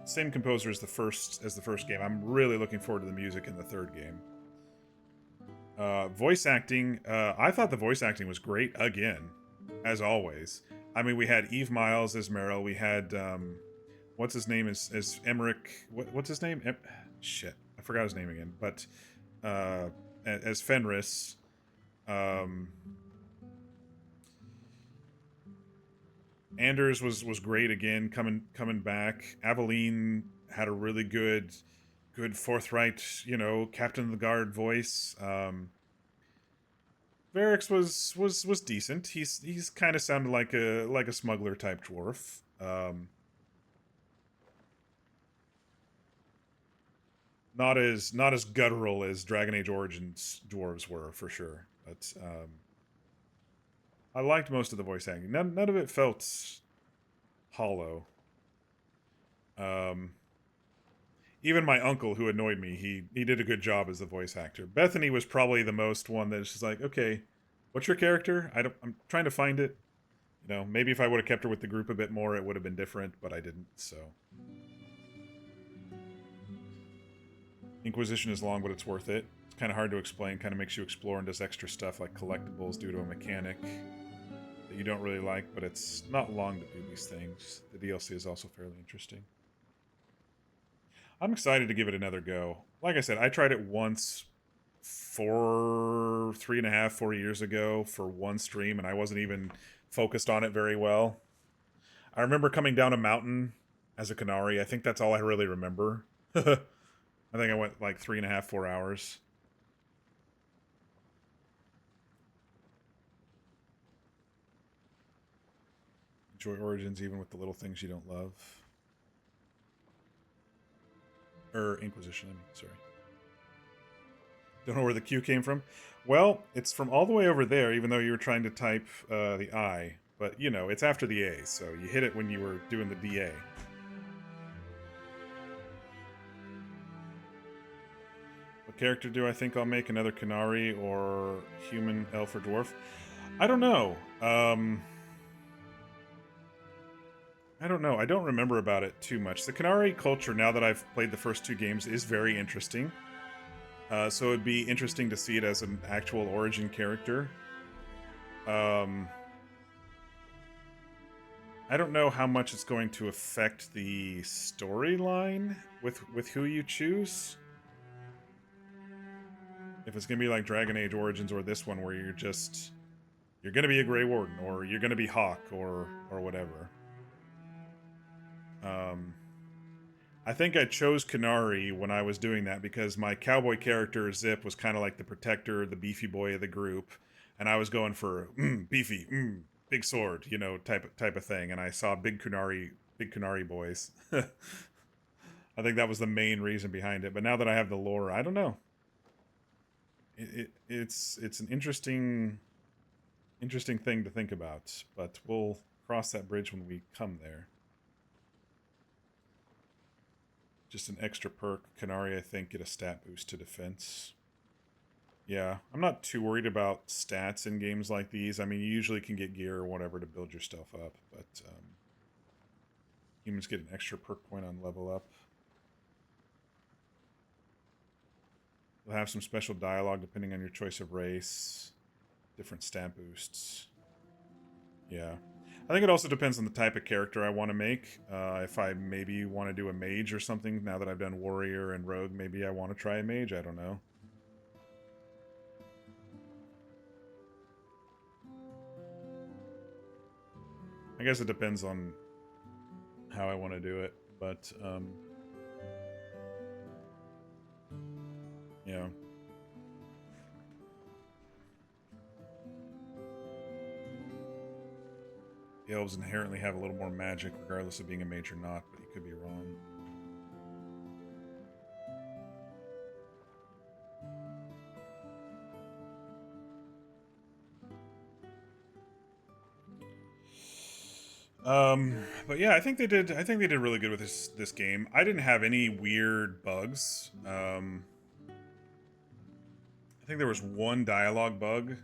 Same composer as the first game. I'm really looking forward to the music in the third game. Voice acting, I thought the voice acting was great again, as always. I mean, we had Eve Miles as Meryl. We had, what's his name as Emmerich? What's his name? Shit, I forgot his name again. But as Fenris. Anders was great again, coming back. Aveline had a really good forthright, Captain of the Guard voice. Variks was decent. He's kind of sounded like a smuggler type dwarf. Not as guttural as Dragon Age Origins dwarves were, for sure. But I liked most of the voice acting. None of it felt hollow. Even my uncle, who annoyed me, he did a good job as the voice actor. Bethany was probably the most one that's just like, okay, what's your character? I'm trying to find it. Maybe if I would have kept her with the group a bit more, it would have been different, but I didn't, so. Inquisition is long, but it's worth it. It's kind of hard to explain, kind of makes you explore and does extra stuff like collectibles due to a mechanic that you don't really like, but it's not long to do these things. The DLC is also fairly interesting. I'm excited to give it another go. Like I said, I tried it once 4 years ago for one stream, and I wasn't even focused on it very well. I remember coming down a mountain as a Qunari. I think that's all I really remember. I think I went like 3.5, 4 hours. Enjoy Origins even with the little things you don't love. Inquisition, I mean, sorry. Don't know where the Q came from. Well, it's from all the way over there, even though you were trying to type the I. But, you know, it's after the A, so you hit it when you were doing the DA. What character do I think I'll make? Another Qunari or human, elf, or dwarf? I don't know. I don't know. I don't remember about it too much. The Qunari culture, now that I've played the first 2 games, is very interesting. So it'd be interesting to see it as an actual origin character. I don't know how much it's going to affect the storyline with who you choose. If it's going to be like Dragon Age Origins or this one where you're going to be a Grey Warden or you're going to be Hawk or whatever. I think I chose Qunari when I was doing that because my cowboy character, Zip, was kind of like the protector, the beefy boy of the group. And I was going for beefy, big sword, you know, type of thing. And I saw big Qunari boys. I think that was the main reason behind it. But now that I have the lore, I don't know. It's an interesting thing to think about. But we'll cross that bridge when we come there. Just an extra perk. Qunari, I think, get a stat boost to defense. Yeah, I'm not too worried about stats in games like these. I mean, you usually can get gear or whatever to build your stuff up, but humans get an extra perk point on level up. You'll have some special dialogue depending on your choice of race. Different stat boosts. Yeah. I think it also depends on the type of character I want to make. If I maybe want to do a mage or something, now that I've done warrior and rogue, maybe I want to try a mage, I don't know. I guess it depends on how I want to do it, but, yeah. The elves inherently have a little more magic, regardless of being a mage or not, but you could be wrong. But yeah, I think they did really good with this game. I didn't have any weird bugs. I think there was one dialogue bug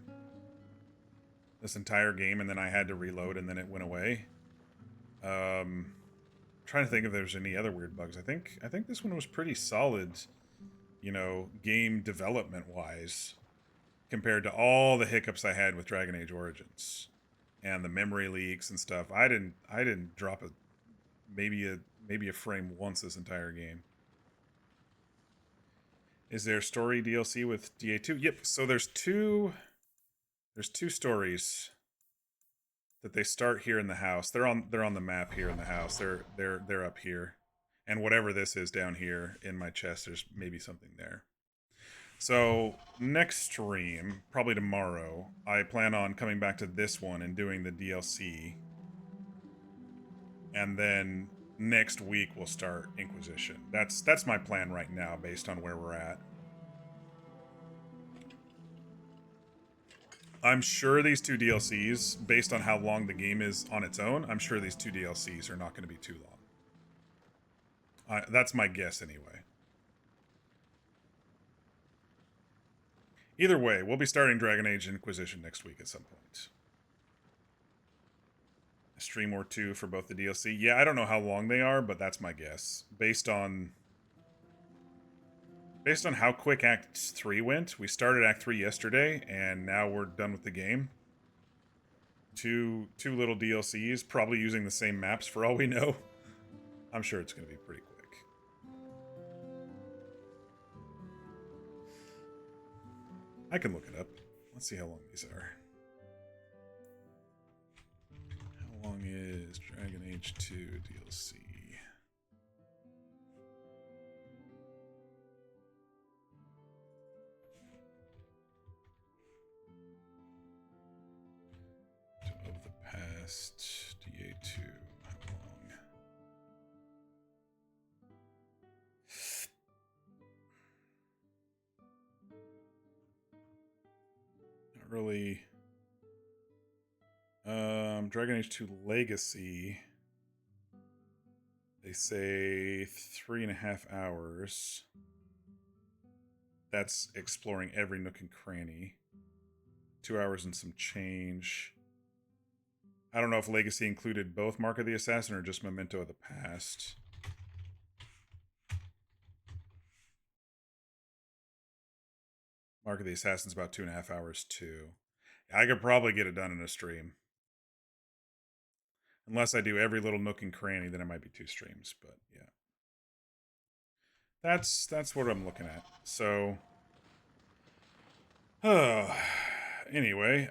this entire game, and then I had to reload, and then it went away. Trying to think if there's any other weird bugs. I think this one was pretty solid, you know, game development wise, compared to all the hiccups I had with Dragon Age Origins and the memory leaks and stuff. I didn't drop maybe a frame once this entire game. Is there story DLC with DA2? Yep. So there's two stories that they start here in the house. They're on the map here in the house. They're up here. And whatever this is down here in my chest, there's maybe something there. So next stream, probably tomorrow, I plan on coming back to this one and doing the DLC. And then next week we'll start Inquisition. That's my plan right now based on where we're at. I'm sure these 2 DLCs, based on how long the game is on its own, I'm sure these 2 DLCs are not going to be too long. That's my guess anyway. Either way, we'll be starting Dragon Age Inquisition next week at some point. A stream or 2 for both the DLC. Yeah, I don't know how long they are, but that's my guess. Based on how quick Act 3 went, we started Act 3 yesterday, and now we're done with the game. Two little DLCs, probably using the same maps for all we know. I'm sure it's going to be pretty quick. I can look it up. Let's see how long these are. How long is Dragon Age 2 DLC? Last DA2. How long? Not really. Dragon Age 2 Legacy. They say 3.5 hours. That's exploring every nook and cranny. 2 hours and some change. I don't know if Legacy included both Mark of the Assassin or just Memento of the Past. Mark of the Assassin's about 2.5 hours too. I could probably get it done in a stream. Unless I do every little nook and cranny, then it might be 2 streams, but yeah. That's what I'm looking at. So anyway,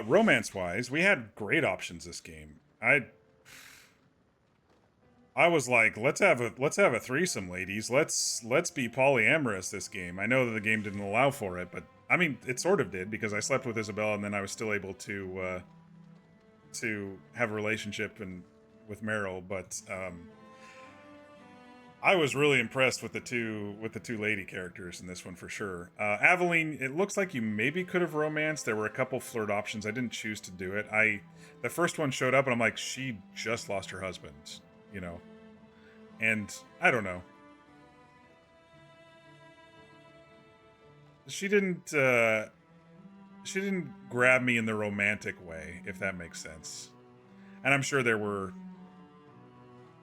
romance-wise, we had great options this game. I was like, let's have a threesome, ladies. Let's be polyamorous this game. I know that the game didn't allow for it, but I mean, it sort of did because I slept with Isabella and then I was still able to have a relationship with Meryl. But I was really impressed with the two lady characters in this one for sure. Aveline, it looks like you maybe could have romanced. There were a couple flirt options. I didn't choose to do it. The first one showed up and I'm like, she just lost her husband, you know, and I don't know. She didn't grab me in the romantic way, if that makes sense. And I'm sure there were,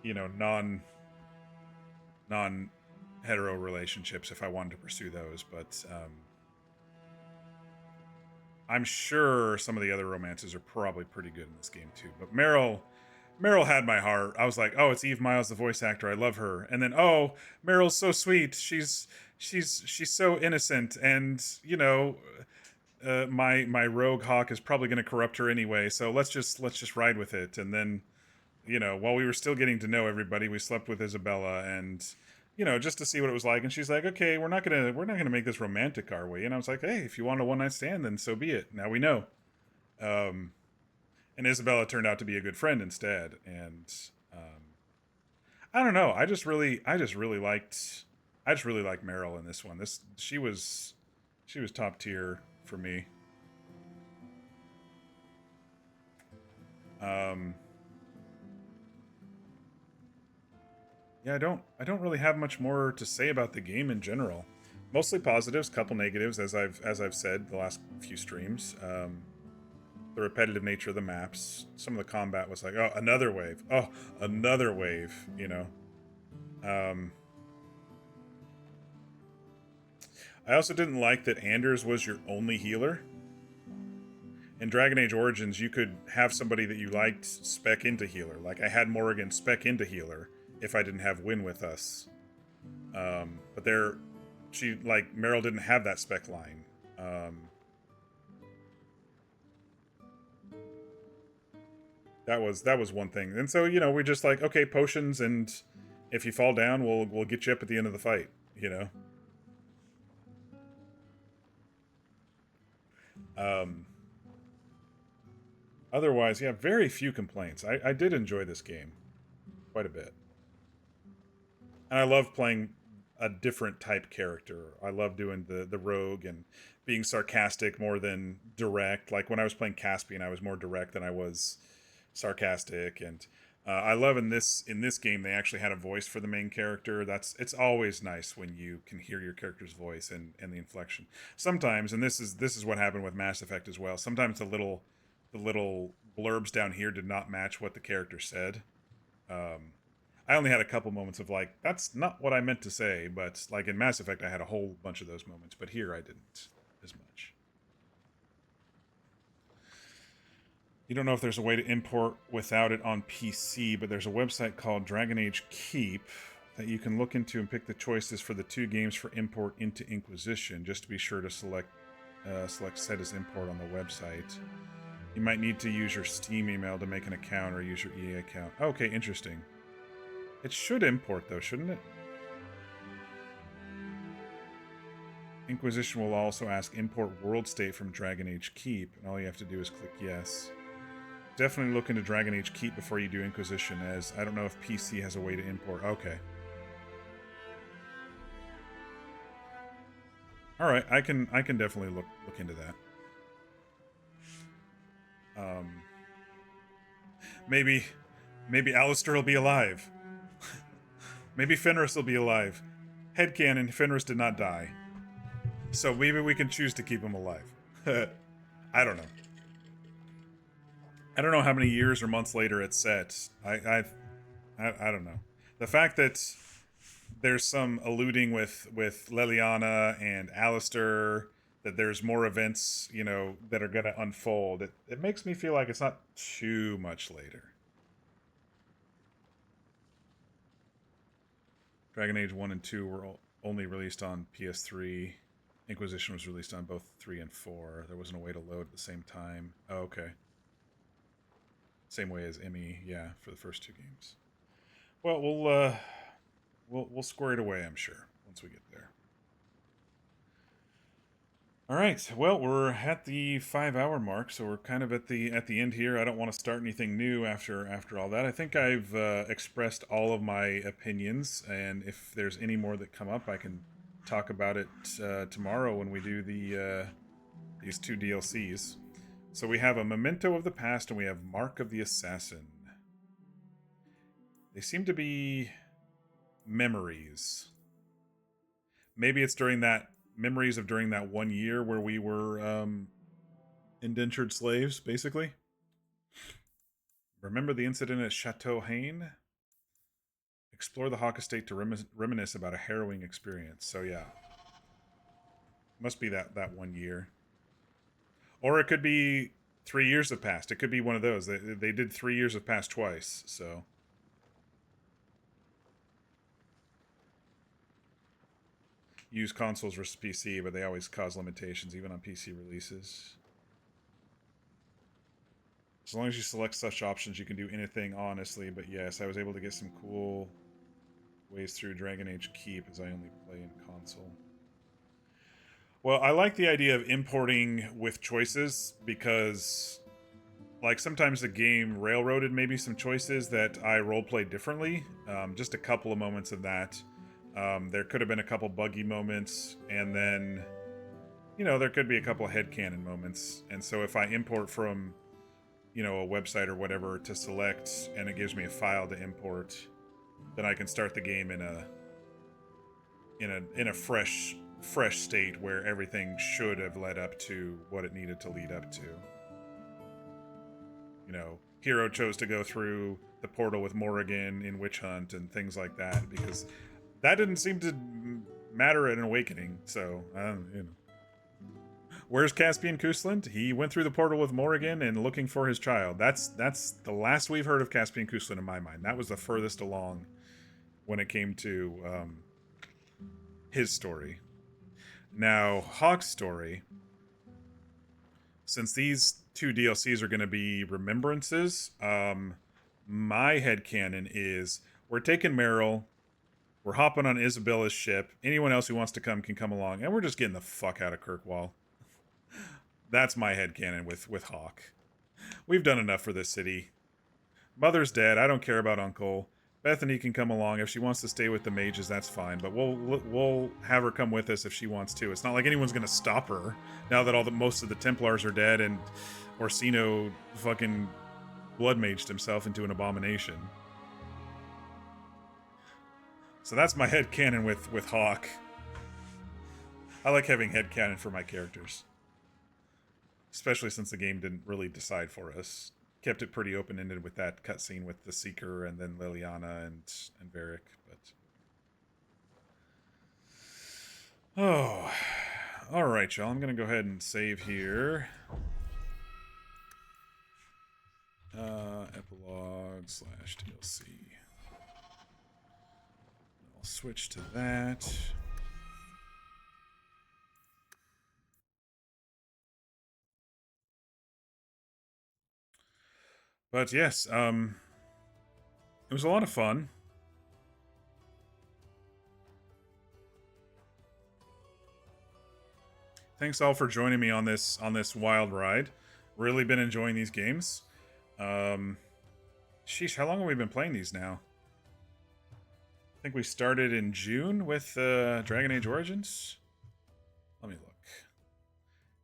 you know, non-hetero relationships if I wanted to pursue those, but I'm sure some of the other romances are probably pretty good in this game too. But Meryl had my heart. I was like, oh, it's Eve Miles, the voice actor. I love her. And then, oh, Meryl's so sweet. She's so innocent, and you know, my rogue hawk is probably going to corrupt her anyway. So let's just ride with it. And then, you know, while we were still getting to know everybody, we slept with Isabella, and you know, just to see what it was like. And she's like, okay, we're not gonna make this romantic, are we? And I was like, hey, if you want a one night stand, then so be it. Now we know. And Isabella turned out to be a good friend instead. And I don't know. I just really liked Meryl in this one. She was top tier for me. Yeah, I don't really have much more to say about the game in general. Mostly positives, couple negatives, as I've said the last few streams. The repetitive nature of the maps. Some of the combat was like, oh, another wave. Oh, another wave, you know. I also didn't like that Anders was your only healer. In Dragon Age Origins, you could have somebody that you liked spec into healer. Like, I had Morrigan spec into healer if I didn't have Wynne with us. But Meryl didn't have that spec line. That was one thing. And so, you know, we're just like, okay, potions, and if you fall down, we'll get you up at the end of the fight, you know? Otherwise, yeah, very few complaints. I did enjoy this game quite a bit. And I love playing a different type character. I love doing the rogue and being sarcastic more than direct. Like when I was playing Caspian, I was more direct than I was sarcastic. And I love in this game they actually had a voice for the main character. It's always nice when you can hear your character's voice and the inflection. Sometimes, and this is what happened with Mass Effect as well, sometimes the little blurbs down here did not match what the character said. I only had a couple moments of like, that's not what I meant to say, but like in Mass Effect I had a whole bunch of those moments, but here I didn't as much. You don't know if there's a way to import without it on PC, but there's a website called Dragon Age Keep that you can look into and pick the choices for the 2 games for import into Inquisition. Just to be sure to select set as import on the website. You might need to use your Steam email to make an account or use your EA account. Okay, interesting. It should import though, shouldn't it? Inquisition will also ask import world state from Dragon Age Keep, and all you have to do is click yes. Definitely look into Dragon Age Keep before you do Inquisition, as I don't know if PC has a way to import. Okay. All right, I can definitely look into that. Maybe Alistair will be alive. Maybe Fenris will be alive. Headcanon, Fenris did not die. So maybe we can choose to keep him alive. I don't know. I don't know how many years or months later it's set. I don't know. The fact that there's some alluding with Leliana and Alistair, that there's more events, you know, that are going to unfold, it makes me feel like it's not too much later. Dragon Age 1 and 2 were only released on PS3. Inquisition was released on both 3 and 4. There wasn't a way to load at the same time. Oh, okay. Same way as Emmy, yeah, for the first 2 games. Well, we'll square it away, I'm sure, once we get there. All right. Well, we're at the 5-hour mark, so we're kind of at the end here. I don't want to start anything new after all that. I think I've expressed all of my opinions, and if there's any more that come up, I can talk about it tomorrow when we do these 2 DLCs. So we have a Memento of the Past, and we have Mark of the Assassin. They seem to be memories. Maybe it's during that during that 1 year where we were indentured slaves, basically. Remember the incident at Chateau Haine? Explore the Hawk Estate to reminisce about a harrowing experience. So yeah, must be that 1 year. Or it could be 3 years have passed. It could be one of those. They did 3 years have passed twice, so. Use consoles versus PC, but they always cause limitations, even on PC releases. As long as you select such options, you can do anything, honestly. But yes, I was able to get some cool ways through Dragon Age Keep, as I only play in console. Well, I like the idea of importing with choices, because like sometimes the game railroaded maybe some choices that I roleplayed differently. Just a couple of moments of that. There could have been a couple buggy moments, and then, you know, there could be a couple headcanon moments. And so if I import from, you know, a website or whatever to select, and it gives me a file to import, then I can start the game in a fresh state where everything should have led up to what it needed to lead up to. You know, Hero chose to go through the portal with Morrigan in Witch Hunt and things like that, because that didn't seem to matter at an Awakening, so, you know. Where's Caspian Kusland? He went through the portal with Morrigan and looking for his child. That's the last we've heard of Caspian Kusland in my mind. That was the furthest along when it came to his story. Now, Hawke's story, since these 2 DLCs are going to be remembrances, my headcanon is we're taking Meryl, we're hopping on Isabella's ship. Anyone else who wants to come can come along. And we're just getting the fuck out of Kirkwall. That's my headcanon with Hawke. We've done enough for this city. Mother's dead. I don't care about Uncle. Bethany can come along. If she wants to stay with the mages, that's fine. But we'll have her come with us if she wants to. It's not like anyone's going to stop her now that most of the Templars are dead and Orsino fucking blood maged himself into an abomination. So that's my headcanon with Hawke. I like having headcanon for my characters. Especially since the game didn't really decide for us. Kept it pretty open-ended with that cutscene with the Seeker and then Leliana and Varric, but... Oh. Alright, y'all. I'm gonna go ahead and save here. Epilogue/DLC. I'll switch to that. But yes, it was a lot of fun. Thanks all for joining me on this wild ride. Really been enjoying these games. Sheesh, how long have we been playing these now? I think we started in June with Dragon Age Origins. Let me look.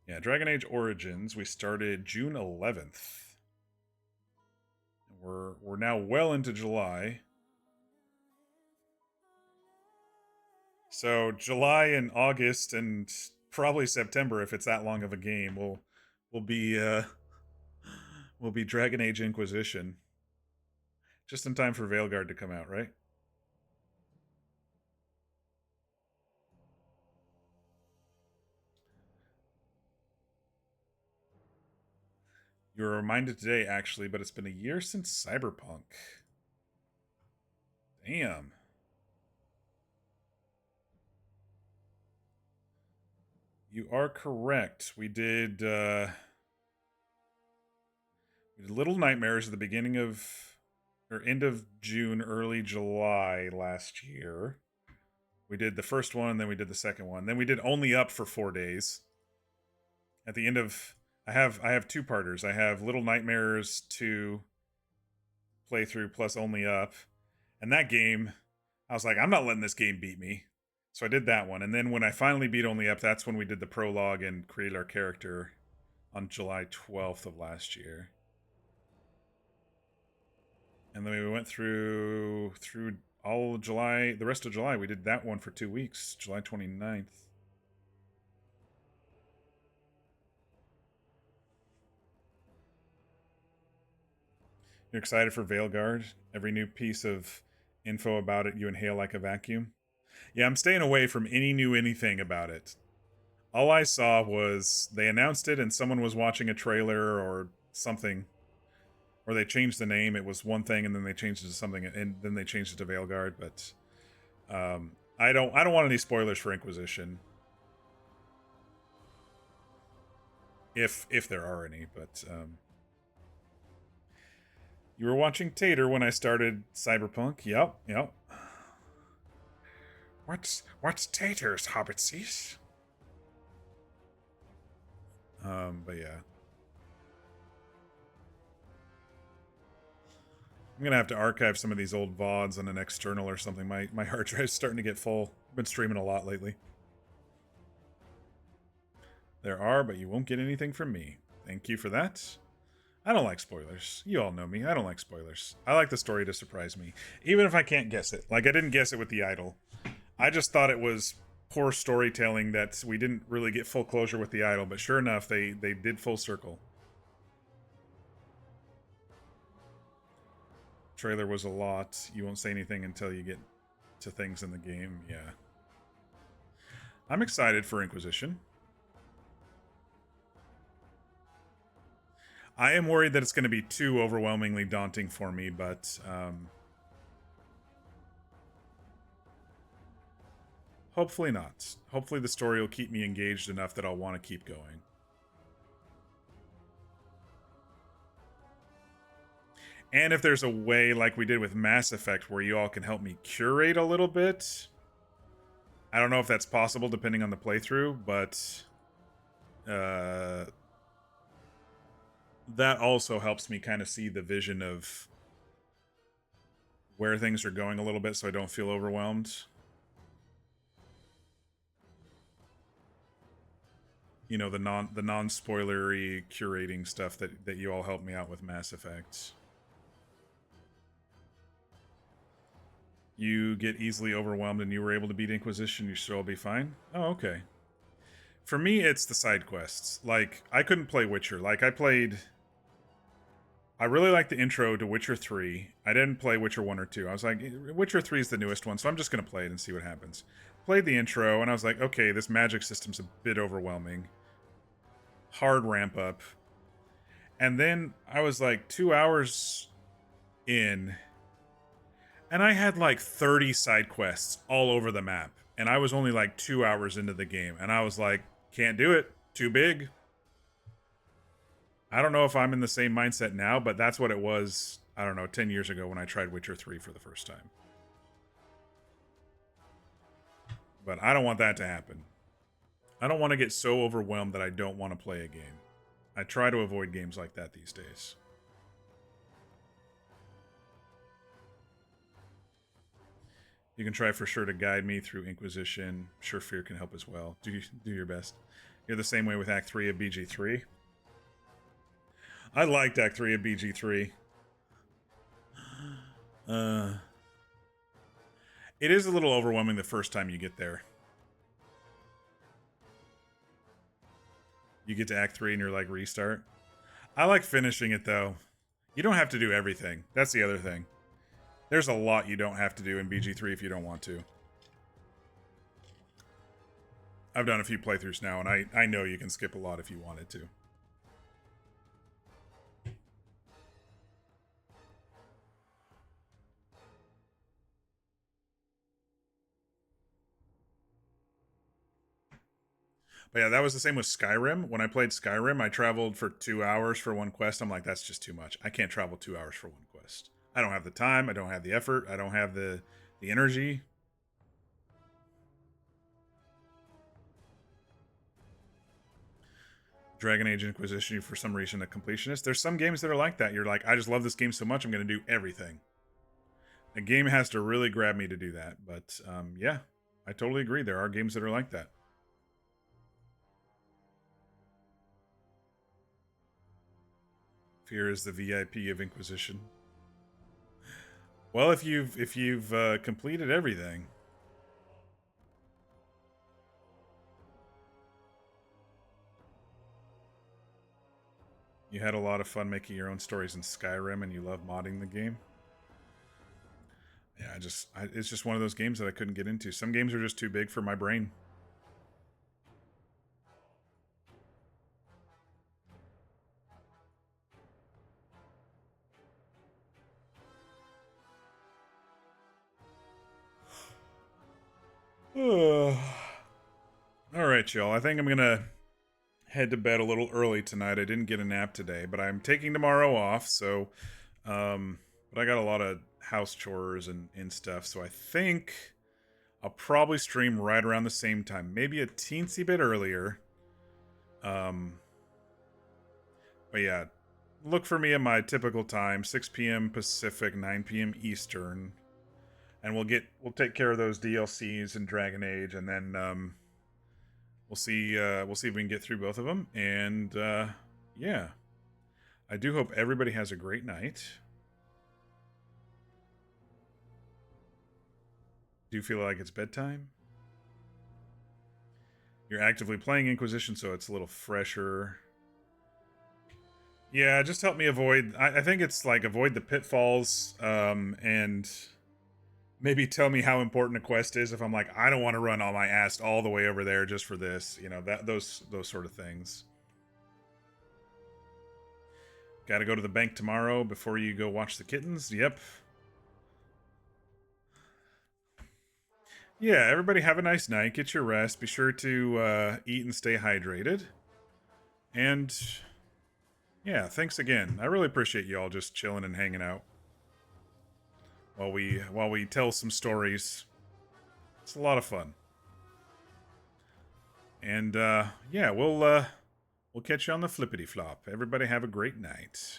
Yeah, Dragon Age Origins, we started June 11th. We're now well into July. So July and August and probably September, if it's that long of a game, will be Dragon Age Inquisition. Just in time for Veilguard to come out, right? You were reminded today, actually, but it's been a year since Cyberpunk. Damn. You are correct. We did Little Nightmares at the beginning of, or end of June, early July last year. We did the first one, and then we did the second one. Then we did Only Up for 4 days. At the end of, I have two-parters. I have Little Nightmares 2 playthrough plus Only Up. And that game, I was like, I'm not letting this game beat me. So I did that one. And then when I finally beat Only Up, that's when we did the prologue and created our character on July 12th of last year. And then we went through all of July, the rest of July. We did that one for 2 weeks, July 29th. You're excited for Veilguard? Every new piece of info about it, you inhale like a vacuum? Yeah, I'm staying away from any new anything about it. All I saw was they announced it and someone was watching a trailer or something. Or they changed the name. It was one thing and then they changed it to something and then they changed it to Veilguard, but I don't want any spoilers for Inquisition. If there are any, but you were watching Tater when I started Cyberpunk. Yep. What's Tater's Hobbitsies? But yeah. I'm gonna have to archive some of these old VODs on an external or something. My hard drive's starting to get full. I've been streaming a lot lately. There are, but you won't get anything from me. Thank you for that. I don't like spoilers. You all know me. I don't like spoilers. I like the story to surprise me. Even if I can't guess it. Like, I didn't guess it with The Idol. I just thought it was poor storytelling that we didn't really get full closure with The Idol, but sure enough, they did full circle. Trailer was a lot. You won't say anything until you get to things in the game. Yeah. I'm excited for Inquisition. I am worried that it's going to be too overwhelmingly daunting for me, but hopefully not. Hopefully the story will keep me engaged enough that I'll want to keep going. And if there's a way, like we did with Mass Effect, where you all can help me curate a little bit. I don't know if that's possible depending on the playthrough, but that also helps me kind of see the vision of where things are going a little bit so I don't feel overwhelmed. You know, the non-spoilery curating stuff that you all helped me out with Mass Effect. You get easily overwhelmed and you were able to beat Inquisition, you should all be fine? Oh, okay. For me, it's the side quests. Like, I couldn't play Witcher. Like, I really like the intro to Witcher 3. I didn't play Witcher 1 or 2. I was like, Witcher 3 is the newest one, so I'm just going to play it and see what happens. Played the intro, and I was like, okay, this magic system's a bit overwhelming. Hard ramp up. And then I was like 2 hours in, and I had like 30 side quests all over the map. And I was only like 2 hours into the game, and I was like, can't do it. Too big. I don't know if I'm in the same mindset now, but that's what it was, I don't know, 10 years ago when I tried Witcher 3 for the first time. But I don't want that to happen. I don't want to get so overwhelmed that I don't want to play a game. I try to avoid games like that these days. You can try for sure to guide me through Inquisition. Sure, fear can help as well. Do your best. You're the same way with Act 3 of BG3. I liked Act 3 of BG3. It is a little overwhelming the first time you get there. You get to Act 3 and you're like, restart. I like finishing it, though. You don't have to do everything. That's the other thing. There's a lot you don't have to do in BG3 if you don't want to. I've done a few playthroughs now, and I know you can skip a lot if you wanted to. But yeah, that was the same with Skyrim. When I played Skyrim, I traveled for 2 hours for one quest. I'm like, that's just too much. I can't travel 2 hours for one quest. I don't have the time. I don't have the effort. I don't have the energy. Dragon Age Inquisition, for some reason, a completionist. There's some games that are like that. You're like, I just love this game so much, I'm going to do everything. A game has to really grab me to do that. But yeah, I totally agree. There are games that are like that. Fear is the VIP of Inquisition. Well, if you've completed everything. You had a lot of fun making your own stories in Skyrim, and you love modding the game. Yeah, it's just one of those games that I couldn't get into. Some games are just too big for my brain. Alright, y'all. I think I'm gonna head to bed a little early tonight. I didn't get a nap today, but I'm taking tomorrow off, so... but I got a lot of house chores and stuff, so I think I'll probably stream right around the same time. Maybe a teensy bit earlier. But yeah, look for me at my typical time, 6 p.m. Pacific, 9 p.m. Eastern. And we'll take care of those DLCs in Dragon Age, and then we'll see if we can get through both of them. And yeah, I do hope everybody has a great night. Do you feel like it's bedtime? You're actively playing Inquisition, so it's a little fresher. Yeah, just help me avoid... I think it's like avoid the pitfalls, and maybe tell me how important a quest is if I'm like, I don't want to run all my ass all the way over there just for this. You know, those sort of things. Gotta go to the bank tomorrow before you go watch the kittens? Yep. Yeah, everybody have a nice night. Get your rest. Be sure to eat and stay hydrated. And yeah, thanks again. I really appreciate you all just chilling and hanging out while we tell some stories. It's a lot of fun. And yeah, we'll catch you on the flippity flop. Everybody have a great night.